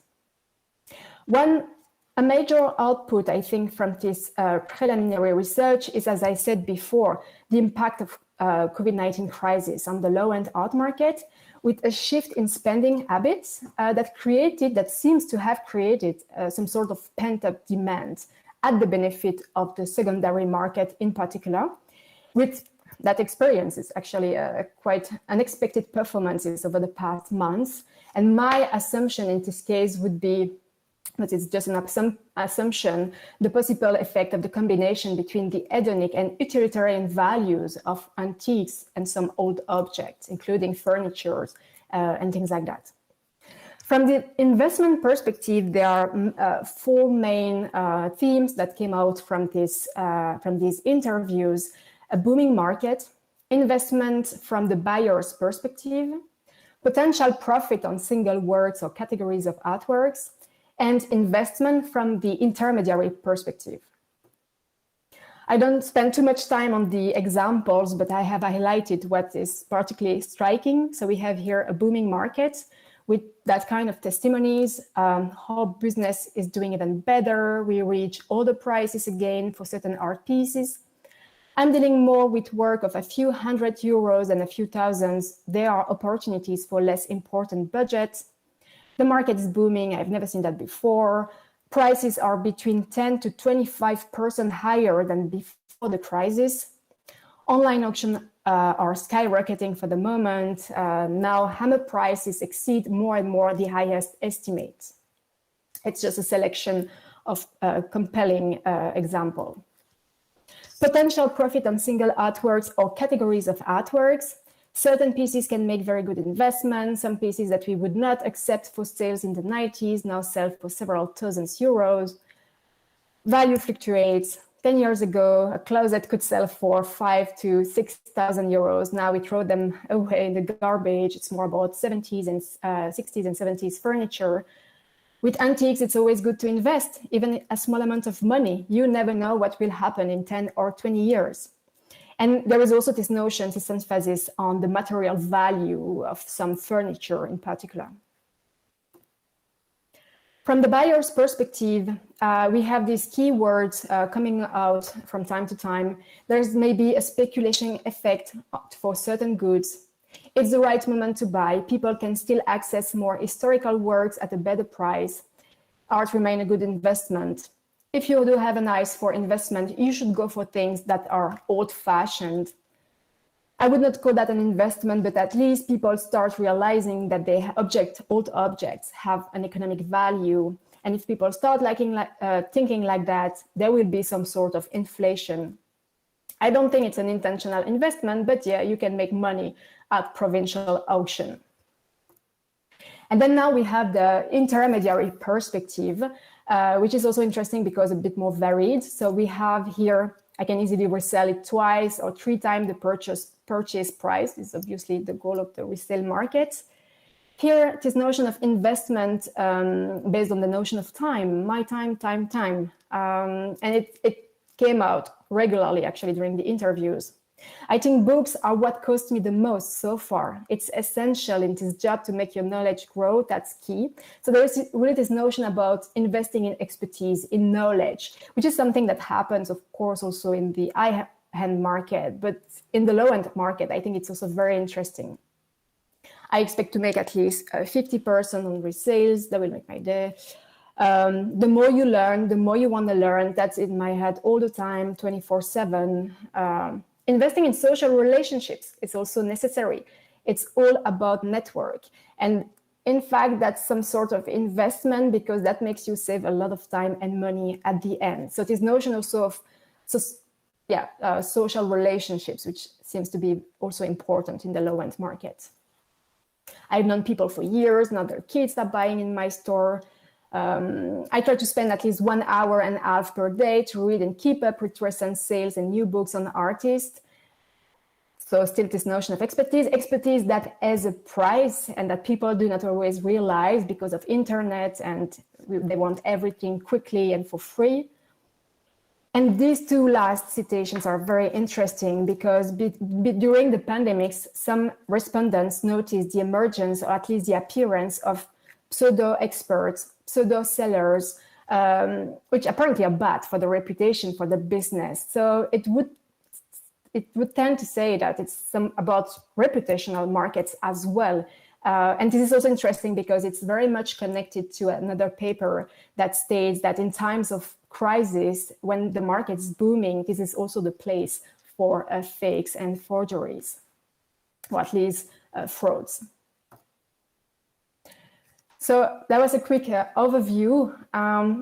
P: A major output, I think, from this preliminary research is, as I said before, the impact of COVID-19 crisis on the low-end art market, with a shift in spending habits that seems to have created some sort of pent-up demand at the benefit of the secondary market in particular, with that experiences actually quite unexpected performances over the past months. And my assumption in this case would be, but it's just an assumption, the possible effect of the combination between the hedonic and utilitarian values of antiques and some old objects, including furniture and things like that. From the investment perspective, there are four main themes that came out from these interviews: a booming market, investment from the buyer's perspective, potential profit on single works or categories of artworks, and investment from the intermediary perspective. I don't spend too much time on the examples, but I have highlighted what is particularly striking. So we have here a booming market with that kind of testimonies, how business is doing even better. We reach all the prices again for certain art pieces. I'm dealing more with work of a few €100 and a few thousands. There are opportunities for less important budgets. The market is booming. I've never seen that before. Prices are between 10 to 25% higher than before the crisis. Online auctions are skyrocketing for the moment. Now hammer prices exceed more and more the highest estimates. It's just a selection of compelling examples. Potential profit on single artworks or categories of artworks. Certain pieces can make very good investments. Some pieces that we would not accept for sales in the 90s now sell for several thousand euros. Value fluctuates. 10 years ago, a closet could sell for 5,000 to 6,000 euros. Now we throw them away in the garbage. It's more about 60s and 70s furniture. With antiques, it's always good to invest, even a small amount of money. You never know what will happen in 10 or 20 years. And there is also this notion, this emphasis on the material value of some furniture in particular. From the buyer's perspective, we have these keywords coming out from time to time. There's maybe a speculation effect for certain goods. It's the right moment to buy. People can still access more historical works at a better price. Art remains a good investment. If you do have an eye for investment, you should go for things that are old-fashioned. I would not call that an investment, but at least people start realizing that old objects have an economic value. And if people start thinking like that, there will be some sort of inflation. I don't think it's an intentional investment, but yeah, you can make money at provincial auction. And then now we have the intermediary perspective, which is also interesting because a bit more varied. So we have here I can easily resell it 2 or 3 times the purchase price. This is obviously the goal of the resale market. Here, this notion of investment based on the notion of time, my time. And it came out regularly, actually, during the interviews. I think books are what cost me the most so far. It's essential in this job to make your knowledge grow. That's key. So there is really this notion about investing in expertise, in knowledge, which is something that happens, of course, also in the high-end market. But in the low-end market, I think it's also very interesting. I expect to make at least 50% on resales. That will make my day. The more you learn, the more you want to learn. That's in my head all the time, 24/7. Investing in social relationships is also necessary. It's all about network. And in fact, that's some sort of investment because that makes you save a lot of time and money at the end. So this notion also of social relationships, which seems to be also important in the low-end market. I've known people for years, now their kids are buying in my store. I try to spend at least 1.5 hours per day to read and keep up with recent sales and new books on artists. So still this notion of expertise that has a price and that people do not always realize because of internet and they want everything quickly and for free. And these two last citations are very interesting because during the pandemics, some respondents noticed the emergence or at least the appearance of pseudo-experts, pseudo-sellers, which apparently are bad for the reputation, for the business. So it would tend to say that it's about reputational markets as well. And this is also interesting because it's very much connected to another paper that states that in times of crisis, when the market's booming, this is also the place for fakes and forgeries, or at least frauds. So that was a quick overview.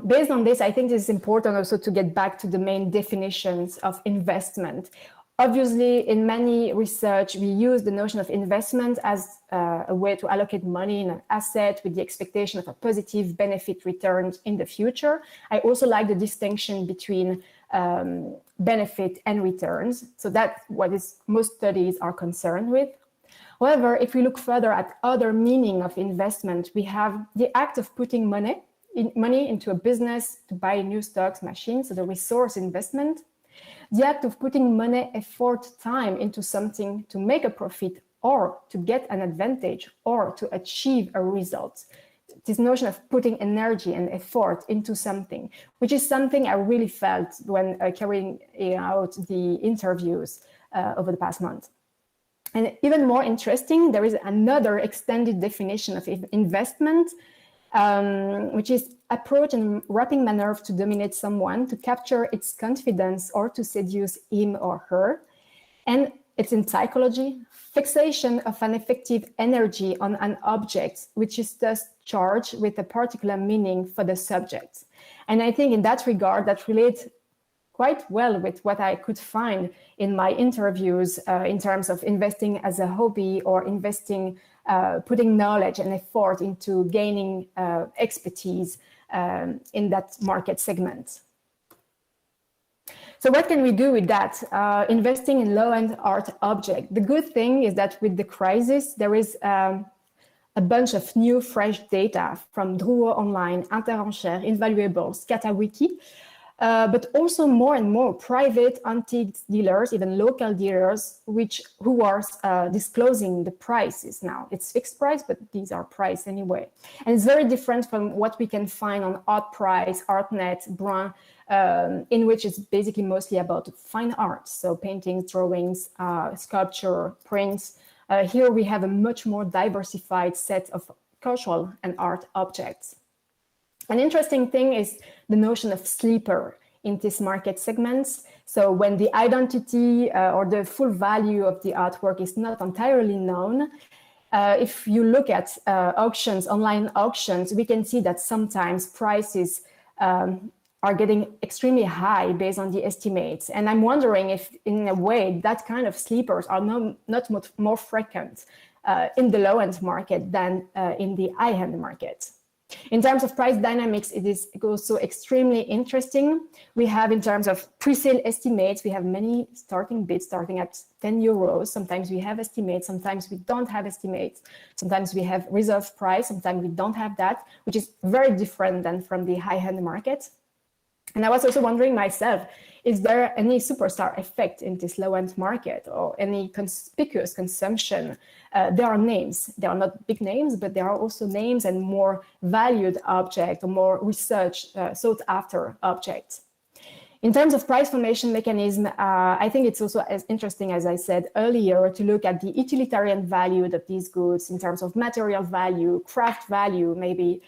P: Based on this, I think it's important also to get back to the main definitions of investment. Obviously, in many research, we use the notion of investment as a way to allocate money in an asset with the expectation of a positive benefit return in the future. I also like the distinction between benefit and returns. So that's what most studies are concerned with. However, if we look further at other meaning of investment, we have the act of putting money into a business to buy new stocks, machines, so the resource investment. The act of putting money, effort, time into something to make a profit or to get an advantage or to achieve a result. This notion of putting energy and effort into something, which is something I really felt when carrying out the interviews over the past month. And even more interesting, there is another extended definition of investment, which is approach and wrapping manner to dominate someone, to capture its confidence or to seduce him or her. And it's in psychology, fixation of an effective energy on an object, which is thus charged with a particular meaning for the subject. And I think in that regard, that relates quite well with what I could find in my interviews in terms of investing as a hobby or investing, putting knowledge and effort into gaining expertise in that market segment. So what can we do with that? Investing in low-end art object. The good thing is that with the crisis, there is a bunch of new, fresh data from Jour Online, Interenchères, Invaluables, Catawiki, but also more and more private antique dealers, even local dealers, who are disclosing the prices now. It's fixed price, but these are priced anyway. And it's very different from what we can find on ArtPrice, ArtNet, Brun, in which it's basically mostly about fine art. So paintings, drawings, sculpture, prints. Here we have a much more diversified set of cultural and art objects. An interesting thing is the notion of sleeper in these market segments. So when the identity or the full value of the artwork is not entirely known, if you look at auctions, online auctions, we can see that sometimes prices are getting extremely high based on the estimates. And I'm wondering if, in a way, that kind of sleepers are not much more frequent in the low-end market than in the high-end market. In terms of price dynamics, it is also extremely interesting. We have, in terms of pre-sale estimates, we have many starting bids starting at 10 euros. Sometimes we have estimates, sometimes we don't have estimates. Sometimes we have reserve price, sometimes we don't have that, which is very different than from the high-end market. And I was also wondering myself, is there any superstar effect in this low-end market or any conspicuous consumption? There are names. They are not big names, but there are also names and more valued objects or more research sought after objects. In terms of price formation mechanism, I think it's also as interesting, as I said earlier, to look at the utilitarian value of these goods in terms of material value, craft value, maybe,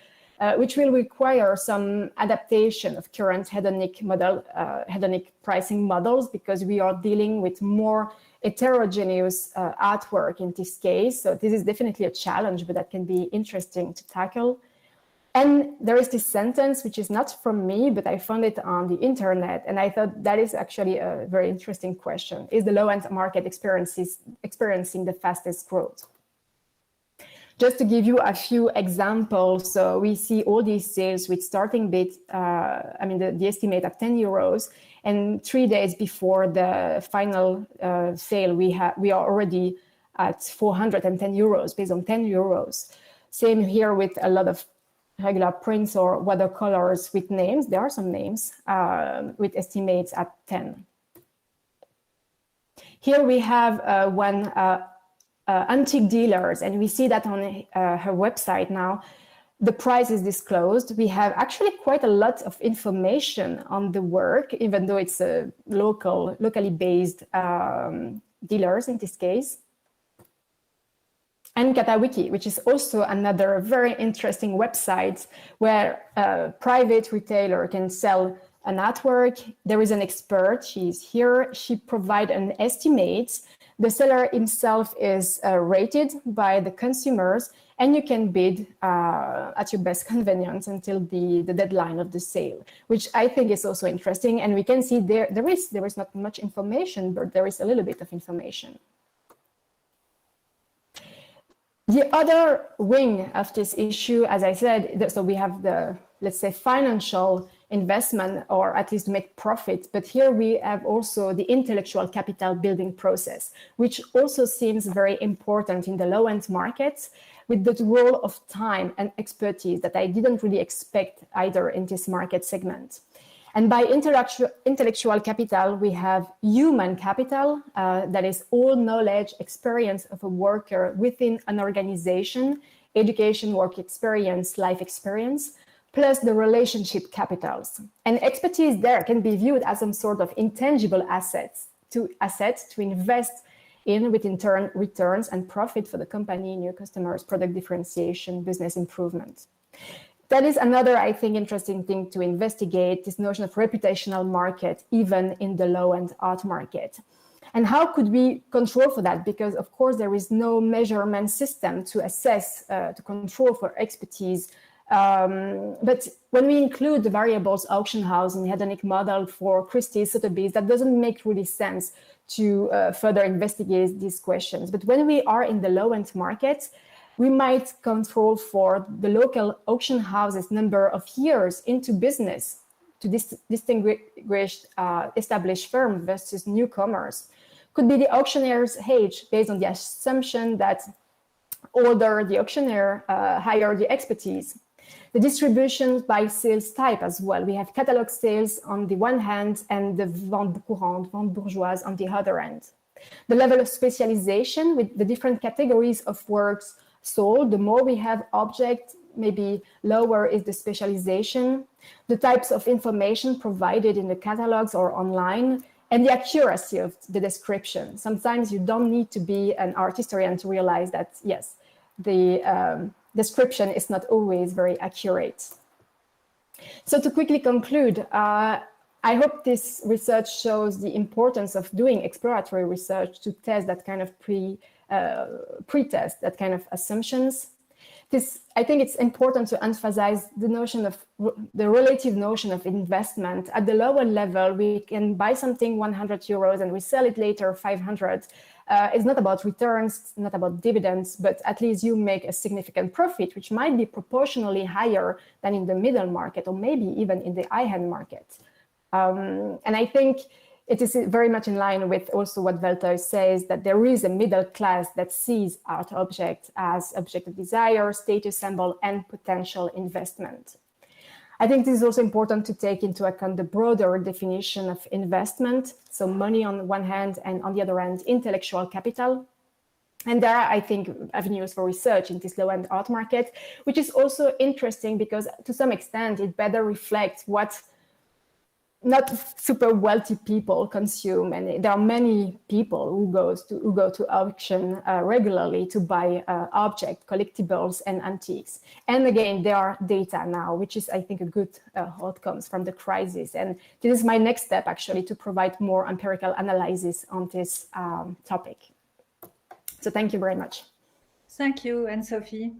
P: which will require some adaptation of current hedonic pricing models, because we are dealing with more heterogeneous artwork in this case. So this is definitely a challenge, but that can be interesting to tackle. And there is this sentence, which is not from me, but I found it on the internet, and I thought that is actually a very interesting question. Is the low-end market experiencing the fastest growth? Just to give you a few examples, so we see all these sales with starting bid, the estimate at 10 euros, and 3 days before the final sale, we are already at 410 euros, based on 10 euros. Same here with a lot of regular prints or watercolors with names. There are some names with estimates at 10. Here we have one antique dealers, and we see that on her website now. The price is disclosed. We have actually quite a lot of information on the work, even though it's a locally based dealers in this case. And Katawiki, which is also another very interesting website where a private retailer can sell an artwork. There is an expert, she's here, she provides an estimate. The seller himself is rated by the consumers, and you can bid at your best convenience until the deadline of the sale, which I think is also interesting. And we can see there is not much information, but there is a little bit of information. The other wing of this issue, as I said, so we have the, let's say, financial investment, or at least make profit. But here we have also the intellectual capital building process, which also seems very important in the low-end markets, with the role of time and expertise that I didn't really expect either in this market segment. And by intellectual capital, we have human capital, that is all knowledge, experience of a worker within an organization, education, work experience, life experience, plus the relationship capitals. And expertise there can be viewed as some sort of intangible assets to invest in, with in turn returns and profit for the company, new customers, product differentiation, business improvement. That is another, I think, interesting thing to investigate, this notion of reputational market, even in the low-end art market. And how could we control for that? Because, of course, there is no measurement system to assess, to control for expertise. But when we include the variables auction house and hedonic model for Christie's, Sotheby's, that doesn't make really sense to further investigate these questions. But when we are in the low-end market, we might control for the local auction houses' number of years into business to distinguish established firms versus newcomers. Could be the auctioneer's age, based on the assumption that older the auctioneer, higher the expertise. The distribution by sales type as well. We have catalog sales on the one hand and the vente courante, vente bourgeoise on the other end. The level of specialization with the different categories of works sold, the more we have objects, maybe lower is the specialization, the types of information provided in the catalogs or online, and the accuracy of the description. Sometimes you don't need to be an art historian to realize that, yes, the description is not always very accurate. So to quickly conclude, I hope this research shows the importance of doing exploratory research to test that kind of pre-test, that kind of assumptions. I think it's important to emphasize the notion of the relative notion of investment. At the lower level, we can buy something 100 euros and we sell it later 500. It's not about returns, it's not about dividends, but at least you make a significant profit, which might be proportionally higher than in the middle market or maybe even in the high-end market. And I think it is very much in line with also what Walter says, that there is a middle class that sees art objects as object of desire, status symbol, and potential investment. I think this is also important to take into account the broader definition of investment. So money on one hand, and on the other hand, intellectual capital. And there are, I think, avenues for research in this low-end art market, which is also interesting because to some extent, it better reflects what not super wealthy people consume, and there are many people who go to auction regularly to buy objects, collectibles, and antiques. And again, there are data now, which is, I think, a good outcomes from the crisis. And this is my next step, actually, to provide more empirical analysis on this topic. So thank you very much.
C: Thank you, Anne-Sophie.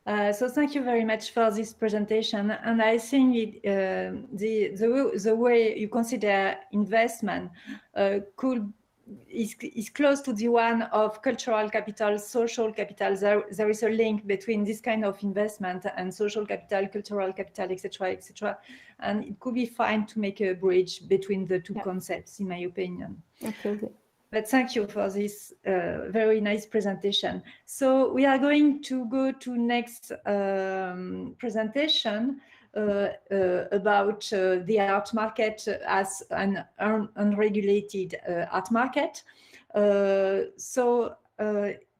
C: So thank you very much for this presentation. And I think the way you consider investment is close to the one of cultural capital, social capital. There is a link between this kind of investment and social capital, cultural capital, etc., etc. And it could be fine to make a bridge between the two concepts, in my opinion.
P: Absolutely.
C: But thank you for this very nice presentation. So we are going to go to next presentation about the art market as an unregulated art market.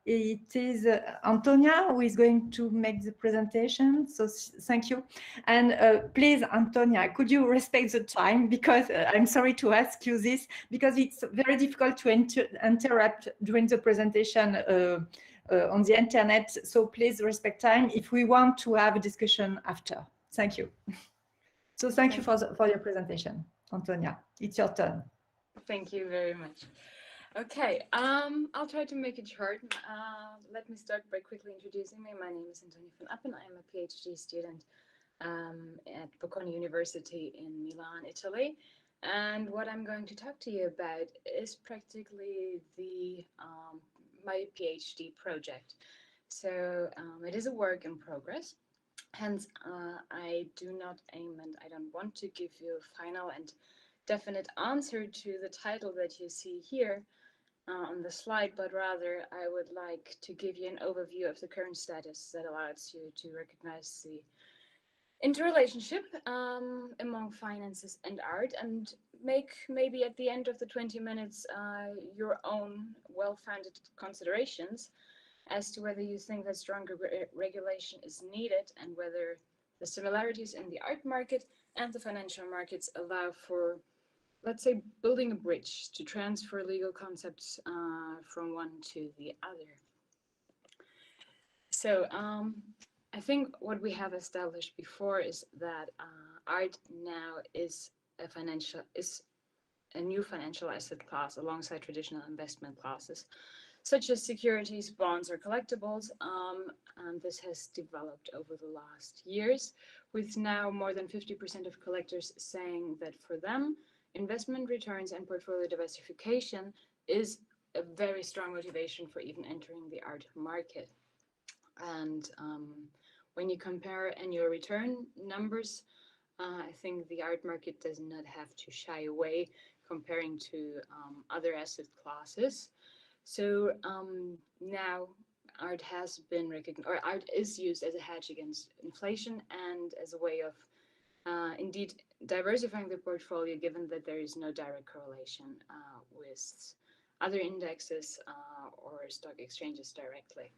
C: It is Antonia who is going to make the presentation. So thank you. And please, Antonia, could you respect the time? Because I'm sorry to ask you this, because it's very difficult to interrupt during the presentation on the internet. So please respect time if we want to have a discussion after. Thank you. So thank you for your presentation, Antonia. It's your turn.
Q: Thank you very much. Okay, I'll try to make it short. Let me start by quickly introducing me. My name is Antonia van Appen. I am a PhD student at Bocconi University in Milan, Italy. And what I'm going to talk to you about is practically my PhD project. So it is a work in progress. Hence, I do not aim and I don't want to give you a final and definite answer to the title that you see here on the slide, but rather I would like to give you an overview of the current status that allows you to recognize the interrelationship among finances and art, and make maybe at the end of the 20 minutes your own well-founded considerations as to whether you think that stronger regulation is needed and whether the similarities in the art market and the financial markets allow for, let's say, building a bridge to transfer legal concepts from one to the other. So I think what we have established before is that art now is a new financial asset class alongside traditional investment classes, such as securities, bonds, or collectibles. And this has developed over the last years, with now more than 50% of collectors saying that for them, investment returns and portfolio diversification is a very strong motivation for even entering the art market. And when you compare annual return numbers, I think the art market does not have to shy away comparing to other asset classes. So now art has been recognized, or art is used as a hedge against inflation and as a way of indeed diversifying the portfolio, given that there is no direct correlation with other indexes or stock exchanges directly.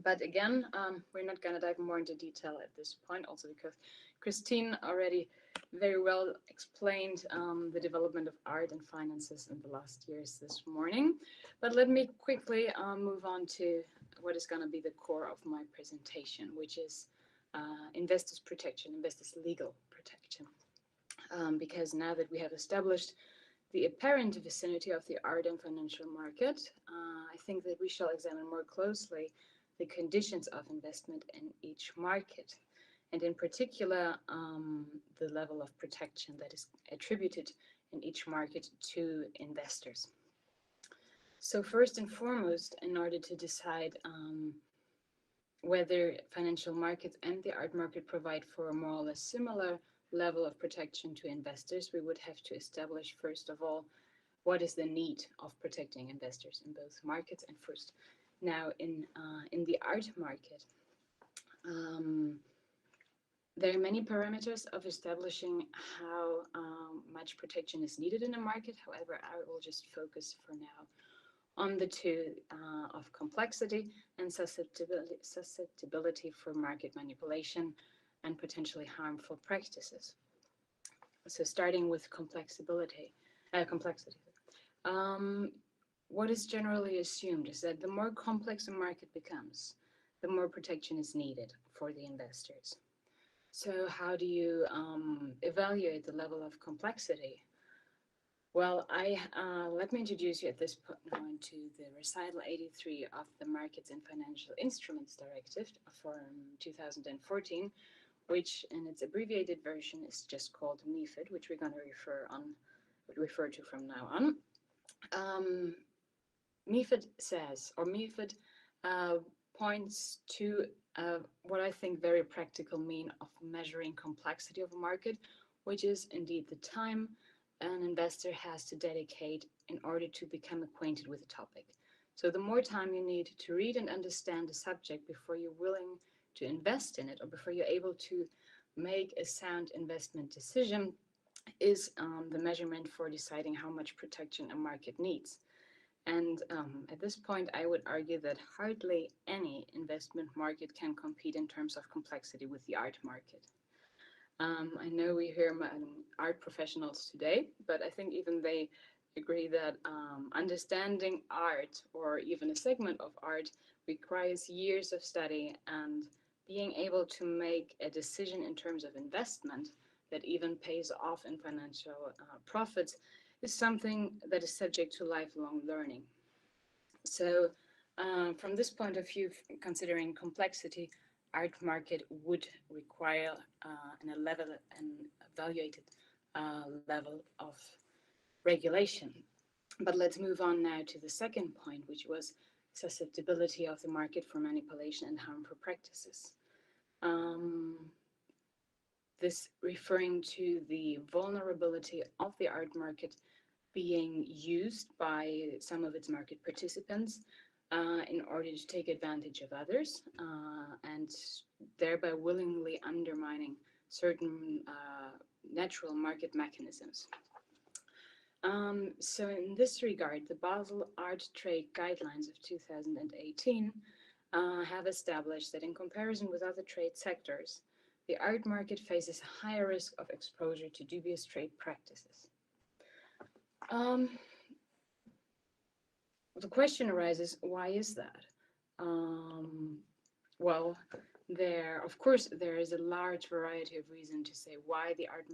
Q: But again, we're not going to dive more into detail at this point, also because Christine already very well explained the development of art and finances in the last years this morning. But let me quickly move on to what is going to be the core of my presentation, which is investors' protection, investors' legal protection. Because now that we have established the apparent vicinity of the art and financial market, I think that we shall examine more closely the conditions of investment in each market, and in particular, the level of protection that is attributed in each market to investors. So first and foremost, in order to decide whether financial markets and the art market provide for a more or less similar level of protection to investors, we would have to establish, first of all, what is the need of protecting investors in both markets. And first, now in the art market, there are many parameters of establishing how much protection is needed in a market. However, I will just focus for now on the two of complexity and susceptibility for market manipulation and potentially harmful practices. So starting with complexity. What is generally assumed is that the more complex a market becomes, the more protection is needed for the investors. So how do you evaluate the level of complexity? Well, let me introduce you at this point to the recital 83 of the Markets and Financial Instruments Directive from 2014, which in its abbreviated version is just called MiFID, which we're going to refer to from now on. MiFID says, or MiFID points to what I think very practical mean of measuring complexity of a market, which is indeed the time an investor has to dedicate in order to become acquainted with the topic. So the more time you need to read and understand the subject before you're willing to invest in it, or before you're able to make a sound investment decision, is the measurement for deciding how much protection a market needs. And at this point, I would argue that hardly any investment market can compete in terms of complexity with the art market. I know we hear art professionals today, but I think even they agree that understanding art, or even a segment of art, requires years of study, and being able to make a decision in terms of investment that even pays off in financial profits is something that is subject to lifelong learning. So from this point of view, considering complexity, art market would require an evaluated level of regulation. But let's move on now to the second point, which was susceptibility of the market for manipulation and harmful practices. This referring to the vulnerability of the art market being used by some of its market participants in order to take advantage of others, and thereby willingly undermining certain natural market mechanisms. So in this regard, the Basel Art Trade Guidelines of 2018 have established that in comparison with other trade sectors, the art market faces a higher risk of exposure to dubious trade practices. The question arises, why is that? Well, of course, there is a large variety of reasons to say why the art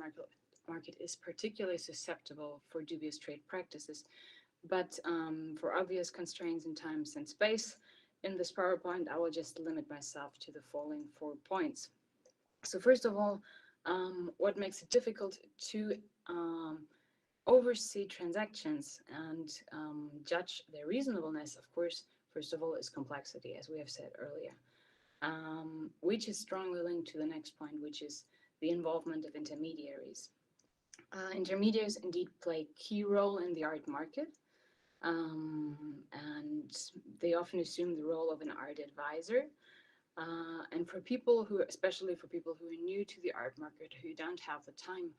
Q: market is particularly susceptible for dubious trade practices. But for obvious constraints in time and space, in this PowerPoint, I will just limit myself to the following 4 points. So first of all, what makes it difficult to oversee transactions and judge their reasonableness, of course, first of all, is complexity, as we have said earlier, which is strongly linked to the next point, which is the involvement of intermediaries. Intermediaries indeed play a key role in the art market, and they often assume the role of an art advisor. And for people who, especially for people who are new to the art market, who don't have the time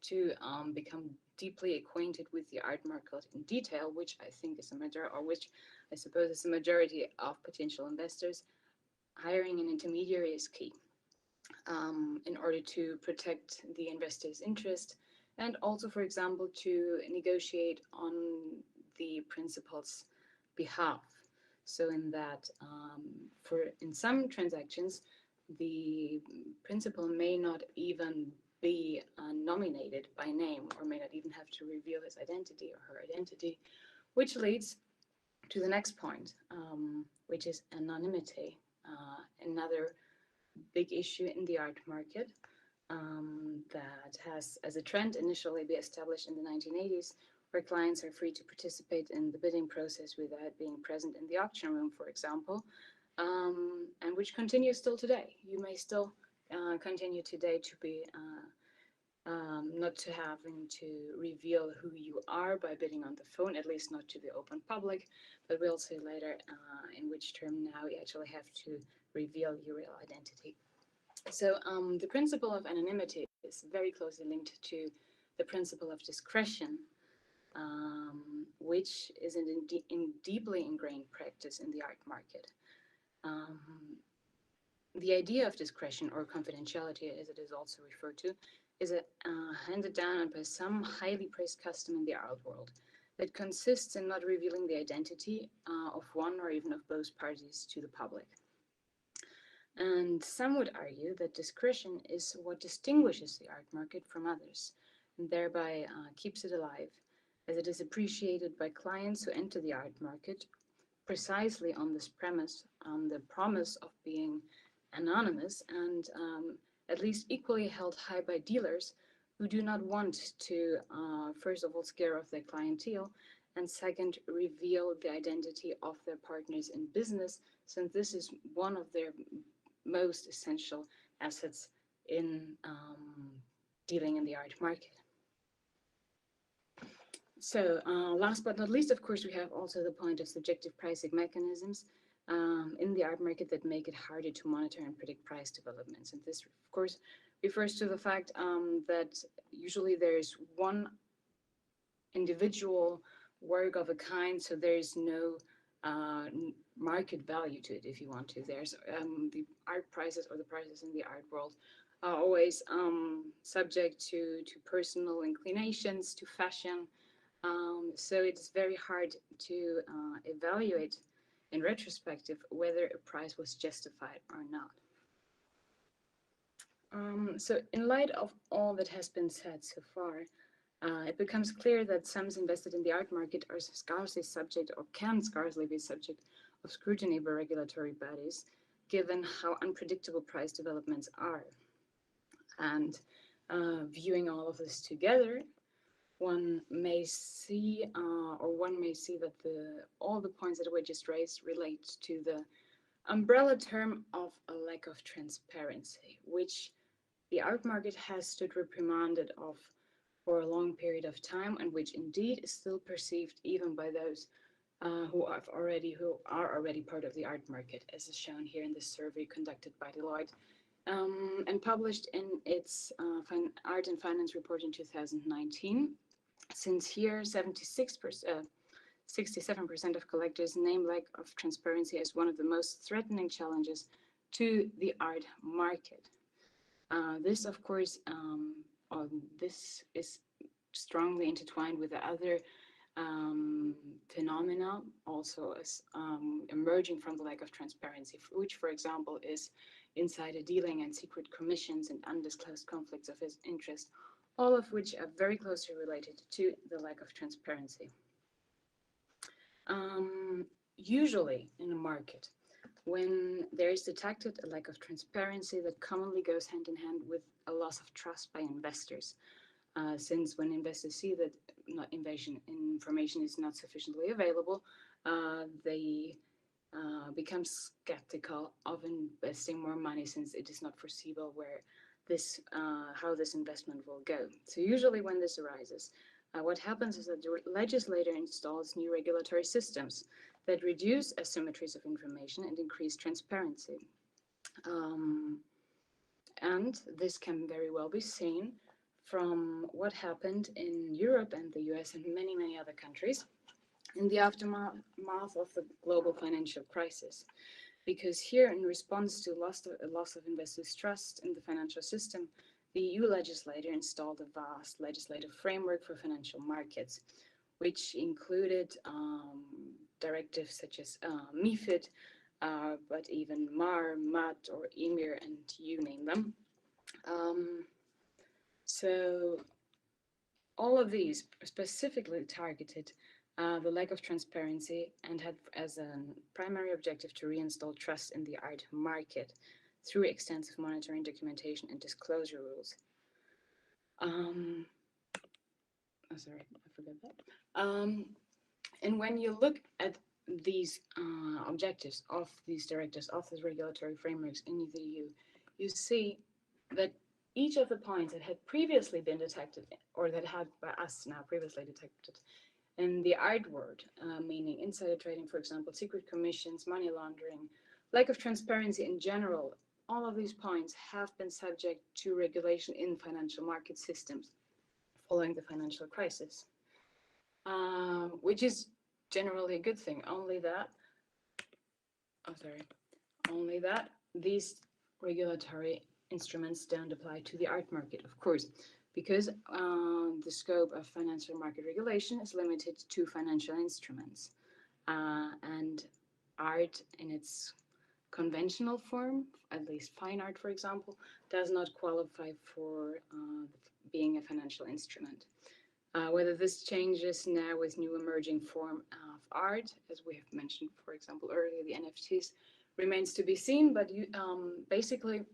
Q: to become deeply acquainted with the art market in detail, which I think is which I suppose is the majority of potential investors, hiring an intermediary is key in order to protect the investor's interest, and also, for example, to negotiate on the principal's behalf. So in that, in some transactions, the principal may not even be nominated by name, or may not even have to reveal his identity or her identity, which leads to the next point, which is anonymity another big issue in the art market that has, as a trend, initially been established in the 1980s, where clients are free to participate in the bidding process without being present in the auction room, for example, and which continues still today. You may still continue today to be not to having to reveal who you are by bidding on the phone, at least not to the open public, but we'll see later in which term now you actually have to reveal your real identity. So the principle of anonymity is very closely linked to the principle of discretion, which is in deeply ingrained practice in the art market. The idea of discretion, or confidentiality as it is also referred to, is handed down by some highly praised custom in the art world that consists in not revealing the identity of one or even of both parties to the public. And some would argue that discretion is what distinguishes the art market from others, and thereby keeps it alive, as it is appreciated by clients who enter the art market precisely on this premise, on the promise of being anonymous, and at least equally held high by dealers who do not want to, first of all, scare off their clientele, and second, reveal the identity of their partners in business, since this is one of their most essential assets in dealing in the art market. So last but not least, of course, we have also the point of subjective pricing mechanisms in the art market that make it harder to monitor and predict price developments. And this, of course, refers to the fact that usually there's one individual work of a kind, so there's no market value to it, if you want to. There's the art prices, or the prices in the art world, are always subject to personal inclinations, to fashion. So it's very hard to evaluate in retrospective whether a price was justified or not. So in light of all that has been said so far, it becomes clear that sums invested in the art market are scarcely subject, or can scarcely be subject, of scrutiny by regulatory bodies, given how unpredictable price developments are. And viewing all of this together, one may see that all the points that were just raised relate to the umbrella term of a lack of transparency, which the art market has stood reprimanded of for a long period of time, and which indeed is still perceived even by those who are already part of the art market, as is shown here in this survey conducted by Deloitte and published in its Art and Finance report in 2019. Since here, 67% of collectors name lack of transparency as one of the most threatening challenges to the art market. This, of course, this is strongly intertwined with the other phenomena, also as emerging from the lack of transparency, which, for example, is insider dealing and secret commissions and undisclosed conflicts of interest, all of which are very closely related to the lack of transparency. Usually in a market, when there is detected a lack of transparency, that commonly goes hand in hand with a loss of trust by investors, since when investors see that information is not sufficiently available, they become skeptical of investing more money, since it is not foreseeable how this investment will go. So usually when this arises, what happens is that the legislator installs new regulatory systems that reduce asymmetries of information and increase transparency. And this can very well be seen from what happened in Europe and the US and many, many other countries in the aftermath of the global financial crisis. Because here, in response to loss of investors' trust in the financial system, the EU legislator installed a vast legislative framework for financial markets, which included directives such as MiFID, but even MAR, MAT, or EMIR, and you name them. So all of these specifically targeted the lack of transparency, and had as a primary objective to reinstall trust in the art market through extensive monitoring, documentation, and disclosure rules. Sorry, I forgot that. And when you look at these objectives of these directives, of these regulatory frameworks in the EU, you see that each of the points that had previously been detected, or that had by us now previously detected, in the art world, meaning insider trading, for example, secret commissions, money laundering, lack of transparency in general, all of these points have been subject to regulation in financial market systems following the financial crisis, which is generally a good thing. Only that these regulatory instruments don't apply to the art market, of course, because the scope of financial market regulation is limited to financial instruments, and art in its conventional form, at least fine art, for example, does not qualify for being a financial instrument. Whether this changes now with new emerging form of art, as we have mentioned, for example, earlier, the NFTs, remains to be seen, but basically,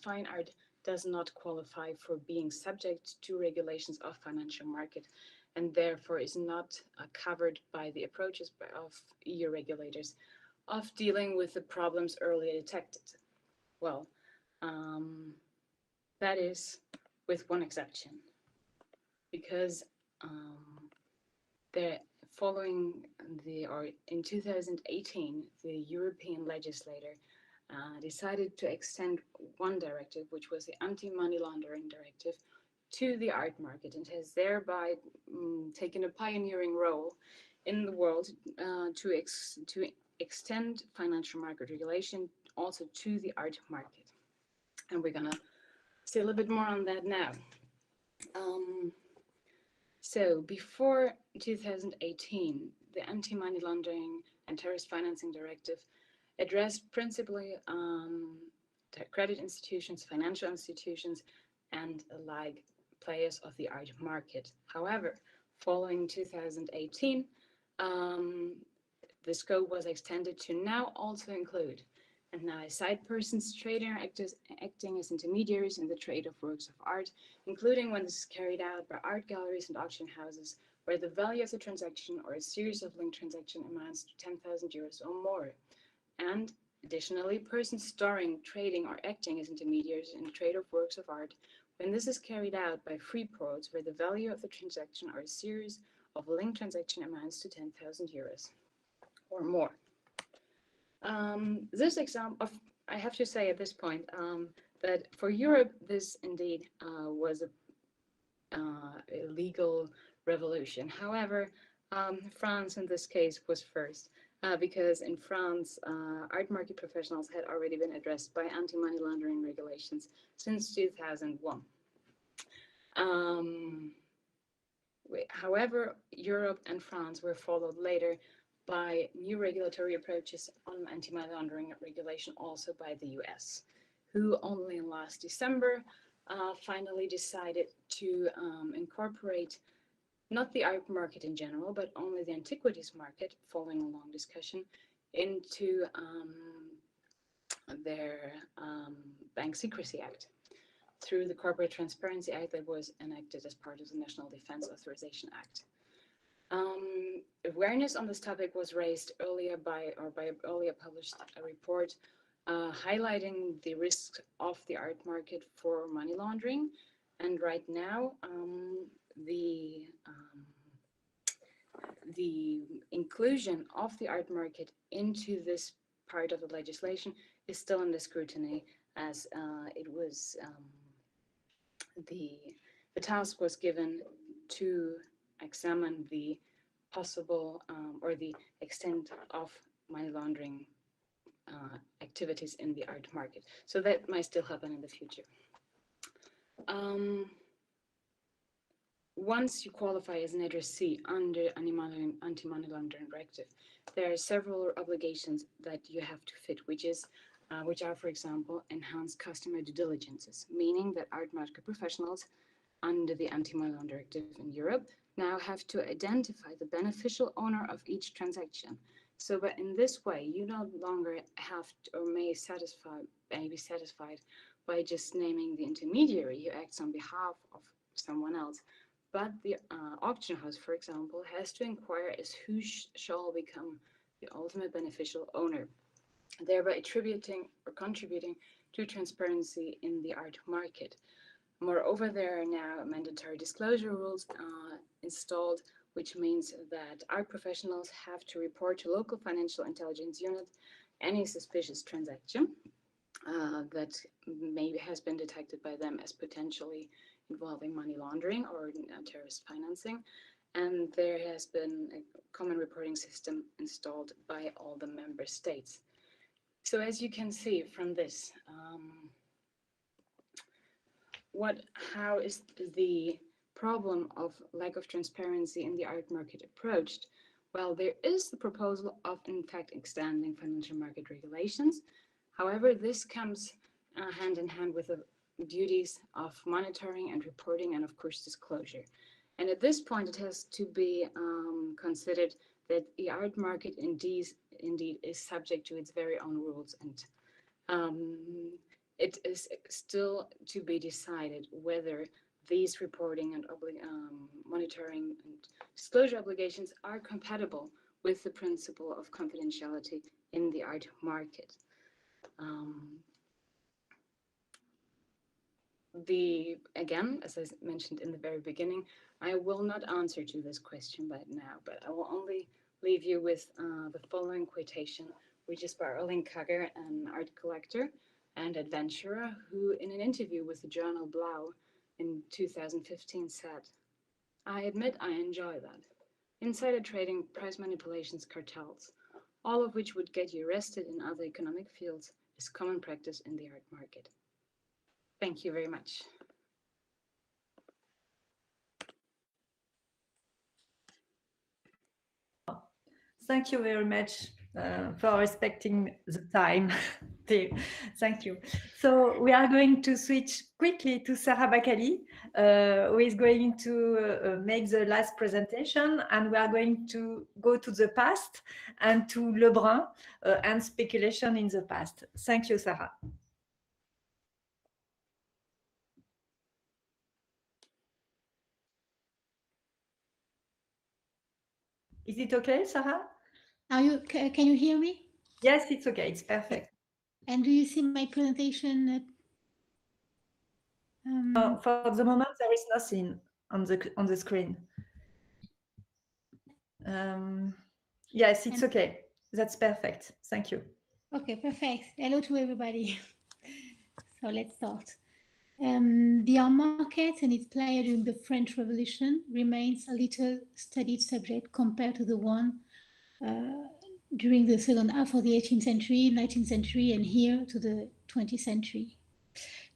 Q: fine art does not qualify for being subject to regulations of financial market, and therefore is not covered by the approaches of EU regulators of dealing with the problems earlier detected. Well, that is with one exception, because in 2018, the European legislator decided to extend one directive, which was the anti-money laundering directive, to the art market, and has thereby taken a pioneering role in the world to extend financial market regulation also to the art market. And we're gonna see a little bit more on that now. So before 2018, the Anti-Money Laundering and Terrorist Financing Directive addressed principally credit institutions, financial institutions, and alike players of the art market. However, following 2018, the scope was extended to now also include, and now side persons trading or acting as intermediaries in the trade of works of art, including when this is carried out by art galleries and auction houses, where the value of the transaction or a series of linked transactions amounts to 10,000 euros or more. And additionally, persons storing, trading, or acting as intermediaries in the trade of works of art, when this is carried out by free ports, where the value of the transaction or a series of linked transaction amounts to 10,000 euros or more. This example, I have to say at this point that for Europe, this indeed was a legal revolution. However, France in this case was first, because in France, art market professionals had already been addressed by anti-money laundering regulations since 2001. However, Europe and France were followed later by new regulatory approaches on anti-money laundering regulation, also by the US, who only in last December finally decided to incorporate not the art market in general, but only the antiquities market, following a long discussion, into their Bank Secrecy Act through the Corporate Transparency Act that was enacted as part of the National Defense Authorization Act. Awareness on this topic was raised earlier by an earlier published report highlighting the risks of the art market for money laundering. And right now, the inclusion of the art market into this part of the legislation is still under scrutiny, as it was the task was given to examine the possible or the extent of money laundering activities in the art market. So that might still happen in the future. Once you qualify as an addressee under anti-money laundering directive, there are several obligations that you have to fit, which are, for example, enhanced customer due diligences, meaning that art market professionals under the anti-money laundering directive in Europe now have to identify the beneficial owner of each transaction. So, but in this way, you no longer have to, or may be satisfied by just naming the intermediary who acts on behalf of someone else. But the auction house, for example, has to inquire as who shall become the ultimate beneficial owner, thereby attributing or contributing to transparency in the art market. Moreover, there are now mandatory disclosure rules installed, which means that art professionals have to report to local financial intelligence unit any suspicious transaction that maybe has been detected by them as potentially involving money laundering or terrorist financing. And there has been a common reporting system installed by all the member states. So as you can see from this, how is the problem of lack of transparency in the art market approached? Well, there is the proposal of, in fact, extending financial market regulations. However, this comes hand in hand with the duties of monitoring and reporting and, of course, disclosure. And at this point, it has to be considered that the art market indeed is subject to its very own rules, and it is still to be decided whether these reporting and monitoring and disclosure obligations are compatible with the principle of confidentiality in the art market. Again, as I mentioned in the very beginning, I will not answer to this question right now, but I will only leave you with the following quotation, which is by Erling Kagger, an art collector and adventurer, who in an interview with the journal Blau in 2015 said, "I admit I enjoy that. Insider trading, price manipulations, cartels, all of which would get you arrested in other economic fields, is common practice in the art market." Thank you very much.
C: Thank you very much for respecting the time. Thank you. So we are going to switch quickly to Sarah Bakali, who is going to make the last presentation, and we are going to go to the past and to Lebrun and speculation in the past. Thank you, Sarah. Is it okay, Sarah?
R: Can you hear me?
C: Yes, it's okay. It's perfect.
R: And do you see my presentation?
C: For the moment, there is nothing on the screen. Yes, it's okay. That's perfect. Thank you.
R: Okay, perfect. Hello to everybody. So let's start. The art market and its player during the French Revolution remains a little studied subject compared to the one during the second half of the 18th century, 19th century, and here to the 20th century.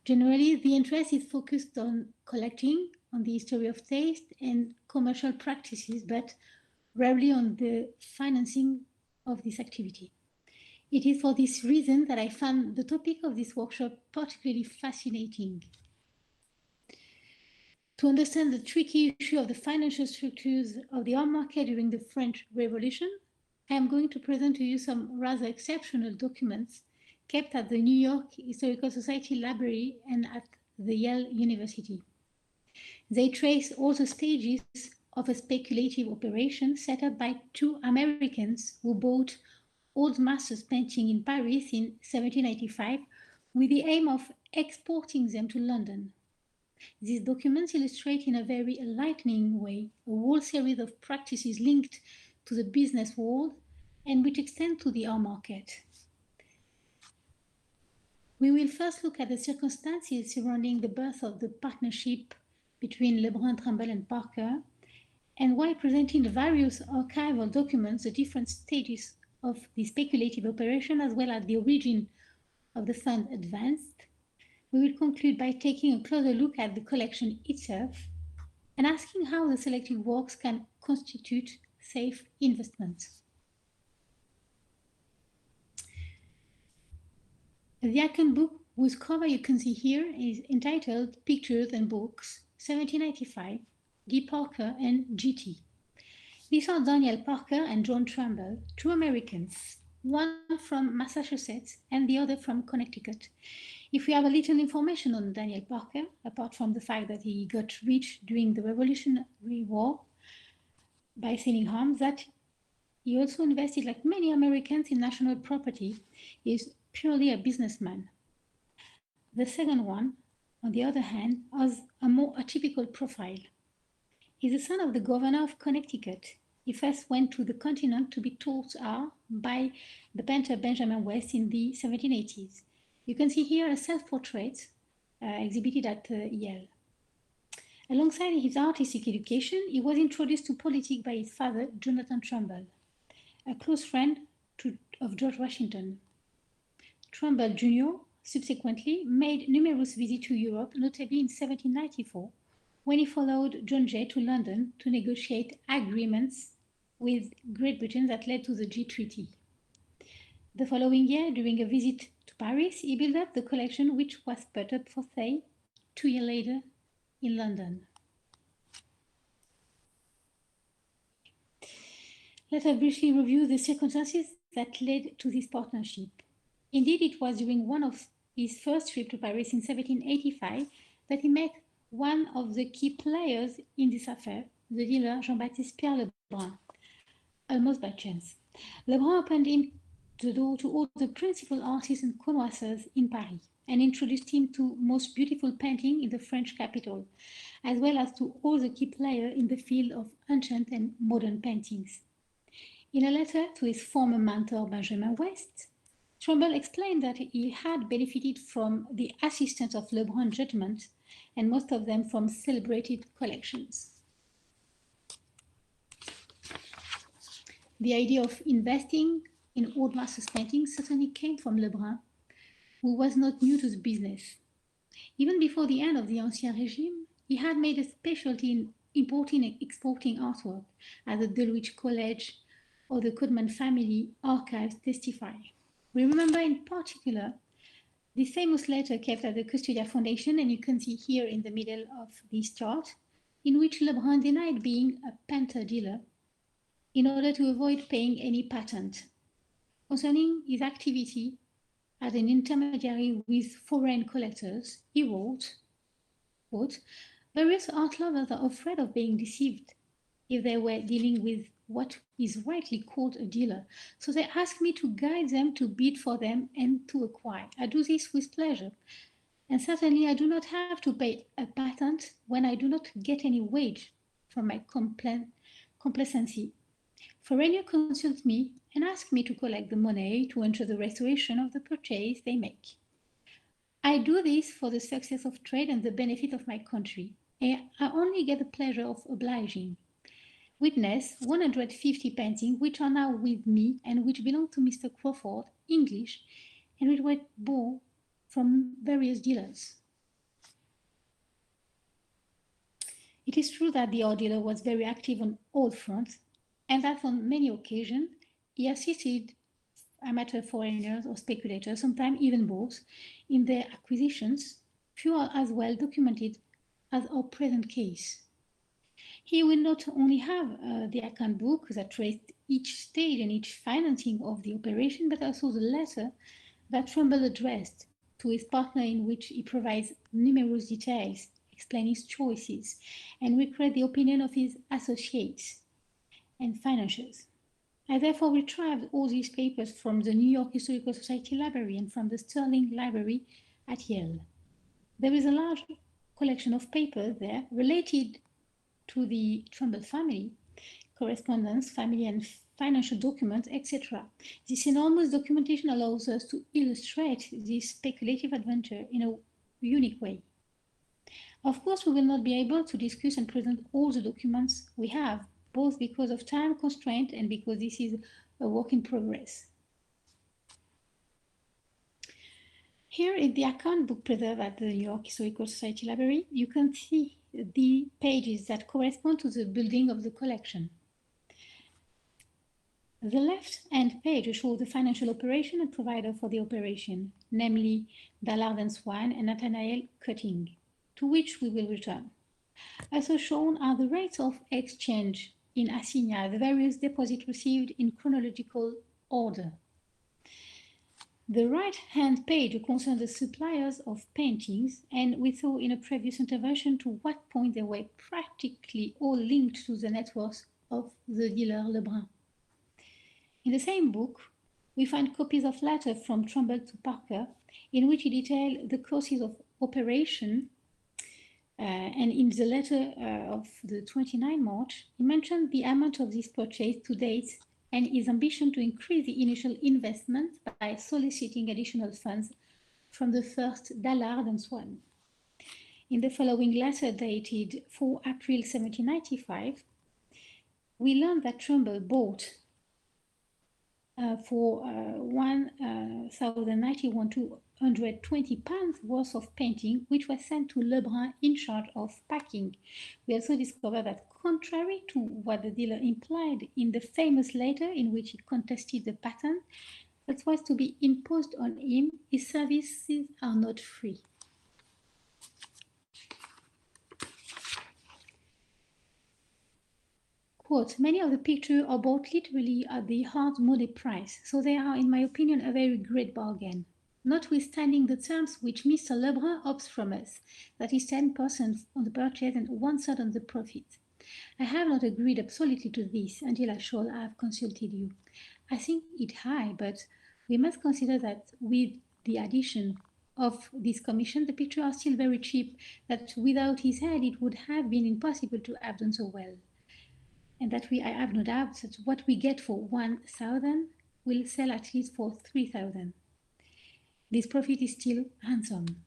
R: Generally, the interest is focused on collecting, on the history of taste and commercial practices, but rarely on the financing of this activity. It is for this reason that I found the topic of this workshop particularly fascinating. To understand the tricky issue of the financial structures of the art market during the French Revolution, I am going to present to you some rather exceptional documents kept at the New York Historical Society Library and at the Yale University. They trace all the stages of a speculative operation set up by two Americans who bought old masters painting in Paris in 1785 with the aim of exporting them to London. These documents illustrate in a very enlightening way a whole series of practices linked to the business world and which extend to the art market. We will first look at the circumstances surrounding the birth of the partnership between Lebrun, Trimble, and Parker, and while presenting the various archival documents, the different stages of the speculative operation, as well as the origin of the fund advanced, we will conclude by taking a closer look at the collection itself and asking how the selected works can constitute safe investments. The icon book, whose cover you can see here, is entitled Pictures and Books, 1795, Guy Parker, and GT. These are Daniel Parker and John Trumbull, two Americans, one from Massachusetts and the other from Connecticut. If we have a little information on Daniel Parker, apart from the fact that he got rich during the Revolutionary War by selling arms, that he also invested, like many Americans, in national property. He is purely a businessman. The second one, on the other hand, has a more atypical profile. He's the son of the governor of Connecticut. He first went to the continent to be taught art by the painter Benjamin West in the 1780s. You can see here a self-portrait exhibited at Yale. Alongside his artistic education, he was introduced to politics by his father, Jonathan Trumbull, a close friend of George Washington. Trumbull Jr. subsequently made numerous visits to Europe, notably in 1794, when he followed John Jay to London to negotiate agreements with Great Britain that led to the G Treaty. The following year, during a visit to Paris, he built up the collection which was put up for sale 2 years later in London. Let us briefly review the circumstances that led to this partnership. Indeed, it was during one of his first trips to Paris in 1785 that he met one of the key players in this affair, the dealer Jean-Baptiste Pierre Lebrun, almost by chance. Lebrun opened him the door to all the principal artists and connoisseurs in Paris and introduced him to most beautiful painting in the French capital, as well as to all the key players in the field of ancient and modern paintings. In a letter to his former mentor Benjamin West, Trumbull explained that he had benefited from the assistance of Lebrun's judgment, and most of them from celebrated collections. The idea of investing in old masters' paintings certainly came from Lebrun, who was not new to the business. Even before the end of the Ancien Régime, he had made a specialty in importing and exporting artwork, as the Dulwich College or the Codman family archives testify. We remember in particular this famous letter kept at the Custodia Foundation, and you can see here in the middle of this chart, in which Lebrun denied being a painter dealer in order to avoid paying any patent. Concerning his activity as an intermediary with foreign collectors, he wrote, quote, "Various art lovers are afraid of being deceived if they were dealing with what is rightly called a dealer. So they ask me to guide them, to bid for them, and to acquire. I do this with pleasure. And certainly I do not have to pay a patent when I do not get any wage from my complacency. Foreigners consult me and ask me to collect the money to ensure the restoration of the purchase they make. I do this for the success of trade and the benefit of my country. And I only get the pleasure of obliging. Witness 150 paintings which are now with me and which belong to Mr. Crawford, English, and which were bought from various dealers." It is true that the art dealer was very active on all fronts, and that on many occasions he assisted amateur foreigners or speculators, sometimes even both, in their acquisitions. Few are as well documented as our present case. Here we not only have the account book that traced each stage and each financing of the operation, but also the letter that Trumbull addressed to his partner, in which he provides numerous details, explaining his choices, and records the opinion of his associates and financiers. I therefore retrieved all these papers from the New York Historical Society Library and from the Sterling Library at Yale. There is a large collection of papers there related to the Trumbull family, correspondence, family and financial documents, etc. This enormous documentation allows us to illustrate this speculative adventure in a unique way. Of course, we will not be able to discuss and present all the documents we have, both because of time constraint and because this is a work in progress. Here in the account book preserved at the New York Historical Society Library, you can see the pages that correspond to the building of the collection. The left-hand page shows the financial operation and provider for the operation, namely Ballard and Swan and Nathaniel Cutting, to which we will return. Also shown are the rates of exchange in assignats, the various deposits received in chronological order. The right-hand page concerns the suppliers of paintings, and we saw in a previous intervention to what point they were practically all linked to the networks of the dealer Lebrun. In the same book, we find copies of letters from Trumbull to Parker, in which he detailed the courses of operation. And in the letter of the 29th March, he mentioned the amount of this purchase to date and his ambition to increase the initial investment by soliciting additional funds from the first Dallard and Swan. In the following letter dated 4 April 1795, we learned that Trumbull bought for 1,091,220 pounds worth of painting, which was sent to Lebrun in charge of packing. We also discovered that contrary to what the dealer implied in the famous letter in which he contested the patent that was to be imposed on him, his services are not free. Quote, many of the pictures are bought literally at the hard money price, so they are, in my opinion, a very great bargain. Notwithstanding the terms which Mr. Lebrun opts from us, that is 10% on the purchase and 1/3 on the profit. I have not agreed absolutely to this until I shall have consulted you. I think it high, but we must consider that with the addition of this commission, the pictures are still very cheap, that without his head it would have been impossible to have done so well. And that I have no doubt that what we get for 1,000 will sell at least for 3,000. This profit is still handsome.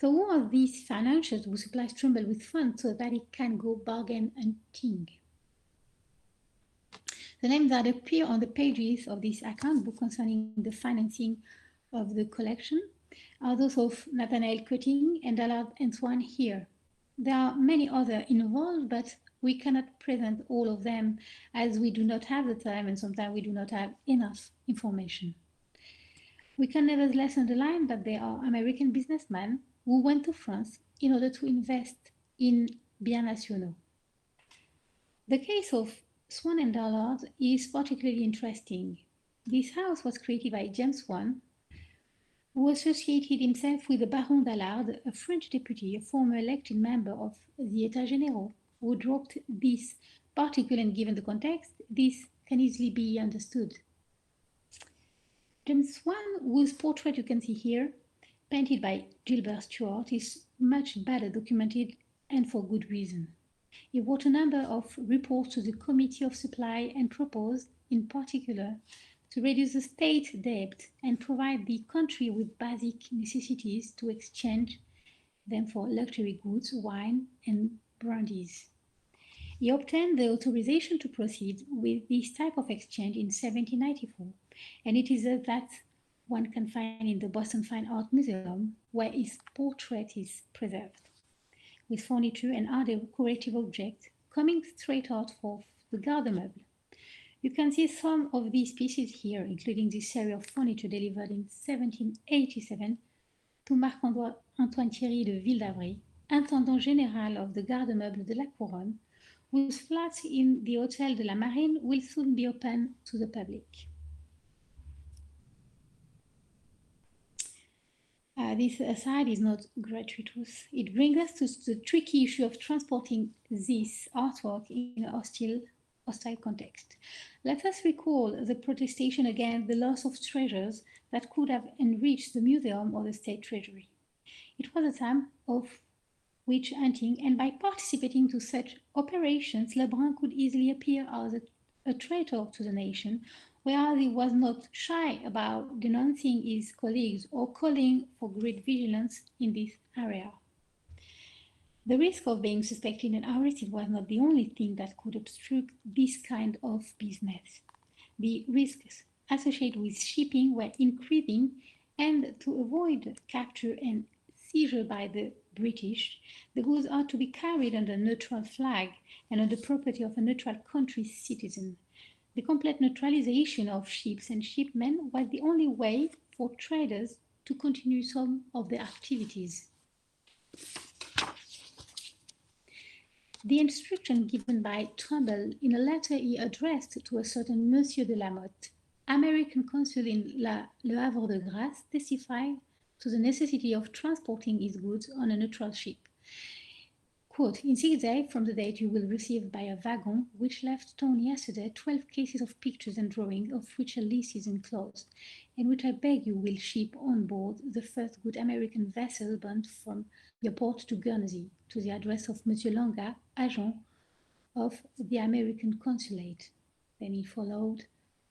R: So who are these financiers who supply Trumbull with funds so that it can go bargain hunting? The names that appear on the pages of this account book concerning the financing of the collection are those of Nathaniel Cutting and Dallard and Swan here. There are many others involved, but we cannot present all of them as we do not have the time and sometimes we do not have enough information. We can nevertheless underline that there are American businessmen who went to France in order to invest in biens nationaux. The case of Swan and Dallard is particularly interesting. This house was created by James Swan, who associated himself with the Baron Dallard, a French deputy, a former elected member of the États Généraux, who dropped this particle, and given the context, this can easily be understood. James Swan, whose portrait you can see here, painted by Gilbert Stuart, is much better documented and for good reason. He wrote a number of reports to the Committee of Supply and proposed, in particular, to reduce the state debt and provide the country with basic necessities to exchange them for luxury goods, wine, and brandies. He obtained the authorization to proceed with this type of exchange in 1794, and it is that one can find in the Boston Fine Art Museum, where his portrait is preserved, with furniture and other decorative objects coming straight out of the garde-meuble. You can see some of these pieces here, including this series of furniture delivered in 1787 to Marc-Antoine Thierry de Ville-d'Avray, intendant général of the garde-meuble de la Couronne, whose flats in the Hôtel de la Marine will soon be open to the public. This aside is not gratuitous. It brings us to the tricky issue of transporting this artwork in a hostile context. Let us recall the protestation against the loss of treasures that could have enriched the museum or the state treasury. It was a time of witch hunting, and by participating to such operations, Lebrun could easily appear as a traitor to the nation, whereas he was not shy about denouncing his colleagues or calling for great vigilance in this area. The risk of being suspected and arrested was not the only thing that could obstruct this kind of business. The risks associated with shipping were increasing, and to avoid capture and seizure by the British, the goods are to be carried under a neutral flag and on the property of a neutral country's citizen. The complete neutralization of ships and shipmen was the only way for traders to continue some of their activities. the instruction given by Trumbull in a letter he addressed to a certain Monsieur de la Motte, American consul in Le Havre de Grace, testified to the necessity of transporting his goods on a neutral ship. Quote, in 6 days from the date you will receive by a wagon which left town yesterday 12 cases of pictures and drawings, of which a list is enclosed, and which I beg you will ship on board the first good American vessel bound from your port to Guernsey, to the address of Monsieur Langa, agent of the American consulate. Then he followed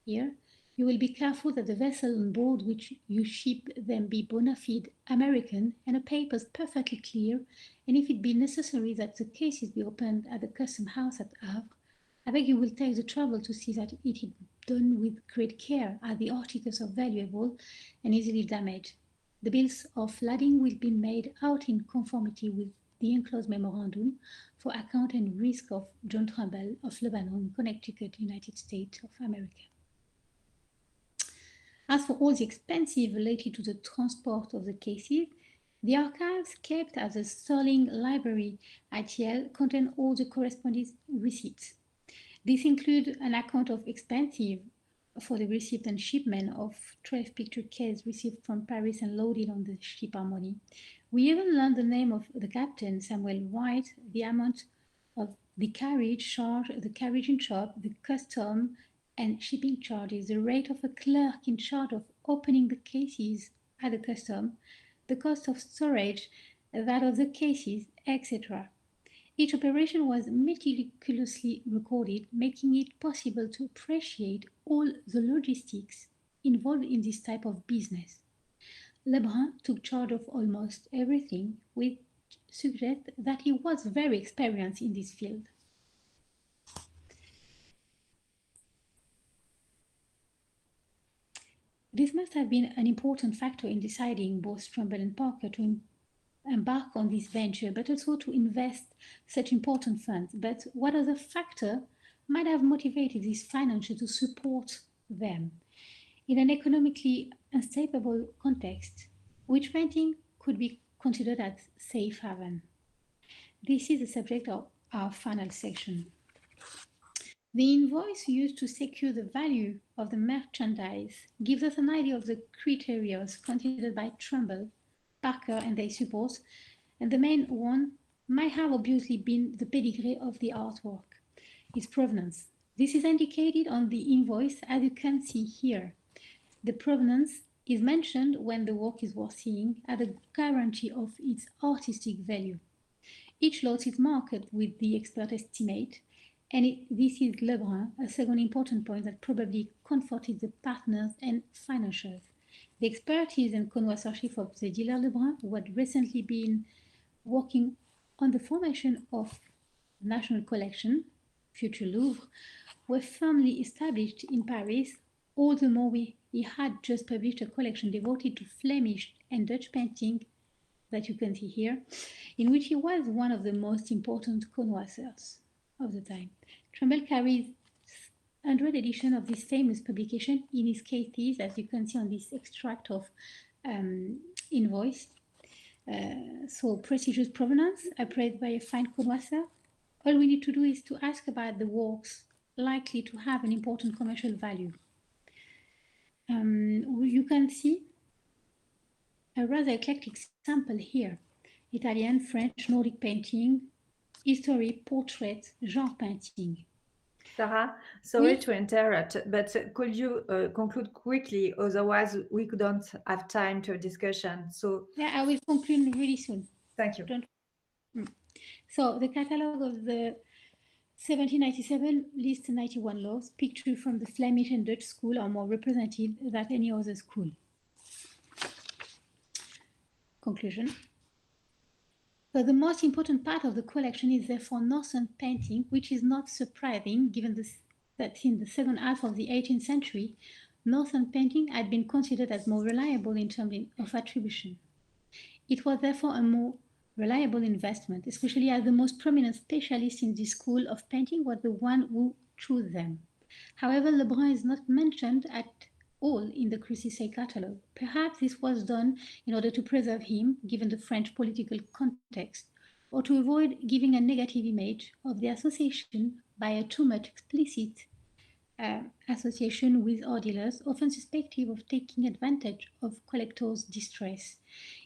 R: here. You will be careful that the vessel on board which you ship them be bona fide American and the papers perfectly clear, and if it be necessary that the cases be opened at the custom house at Havre, I beg you will take the trouble to see that it is done with great care, as the articles are valuable and easily damaged. The bills of lading will be made out in conformity with the enclosed memorandum for account and risk of John Trumbull of Lebanon, Connecticut, United States of America. As for all the expenses related to the transport of the cases, the archives kept at the Sterling Library at Yale contain all the corresponding receipts. This includes an account of expenses for the receipt and shipment of 12 picture cases received from Paris and loaded on the ship Harmony. We even learned the name of the captain, Samuel White, the amount of the carriage charge, the carriage in charge, the custom and shipping charges, the rate of a clerk in charge of opening the cases at the custom, the cost of storage, that of the cases, etc. Each operation was meticulously recorded, making it possible to appreciate all the logistics involved in this type of business. Lebrun took charge of almost everything, which suggests that he was very experienced in this field. This must have been an important factor in deciding both Trumbull and Parker to embark on this venture, but also to invest such important funds. But what other factor might have motivated these financiers to support them? In an economically unstable context, which painting could be considered as safe haven? This is the subject of our final section. The invoice used to secure the value of the merchandise gives us an idea of the criteria considered by Trumbull, Parker, and their supports, and the main one might have obviously been the pedigree of the artwork, its provenance. This is indicated on the invoice, as you can see here. The provenance is mentioned when the work is worth seeing as a guarantee of its artistic value. Each lot is marked with the expert estimate, and this is Lebrun, a second important point that probably comforted the partners and financiers. The expertise and connoisseurship of the dealer Lebrun, who had recently been working on the formation of the National Collection, future Louvre, were firmly established in Paris, all the more he had just published a collection devoted to Flemish and Dutch painting that you can see here, in which he was one of the most important connoisseurs of the time. Trumbull carries 100 editions of this famous publication in his cases, as you can see on this extract of invoice. So prestigious provenance, appraised by a fine connoisseur. All we need to do is to ask about the works likely to have an important commercial value. You can see a rather eclectic sample here: Italian, French, Nordic painting, history, portrait, genre painting.
C: Sarah, sorry to interrupt, but could you conclude quickly? Otherwise, we couldn't have time to discussion. So
R: yeah, I will conclude really soon.
C: Thank you.
R: So the catalogue of the 1797 lists 91 laws. Pictures from the Flemish and Dutch school are more represented than any other school. Conclusion. So the most important part of the collection is therefore Northern painting, which is not surprising given that in the second half of the 18th century, Northern painting had been considered as more reliable in terms of attribution. It was therefore a more reliable investment, especially as the most prominent specialist in this school of painting was the one who chose them. However, Lebrun is not mentioned at all in the Creuset catalogue. Perhaps this was done in order to preserve him, given the French political context, or to avoid giving a negative image of the association by a too much explicit association with our dealers, often suspected of taking advantage of collectors' distress.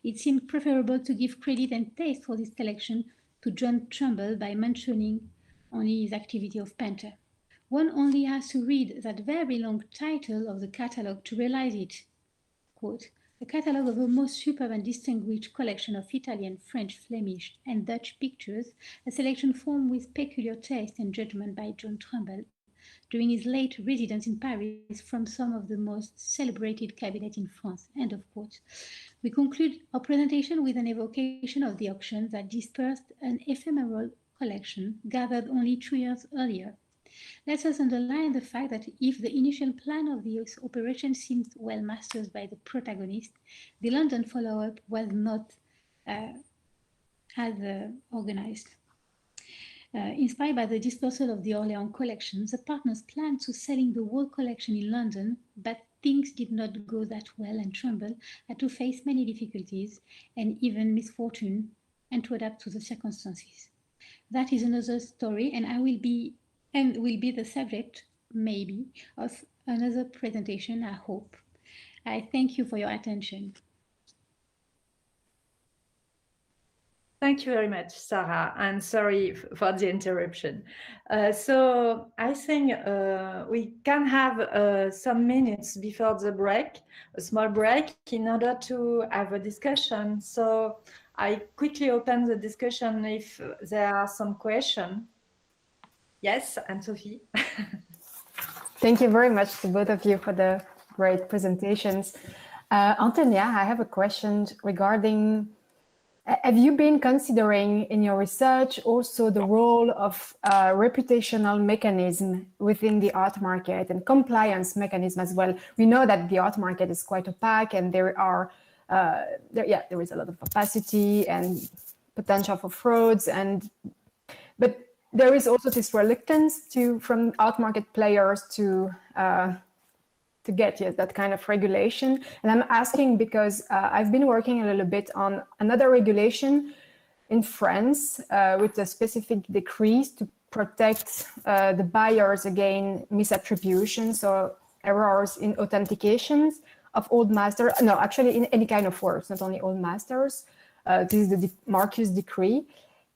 R: It seemed preferable to give credit and taste for this collection to John Trumbull by mentioning only his activity of painter. One only has to read that very long title of the catalogue to realize it. Quote, a catalogue of a most superb and distinguished collection of Italian, French, Flemish, and Dutch pictures, a selection formed with peculiar taste and judgment by John Trumbull during his late residence in Paris from some of the most celebrated cabinets in France. End of quote. We conclude our presentation with an evocation of the auction that dispersed an ephemeral collection gathered only 2 years earlier. Let us underline the fact that if the initial plan of the operation seemed well mastered by the protagonist, the London follow-up was not as organized. Inspired by the dispersal of the Orléans collection, the partners planned to selling the whole collection in London, but things did not go that well, and Trumbull had to face many difficulties and even misfortune and to adapt to the circumstances. That is another story, and will be the subject, maybe, of another presentation, I hope. I thank you for your attention.
C: Thank you very much, Sarah, and sorry for the interruption. So I think we can have some minutes before the break, a small break, in order to have a discussion. So I quickly open the discussion if there are some questions. Yes, and Sophie.
P: Thank you very much to both of you for the great presentations. Antonia, I have a question regarding, have you been considering in your research also the role of reputational mechanism within the art market and compliance mechanism as well? We know that the art market is quite opaque and there is a lot of opacity and potential for frauds, but there is also this reluctance from art market players to get that kind of regulation. And I'm asking because I've been working a little bit on another regulation in France with a specific decrees to protect the buyers against misattributions or errors in authentications of old masters. No, actually in any kind of works, not only old masters. This is the Marcus decree.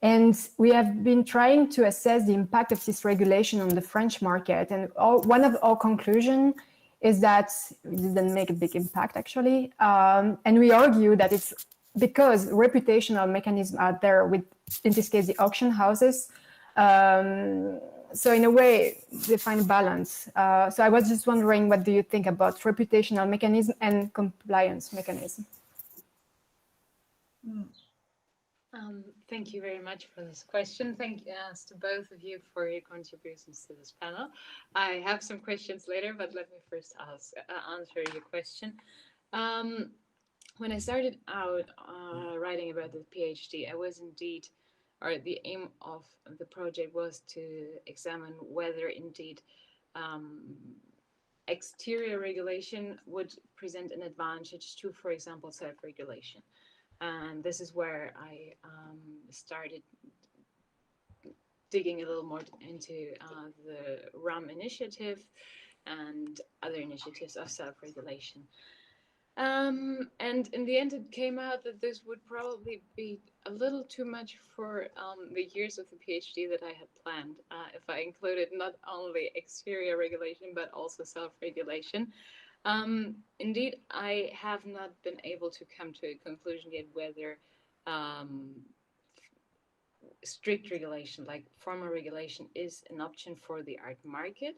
P: And we have been trying to assess the impact of this regulation on the French market. And one of our conclusions is that it didn't make a big impact, actually. And we argue that it's because reputational mechanisms are there with, in this case, the auction houses. So in a way, they find balance. So I was just wondering, what do you think about reputational mechanism and compliance mechanism?
Q: Thank you very much for this question. Thank you to both of you for your contributions to this panel. I have some questions later, but let me first answer your question. When I started out writing about the PhD, I was indeed, or the aim of the project was to examine whether indeed exterior regulation would present an advantage to, for example, self-regulation. And this is where I started digging a little more into the RAM initiative and other initiatives of self-regulation. And in the end, it came out that this would probably be a little too much for the years of the PhD that I had planned, if I included not only exterior regulation, but also self-regulation. Indeed, I have not been able to come to a conclusion yet whether strict regulation, like formal regulation, is an option for the art market.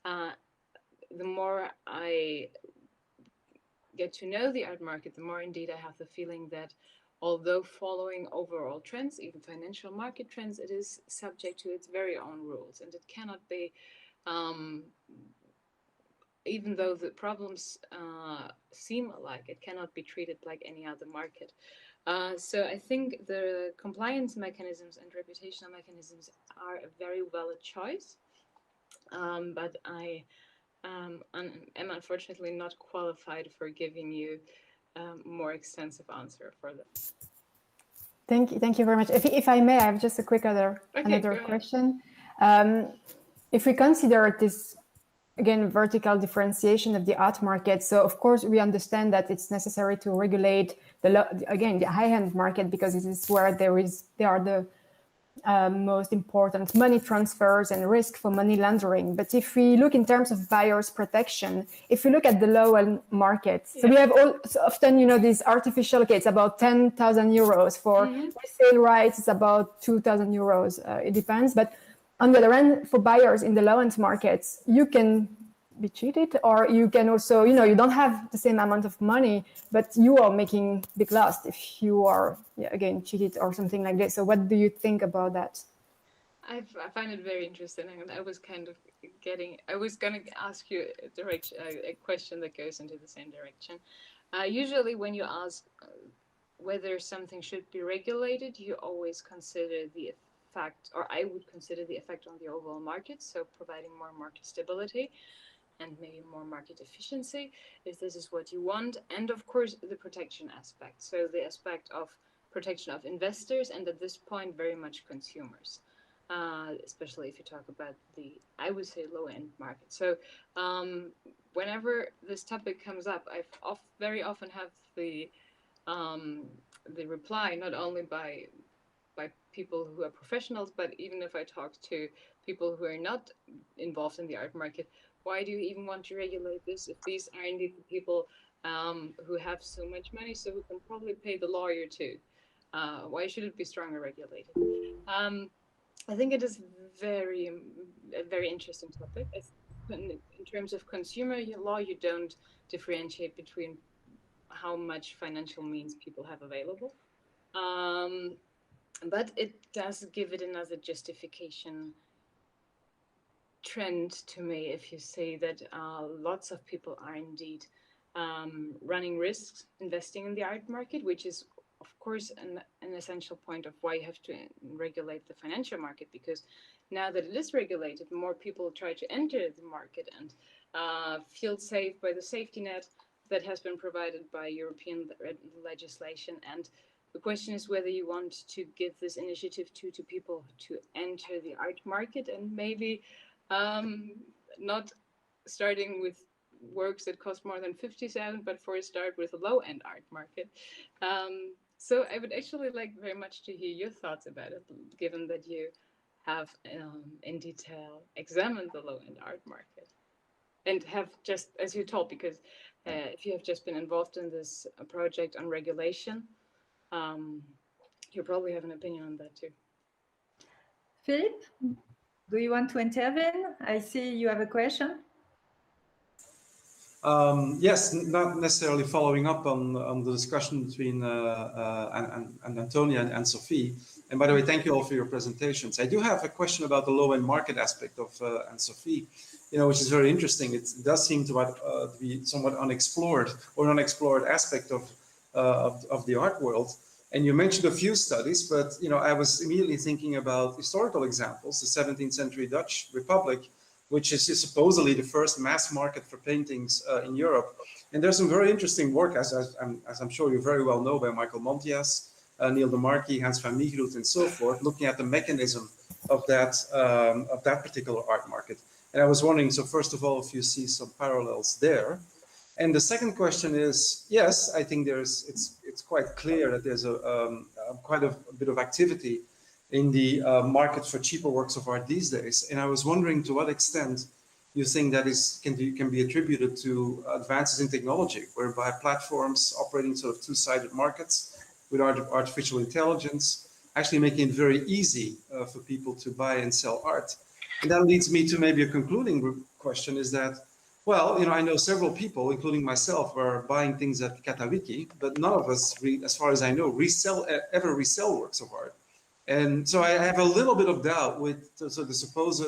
Q: The more I get to know the art market, the more indeed I have the feeling that although following overall trends, even financial market trends, it is subject to its very own rules, and it cannot be even though the problems seem alike, it cannot be treated like any other market. So I think the compliance mechanisms and reputational mechanisms are a very valid choice, but I am unfortunately not qualified for giving you a more extensive answer for that.
P: Thank you very much. If I may, I have just a quick another question. If we consider this, again, vertical differentiation of the art market, so of course we understand that it's necessary to regulate the high-end market, because it is where there are the most important money transfers and risk for money laundering. But if we look in terms of buyers' protection, if we look at the low-end market, so we have often, these artificial, it's about 10,000 euros for resale rights, it's about 2,000 euros. It depends. But on the other end, for buyers in the low-end markets, you can be cheated, or you can also, you don't have the same amount of money, but you are making big loss if you are, again, cheated or something like this. So what do you think about that?
S: I find it very interesting, and I was going to ask you a question that goes into the same direction. Usually when you ask whether something should be regulated, you always consider the effect, or I would consider the effect on the overall market, so providing more market stability and maybe more market efficiency, if this is what you want, and of course the protection aspect, so the aspect of protection of investors, and at this point very much consumers, especially if you talk about the, I would say, low-end market. So whenever this topic comes up, I very often have the reply, not only by people who are professionals, but even if I talk to people who are not involved in the art market, why do you even want to regulate this if these are indeed the people who have so much money, so who can probably pay the lawyer too? Why should it be stronger regulated? I think it is a very interesting topic. In terms of consumer law, you don't differentiate between how much financial means people have available. But it does give it another justification trend to me if you say that lots of people are indeed running risks investing in the art market, which is of course an essential point of why you have to regulate the financial market, because now that it is regulated, more people try to enter the market and feel safe by the safety net that has been provided by European legislation. And the question is whether you want to give this initiative to people to enter the art market, and maybe not starting with works that cost more than 50,000, but for a start with a low-end art market. So I would actually like very much to hear your thoughts about it, given that you have in detail examined the low-end art market and have just, as you told, because if you have just been involved in this project on regulation, you probably have an opinion on that too.
C: Philippe, do you want to intervene? I see you have a question.
T: Yes, not necessarily following up on the discussion between and Antonia and Sophie. And by the way, thank you all for your presentations. I do have a question about the low-end market aspect of and Sophie, which is very interesting. It does seem to be somewhat unexplored or an unexplored aspect of the art world. And you mentioned a few studies, but I was immediately thinking about historical examples, the 17th century Dutch Republic, which is supposedly the first mass market for paintings in Europe. And there's some very interesting work, as I'm sure you very well know, by Michael Montias, Neil de Marquis, Hans van Miegroet, and so forth, looking at the mechanism of that particular art market. And I was wondering, so first of all, if you see some parallels there. And the second question is, yes, I think it's quite clear that there's quite a bit of activity in the market for cheaper works of art these days. And I was wondering to what extent you think that can be attributed to advances in technology, whereby platforms operating sort of two-sided markets with artificial intelligence, actually making it very easy for people to buy and sell art. And that leads me to maybe a concluding question, is that, well, I know several people, including myself, are buying things at Katawiki, but none of us, as far as I know, ever resell works of art. And so I have a little bit of doubt with the supposed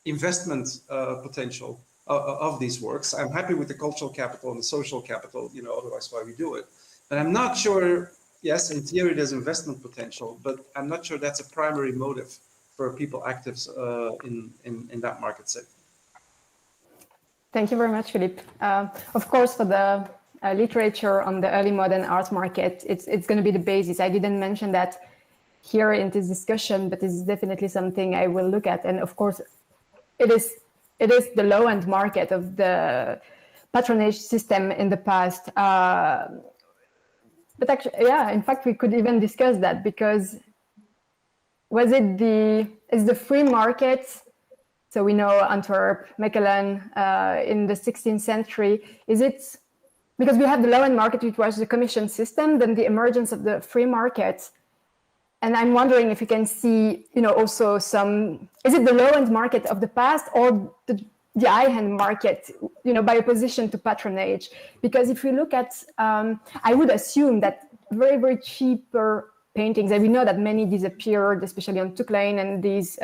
T: investment potential of these works. I'm happy with the cultural capital and the social capital, otherwise why we do it. But I'm not sure, yes, in theory there's investment potential, but I'm not sure that's a primary motive for people active in that market segment.
P: Thank you very much, Philippe. Of course, for the literature on the early modern art market, it's going to be the basis. I didn't mention that here in this discussion, but it's definitely something I will look at. And of course, it is the low-end market of the patronage system in the past. But actually, yeah, in fact, we could even discuss that, because is the free market? So we know Antwerp, Mechelen in the 16th century. Is it because we have the low-end market, which was the commission system, then the emergence of the free market? And I'm wondering if you can see, also some, is it the low-end market of the past or the high-end market, by opposition to patronage? Because if you look at, I would assume that very, very cheaper paintings, and we know that many disappeared, especially on Tuclane, and these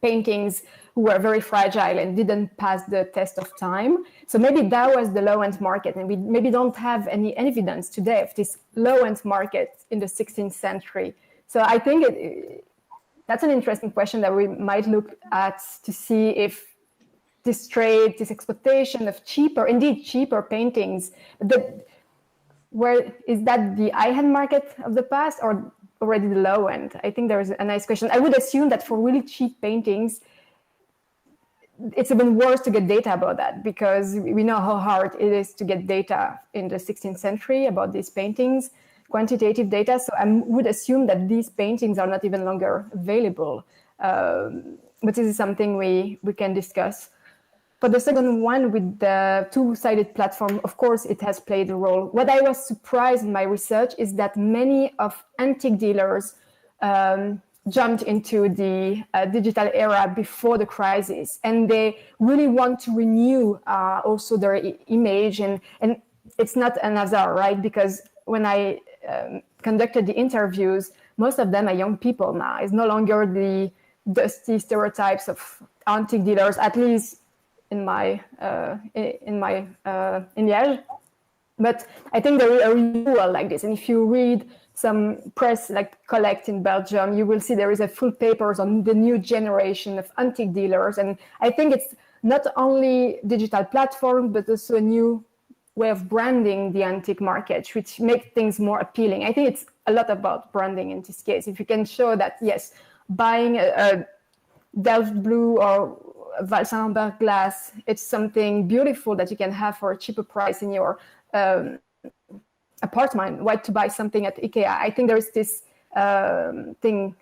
P: paintings who were very fragile and didn't pass the test of time. So maybe that was the low-end market, and we maybe don't have any evidence today of this low-end market in the 16th century. So I think that's an interesting question that we might look at to see if this trade, this exploitation of cheaper paintings, where is that the high-end market of the past or already the low end? I think there is a nice question. I would assume that for really cheap paintings, it's even worse to get data about that, because we know how hard it is to get data in the 16th century about these paintings, quantitative data. So I would assume that these paintings are not even longer available. But this is something we can discuss. For the second one, with the two-sided platform, of course, it has played a role. What I was surprised in my research is that many of antique dealers jumped into the digital era before the crisis, and they really want to renew also their image. And it's not an hazard, right? Because when I conducted the interviews, most of them are young people now. It's no longer the dusty stereotypes of antique dealers, at least in Liège. But I think there is a renewal like this. And if you read some press like Collect in Belgium, you will see there is a full papers on the new generation of antique dealers. And I think it's not only digital platform, but also a new way of branding the antique market, which makes things more appealing. I think it's a lot about branding in this case. If you can show that, yes, buying a Delft blue or Valsaint-Lambert glass, it's something beautiful that you can have for a cheaper price in your apartment. Why to buy something at IKEA? I think there's this thing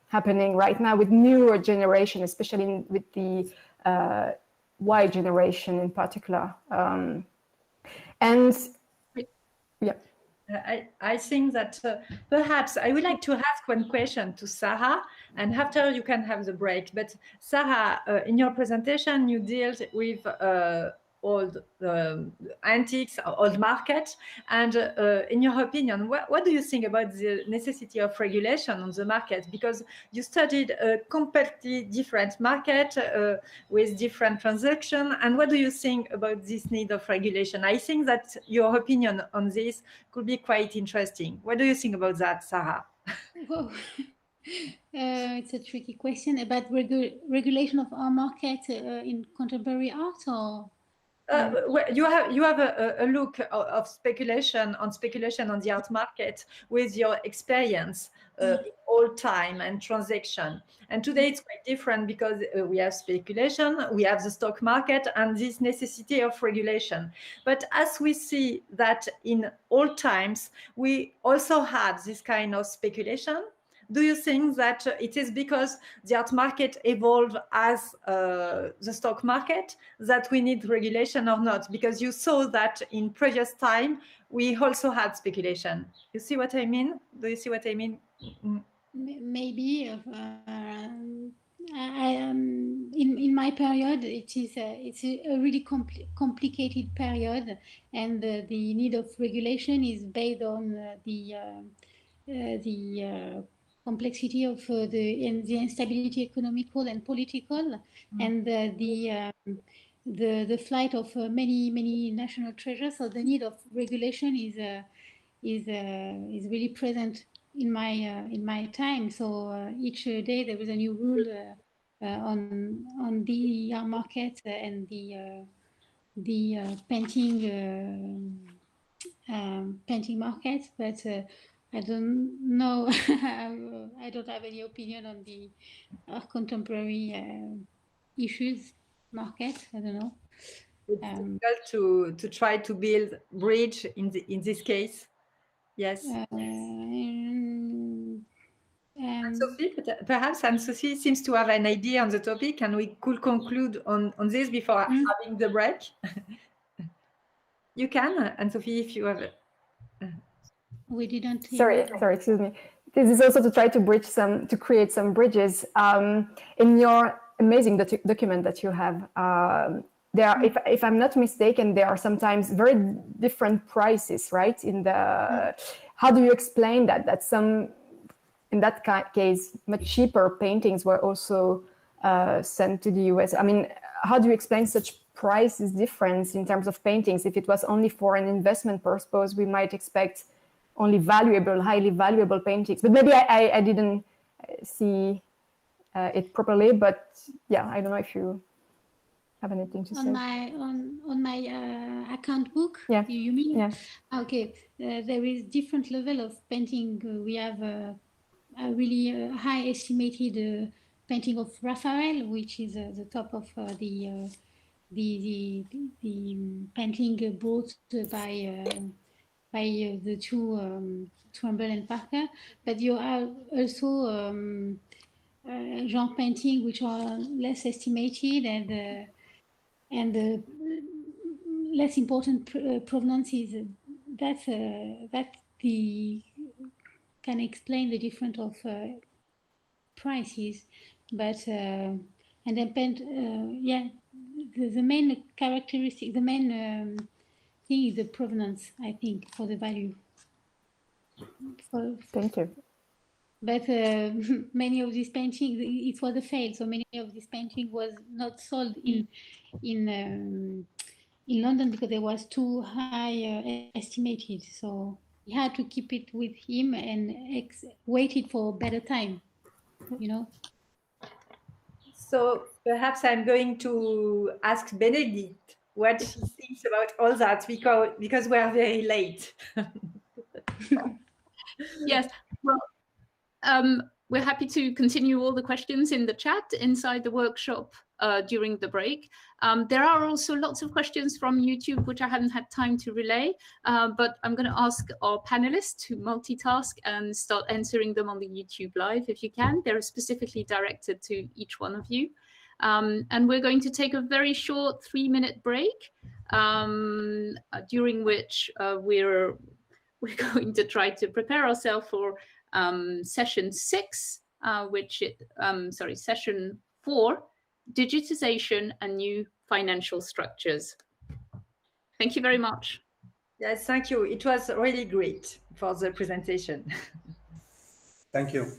P: happening right now with newer generation, especially with the Y generation in particular. And yeah.
C: I think that perhaps I would like to ask one question to Sarah, and after you can have the break. But Sarah, in your presentation, you dealt with old antiques, old market. And in your opinion, what do you think about the necessity of regulation on the market? Because you studied a completely different market with different transactions. And what do you think about this need of regulation? I think that your opinion on this could be quite interesting. What do you think about that, Sarah?
R: Whoa. It's a tricky question about regulation of our market in contemporary art, or
C: you have a look of speculation on the art market with your experience all time and transaction. And today it's quite different because we have speculation, we have the stock market, and this necessity of regulation. But as we see that in all times, we also had this kind of speculation. Do you think that it is because the art market evolved as the stock market that we need regulation or not? Because you saw that in previous time, we also had speculation. You see what I mean? Do you see what I mean?
R: Maybe. In my period, it's a really complicated period, and the need of regulation is based on the complexity of the instability economical and political, and the flight of many national treasures. So the need of regulation is really present in my time. So each day there is a new rule on the art market and the painting market, but I don't know. I don't have any opinion on the contemporary issues market. I don't know.
C: It's difficult to try to build bridge in this case. Yes. Sophie, perhaps Anne-Sophie seems to have an idea on the topic, and we could conclude on this before having the break. You can, Anne-Sophie, if you have.
R: We didn't.
S: Sorry, excuse me. This is also to try to create some bridges. In your amazing document that you have, there are, if I'm not mistaken, there are sometimes very different prices, right? How do you explain that? That some, in that case, much cheaper paintings were also sent to the US. I mean, how do you explain such prices difference in terms of paintings? If it was only for an investment purpose, we might expect only valuable, highly valuable paintings. But maybe I didn't see it properly. But yeah, I don't know if you have anything to say.
R: On my account book,
S: yeah.
R: You mean?
S: Yeah.
R: Okay, there is different level of painting. We have a really high estimated painting of Raphael, which is the top of the painting brought by the two Trumbull and Parker. But you have also genre painting which are less estimated and less important provenances. That can explain the difference of prices, but and then yeah, the main characteristic, the main thing is the provenance, I think, for the value.
S: Thank you.
R: But many of these paintings, it was a fail. So many of these paintings was not sold in London because it was too high estimated. So he had to keep it with him and waited for a better time, you know.
C: So perhaps I'm going to ask Benedict what she thinks about all that because we are very late.
A: Yes, well, we're happy to continue all the questions in the chat inside the workshop during the break. There are also lots of questions from YouTube, which I haven't had time to relay, but I'm going to ask our panelists to multitask and start answering them on the YouTube Live if you can. They're specifically directed to each one of you. And we're going to take a very short 3-minute break, during which we're going to try to prepare ourselves for session 6, session 4, digitization and new financial structures. Thank you very much.
C: Yes, thank you. It was really great for the presentation.
T: Thank you.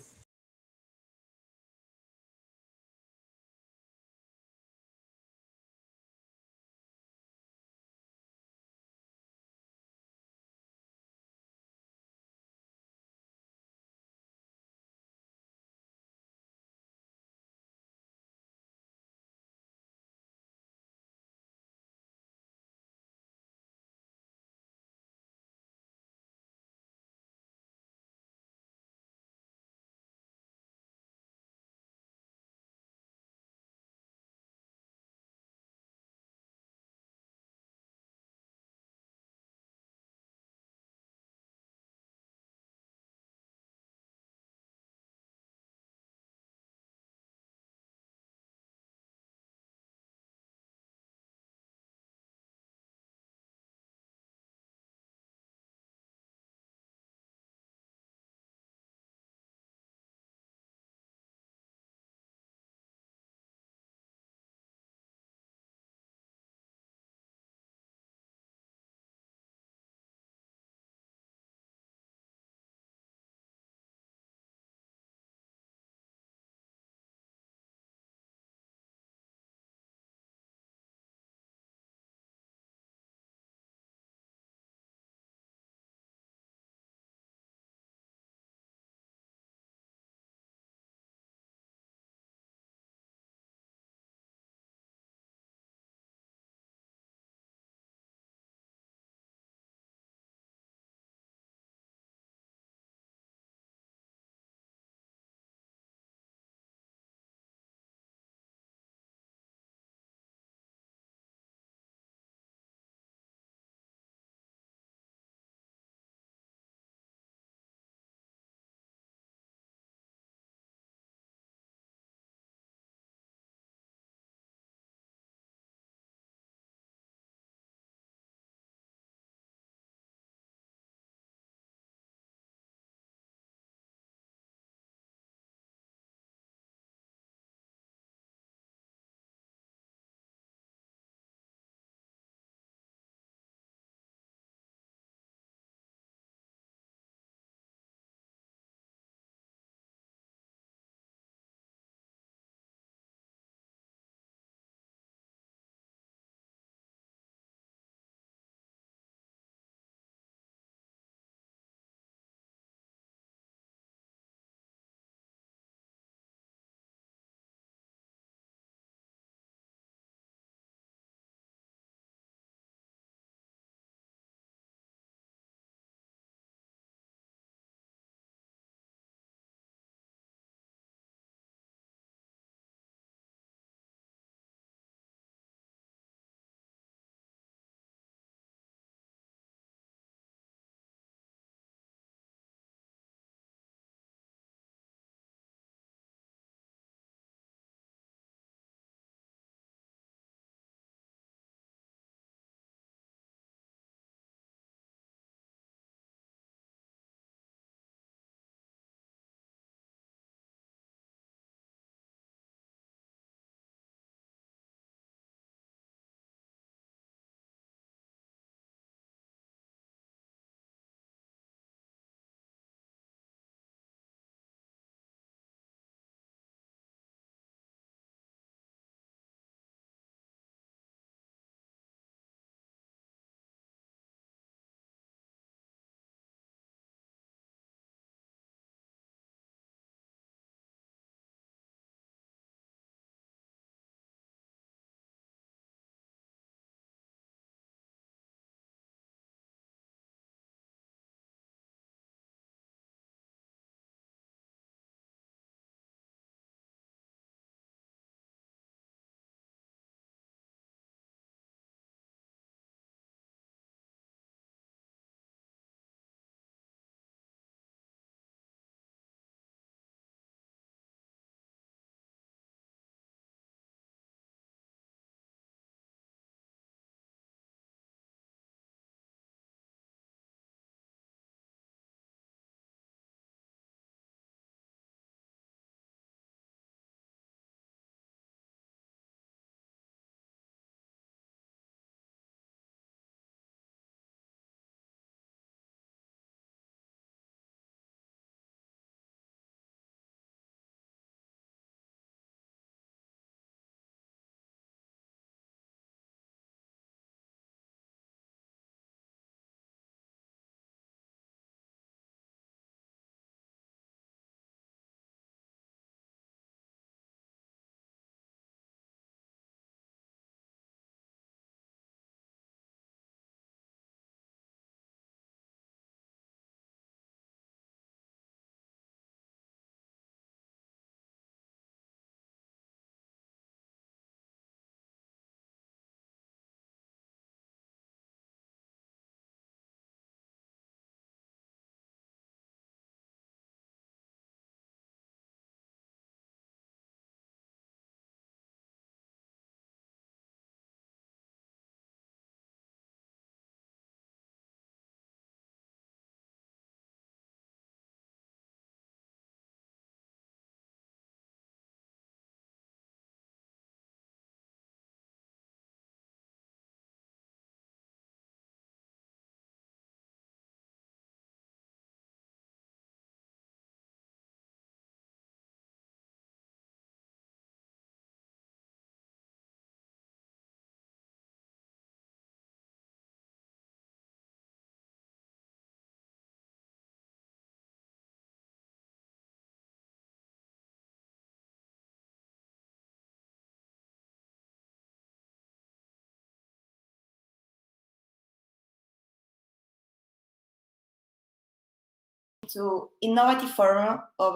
U: to innovative form of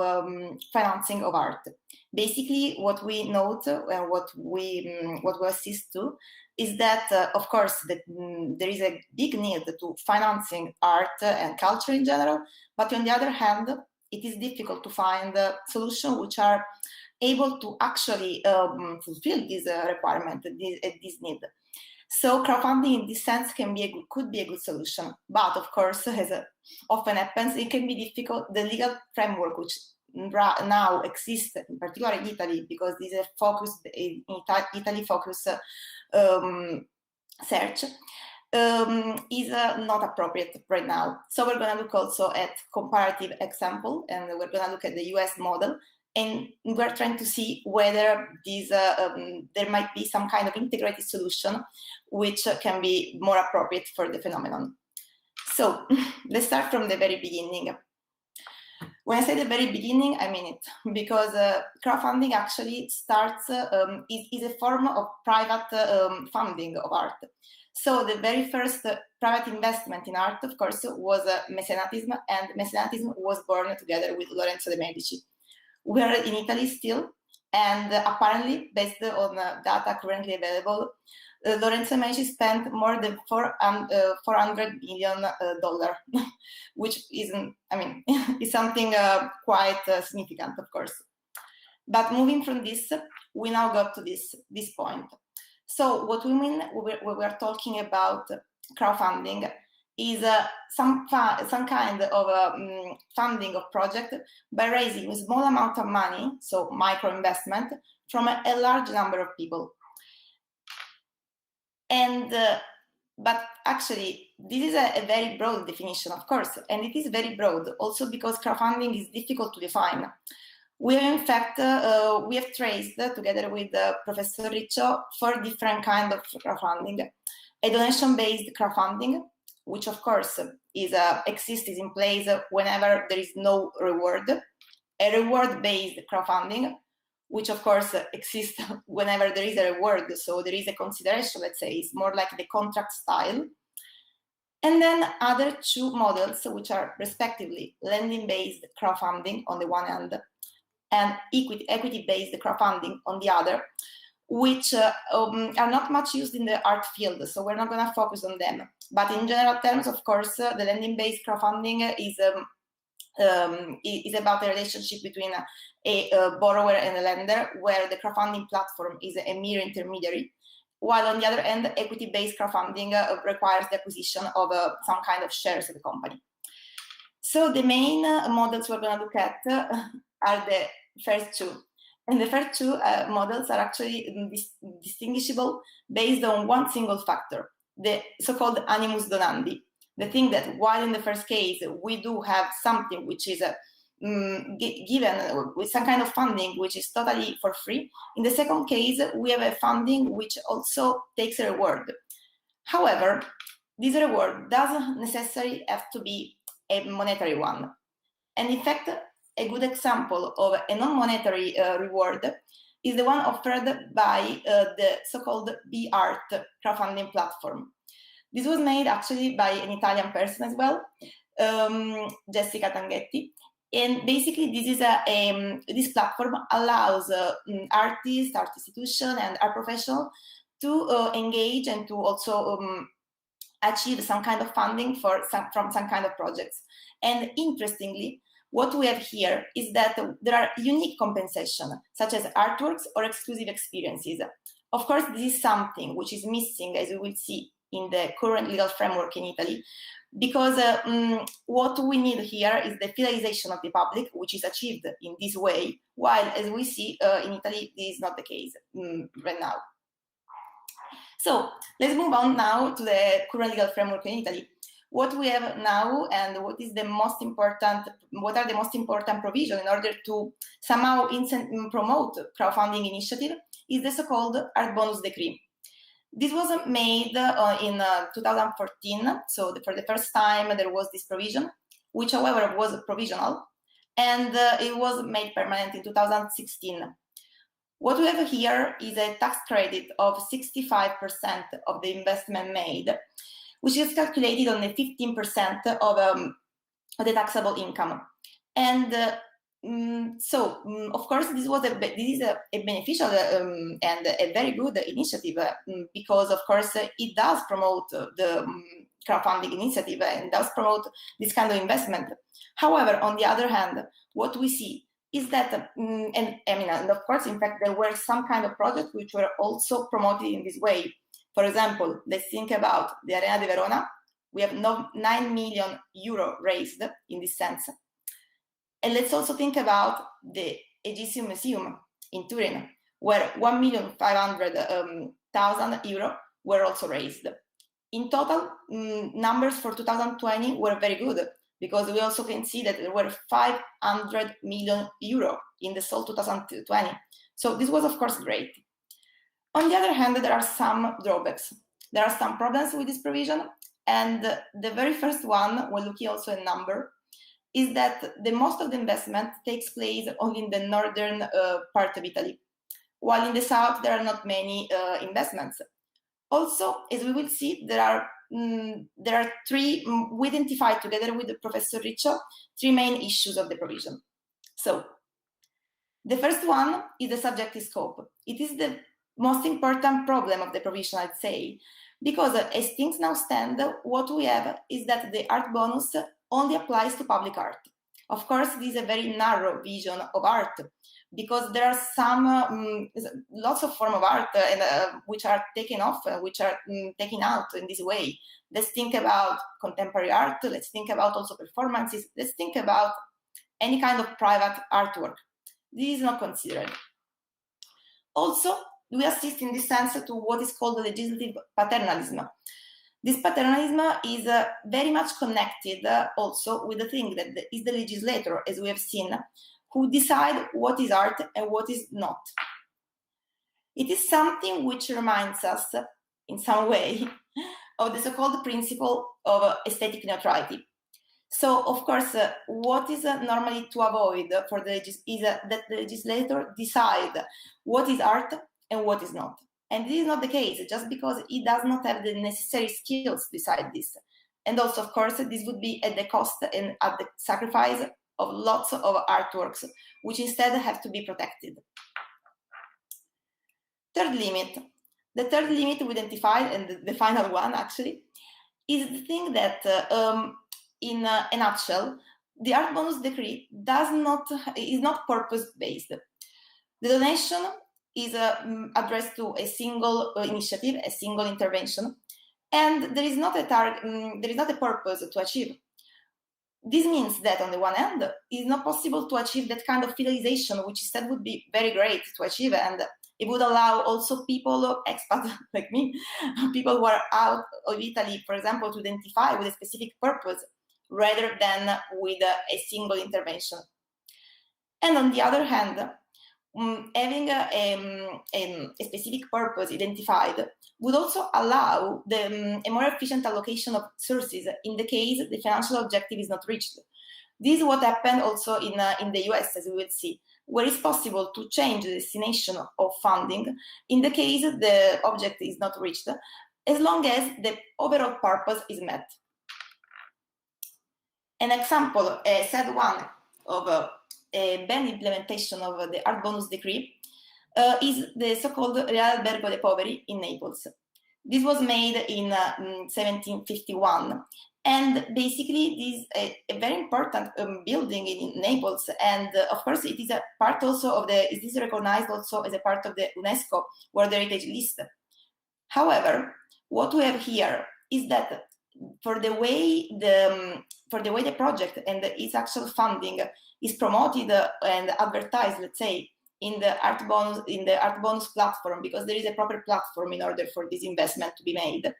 U: financing of art. Basically, what we note and what we assist to is that, of course, that there is a big need to financing art and culture in general, but on the other hand, it is difficult to find solutions which are able to actually fulfill this requirement, this need. So crowdfunding in this sense could be a good solution, but of course, as often happens, it can be difficult. The legal framework which now exists, in particular in Italy, because this is a focus in Italy focus search, is not appropriate right now. So we're going to look also at comparative example, and we're going to look at the US model, and we're trying to see whether these, there might be some kind of integrated solution which can be more appropriate for the phenomenon. So let's start from the very beginning. When I say the very beginning, I mean it, because crowdfunding actually starts, is a form of private funding of art. So the very first private investment in art, of course, was mecenatism, and mecenatism was born together with Lorenzo de' Medici. We are in Italy still, and apparently, based on data currently available, Lorenzo de' Medici spent more than $400 million, which isn't, I mean, is something quite significant, of course. But moving from this, we now got to this point. So what we mean when we're talking about crowdfunding is some kind of funding of project by raising a small amount of money, so micro investment, from a large number of people. And but actually, this is a very broad definition, of course, and it is very broad also because crowdfunding is difficult to define. We have, in fact, we have traced together with Professor Riccio 4 different kinds of crowdfunding. A donation-based crowdfunding, which of course exists in place whenever there is no reward. A reward-based crowdfunding, which of course exists whenever there is a reward, so there is a consideration, let's say, it's more like the contract style. And then other two models, which are respectively lending-based crowdfunding on the one hand, and equity-based crowdfunding on the other, which are not much used in the art field, so we're not going to focus on them. But in general terms, of course, the lending-based crowdfunding is about the relationship between a borrower and a lender, where the crowdfunding platform is a mere intermediary, while on the other end, equity-based crowdfunding requires the acquisition of some kind of shares of the company. So the main models we're going to look at are the first two. And the first two models are actually distinguishable based on one single factor, the so-called animus donandi. The thing that while in the first case, we do have something which is given with some kind of funding, which is totally for free. In the second case, we have a funding which also takes a reward. However, this reward doesn't necessarily have to be a monetary one. And in fact, a good example of a non-monetary reward is the one offered by the so-called B-Art crowdfunding platform. This was made actually by an Italian person as well, Jessica Tanghetti. And basically, this is this platform allows artists, art institutions, and art professionals to engage and to also achieve some kind of funding from some kind of projects. And interestingly, what we have here is that there are unique compensations, such as artworks or exclusive experiences. Of course, this is something which is missing, as we will see, in the current legal framework in Italy, because what we need here is the fidelization of the public, which is achieved in this way, while, as we see in Italy, this is not the case right now. So let's move on now to the current legal framework in Italy. What we have now and what is the most important, what are the most important provisions in order to somehow promote crowdfunding initiative is the so-called Art Bonus Decree. This was made in 2014, so for the first time there was this provision, which however was provisional, and it was made permanent in 2016. What we have here is a tax credit of 65% of the investment made, which is calculated on the 15% of of the taxable income. And of course, this is a beneficial and a very good initiative because, of course, it does promote the crowdfunding initiative and does promote this kind of investment. However, on the other hand, what we see is that, and of course, in fact, there were some kind of projects which were also promoted in this way. For example, let's think about the Arena di Verona. We have 9 million euro raised in this sense. And let's also think about the Egyptian Museum in Turin, where 1,500,000 euro were also raised. In total, numbers for 2020 were very good, because we also can see that there were 500 million euro in the sole 2020. So this was, of course, great. On the other hand, there are some drawbacks. There are some problems with this provision. And the very first one, when looking also at number, is that the most of the investment takes place only in the northern part of Italy, while in the south there are not many investments. Also, as we will see, there are three, we identified together with Professor Riccio, three main issues of the provision. So, the first one is the subjective scope. It is the most important problem of the provision, I'd say, because as things now stand, what we have is that the art bonus only applies to public art. Of course, this is a very narrow vision of art, because there are some lots of forms of art which are taken off, which are taken out in this way. Let's think about contemporary art. Let's think about also performances. Let's think about any kind of private artwork. This is not considered. Also, we assist in this sense to what is called legislative paternalism. This paternalism is very much connected also with the thing that is the legislator, as we have seen, who decide what is art and what is not. It is something which reminds us, in some way, of the so-called principle of aesthetic neutrality. So, of course, what is normally to avoid for the is that the legislator decide what is art and what is not. And this is not the case, just because it does not have the necessary skills to decide this. And also, of course, this would be at the cost and at the sacrifice of lots of artworks, which instead have to be protected. Third limit. The third limit we identified, and the final one actually, is the thing that, in a nutshell, the art bonus decree is not purpose-based. The donation is addressed to a single initiative, a single intervention, and there is not a purpose to achieve. This means that on the one hand, it is not possible to achieve that kind of fidelization, which instead would be very great to achieve, and it would allow also people, expats like me, people who are out of Italy, for example, to identify with a specific purpose rather than with a single intervention. And on the other hand, having a specific purpose identified would also allow a more efficient allocation of resources in the case the financial objective is not reached. This is what happened also in the US, as we will see, where it's possible to change the destination of funding in the case the object is not reached, as long as the overall purpose is met. An example, a sad one, of a bad implementation of the art bonus decree is the so-called Real Albergo dei Poveri in Naples. This was made in 1751, and basically this is a very important building in Naples, and of course it is a part also of it is recognized also as a part of the UNESCO World Heritage List. However, what we have here is that for the way the project and its actual funding is promoted and advertised, let's say, in the art bonus platform, because there is a proper platform in order for this investment to be made,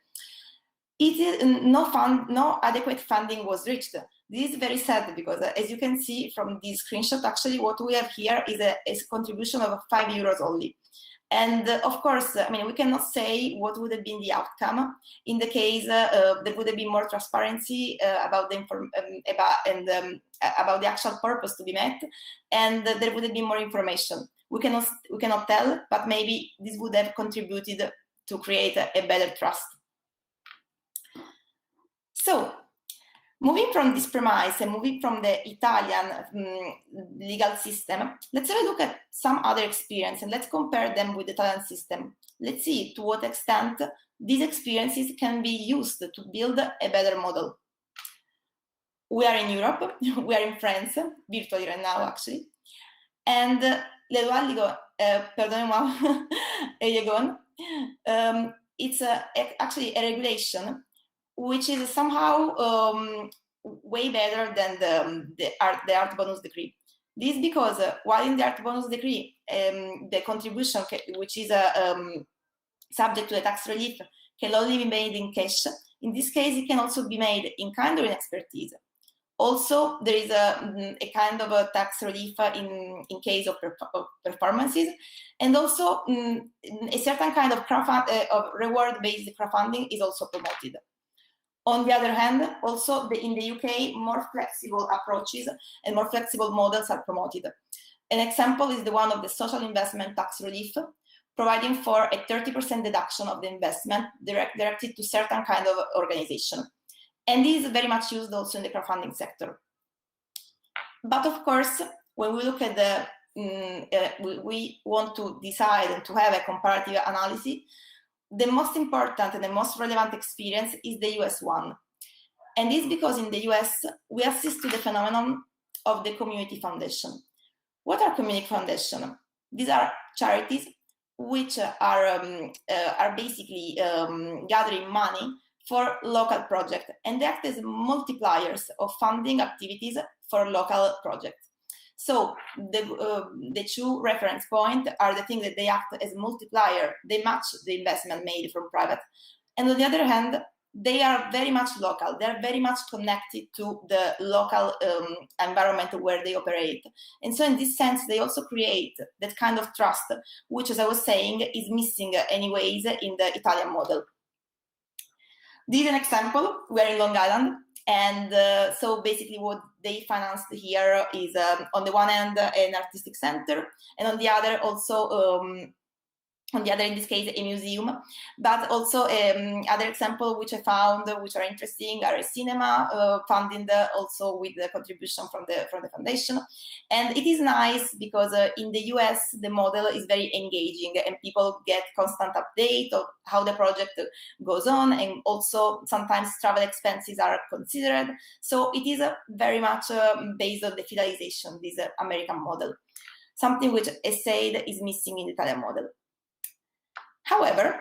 U: no adequate funding was reached. This is very sad, because as you can see from this screenshot, actually what we have here is a contribution of €5 only. And of course, I mean, we cannot say what would have been the outcome in the case there would have been more transparency about the about the actual purpose to be met, and there would have been more information. We cannot tell, but maybe this would have contributed to create a better trust. So, Moving from this premise and moving from the Italian legal system, let's have a look at some other experience and let's compare them with the Italian system. Let's see to what extent these experiences can be used to build a better model. We are in Europe, we are in France, virtually right now actually, and le loi Ligo, pardonnez-moi, it's actually a regulation which is somehow way better than the art bonus decree. This because while in the art bonus decree, the contribution, which is subject to a tax relief, can only be made in cash. In this case, it can also be made in kind or in expertise. Also, there is a kind of a tax relief in case of performances, and also a certain kind of reward-based crowdfunding is also promoted. On the other hand, also in the UK, more flexible approaches and more flexible models are promoted. An example is the one of the social investment tax relief, providing for a 30% deduction of the investment directed to certain kind of organization. And this is very much used also in the crowdfunding sector. But of course, when we look at the, we want to decide and to have a comparative analysis, the most important and the most relevant experience is the US one. And this is because in the US, we assist to the phenomenon of the community foundation. What are community foundations? These are charities which are basically gathering money for local projects, and they act as multipliers of funding activities for local projects. So the two reference points are the things that they act as multiplier, they match the investment made from private. And on the other hand, they are very much local, they're very much connected to the local environment where they operate. And so in this sense, they also create that kind of trust, which, as I was saying, is missing anyways in the Italian model. This is an example. We're in Long Island, and so basically what they financed here is on the one hand an artistic center, and on the other also on the other, in this case, a museum. But also other example which I found which are interesting are a cinema funding also with the contribution from the foundation. And it is nice because in the US the model is very engaging and people get constant update of how the project goes on, and also sometimes travel expenses are considered. So it is very much based on the fidelization, this American model, something which I said is missing in the Italian model. However,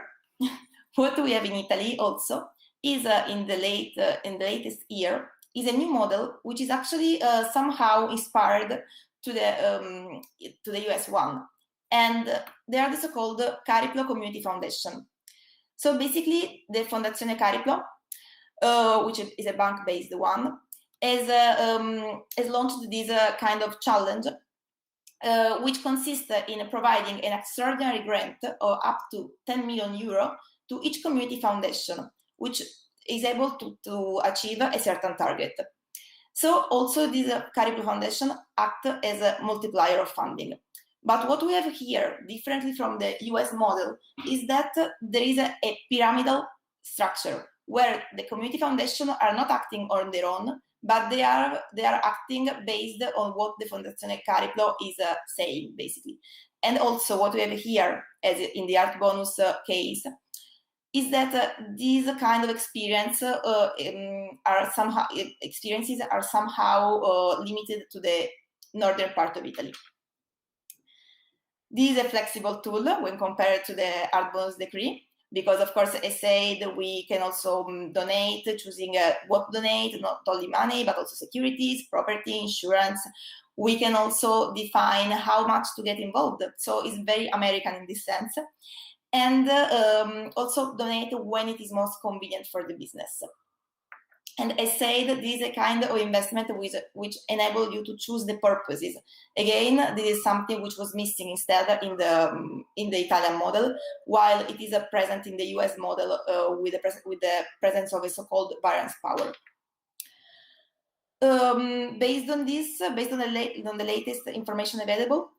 U: what we have in Italy also is in the latest year is a new model which is actually somehow inspired to the US one, and they are the so-called Cariplo Community Foundation. So basically, the Fondazione Cariplo, which is a bank-based one, has launched this kind of challenge. Which consists in providing an extraordinary grant of up to 10 million euro to each community foundation, which is able to achieve a certain target. So also this Cariplo Foundation acts as a multiplier of funding. But what we have here, differently from the US model, is that there is a pyramidal structure where the community foundations are not acting on their own, but they are acting based on what the Fondazione Cariplo is saying, basically. And also what we have here, as in the art bonus case, is that these kind of experiences are somehow limited to the northern part of Italy. This is a flexible tool when compared to the art bonus decree, because of course, as said, we can also donate, choosing what to donate, not only money, but also securities, property, insurance. We can also define how much to get involved. So it's very American in this sense. And also donate when it is most convenient for the business. And I say that this is a kind of investment which enable you to choose the purposes. Again, this is something which was missing instead in the Italian model, while it is present in the US model with the presence of a so-called variance power. Based on this, based on the latest information available,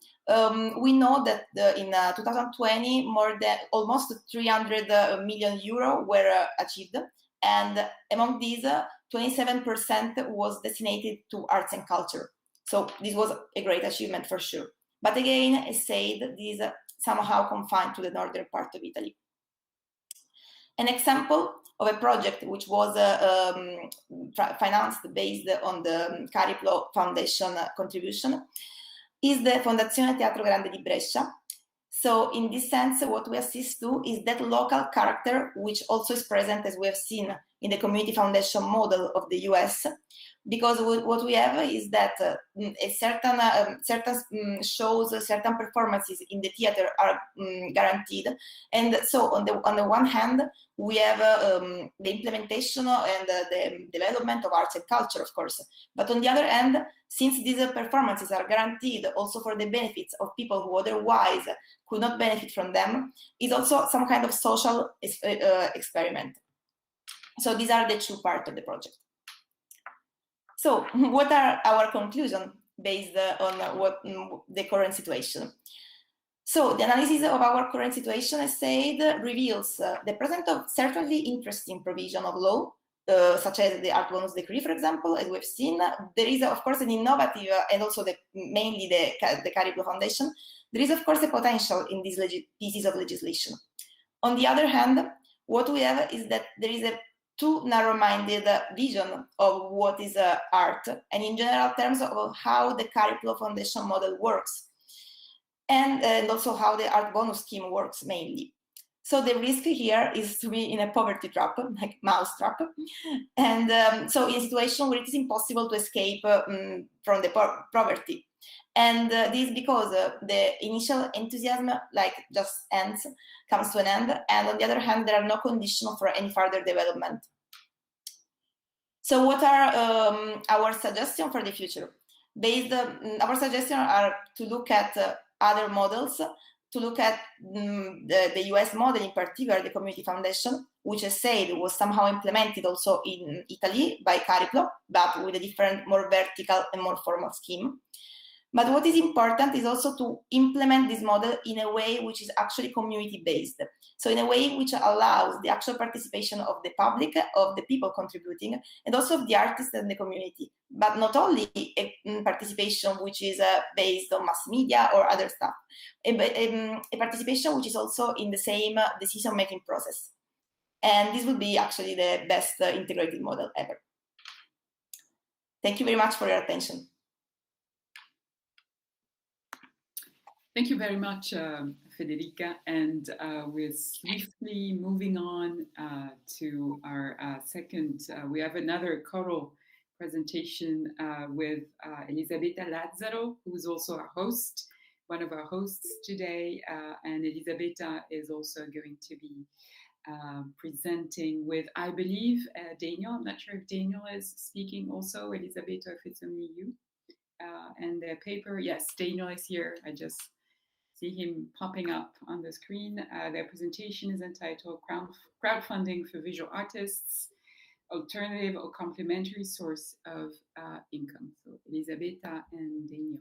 U: we know that in 2020, more than almost 300 million euro were achieved. And among these, 27% was designated to arts and culture. So this was a great achievement for sure. But again, as said, this is somehow confined to the northern part of Italy. An example of a project which was financed based on the Cariplo Foundation contribution is the Fondazione Teatro Grande di Brescia. So in this sense, what we assist to is that local character, which also is present, as we have seen, in the community foundation model of the US, because what we have is that certain shows, certain performances in the theater are guaranteed. And so on the one hand, we have the implementation and the development of arts and culture, of course. But on the other hand, since these performances are guaranteed also for the benefits of people who otherwise could not benefit from them, is also some kind of social experiment. So these are the two parts of the project. So what are our conclusions based on what the current situation? So the analysis of our current situation, as said, reveals the presence of certainly interesting provision of law, such as the art bonus decree, for example, as we've seen. There is, of course, an innovative, and also mainly the Cariplo Foundation. There is, of course, a potential in these pieces of legislation. On the other hand, what we have is that there is a too narrow-minded vision of what is art, and in general terms of how the Cariplo Foundation model works, and also how the art bonus scheme works mainly. So the risk here is to be in a poverty trap, like mouse trap, and so in a situation where it is impossible to escape from the poverty. And this is because the initial enthusiasm, like, just comes to an end, and on the other hand, there are no conditions for any further development. So what are our suggestions for the future? Our suggestions are to look at other models, to look at the US model, in particular the Community Foundation, which, as said, was somehow implemented also in Italy by Cariplo, but with a different, more vertical and more formal scheme. But what is important is also to implement this model in a way which is actually community-based. So in a way which allows the actual participation of the public, of the people contributing, and also of the artists and the community. But not only a participation which is based on mass media or other stuff, a participation which is also in the same decision-making process. And this would be actually the best integrated model ever. Thank you very much for your attention.
I: Thank you very much, Federica. And we're swiftly moving on to our second. We have another choral presentation with Elisabetta Lazzaro, who's also our host, one of our hosts today. And Elisabetta is also going to be presenting with, I believe, Daniel. I'm not sure if Daniel is speaking also. Elisabetta, if it's only you. And their paper, yes, Daniel is here. I just see him popping up on the screen. Their presentation is entitled Crowdfunding for Visual Artists, Alternative or Complementary Source of Income. So Elisabetta and Daniel.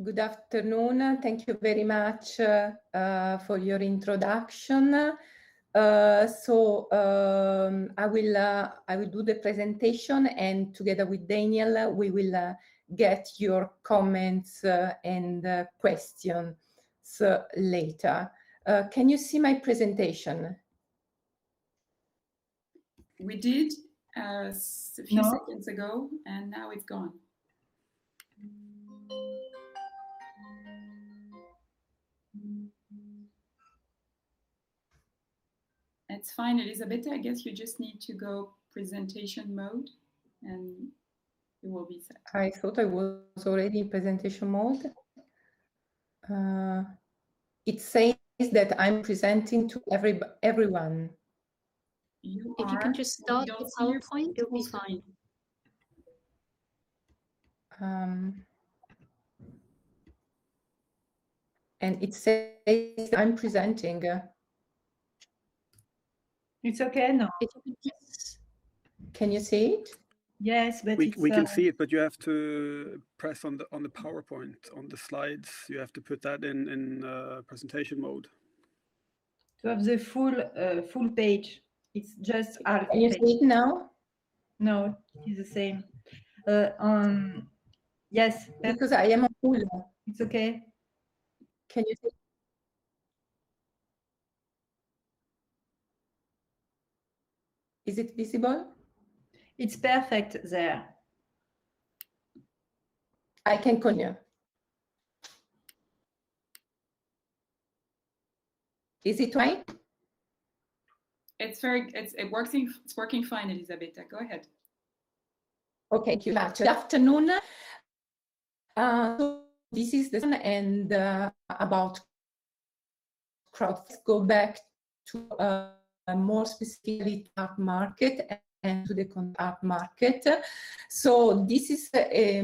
B: Good afternoon. Thank you very much for your introduction. I will do the presentation, and together with Daniel, we will get your comments and questions later. Can you see my presentation?
I: We did a few seconds ago, and now it's gone. It's fine, Elisabetta. I guess you just need to go presentation mode, and it will be set.
B: I thought I was already in presentation mode. It says that I'm presenting to everyone.
A: If you can just start the PowerPoint, it'll be fine.
B: And it says I'm presenting.
N: It's okay now.
B: Can you see it?
C: Yes, but
G: we can see it, but you have to press on the PowerPoint on the slides. You have to put that in presentation mode.
C: To have the full page, it's just half
B: Can you
C: page.
B: see it now?
C: No, it's the same. Yes.
B: Because I am on full.
C: It's okay.
B: Can you see? Is it visible?
C: It's perfect there.
B: I can continue. Is it right?
I: It's working fine, Elisabetta. Go ahead.
B: Okay, thank you much. Good afternoon. So this is the and about crowd. Let's go back to more specifically art market and to the art market. So this is a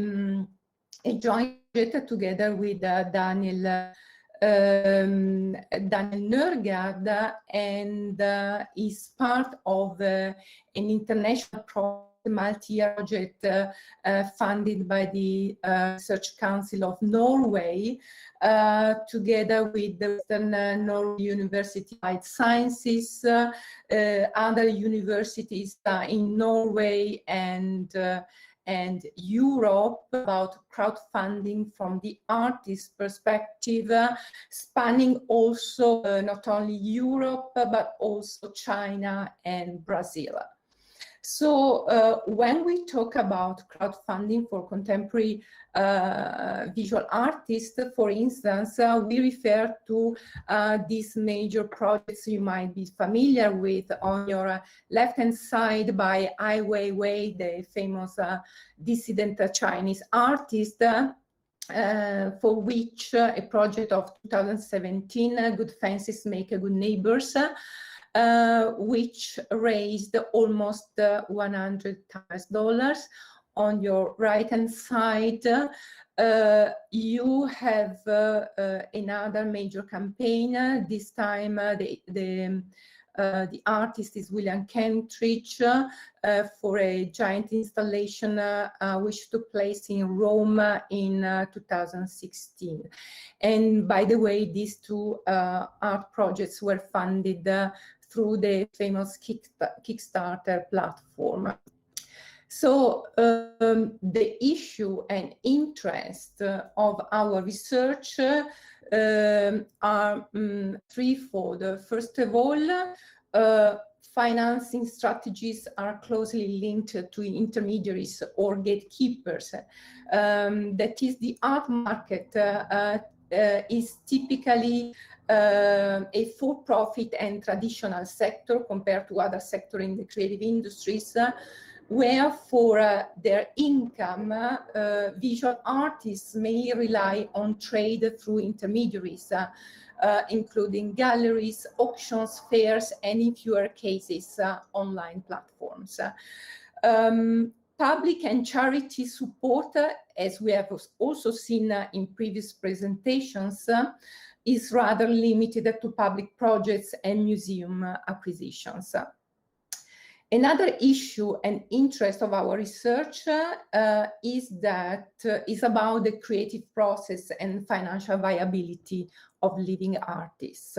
B: joint project together with Daniel Nørgaard, and is part of an international project, multi-year project funded by the Research Council of Norway, together with the Western Norway University of Applied Sciences, other universities in Norway and Europe, about crowdfunding from the artist perspective, spanning also not only Europe, but also China and Brazil. So when we talk about crowdfunding for contemporary visual artists, for instance, we refer to these major projects you might be familiar with. On your left-hand side by Ai Weiwei, the famous dissident Chinese artist, for which a project of 2017, Good Fences Make Good Neighbors, which raised almost $100,000. On your right-hand side, you have another major campaign. This time, the artist is William Kentridge, for a giant installation which took place in Rome in 2016. And by the way, these two art projects were funded through the famous Kickstarter platform. So the issue and interest of our research are threefold. First of all, financing strategies are closely linked to intermediaries or gatekeepers. That is, the art market is typically a for-profit and traditional sector compared to other sectors in the creative industries, where for their income, visual artists may rely on trade through intermediaries, including galleries, auctions, fairs, and in fewer cases, online platforms. Public and charity support, as we have also seen in previous presentations, is rather limited to public projects and museum acquisitions. Another issue and interest of our research is about the creative process and financial viability of living artists.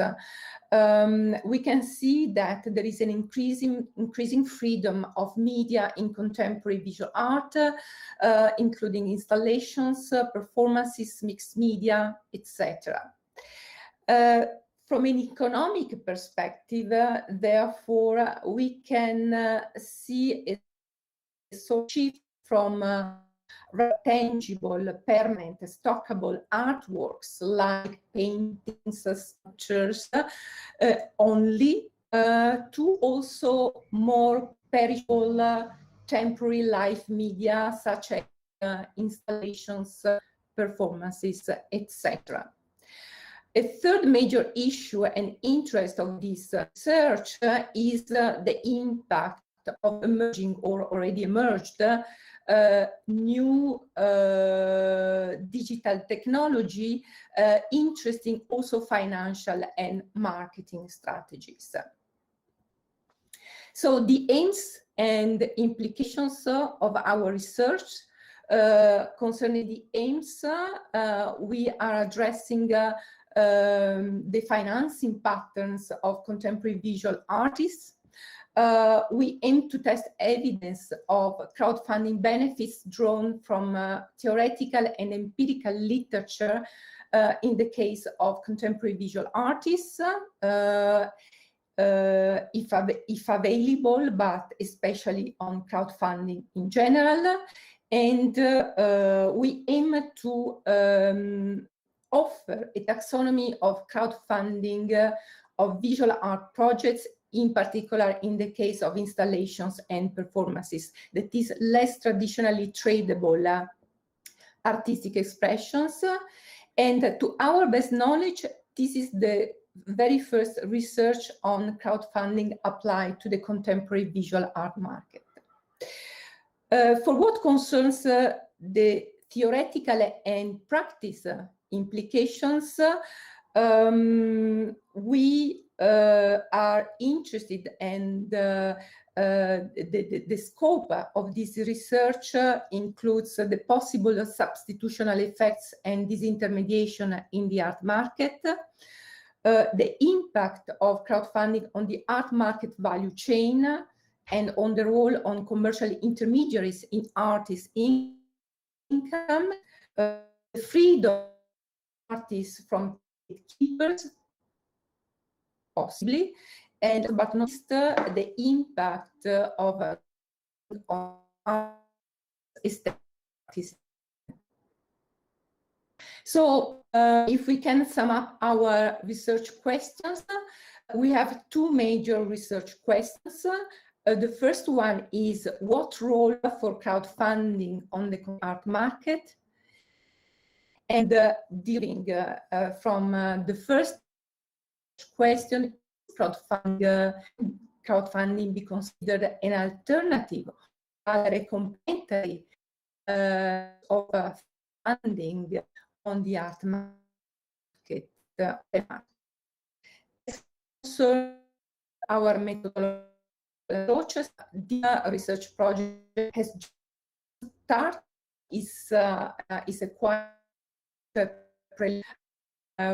B: We can see that there is an increasing freedom of media in contemporary visual art, including installations, performances, mixed media, etc. From an economic perspective, therefore, we can see a sort of shift from tangible, permanent, stockable artworks like paintings, sculptures only, to also more perishable, temporary life media such as installations, performances, etc. A third major issue and interest of this research is the impact of emerging or already emerged new digital technology, interesting also financial and marketing strategies. So the aims and the implications of our research concerning the aims. We are addressing the financing patterns of contemporary visual artists. We aim to test evidence of crowdfunding benefits drawn from theoretical and empirical literature in the case of contemporary visual artists, if available, but especially on crowdfunding in general. And we aim to offer a taxonomy of crowdfunding of visual art projects, in particular in the case of installations and performances, that is less traditionally tradable artistic expressions. And to our best knowledge, this is the very first research on crowdfunding applied to the contemporary visual art market. For what concerns the theoretical and practice implications, we are interested, and the scope of this research includes the possible substitutional effects and disintermediation in the art market, the impact of crowdfunding on the art market value chain, and on the role on commercial intermediaries in artists' income, the freedom of artists from gatekeepers, possibly, and but not least the impact of artists. So if we can sum up our research questions, we have two major research questions. The first one is what role for crowdfunding on the art market? And during from the first question, crowdfunding be considered an alternative or a complementary of funding on the art market? So our methodology approaches, the research project has just started, is a quite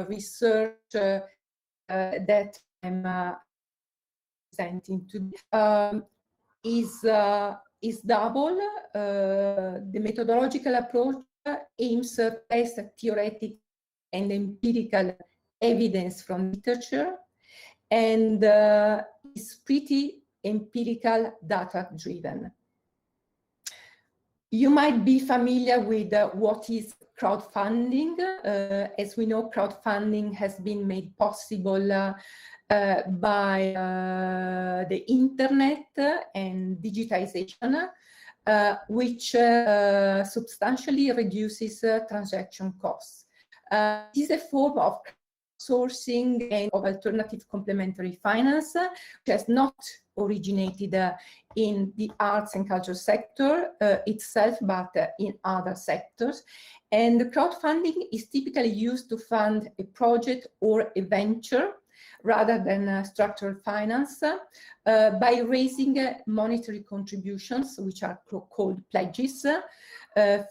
B: research that I'm presenting today. Is double. The methodological approach aims to test theoretical and empirical evidence from literature, and is pretty empirical data driven. You might be familiar with what is crowdfunding. As we know, crowdfunding has been made possible by the internet and digitization, which substantially reduces transaction costs. It is a form of sourcing and of alternative complementary finance, which has not originated in the arts and culture sector itself, but in other sectors. And crowdfunding is typically used to fund a project or a venture rather than structural finance by raising monetary contributions, which are called pledges,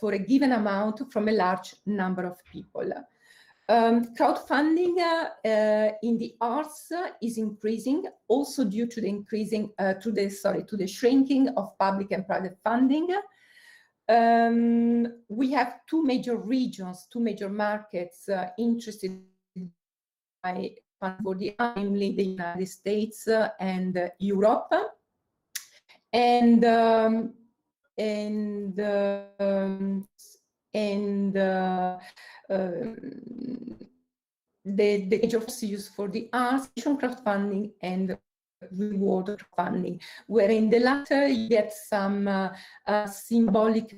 B: for a given amount from a large number of people. Crowdfunding in the arts is increasing, also due to the increasing to the shrinking of public and private funding. We have two major regions, two major markets interested by for the namely the United States and Europe, and the major used for the arts, crowdfunding and reward crowdfunding, where in the latter you get some symbolic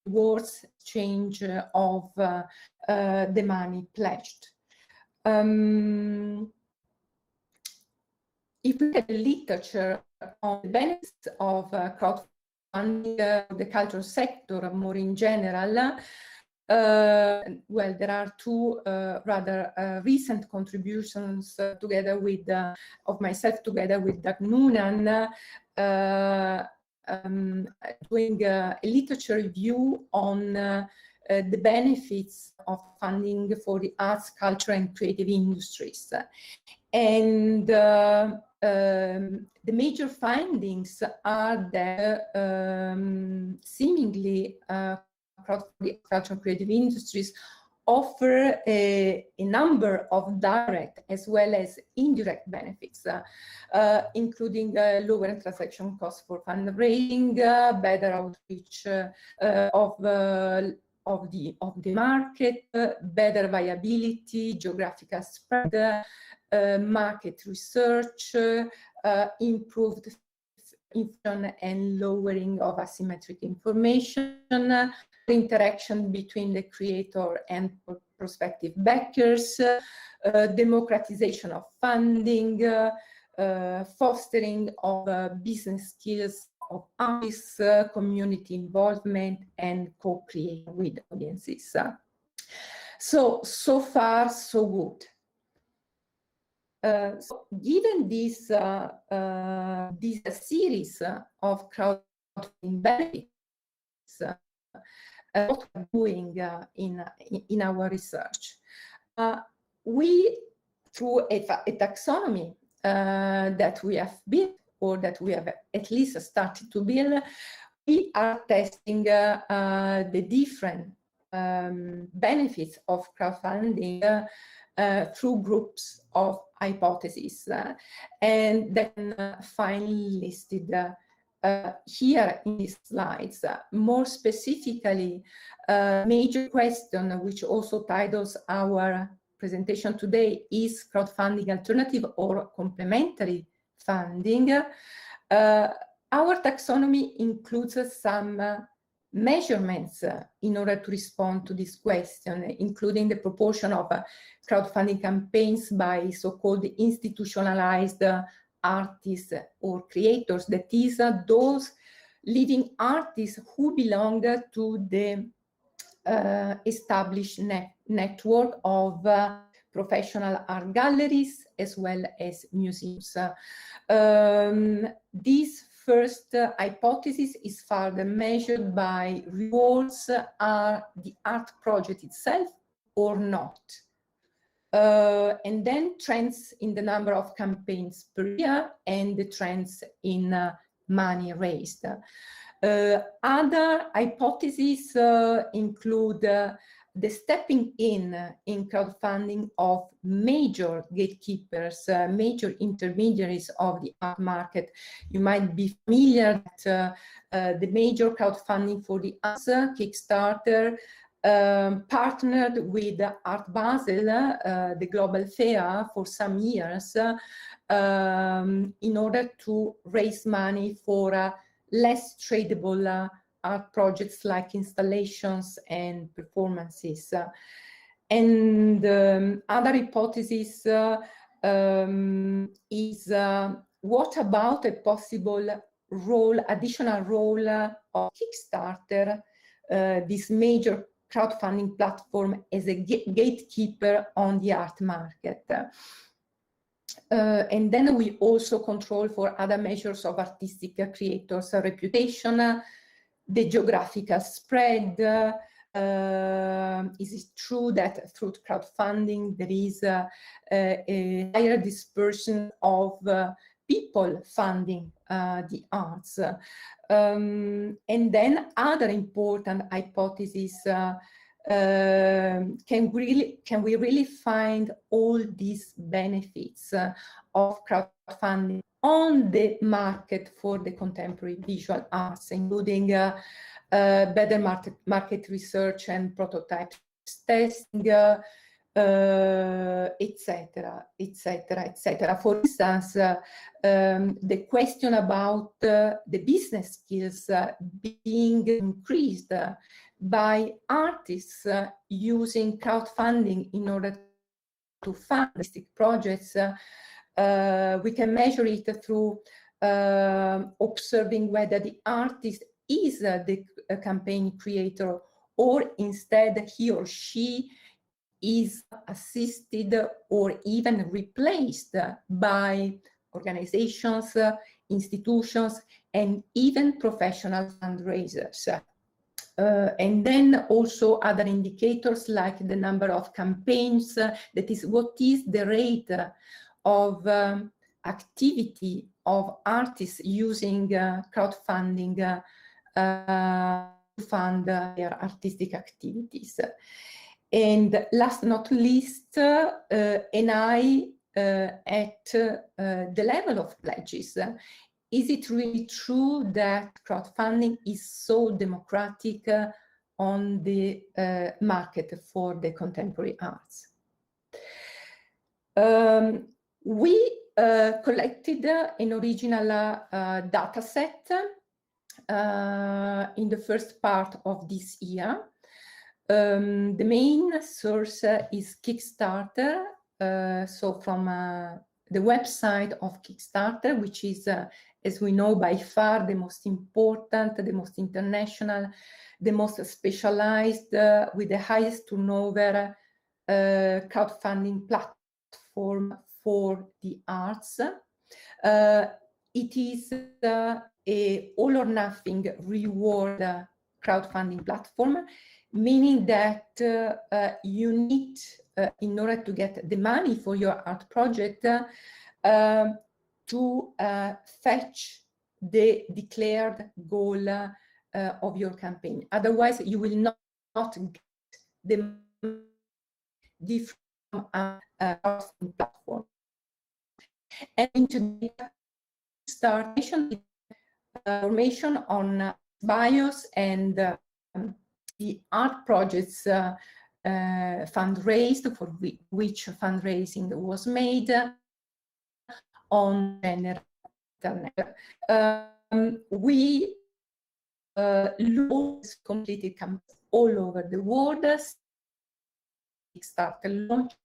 B: rewards, exchange of the money pledged. If we look at the literature on the benefits of crowdfunding, the cultural sector more in general, well, there are two rather recent contributions together with of myself together with Doug Noonan doing a literature review on the benefits of funding for the arts, culture, and creative industries. And the major findings are that seemingly crowdfunding culture and creative industries offer a number of direct as well as indirect benefits, including lower transaction costs for fundraising, better outreach of the market, better viability, geographical spread, market research, improved information and lowering of asymmetric information, interaction between the creator and prospective backers, democratization of funding, fostering of business skills of artists, community involvement, and co-creation with audiences. So far, so good. So given this series of crowdfunding benefits, what we're doing in our research, we, through a taxonomy that we have built, or that we have at least started to build, we are testing the different benefits of crowdfunding through groups of hypotheses, and then finally listed here in these slides. More specifically, major question, which also titles our presentation today, is crowdfunding alternative or complementary funding. Our taxonomy includes some measurements in order to respond to this question, including the proportion of crowdfunding campaigns by so-called institutionalized artists or creators, that is, those living artists who belong to the established network of professional art galleries as well as museums. This first hypothesis is further measured by rewards are the art project itself or not. And then trends in the number of campaigns per year and the trends in money raised. Other hypotheses include the stepping in crowdfunding of major gatekeepers, major intermediaries of the art market. You might be familiar that the major crowdfunding for the arts, Kickstarter, partnered with Art Basel, the global fair, for some years in order to raise money for less tradable art projects like installations and performances. And other hypothesis is what about a possible role, additional role of Kickstarter, this major crowdfunding platform, as a gatekeeper on the art market. And then we also control for other measures of artistic creators' reputation, the geographical spread. Is it true that through crowdfunding there is a higher dispersion of people funding the arts? And then other important hypotheses, can we really find all these benefits of crowdfunding on the market for the contemporary visual arts, including better market research and prototype testing, etc., etc., etc. For instance, the question about the business skills being increased by artists using crowdfunding in order to fund artistic projects. We can measure it through observing whether the artist is the campaign creator, or instead he or she is assisted or even replaced by organizations, institutions, and even professional fundraisers. And then also other indicators like the number of campaigns, that is, what is the rate of activity of artists using crowdfunding to fund their artistic activities. And last but not least, an eye at the level of pledges. Is it really true that crowdfunding is so democratic on the market for the contemporary arts? We collected an original data set in the first part of this year. The main source is Kickstarter, so from the website of Kickstarter, which is, as we know, by far the most important, the most international, the most specialized, with the highest turnover crowdfunding platform for the arts. It is a all or nothing reward crowdfunding platform, meaning that you need, in order to get the money for your art project, to fetch the declared goal of your campaign. Otherwise, you will not get the money from a crowdfunding platform. And into start information on bios and the art projects fundraised, for which fundraising was made on general internet. We launched completed campaigns all over the world. Kickstarter launched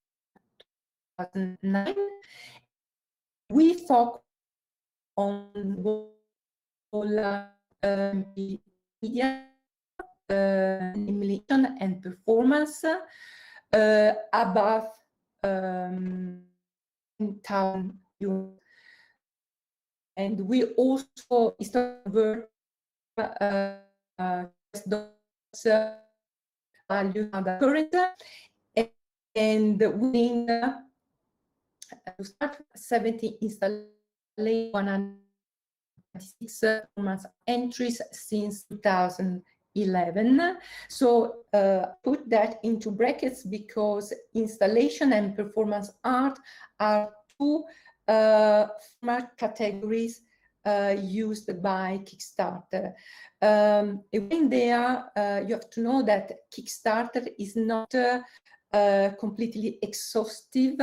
B: in 2009. We focus on all media, animation and performance above 10,000 euros. And we also work value current, and within to start 70 installations, 126 performance entries since 2011. So put that into brackets because installation and performance art are two format categories used by Kickstarter. When they are, you have to know that Kickstarter is not completely exhaustive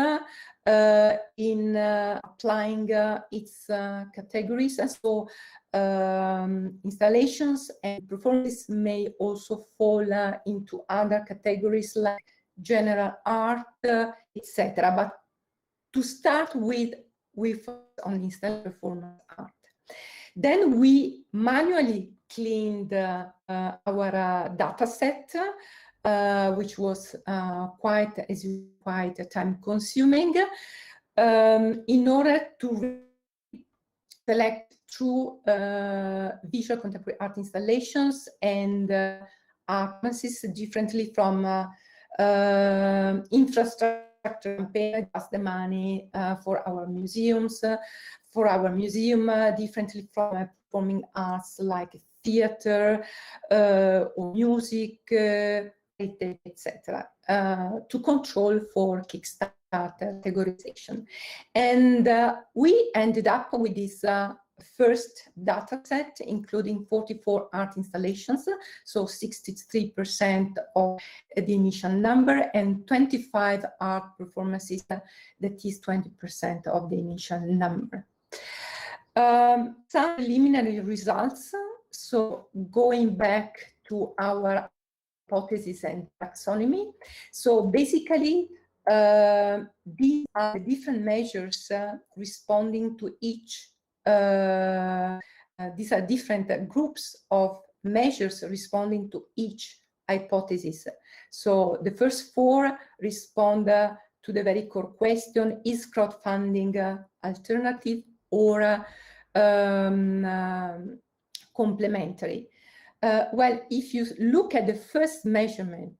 B: in applying its categories, and so installations and performances may also fall into other categories like general art, etc. But to start with, we focus on installation performance art. Then we manually cleaned our data set, which was quite time consuming, in order to select true visual contemporary art installations and art performances differently from infrastructure campaign, just the money for our museums, differently from performing arts like theater or music, etc. To control for Kickstarter categorization. And we ended up with this first data set, including 44 art installations, so 63% of the initial number, and 25 art performances, that is 20% of the initial number. Some preliminary results. So going back to our hypothesis and taxonomy. So basically, these are the different measures responding to each. These are different groups of measures responding to each hypothesis. So the first four respond to the very core question: is crowdfunding alternative or complementary. Well, if you look at the first measurement,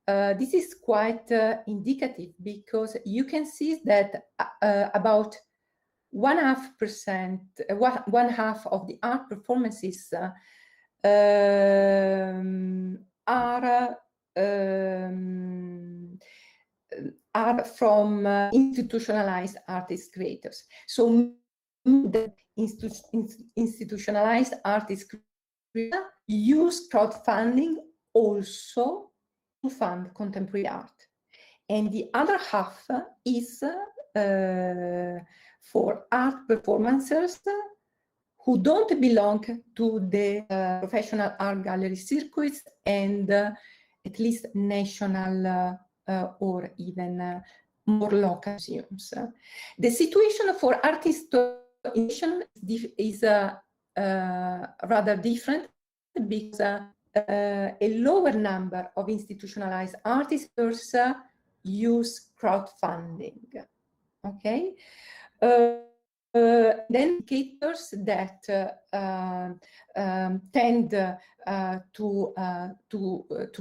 B: this is quite indicative, because you can see that about 1/2 of the art performances are from institutionalized artist creators. So the institutionalized artist creators use crowdfunding also to fund contemporary art. And the other half is for art performers who don't belong to the professional art gallery circuits and at least national or even more local museums. The situation for art installation is rather different, because a lower number of institutionalized artists use crowdfunding. Okay. Then indicators that tend to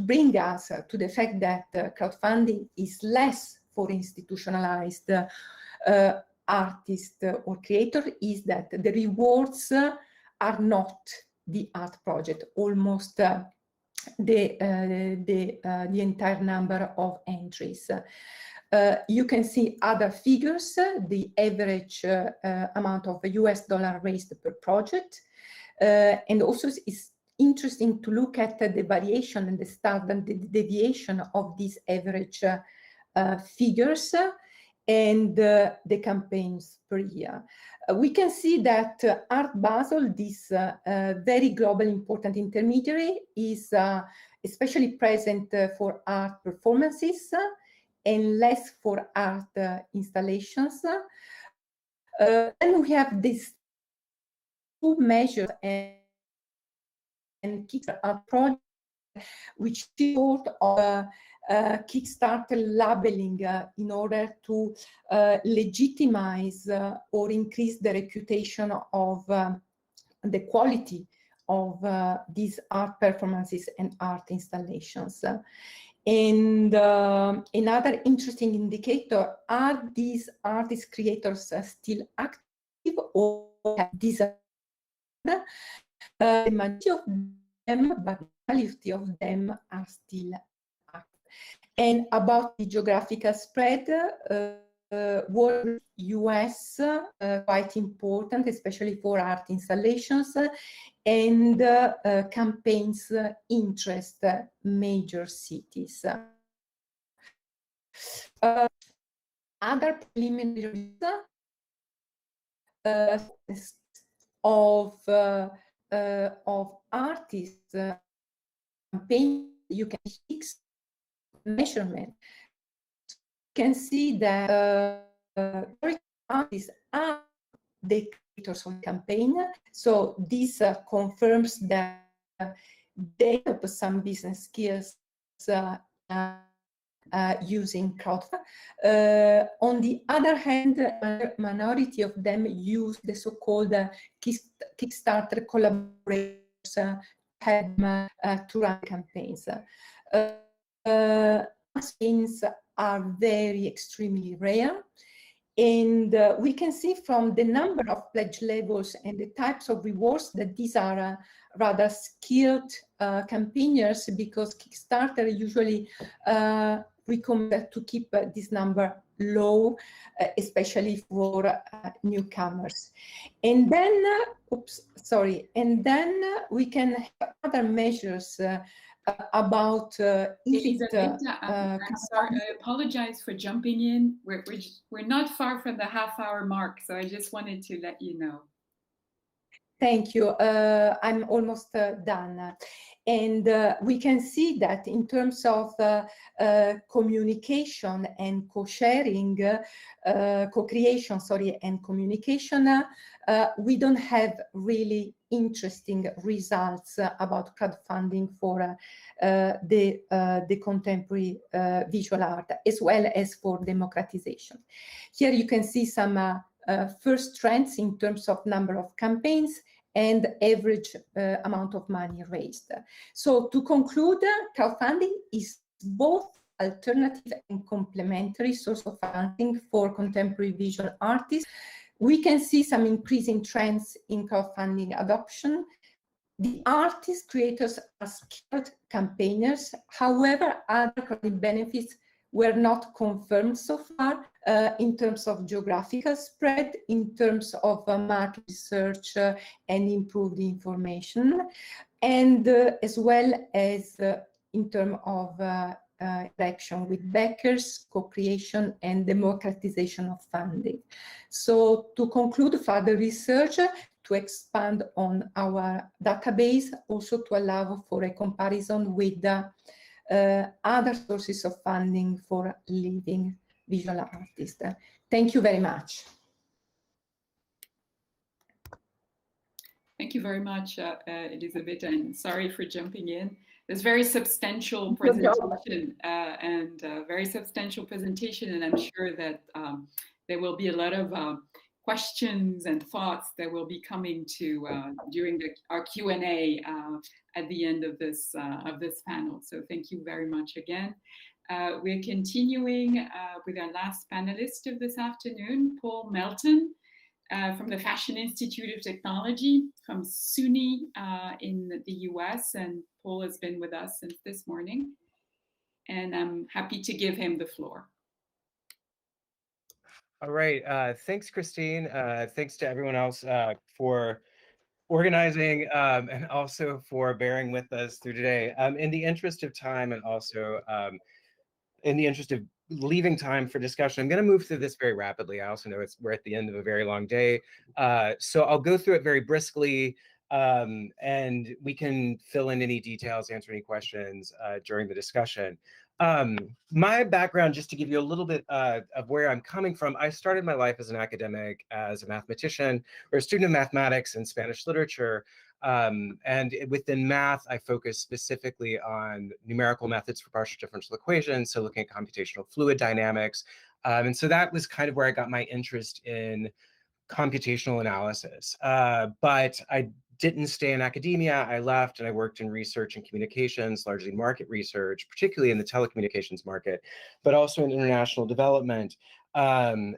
B: bring us to the fact that crowdfunding is less for institutionalized artists or creators is that the rewards are not the art project, almost the entire number of entries. You can see other figures, the average amount of US dollar raised per project. And also it's interesting to look at the variation and the standard deviation of these average figures and the campaigns per year. We can see that Art Basel, this very global important intermediary, is especially present for art performances and less for art installations. Then we have these two measures and Kickstarter art project, which is sort of Kickstarter labeling in order to legitimize or increase the reputation of the quality of these art performances and art installations. And another interesting indicator, are these artist creators still active or have disappeared? The majority of them, but the quality of them are still active. And about the geographical spread, was US quite important, especially for art installations, and campaigns interest major cities. Other preliminary of artists campaign, you can fix measurement. You can see that artists are the creators of the campaign. So this confirms that they have some business skills using crowdfunding. On the other hand, a minority of them use the so-called Kickstarter collaborators to run campaigns. Campaigns are very extremely rare. And we can see from the number of pledge levels and the types of rewards that these are rather skilled campaigners, because Kickstarter usually recommend to keep this number low, especially for newcomers. And then, and then we can have other measures about
I: Elisabetta, I'm sorry, I apologize for jumping in. We're not far from the half-hour mark, so I just wanted to let you know.
B: Thank you. I'm almost done. And we can see that in terms of communication and co-sharing, co-creation, and communication, we don't have really interesting results about crowdfunding for the contemporary visual art, as well as for democratization. Here you can see some first trends in terms of number of campaigns and average amount of money raised. So to conclude, crowdfunding is both alternative and complementary source of funding for contemporary visual artists. We can see some increasing trends in crowdfunding adoption. The artists, creators are skilled campaigners. However, other crowdfunding benefits were not confirmed so far in terms of geographical spread, in terms of market research and improved information, and as well as in terms of interaction with backers, co-creation, and democratization of funding. So to conclude further research, to expand on our database, also to allow for a comparison with other sources of funding for living visual artists. Thank you very much.
I: Thank you very much, Elizabeth, and sorry for jumping in. It's very substantial presentation and very substantial presentation, and I'm sure that there will be a lot of questions and thoughts that will be coming to during our Q&A at the end of this panel. So thank you very much again. We're continuing with our last panelist of this afternoon, Paul Melton, from the Fashion Institute of Technology from SUNY in the US. And Paul has been with us since this morning. And I'm happy to give him the floor.
J: All right. Thanks, Christine. Thanks to everyone else for organizing and also for bearing with us through today. In the interest of time and also in the interest of leaving time for discussion, I'm going to move through this very rapidly. I also know we're at the end of a very long day. So I'll go through it very briskly and we can fill in any details, answer any questions during the discussion. My background, just to give you a little bit of where I'm coming from, I started my life as an academic, as a mathematician or a student of mathematics and Spanish literature. And within math, I focus specifically on numerical methods for partial differential equations, so looking at computational fluid dynamics. And so that was kind of where I got my interest in computational analysis. But I didn't stay in academia. I left and I worked in research and communications, largely market research, particularly in the telecommunications market, but also in international development,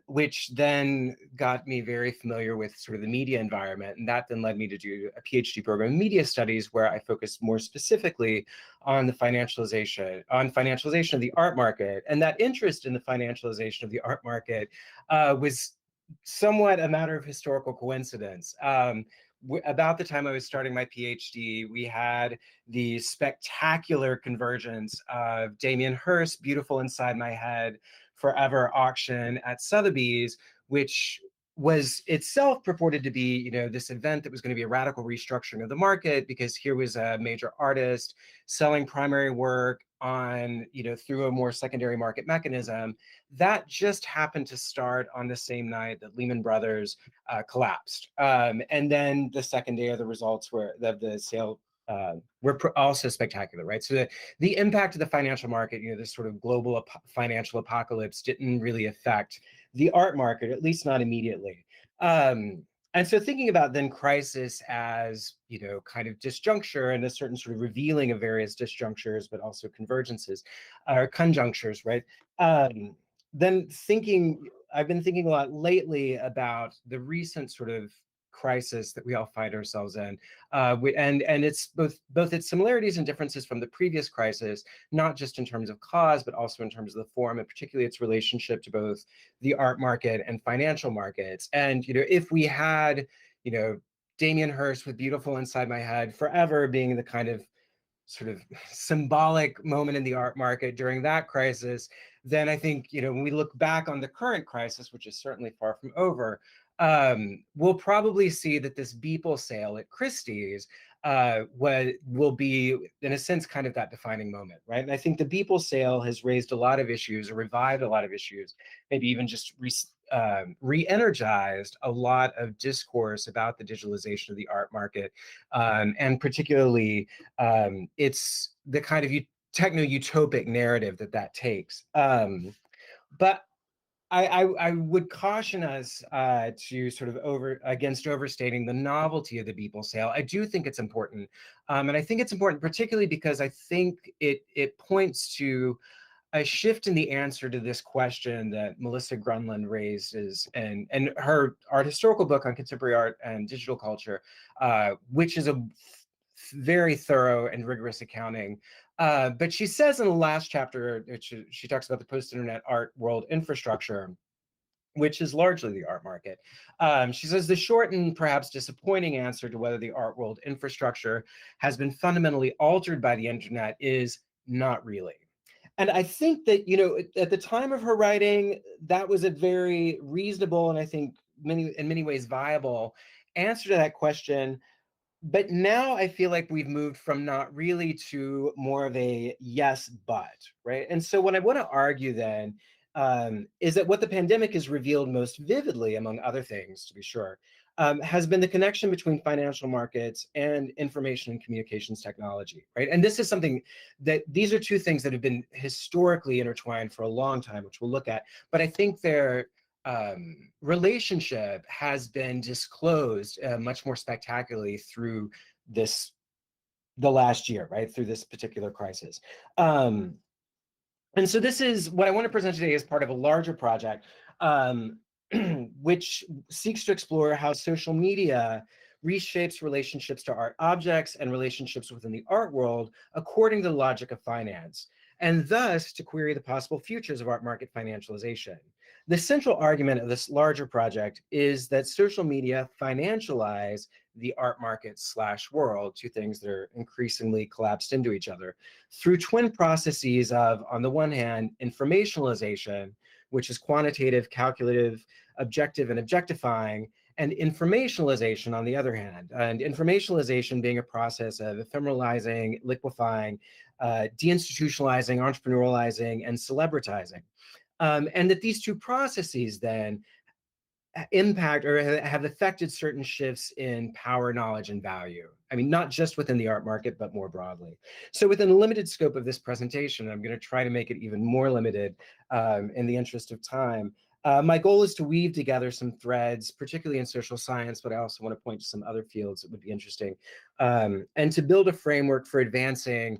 J: which then got me very familiar with sort of the media environment. And that then led me to do a PhD program in media studies, where I focused more specifically on the financialization of the art market. And that interest in the financialization of the art market was somewhat a matter of historical coincidence. About the time I was starting my PhD, we had the spectacular convergence of Damien Hirst's Beautiful Inside My Head Forever auction at Sotheby's, which was itself purported to be, you know, this event that was going to be a radical restructuring of the market, because here was a major artist selling primary work on, you know, through a more secondary market mechanism. That just happened to start on the same night that Lehman Brothers collapsed. And then the second day of the results were the sale were also spectacular, right? So the impact of the financial market, you know, this sort of global financial apocalypse didn't really affect the art market, at least not immediately. And so thinking about then crisis as, you know, kind of disjuncture and a certain sort of revealing of various disjunctures, but also convergences or conjunctures, right? Then I've been thinking a lot lately about the recent sort of crisis that we all find ourselves in, and it's both its similarities and differences from the previous crisis, not just in terms of cause, but also in terms of the form, and particularly its relationship to both the art market and financial markets. And, you know, if we had, you know, Damien Hirst with Beautiful Inside My Head Forever being the kind of sort of symbolic moment in the art market during that crisis, then I think, you know, when we look back on the current crisis, which is certainly far from over, we'll probably see that this Beeple sale at Christie's will be, in a sense, kind of that defining moment, right? And I think the Beeple sale has raised a lot of issues, or revived a lot of issues, maybe even just re-energized a lot of discourse about the digitalization of the art market, and particularly it's the kind of techno-utopic narrative that takes. But I would caution us to sort of against overstating the novelty of the Beeple sale. I do think it's important, and I think it's important particularly because I think it points to a shift in the answer to this question that Melissa Grunland raised and her art historical book on contemporary art and digital culture, which is a very thorough and rigorous accounting. But she says in the last chapter, she talks about the post-internet art world infrastructure, which is largely the art market. She says the short and perhaps disappointing answer to whether the art world infrastructure has been fundamentally altered by the internet is not really. And I think that, at the time of her writing, that was a very reasonable and I think in many ways viable answer to that question. But now I feel like we've moved from not really to more of a yes, but, right? And so what I want to argue then is that what the pandemic has revealed most vividly, among other things, to be sure, has been the connection between financial markets and information and communications technology, right? And this is something that these are two things that have been historically intertwined for a long time, which we'll look at. But I think they're relationship has been disclosed much more spectacularly through the last year, right? Through this particular crisis. And so this is what I want to present today as part of a larger project, which seeks to explore how social media reshapes relationships to art objects and relationships within the art world according to the logic of finance, and thus to query the possible futures of art market financialization. The central argument of this larger project is that social media financialize the art market / world, two things that are increasingly collapsed into each other, through twin processes of, on the one hand, informationalization, which is quantitative, calculative, objective, and objectifying, and informationalization on the other hand. And informationalization being a process of ephemeralizing, liquefying, deinstitutionalizing, entrepreneurializing, and celebritizing. And that these two processes then impact or have affected certain shifts in power, knowledge, and value. I mean, not just within the art market, but more broadly. So within the limited scope of this presentation, I'm going to try to make it even more limited in the interest of time. My goal is to weave together some threads, particularly in social science, but I also want to point to some other fields that would be interesting, and to build a framework for advancing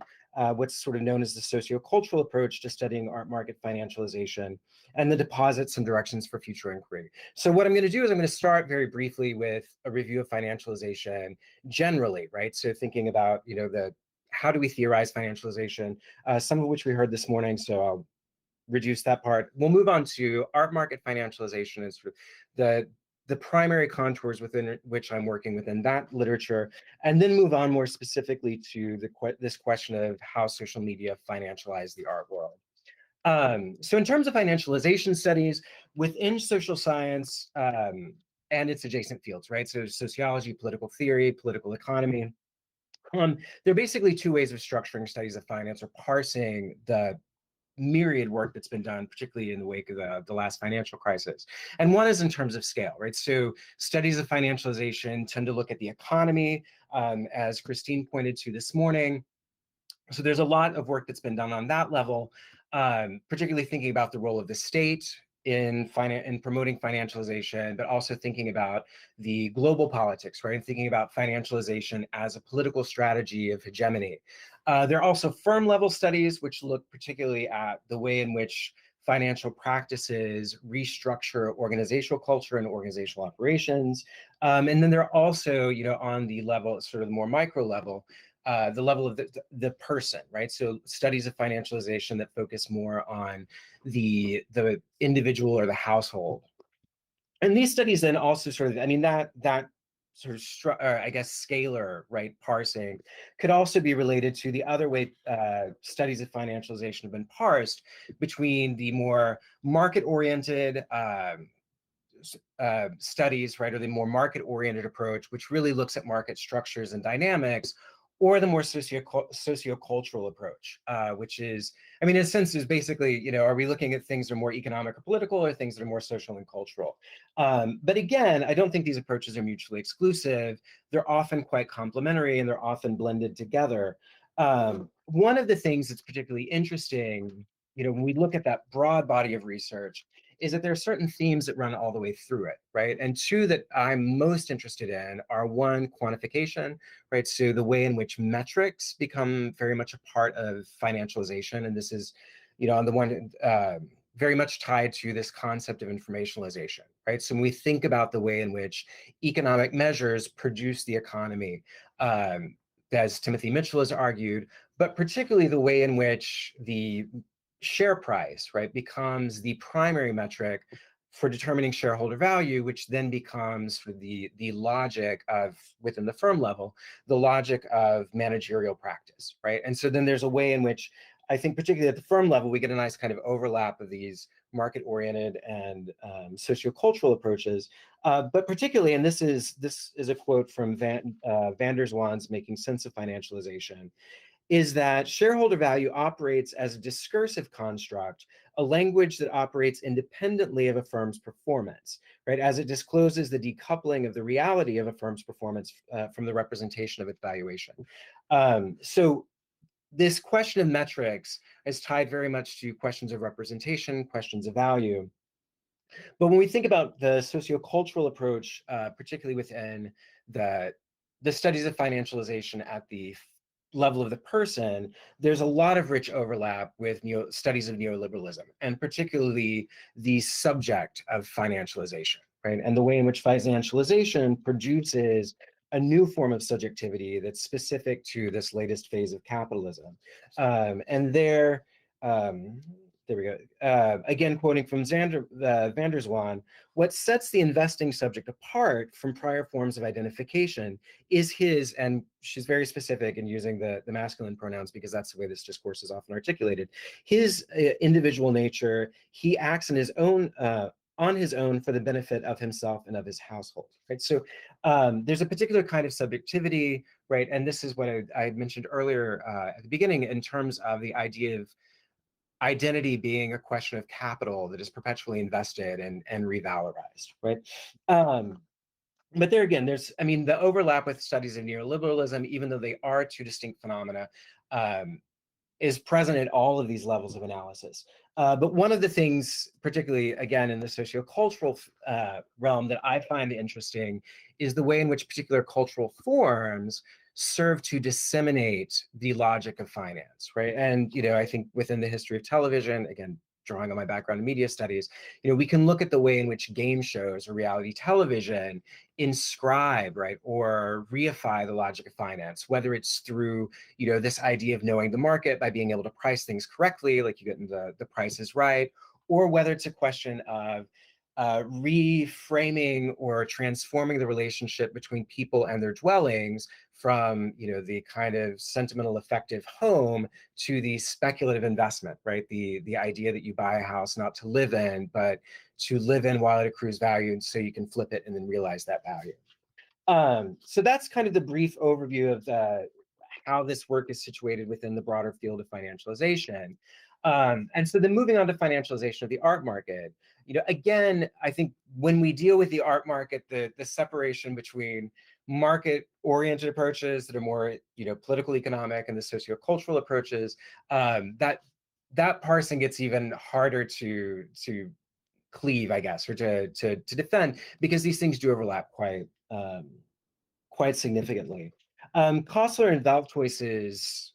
J: what's sort of known as the sociocultural approach to studying art market financialization, and the deposit some directions for future inquiry. So what I'm going to do is I'm going to start very briefly with a review of financialization generally, right? So thinking about, how do we theorize financialization, some of which we heard this morning, so I'll reduce that part. We'll move on to art market financialization and sort of the primary contours within which I'm working within that literature, and then move on more specifically to this question of how social media financialize the art world. So in terms of financialization studies within social science and its adjacent fields, right? So sociology, political theory, political economy. There are basically two ways of structuring studies of finance or parsing the myriad work that's been done, particularly in the wake of the last financial crisis. And one is in terms of scale, right? So studies of financialization tend to look at the economy, as Christine pointed to this morning. So there's a lot of work that's been done on that level, particularly thinking about the role of the state in promoting financialization, but also thinking about the global politics, right? And thinking about financialization as a political strategy of hegemony. There are also firm level studies, which look particularly at the way in which financial practices restructure organizational culture and organizational operations. And then there are also, on the level, sort of the more micro level, the level of the person, right? So studies of financialization that focus more on the individual or the household. And these studies then also sort of, that sort of, scalar, right, parsing could also be related to the other way studies of financialization have been parsed between the more market-oriented studies, right, or the more market-oriented approach, which really looks at market structures and dynamics, or the more sociocultural approach, which is, in a sense, is basically, are we looking at things that are more economic or political, or things that are more social and cultural? But again, I don't think these approaches are mutually exclusive. They're often quite complementary, and they're often blended together. One of the things that's particularly interesting, when we look at that broad body of research, is that there are certain themes that run all the way through it, right? And two that I'm most interested in are, one, quantification, right? So the way in which metrics become very much a part of financialization. And this is, on the one, very much tied to this concept of informationalization, right? So when we think about the way in which economic measures produce the economy, as Timothy Mitchell has argued, but particularly the way in which the share price, right, becomes the primary metric for determining shareholder value, which then becomes the logic of, within the firm level, the logic of managerial practice, right? And so then there's a way in which I think, particularly at the firm level, we get a nice kind of overlap of these market-oriented and sociocultural approaches. But particularly, and this is a quote from van der Zwan's Making Sense of Financialization, is that shareholder value operates as a discursive construct, a language that operates independently of a firm's performance, right? As it discloses the decoupling of the reality of a firm's performance from the representation of its valuation. So this question of metrics is tied very much to questions of representation, questions of value. But when we think about the sociocultural approach, particularly within the studies of financialization at the level of the person, there's a lot of rich overlap with studies of neoliberalism, and particularly the subject of financialization, right? And the way in which financialization produces a new form of subjectivity that's specific to this latest phase of capitalism. And there we go. Again, quoting from van der Zwaan, what sets the investing subject apart from prior forms of identification is his, and she's very specific in using the masculine pronouns because that's the way this discourse is often articulated, his individual nature. He acts in his own, on his own for the benefit of himself and of his household, right? So there's a particular kind of subjectivity, right? And this is what I mentioned earlier at the beginning in terms of the idea of identity being a question of capital that is perpetually invested and revalorized, right? But there again, there's, the overlap with studies of neoliberalism, even though they are two distinct phenomena, is present at all of these levels of analysis. But one of the things, particularly, again, in the sociocultural realm that I find interesting is the way in which particular cultural forms serve to disseminate the logic of finance, right? And, I think within the history of television, again, drawing on my background in media studies, we can look at the way in which game shows or reality television inscribe, right, or reify the logic of finance, whether it's through, this idea of knowing the market by being able to price things correctly, like you get into the Price is Right, or whether it's a question of reframing or transforming the relationship between people and their dwellings from, the kind of sentimental affective home to the speculative investment, right? The idea that you buy a house not to live in, but to live in while it accrues value, and so you can flip it and then realize that value. So that's kind of the brief overview of how this work is situated within the broader field of financialization. And so then moving on to financialization of the art market, again, I think when we deal with the art market, the separation between market-oriented approaches that are more, political economic and the sociocultural approaches, that parsing gets even harder to cleave, I guess, or to defend, because these things do overlap quite significantly. Kostler and Valtois's,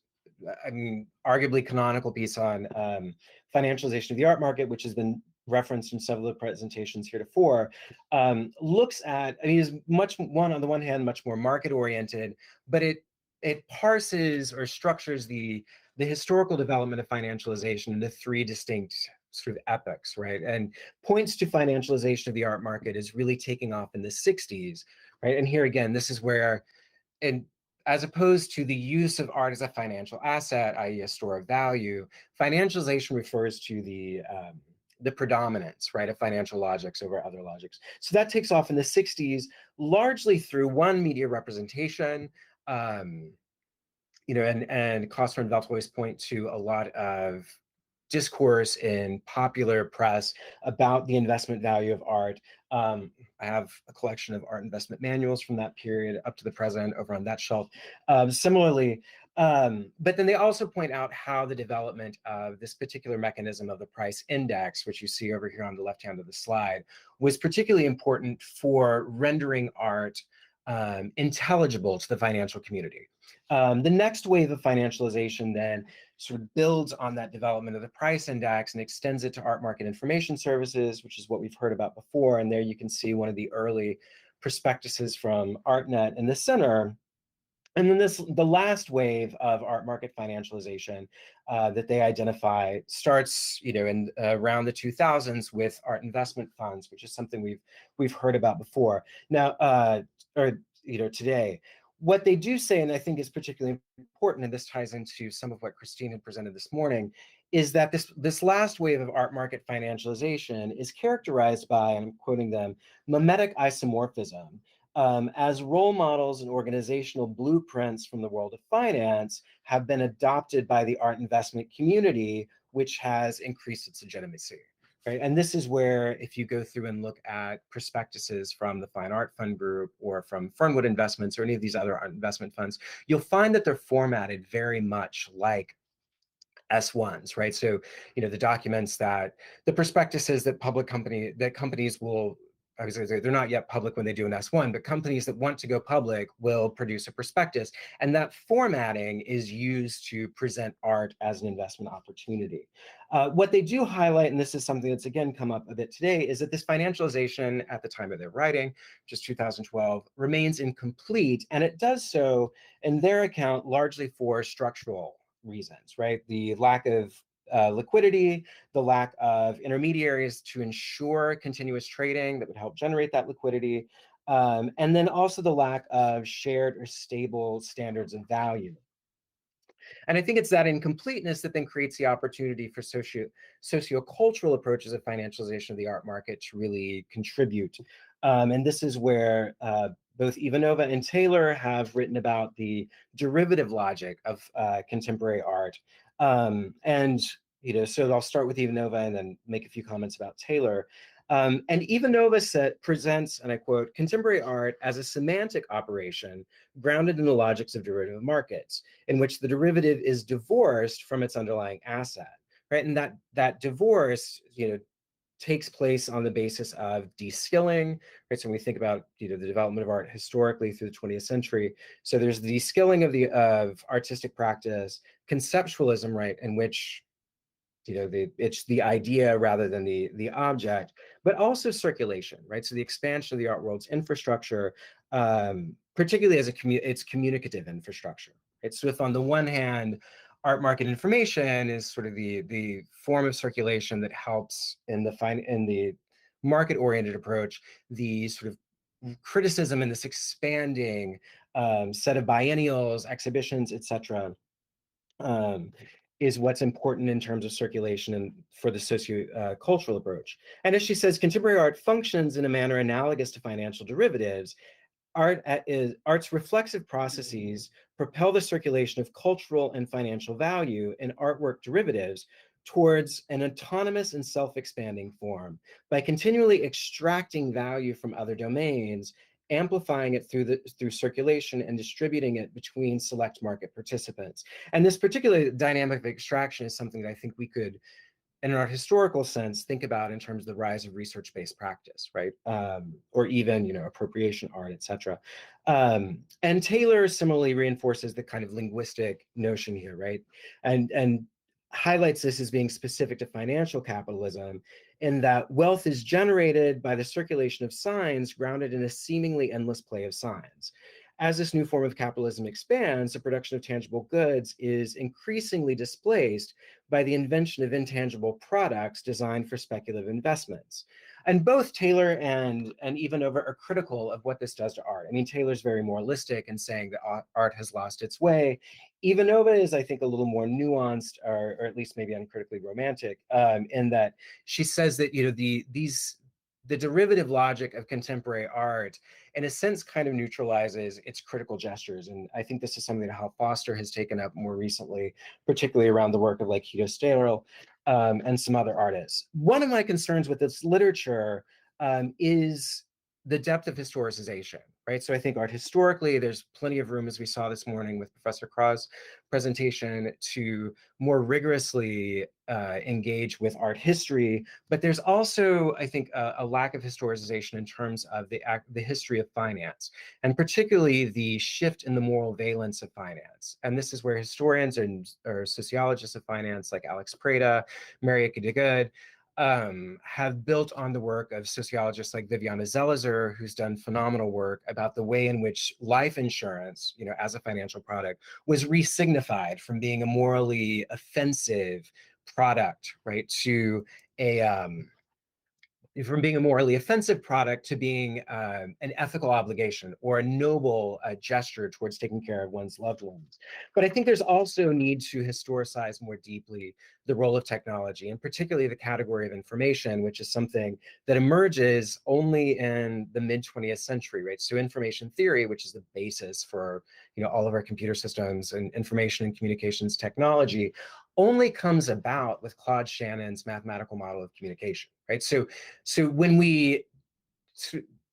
J: arguably canonical piece on financialization of the art market, which has been referenced in several of the presentations heretofore, looks at, is much, on the one hand, much more market-oriented, but it parses or structures the historical development of financialization into three distinct sort of epochs, right? And points to financialization of the art market is really taking off in the 60s, right? And here again, this is where, and as opposed to the use of art as a financial asset, i.e. a store of value, financialization refers to the predominance, right, of financial logics over other logics. So that takes off in the 60s, largely through one, media representation, and Kostler and Valtois point to a lot of discourse in popular press about the investment value of art. I have a collection of art investment manuals from that period up to the present over on that shelf. Similarly, But then they also point out how the development of this particular mechanism of the price index, which you see over here on the left hand of the slide, was particularly important for rendering art intelligible to the financial community. The next wave of financialization then sort of builds on that development of the price index and extends it to art market information services, which is what we've heard about before. And there you can see one of the early prospectuses from ArtNet in the center. And then the last wave of art market financialization that they identify starts, in around the 2000s with art investment funds, which is something we've heard about before. Now, today, what they do say, and I think is particularly important, and this ties into some of what Christine had presented this morning, is that this last wave of art market financialization is characterized by, and I'm quoting them, mimetic isomorphism. As role models and organizational blueprints from the world of finance have been adopted by the art investment community, which has increased its legitimacy. Right? And this is where, if you go through and look at prospectuses from the Fine Art Fund Group or from Fernwood Investments or any of these other art investment funds, you'll find that they're formatted very much like S1s, right? So, the documents that the prospectuses that companies will, I was going to say, they're not yet public when they do an S1, but companies that want to go public will produce a prospectus. And that formatting is used to present art as an investment opportunity. What they do highlight, and this is something that's again come up a bit today, is that this financialization at the time of their writing, which is 2012, remains incomplete. And it does so, in their account, largely for structural reasons, right? The lack of liquidity, the lack of intermediaries to ensure continuous trading that would help generate that liquidity, and then also the lack of shared or stable standards of value. And I think it's that incompleteness that then creates the opportunity for sociocultural approaches of financialization of the art market to really contribute. And this is where both Ivanova and Taylor have written about the derivative logic of contemporary art. So I'll start with Ivanova and then make a few comments about Taylor. And Ivanova presents, and I quote, contemporary art as a semantic operation grounded in the logics of derivative markets, in which the derivative is divorced from its underlying asset, right? And that divorce, takes place on the basis of de-skilling, right? So when we think about, the development of art historically through the 20th century, so there's the de-skilling of artistic practice, conceptualism, right, in which it's the idea rather than the object, but also circulation, right? So the expansion of the art world's infrastructure, particularly as its communicative infrastructure. Right? So if on the one hand, art market information is sort of the form of circulation that helps in the market-oriented approach, the sort of criticism in this expanding set of biennials, exhibitions, etc., is what's important in terms of circulation and for the socio-cultural approach. And as she says, contemporary art functions in a manner analogous to financial derivatives. Art's reflexive processes propel the circulation of cultural and financial value in artwork derivatives towards an autonomous and self-expanding form by continually extracting value from other domains, amplifying it through circulation and distributing it between select market participants. And this particular dynamic of extraction is something that I think we could, in our historical sense, think about in terms of the rise of research-based practice, right? Or even, appropriation art, etc. And Taylor similarly reinforces the kind of linguistic notion here, right? And highlights this as being specific to financial capitalism, in that wealth is generated by the circulation of signs grounded in a seemingly endless play of signs. As this new form of capitalism expands, the production of tangible goods is increasingly displaced by the invention of intangible products designed for speculative investments. And both Taylor and Ivanova are critical of what this does to art. I mean, Taylor's very moralistic in saying that art has lost its way. Ivanova is, I think, a little more nuanced, or at least maybe uncritically romantic, in that she says that the derivative logic of contemporary art, in a sense, kind of neutralizes its critical gestures. And I think this is something that Hal Foster has taken up more recently, particularly around the work of like Guido Steyerl and some other artists. One of my concerns with this literature is the depth of historicization, right? So I think art historically, there's plenty of room, as we saw this morning with Professor Krau's presentation, to more rigorously engage with art history. But there's also, I think, a lack of historicization in terms of the history of finance, and particularly the shift in the moral valence of finance. And this is where historians or sociologists of finance like Alex Preda, Marieke de Good, have built on the work of sociologists like Viviana Zelizer, who's done phenomenal work about the way in which life insurance, you know, as a financial product, was resignified from being a morally offensive product, right, to from being a morally offensive product to being an ethical obligation or a noble gesture towards taking care of one's loved ones. But I think there's also a need to historicize more deeply the role of technology, and particularly the category of information, which is something that emerges only in the mid-20th century, right? So information theory, which is the basis for, you know, all of our computer systems and information and communications technology, only comes about with Claude Shannon's mathematical model of communication, right? So when we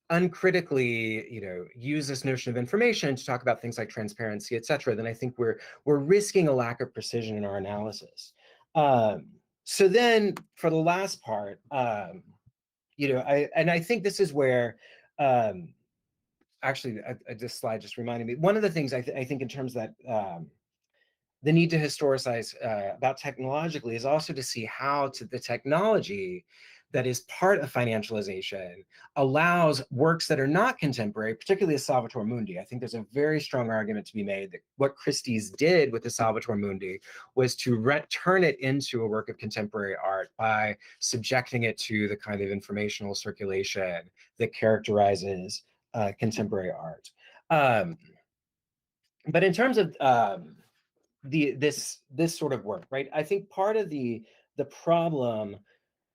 J: uncritically, you know, use this notion of information to talk about things like transparency, et cetera, then I think we're risking a lack of precision in our analysis. So then for the last part, you know, I think this is where, actually, this slide just reminded me, one of the things I think in terms of that, the need to historicize about technologically is also to see how the technology that is part of financialization allows works that are not contemporary, particularly the Salvator Mundi. I think there's a very strong argument to be made that what Christie's did with the Salvator Mundi was to turn it into a work of contemporary art by subjecting it to the kind of informational circulation that characterizes contemporary art. But in terms of this sort of work, right? I think part of the problem,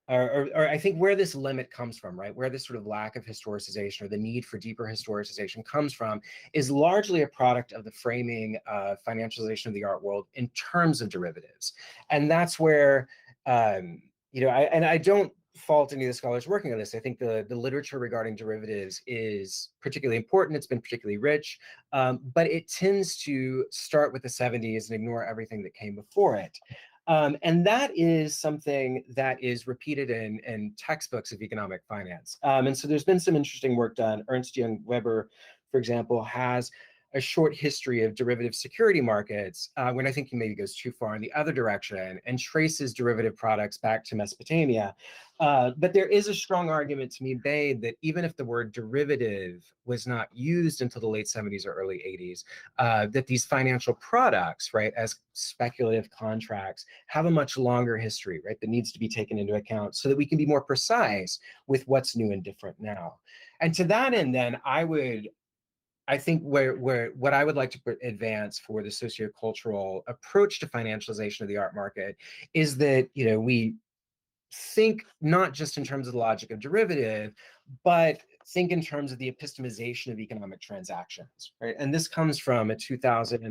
J: or I think where this limit comes from, right? Where this sort of lack of historicization or the need for deeper historicization comes from is largely a product of the framing of financialization of the art world in terms of derivatives. And that's where, you know, I don't fault any of the scholars working on this. I think the literature regarding derivatives is particularly important. It's been particularly rich, but it tends to start with the 70s and ignore everything that came before it. And that is something that is repeated in textbooks of economic finance. And so there's been some interesting work done. Ernst Young Weber, for example, has a short history of derivative security markets, when I think he maybe goes too far in the other direction and traces derivative products back to Mesopotamia. But there is a strong argument to be made that even if the word derivative was not used until the late 70s or early 80s, that these financial products, right, as speculative contracts, have a much longer history, right, that needs to be taken into account so that we can be more precise with what's new and different now. And to that end, then, I think what I would like to advance for the sociocultural approach to financialization of the art market is that, you know, we think not just in terms of the logic of derivative, but think in terms of the epistemization of economic transactions, right? And this comes from a 2000, I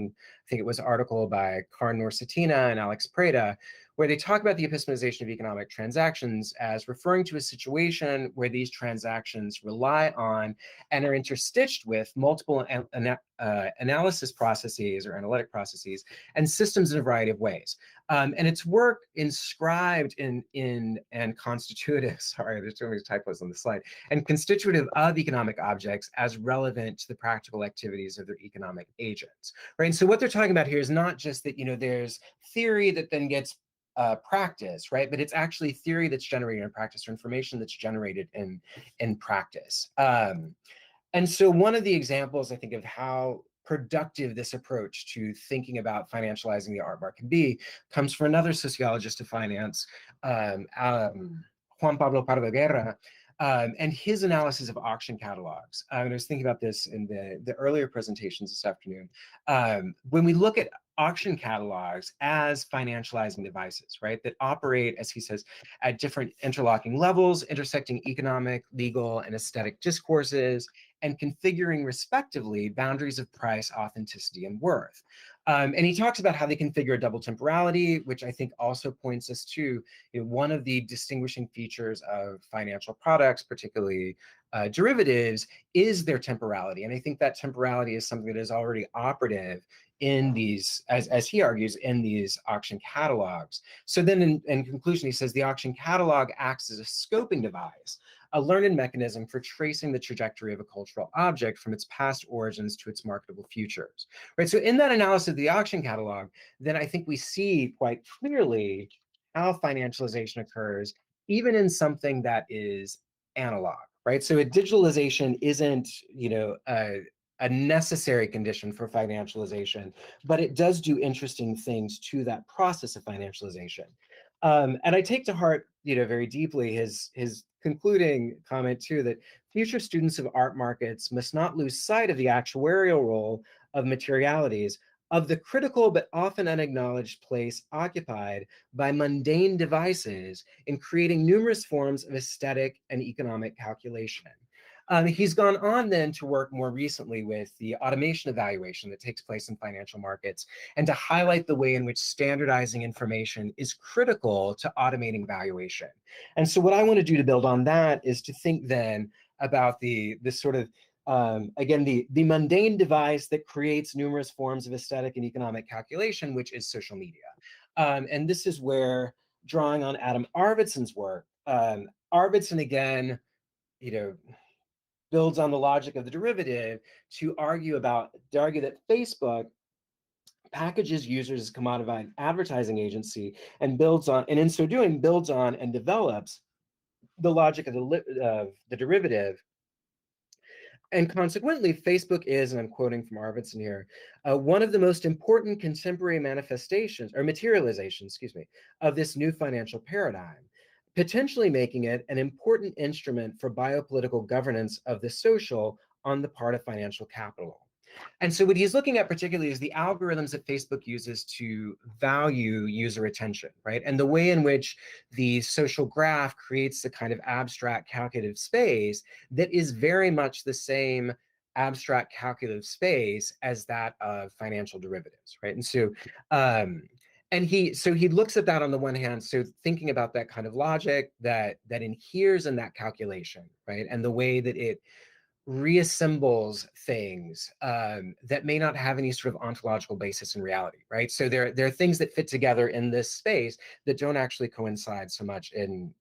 J: think it was an article by Karin Norsetina and Alex Preda, where they talk about the epistemization of economic transactions as referring to a situation where these transactions rely on and are interstitched with multiple analysis processes or analytic processes and systems in a variety of ways. And it's work inscribed in and constitutive, sorry, there's too many typos on the slide, and constitutive of economic objects as relevant to the practical activities of their economic agents, right? And so what they're talking about here is not just that, you know, there's theory that then gets practice, right? But it's actually theory that's generated in practice, or information that's generated in practice. And so one of the examples, I think, of how productive this approach to thinking about financializing the art market can be comes from another sociologist of finance, Juan Pablo Pardo Guerra, and his analysis of auction catalogs. And I was thinking about this in the earlier presentations this afternoon. When we look at auction catalogs as financializing devices, right, that operate, as he says, at different interlocking levels, intersecting economic, legal, and aesthetic discourses, and configuring respectively boundaries of price, authenticity, and worth. And he talks about how they configure a double temporality, which I think also points us to one of the distinguishing features of financial products, particularly derivatives, is their temporality. And I think that temporality is something that is already operative in these, as he argues, in these auction catalogs. So then in conclusion, he says the auction catalog acts as a scoping device, a learned mechanism for tracing the trajectory of a cultural object from its past origins to its marketable futures. Right. So in that analysis of the auction catalog, then I think we see quite clearly how financialization occurs, even in something that is analog. Right. So a digitalization isn't, a necessary condition for financialization, but it does do interesting things to that process of financialization. And I take to heart, very deeply his concluding comment too, that future students of art markets must not lose sight of the actuarial role of materialities, of the critical but often unacknowledged place occupied by mundane devices in creating numerous forms of aesthetic and economic calculation. He's gone on then to work more recently with the automation evaluation that takes place in financial markets, and to highlight the way in which standardizing information is critical to automating valuation. And so what I want to do to build on that is to think then about this sort of, again, the mundane device that creates numerous forms of aesthetic and economic calculation, which is social media. And this is where, drawing on Adam Arvidsson's work, Arvidsson again, builds on the logic of the derivative to argue that Facebook packages users as commodified advertising agency and in so doing builds on and develops the logic of the derivative. And consequently, Facebook is, and I'm quoting from Arvidsson here, one of the most important contemporary manifestations or materializations, of this new financial paradigm, potentially making it an important instrument for biopolitical governance of the social on the part of financial capital. And so what he's looking at particularly is the algorithms that Facebook uses to value user attention, right? And the way in which the social graph creates the kind of abstract calculative space that is very much the same abstract calculative space as that of financial derivatives, right? And so he looks at that on the one hand, so thinking about that kind of logic that inheres in that calculation, right? And the way that it reassembles things that may not have any sort of ontological basis in reality, right? So there are things that fit together in this space that don't actually coincide so much in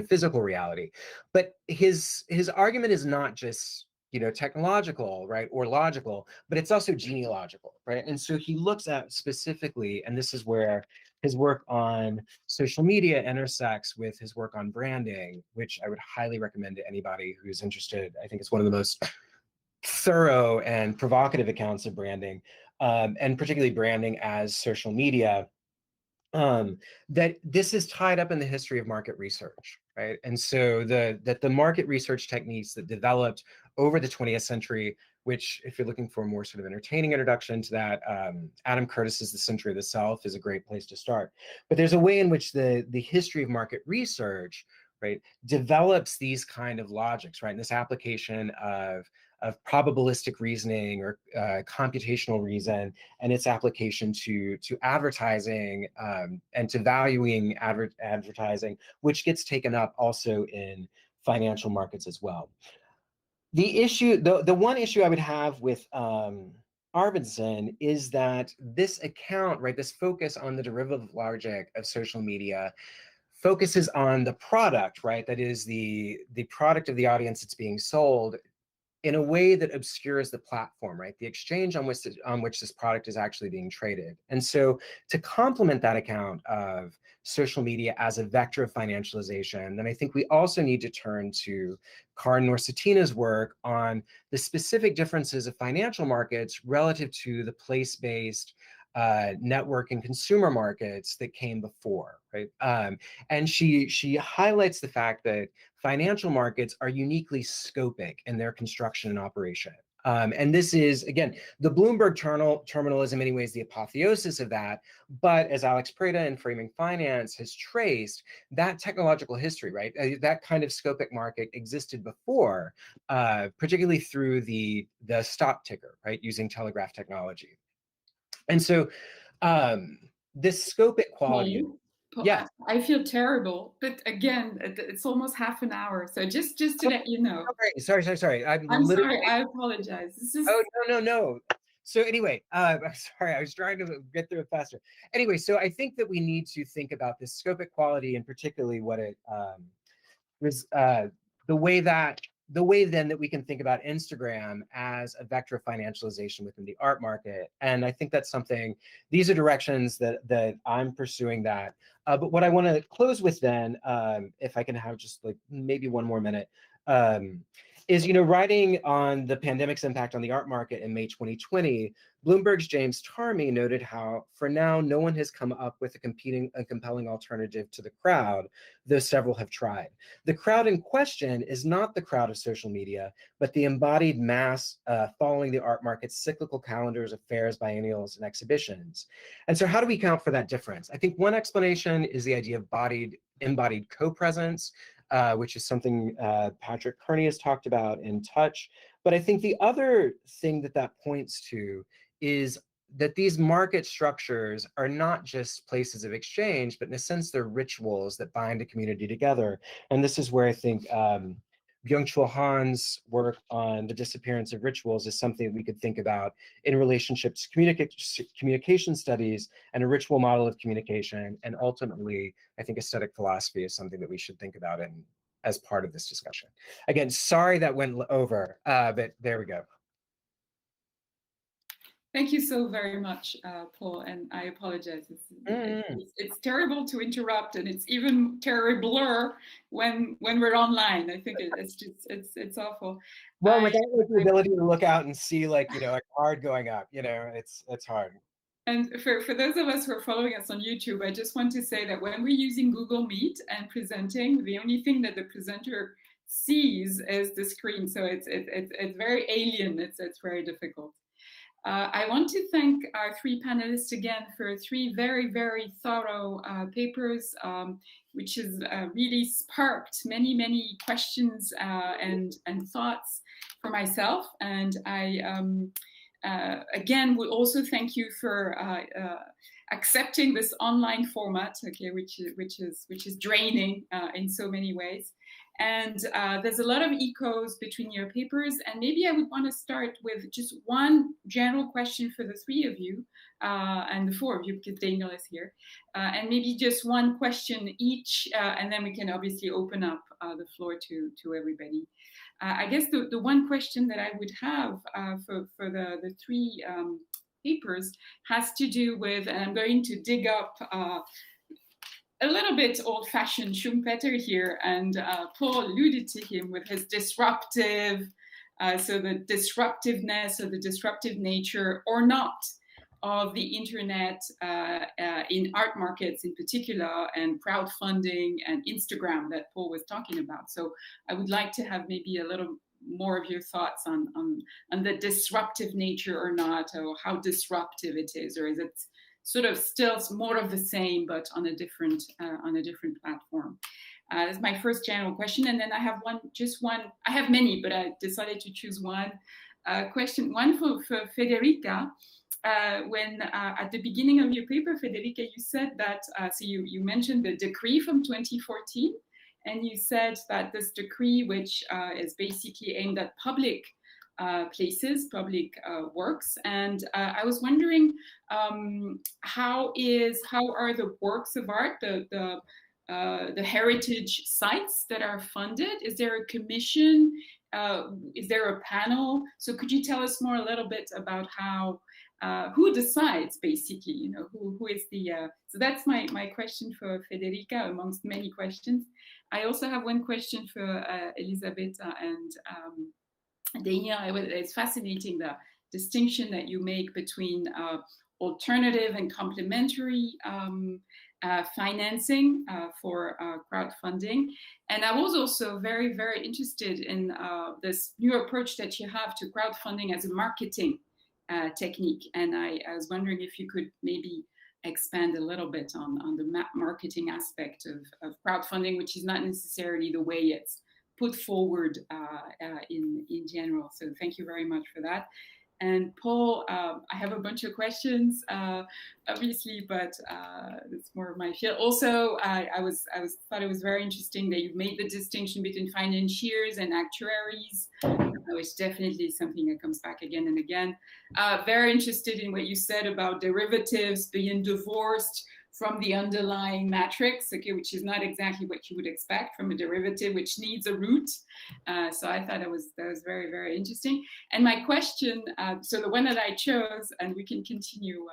J: physical reality. But his argument is not just technological, right, or logical, but it's also genealogical, right? And so he looks at specifically, and this is where his work on social media intersects with his work on branding, which I would highly recommend to anybody who's interested. I think it's one of the most thorough and provocative accounts of branding, and particularly branding as social media. That this is tied up in the history of market research, right? And so the market research techniques that developed over the 20th century, which, if you're looking for a more sort of entertaining introduction to that, Adam Curtis's The Century of the Self is a great place to start. But there's a way in which the history of market research, right, develops these kind of logics, right? And this application of probabilistic reasoning or computational reason, and its application to advertising and to valuing advertising, which gets taken up also in financial markets as well. The issue, the one issue I would have with Arvidsson is that this account, right, this focus on the derivative logic of social media focuses on the product, right? That is the product of the audience that's being sold, in a way that obscures the platform, right? The exchange on which this product is actually being traded. And so to complement that account of social media as a vector of financialization, then I think we also need to turn to Karin Norsatina's work on the specific differences of financial markets relative to the place-based network and consumer markets that came before, right? And she highlights the fact that financial markets are uniquely scopic in their construction and operation. And this is, again, the Bloomberg terminal is in many ways the apotheosis of that. But as Alex Preda in Framing Finance has traced, that technological history, right? That kind of scopic market existed before, particularly through the stop ticker, right? Using telegraph technology. And so this scopic quality.
I: Yeah, I feel terrible, but again, it's almost half an hour, so just to let you know.
J: Sorry. I'm
I: sorry. I apologize. This is...
J: Oh no. So anyway, I'm sorry. I was trying to get through it faster. Anyway, so I think that we need to think about this scopic quality, and particularly what it was, the way then that we can think about Instagram as a vector of financialization within the art market. And I think that's something, these are directions that I'm pursuing that. But what I want to close with then, if I can have just like maybe one more minute, is, writing on the pandemic's impact on the art market in May 2020, Bloomberg's James Tarmy noted how, for now, no one has come up with a compelling alternative to the crowd, though several have tried. The crowd in question is not the crowd of social media, but the embodied mass following the art market's cyclical calendars of fairs, biennials, and exhibitions. And so how do we account for that difference? I think one explanation is the idea of embodied co-presence, which is something Patrick Kearney has talked about in Touch. But I think the other thing that points to is that these market structures are not just places of exchange, but in a sense, they're rituals that bind a community together. And this is where I think Byung-Chul Han's work on the disappearance of rituals is something we could think about in relationship to communication studies and a ritual model of communication. And ultimately, I think aesthetic philosophy is something that we should think about as part of this discussion. Again, sorry that went over, but there we go.
I: Thank you so very much, Paul, and I apologize. It's terrible to interrupt, and it's even terribler when we're online. I think it's awful.
J: Well, without the ability to look out and see a card going up, it's hard.
I: And for those of us who are following us on YouTube, I just want to say that when we're using Google Meet and presenting, the only thing that the presenter sees is the screen. So it's very alien. It's very difficult. I want to thank our three panelists again for three very, very thorough papers, which has really sparked many, many questions and thoughts for myself. And I, again, will also thank you for accepting this online format, okay, which is draining in so many ways. And there's a lot of echoes between your papers, and maybe I would want to start with just one general question for the three of you, and the four of you, because Daniel is here, and maybe just one question each, and then we can obviously open up the floor to everybody. I guess the one question that I would have for the three papers has to do with, and I'm going to dig up a little bit old-fashioned Schumpeter here, and Paul alluded to him with his disruptive, so the disruptiveness or the disruptive nature or not of the internet in art markets in particular, and crowdfunding and Instagram that Paul was talking about. So I would like to have maybe a little more of your thoughts on the disruptive nature or not, or how disruptive it is, or is it sort of still more of the same, but on a different platform. That's my first general question. And then I have just one, I have many, but I decided to choose one question, one for Federica. When at the beginning of your paper, Federica, you said that, so you mentioned the decree from 2014, and you said that this decree, which is basically aimed at public places, public works, and I was wondering how are the works of art, the heritage sites that are funded? Is there a commission? Is there a panel? So could you tell us more a little bit about how who decides, basically, who is the so that's my question for Federica, amongst many questions. I also have one question for Elisabetta and Daniel. It's fascinating, the distinction that you make between alternative and complementary financing for crowdfunding. And I was also very, very interested in this new approach that you have to crowdfunding as a marketing technique. And I was wondering if you could maybe expand a little bit on the marketing aspect of crowdfunding, which is not necessarily the way it's put forward in general. So thank you very much for that. And Paul, I have a bunch of questions, obviously, but it's more of my field. Also, I thought it was very interesting that you made the distinction between financiers and actuaries, which definitely is something that comes back again and again. Very interested in what you said about derivatives being divorced from the underlying matrix, okay, which is not exactly what you would expect from a derivative, which needs a root. So I thought that was very, very interesting. And my question, so the one that I chose, and we can continue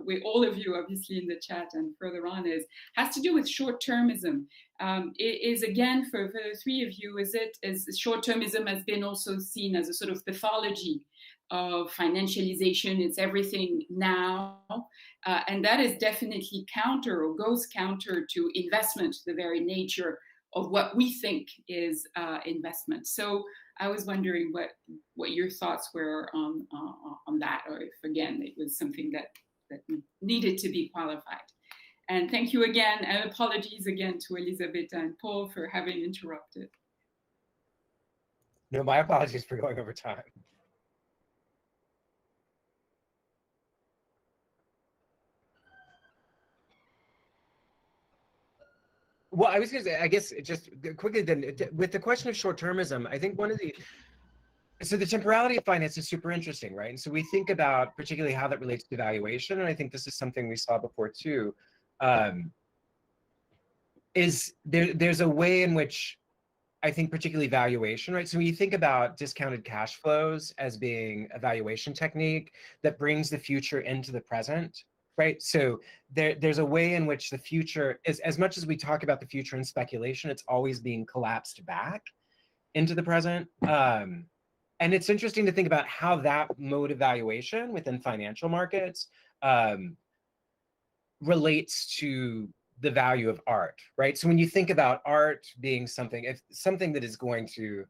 I: with all of you, obviously, in the chat and further on, has to do with short-termism. It is, again, for the three of you, is short-termism has been also seen as a sort of pathology of financialization. It's everything now. And that is definitely counter or goes counter to investment, the very nature of what we think is investment. So I was wondering what your thoughts were on that, or if, again, it was something that needed to be qualified. And thank you again, and apologies again to Elisabetta and Paul for having interrupted.
J: No, my apologies for going over time. Well, I was going to say, I guess just quickly then, with the question of short-termism, I think so the temporality of finance is super interesting, right? And so we think about particularly how that relates to valuation, and I think this is something we saw before too, is there's a way in which I think particularly valuation, right? So when you think about discounted cash flows as being a valuation technique that brings the future into the present, right? So there's a way in which the future is, as much as we talk about the future in speculation, it's always being collapsed back into the present. And it's interesting to think about how that mode of valuation within financial markets relates to the value of art, right? So when you think about art being something that is going to,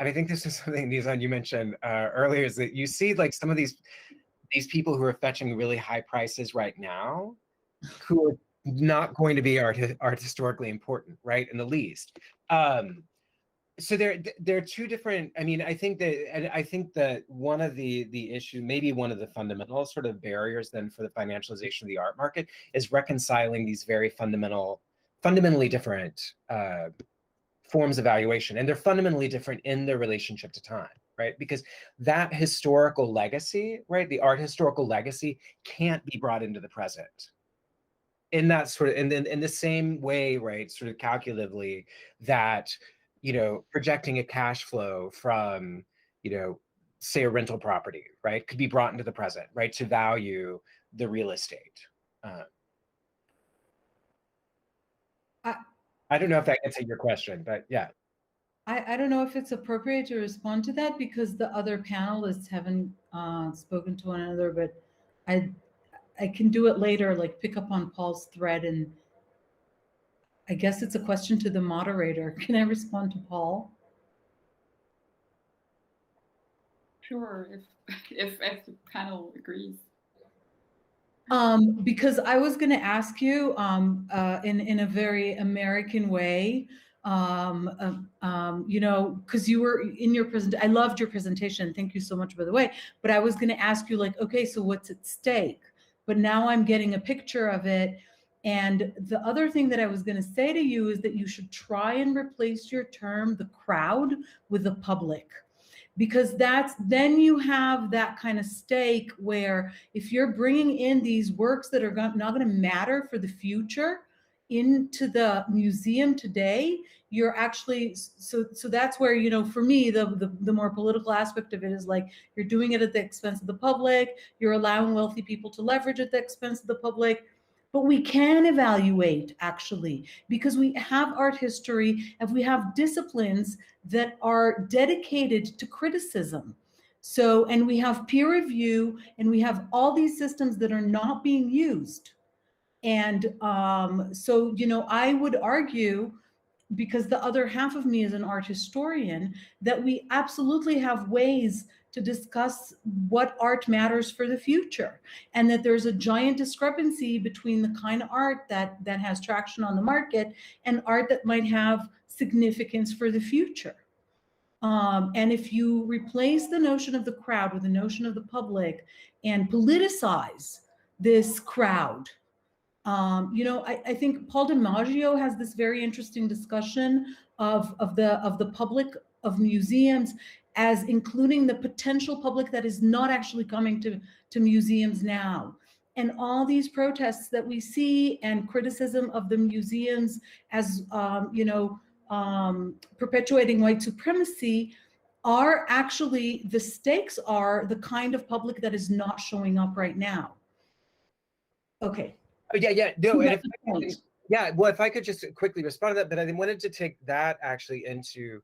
J: and I think this is something, Nizan, you mentioned earlier, is that you see like some of these people who are fetching really high prices right now, who are not going to be art historically important, right, in the least. So there are two different, I mean, I think that one of the issue, maybe one of the fundamental sort of barriers then for the financialization of the art market is reconciling these very fundamentally different forms of valuation. And they're fundamentally different in their relationship to time, right? Because that historical legacy, right, the art historical legacy can't be brought into the present. In that sort of, in the same way, right, sort of calculatively that, you know, projecting a cash flow from, you know, say a rental property, right, could be brought into the present, right, to value the real estate. I don't know if that gets at your question, but yeah.
N: I don't know if it's appropriate to respond to that because the other panelists haven't spoken to one another, but I can do it later, like pick up on Paul's thread, and I guess it's a question to the moderator. Can I respond to Paul?
I: Sure, if the panel agrees.
N: Because I was going to ask you in a very American way, you know, because you were in your I loved your presentation. Thank you so much, by the way. But I was going to ask you, like, okay, so what's at stake? But now I'm getting a picture of it. And the other thing that I was going to say to you is that you should try and replace your term, the crowd, with the public. Because then you have that kind of stake where if you're bringing in these works that are not going to matter for the future into the museum today, you're actually, so that's where, you know, for me, the more political aspect of it is like, you're doing it at the expense of the public, you're allowing wealthy people to leverage at the expense of the public. But we can evaluate, actually, because we have art history and we have disciplines that are dedicated to criticism. So, and we have peer review and we have all these systems that are not being used. And so, you know, I would argue, because the other half of me is an art historian, that we absolutely have ways to discuss what art matters for the future, and that there's a giant discrepancy between the kind of art that has traction on the market and art that might have significance for the future. And if you replace the notion of the crowd with the notion of the public and politicize this crowd, you know, I think Paul DiMaggio has this very interesting discussion of the public of museums as including the potential public that is not actually coming to museums now. And all these protests that we see and criticism of the museums as, you know, perpetuating white supremacy are actually, the stakes are the kind of public that is not showing up right now. Okay.
J: Oh, yeah, no, and if I could just quickly respond to that, but I wanted to take that actually into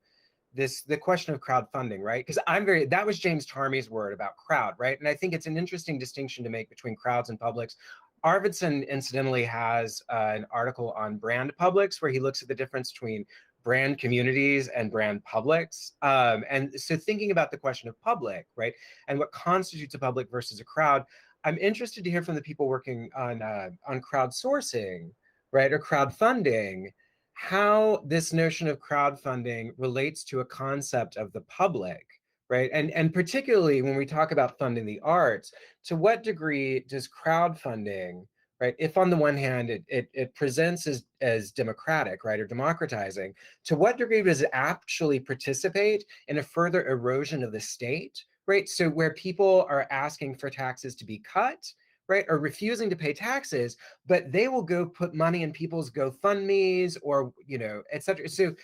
J: the question of crowdfunding, right? Because that was James Tarmey's word about crowd, right? And I think it's an interesting distinction to make between crowds and publics. Arvidsson incidentally has an article on brand publics where he looks at the difference between brand communities and brand publics. And so thinking about the question of public, right? And what constitutes a public versus a crowd, I'm interested to hear from the people working on crowdsourcing, right, or crowdfunding, how this notion of crowdfunding relates to a concept of the public, right? And particularly when we talk about funding the arts, to what degree does crowdfunding, right, if on the one hand it presents as democratic, right, or democratizing, to what degree does it actually participate in a further erosion of the state, right? So where people are asking for taxes to be cut, right, or refusing to pay taxes, but they will go put money in people's GoFundMes or, you know, et cetera. So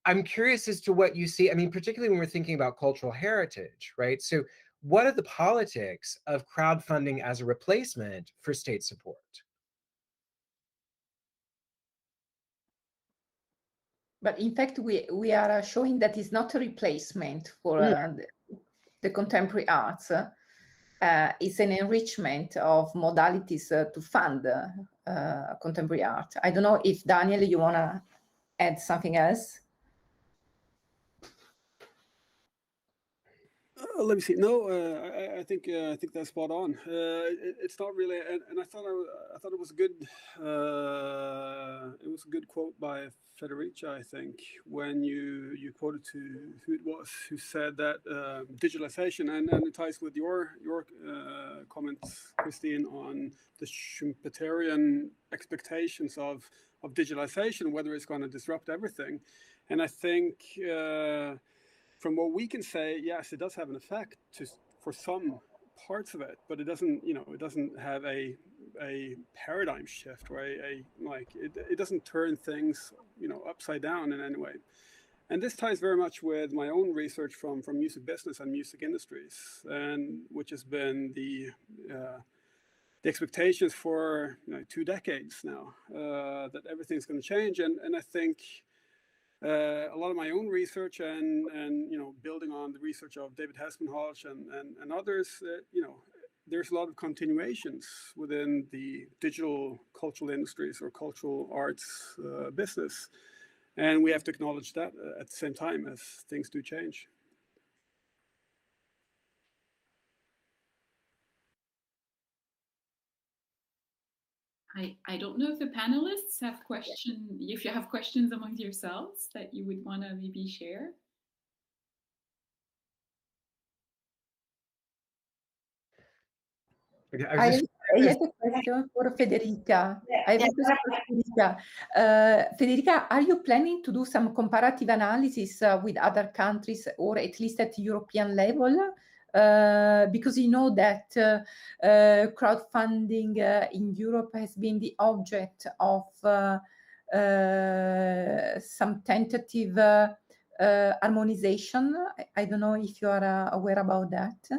J: I'm curious as to what you see. I mean, particularly when we're thinking about cultural heritage, right? So what are the politics of crowdfunding as a replacement for state support?
B: But in fact, we are showing that it's not a replacement for the contemporary arts. It's an enrichment of modalities to fund contemporary art. I don't know if, Daniel, you want to add something else?
G: Let me see. No, I think that's spot on. It's not really, and I thought it was a good quote by Federica, I think, when you quoted to who it was who said that digitalization, and it ties with your comments, Christine, on the Schumpeterian expectations of digitalization, whether it's going to disrupt everything, and I think. From what we can say, yes, it does have an effect for some parts of it, but it doesn't, you know, it doesn't have a paradigm shift, right? It doesn't turn things, you know, upside down in any way. And this ties very much with my own research from music business and music industries, and which has been the expectations for 2 decades now, that everything's going to change, and I think. A lot of my own research and you know, building on the research of David Hasselhoff and others, you know, there's a lot of continuations within the digital cultural industries or cultural arts business, and we have to acknowledge that at the same time as things do change.
I: I don't know if the panelists have if you have questions among yourselves that you would want to maybe share.
B: I have a question for Federica. Federica, are you planning to do some comparative analysis with other countries, or at least at European level? Because you know that crowdfunding in Europe has been the object of some tentative harmonization. I don't know if you are aware about that.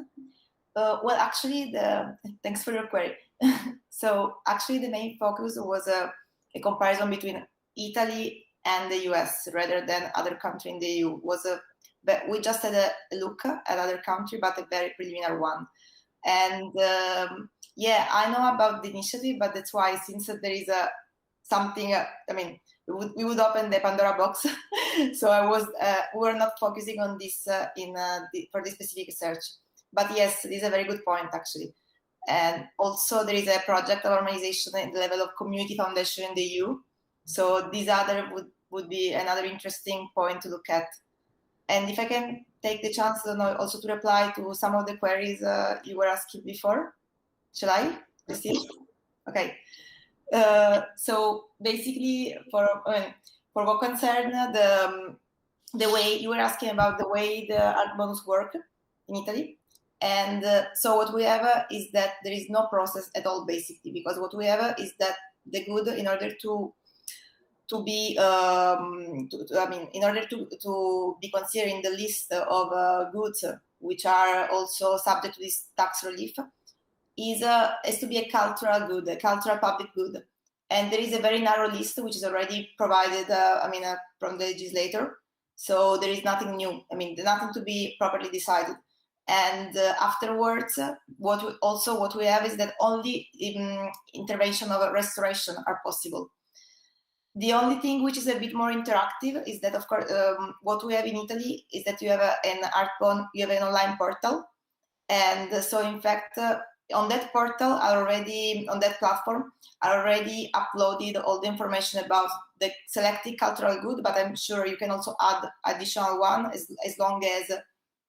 U: Well, actually, thanks for your query. So actually, the main focus was a comparison between Italy and the US rather than other countries in the EU. But we just had a look at other countries, but a very preliminary one. And yeah, I know about the initiative, but that's why, since there is something, I mean, we would open the Pandora box. So we were not focusing on this for this specific research. But yes, this is a very good point, actually. And also there is a project of harmonization at the level of community foundation in the EU. So these would be another interesting point to look at. And if I can take the chance also to reply to some of the queries you were asking before. Shall I, Christine? Okay. So basically, for what concern the way you were asking about the way the art bonus work in Italy. And so what we have is that there is no process at all, basically, because what we have is that the good, in order to be, in order to be considered in the list of goods which are also subject to this tax relief, has to be a cultural good, a cultural public good. And there is a very narrow list which is already provided, from the legislator. So there is nothing new. Nothing to be properly decided. And afterwards, what we have is that only intervention of restoration are possible. The only thing which is a bit more interactive is that, of course, what we have in Italy is that you have you have an online portal, and so in fact, on that portal, on that platform, I already uploaded all the information about the selected cultural good, but I'm sure you can also add additional one as long as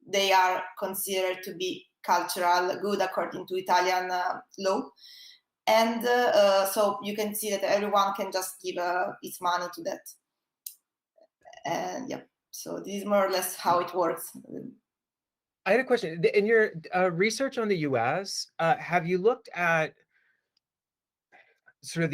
U: they are considered to be cultural good according to Italian law. And so you can see that everyone can just give its money to that. And yeah, so this is more or less how it works.
J: I had a question. In your research on the US, have you looked at sort of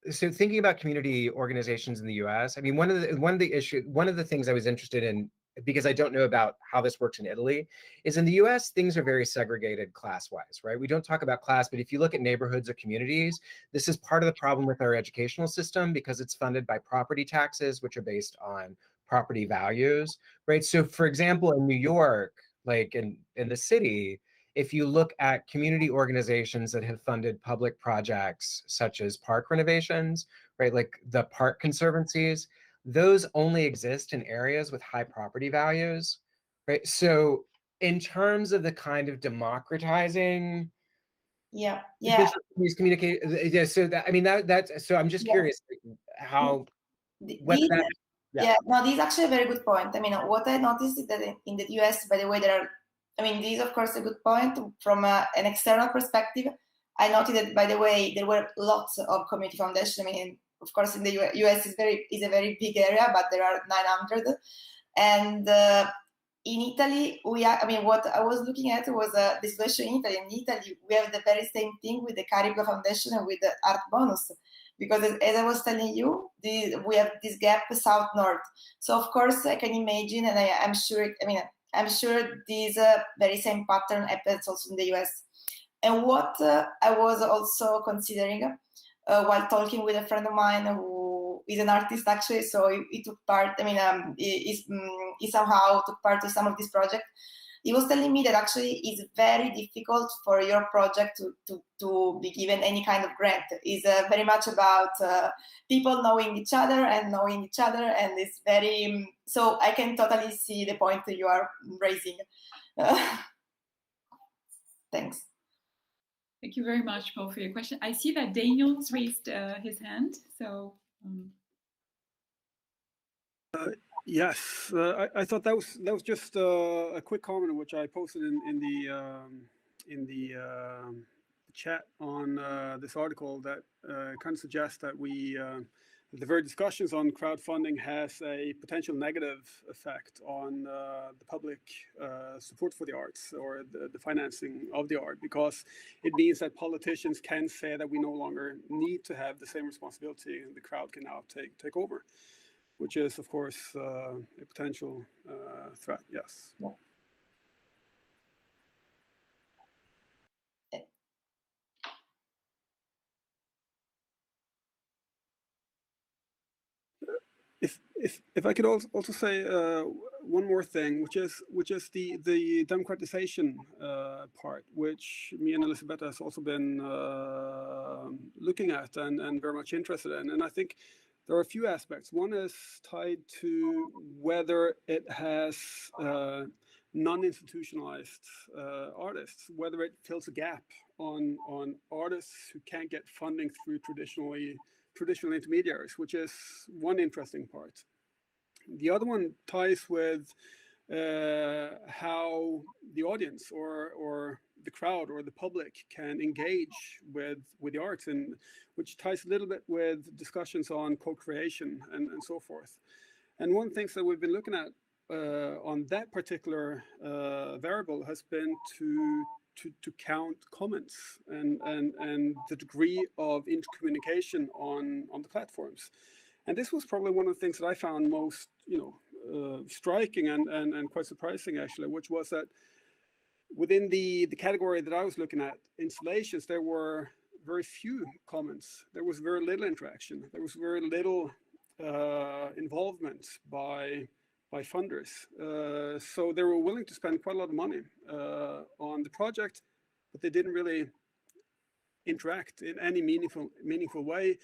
J: so thinking about community organizations in the US? I mean, one of the things I was interested in, because I don't know about how this works in Italy, is in the US, things are very segregated class-wise, right? We don't talk about class, but if you look at neighborhoods or communities, this is part of the problem with our educational system because it's funded by property taxes, which are based on property values, right? So for example, in New York, like in the city, if you look at community organizations that have funded public projects such as park renovations, right, like the park conservancies, those only exist in areas with high property values, right? So in terms of the kind of democratizing, these communicate, yeah. So that, so I'm just curious how.
U: No, this is actually a very good point. I mean, what I noticed is that in the US, by the way, this is of course a good point from an external perspective. I noted that, by the way, there were lots of community foundations. I mean, of course, in the US is a very big area, but there are 900. And in Italy, what I was looking at was the situation in Italy. In Italy, we have the very same thing with the Cariplo Foundation and with the Art Bonus. Because as I was telling you, we have this gap south-north. So of course I can imagine, and I'm sure this very same pattern happens also in the US. And what I was also considering while talking with a friend of mine who is an artist actually, so he took part. He somehow took part to some of this project. He was telling me that actually it's very difficult for your project to be given any kind of grant. It's very much about people knowing each other, and it's very, so I can totally see the point that you are raising. Thanks.
I: Thank you very much, Paul, for your question. I see that Daniel's raised his hand, so.
G: Yes, I thought that was just a quick comment which I posted in the chat on this article that kind of suggests that the very discussions on crowdfunding has a potential negative effect on the public support for the arts or the financing of the art, because it means that politicians can say that we no longer need to have the same responsibility and the crowd can now take over, which is, of course, a potential threat, yes.
U: Yeah.
G: If I could also say one more thing, which is the democratization part, which me and Elisabetta has also been looking at and very much interested in. And I think there are a few aspects. One is tied to whether it has non-institutionalized artists, whether it fills a gap on artists who can't get funding through traditional intermediaries, which is one interesting part. The other one ties with how the audience or the crowd or the public can engage with the arts, and which ties a little bit with discussions on co-creation and so forth. And one of the things that we've been looking at on that particular variable has been to count comments and the degree of intercommunication on the platforms. And this was probably one of the things that I found most, striking and quite surprising, actually, which was that within the category that I was looking at, installations, there were very few comments. There was very little interaction. There was very little involvement by funders. So they were willing to spend quite a lot of money on the project, but they didn't really interact in any meaningful way.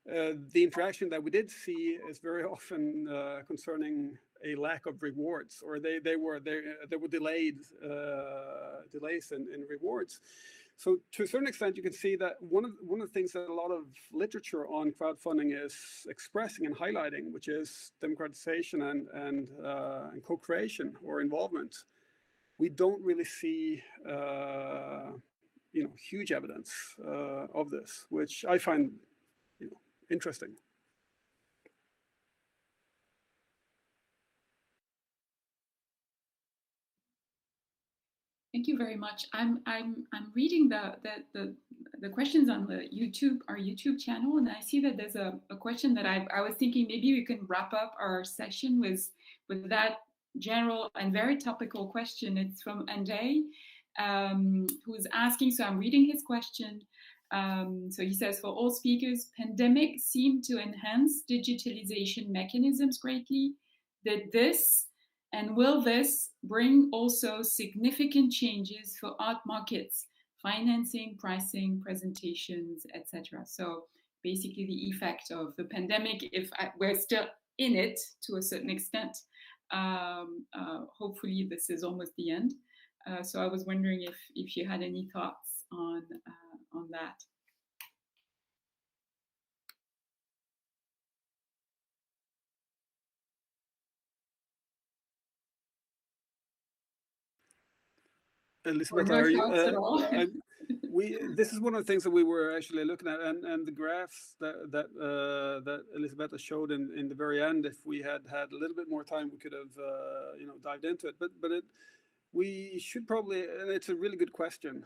G: The interaction that we did see is very often concerning a lack of rewards, or there were delays in rewards. So to a certain extent, you can see that one of the things that a lot of literature on crowdfunding is expressing and highlighting, which is democratization and co-creation or involvement. We don't really see huge evidence of this, which I find interesting.
I: Thank you very much. I'm reading the questions on our YouTube channel, and I see that there's a question that I was thinking maybe we can wrap up our session with that general and very topical question. It's from Andrei, who's asking. So I'm reading his question. So he says, for all speakers, pandemic seemed to enhance digitalization mechanisms greatly. Did this and will this bring also significant changes for art markets, financing, pricing, presentations, etc.? So basically the effect of the pandemic, if we're still in it to a certain extent, hopefully this is almost the end. So I was wondering if you had any thoughts on that.
G: Elisabetta, are you? This is one of the things that we were actually looking at, and the graphs that Elisabetta showed in the very end. If we had a little bit more time, we could have dived into it. But we should probably, and it's a really good question,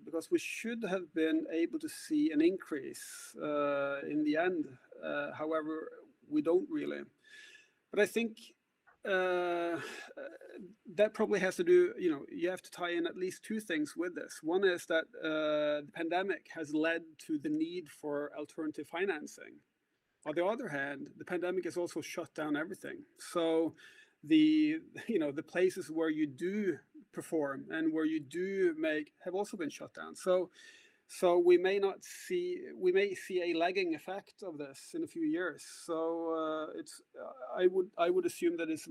G: because we should have been able to see an increase in the end. However, we don't really. But I think that probably has to do, you have to tie in at least two things with this. One is that the pandemic has led to the need for alternative financing. On the other hand, the pandemic has also shut down everything. So the places where you do perform and where you do make have also been shut down. So we may see a lagging effect of this in a few years. So I would assume that it's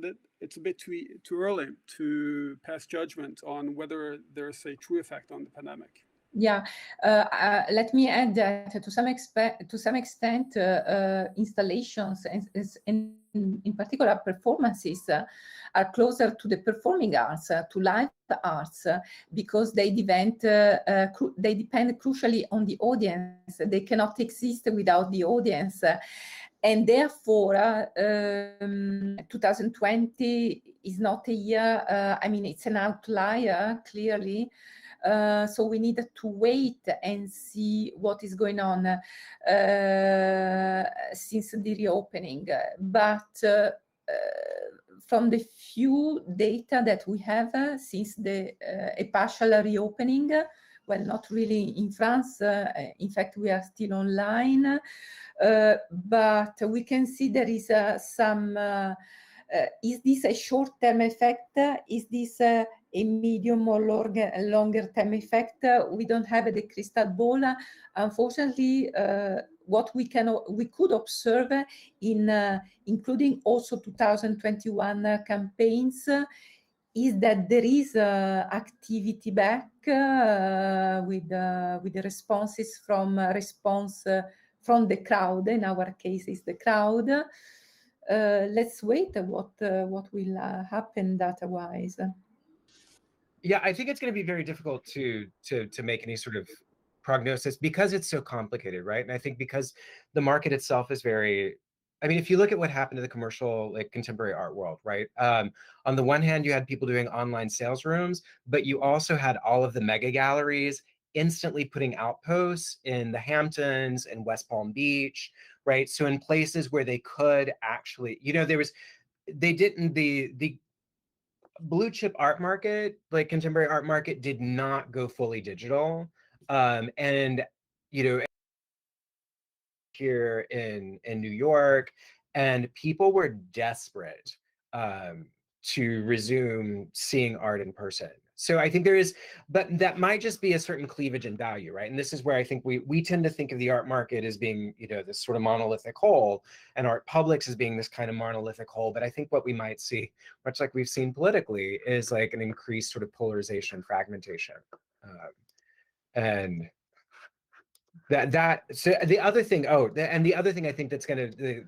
G: a bit too early to pass judgment on whether there's a true effect on the pandemic.
B: Yeah, let me add that to some extent, installations and in particular performances are closer to the performing arts, to live arts, because they depend crucially on the audience. They cannot exist without the audience. And therefore, 2020 is not a year, it's an outlier, clearly. So we need to wait and see what is going on since the reopening. But from the few data that we have since a partial reopening, well, not really in France, in fact, we are still online, but we can see there is some Is this a short-term effect? Is this a medium or longer-term effect? We don't have the crystal ball. Unfortunately, what we could observe in including also 2021 campaigns is that there is activity back with the responses from from the crowd. In our case, is the crowd. Let's wait what will happen data-wise.
J: Yeah, I think it's going to be very difficult to make any sort of prognosis because it's so complicated, right? And I think because the market itself is very, I mean, if you look at what happened to the commercial, like contemporary art world, right? On the one hand, you had people doing online sales rooms, but you also had all of the mega galleries instantly putting outposts in the Hamptons and West Palm Beach, right? So in places where they could actually, you know, the blue chip art market, like contemporary art market, did not go fully digital. And, you know, here in New York, and people were desperate to resume seeing art in person. So I think there is, but that might just be a certain cleavage in value, right? And this is where I think we tend to think of the art market as being, you know, this sort of monolithic whole, and art publics as being this kind of monolithic whole. But I think what we might see, much like we've seen politically, is like an increased sort of polarization, fragmentation. And so the other thing, and the other thing I think that's going to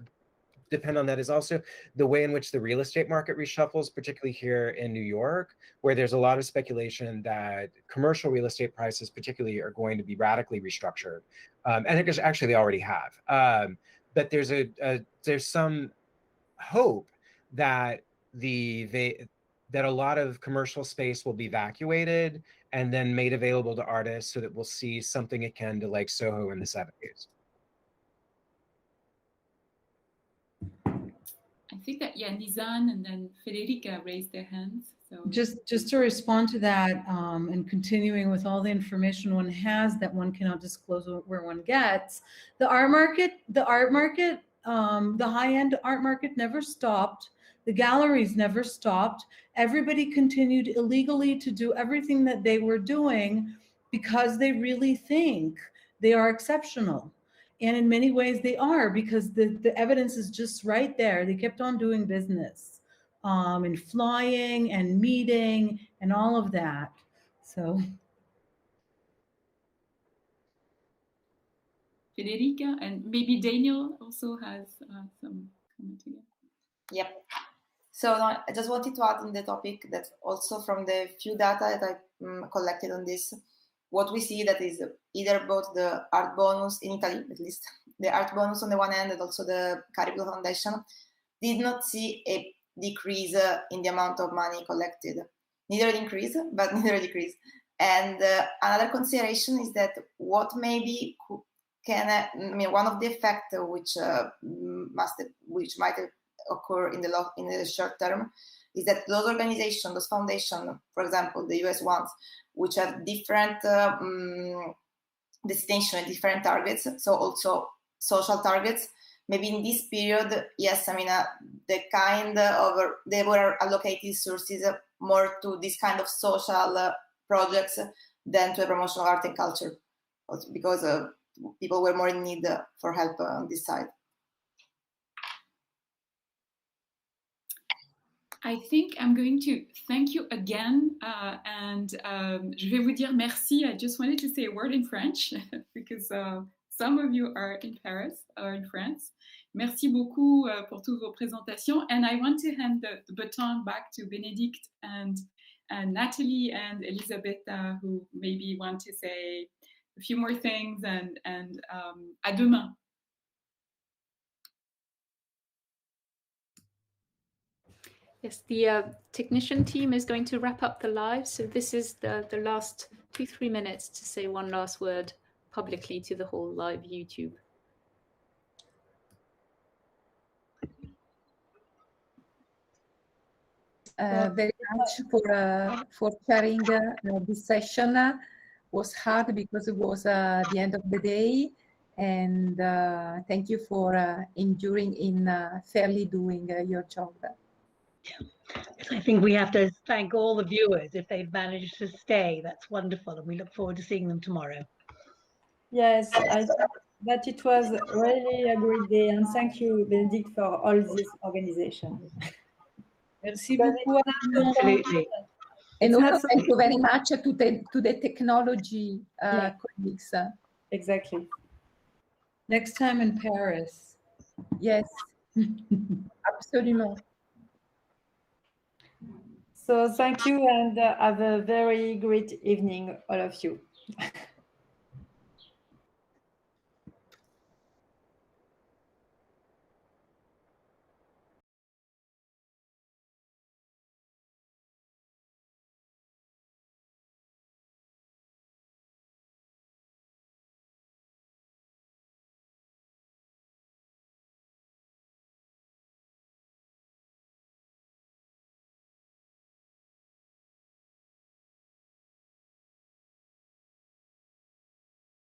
J: depend on that is also the way in which the real estate market reshuffles, particularly here in New York, where there's a lot of speculation that commercial real estate prices particularly are going to be radically restructured. And I think actually they already have. But there's some hope that that a lot of commercial space will be evacuated and then made available to artists so that we'll see something akin to like Soho in the 70s.
I: I think that, yeah, Nizan and then Federica raised their hands. So
N: just to respond to that, and continuing with all the information one has that one cannot disclose where one gets, the high-end art market never stopped. The galleries never stopped. Everybody continued illegally to do everything that they were doing because they really think they are exceptional. And in many ways they are, because the evidence is just right there. They kept on doing business, and flying and meeting and all of that. So.
I: Federica, and maybe Daniel also has some comment again.
U: Yep. So I just wanted to add in the topic that also from the few data that I collected on this, what we see that is either both the art bonus in Italy, at least the art bonus on the one hand, and also the Caribou Foundation did not see a decrease in the amount of money collected. Neither an increase, but neither a decrease. And another consideration is that what maybe one of the effects which might occur in the short term is that those organizations, those foundations, for example, the US ones, which have different destination and different targets, so also social targets, maybe in this period, yes, the kind of, they were allocated sources more to this kind of social projects than to a promotion of art and culture, because people were more in need for help on this side.
I: I think I'm going to thank you again, and je vais vous dire merci. I just wanted to say a word in French because some of you are in Paris or in France. Merci beaucoup pour toutes vos présentations, and I want to hand the baton back to Bénédicte and Natalie and Elisabetta, who maybe want to say a few more things, and à demain.
A: Yes, the technician team is going to wrap up the live. So this is the last 2-3 minutes to say one last word publicly to the whole live YouTube.
B: Very much for sharing this session. Was hard because it was the end of the day, and thank you for enduring in fairly doing your job.
E: I think we have to thank all the viewers if they've managed to stay. That's wonderful, and we look forward to seeing them tomorrow.
C: Yes, I think that it was really a great day, and thank you, Benedict, for all this organization.
N: Merci beaucoup.
E: Absolutely.
B: And
C: It's
B: also
C: not so
B: thank you very much to the technology colleagues.
C: Exactly.
N: Next time in Paris.
B: Yes, absolutely.
C: So thank you, and have a very great evening, all of you.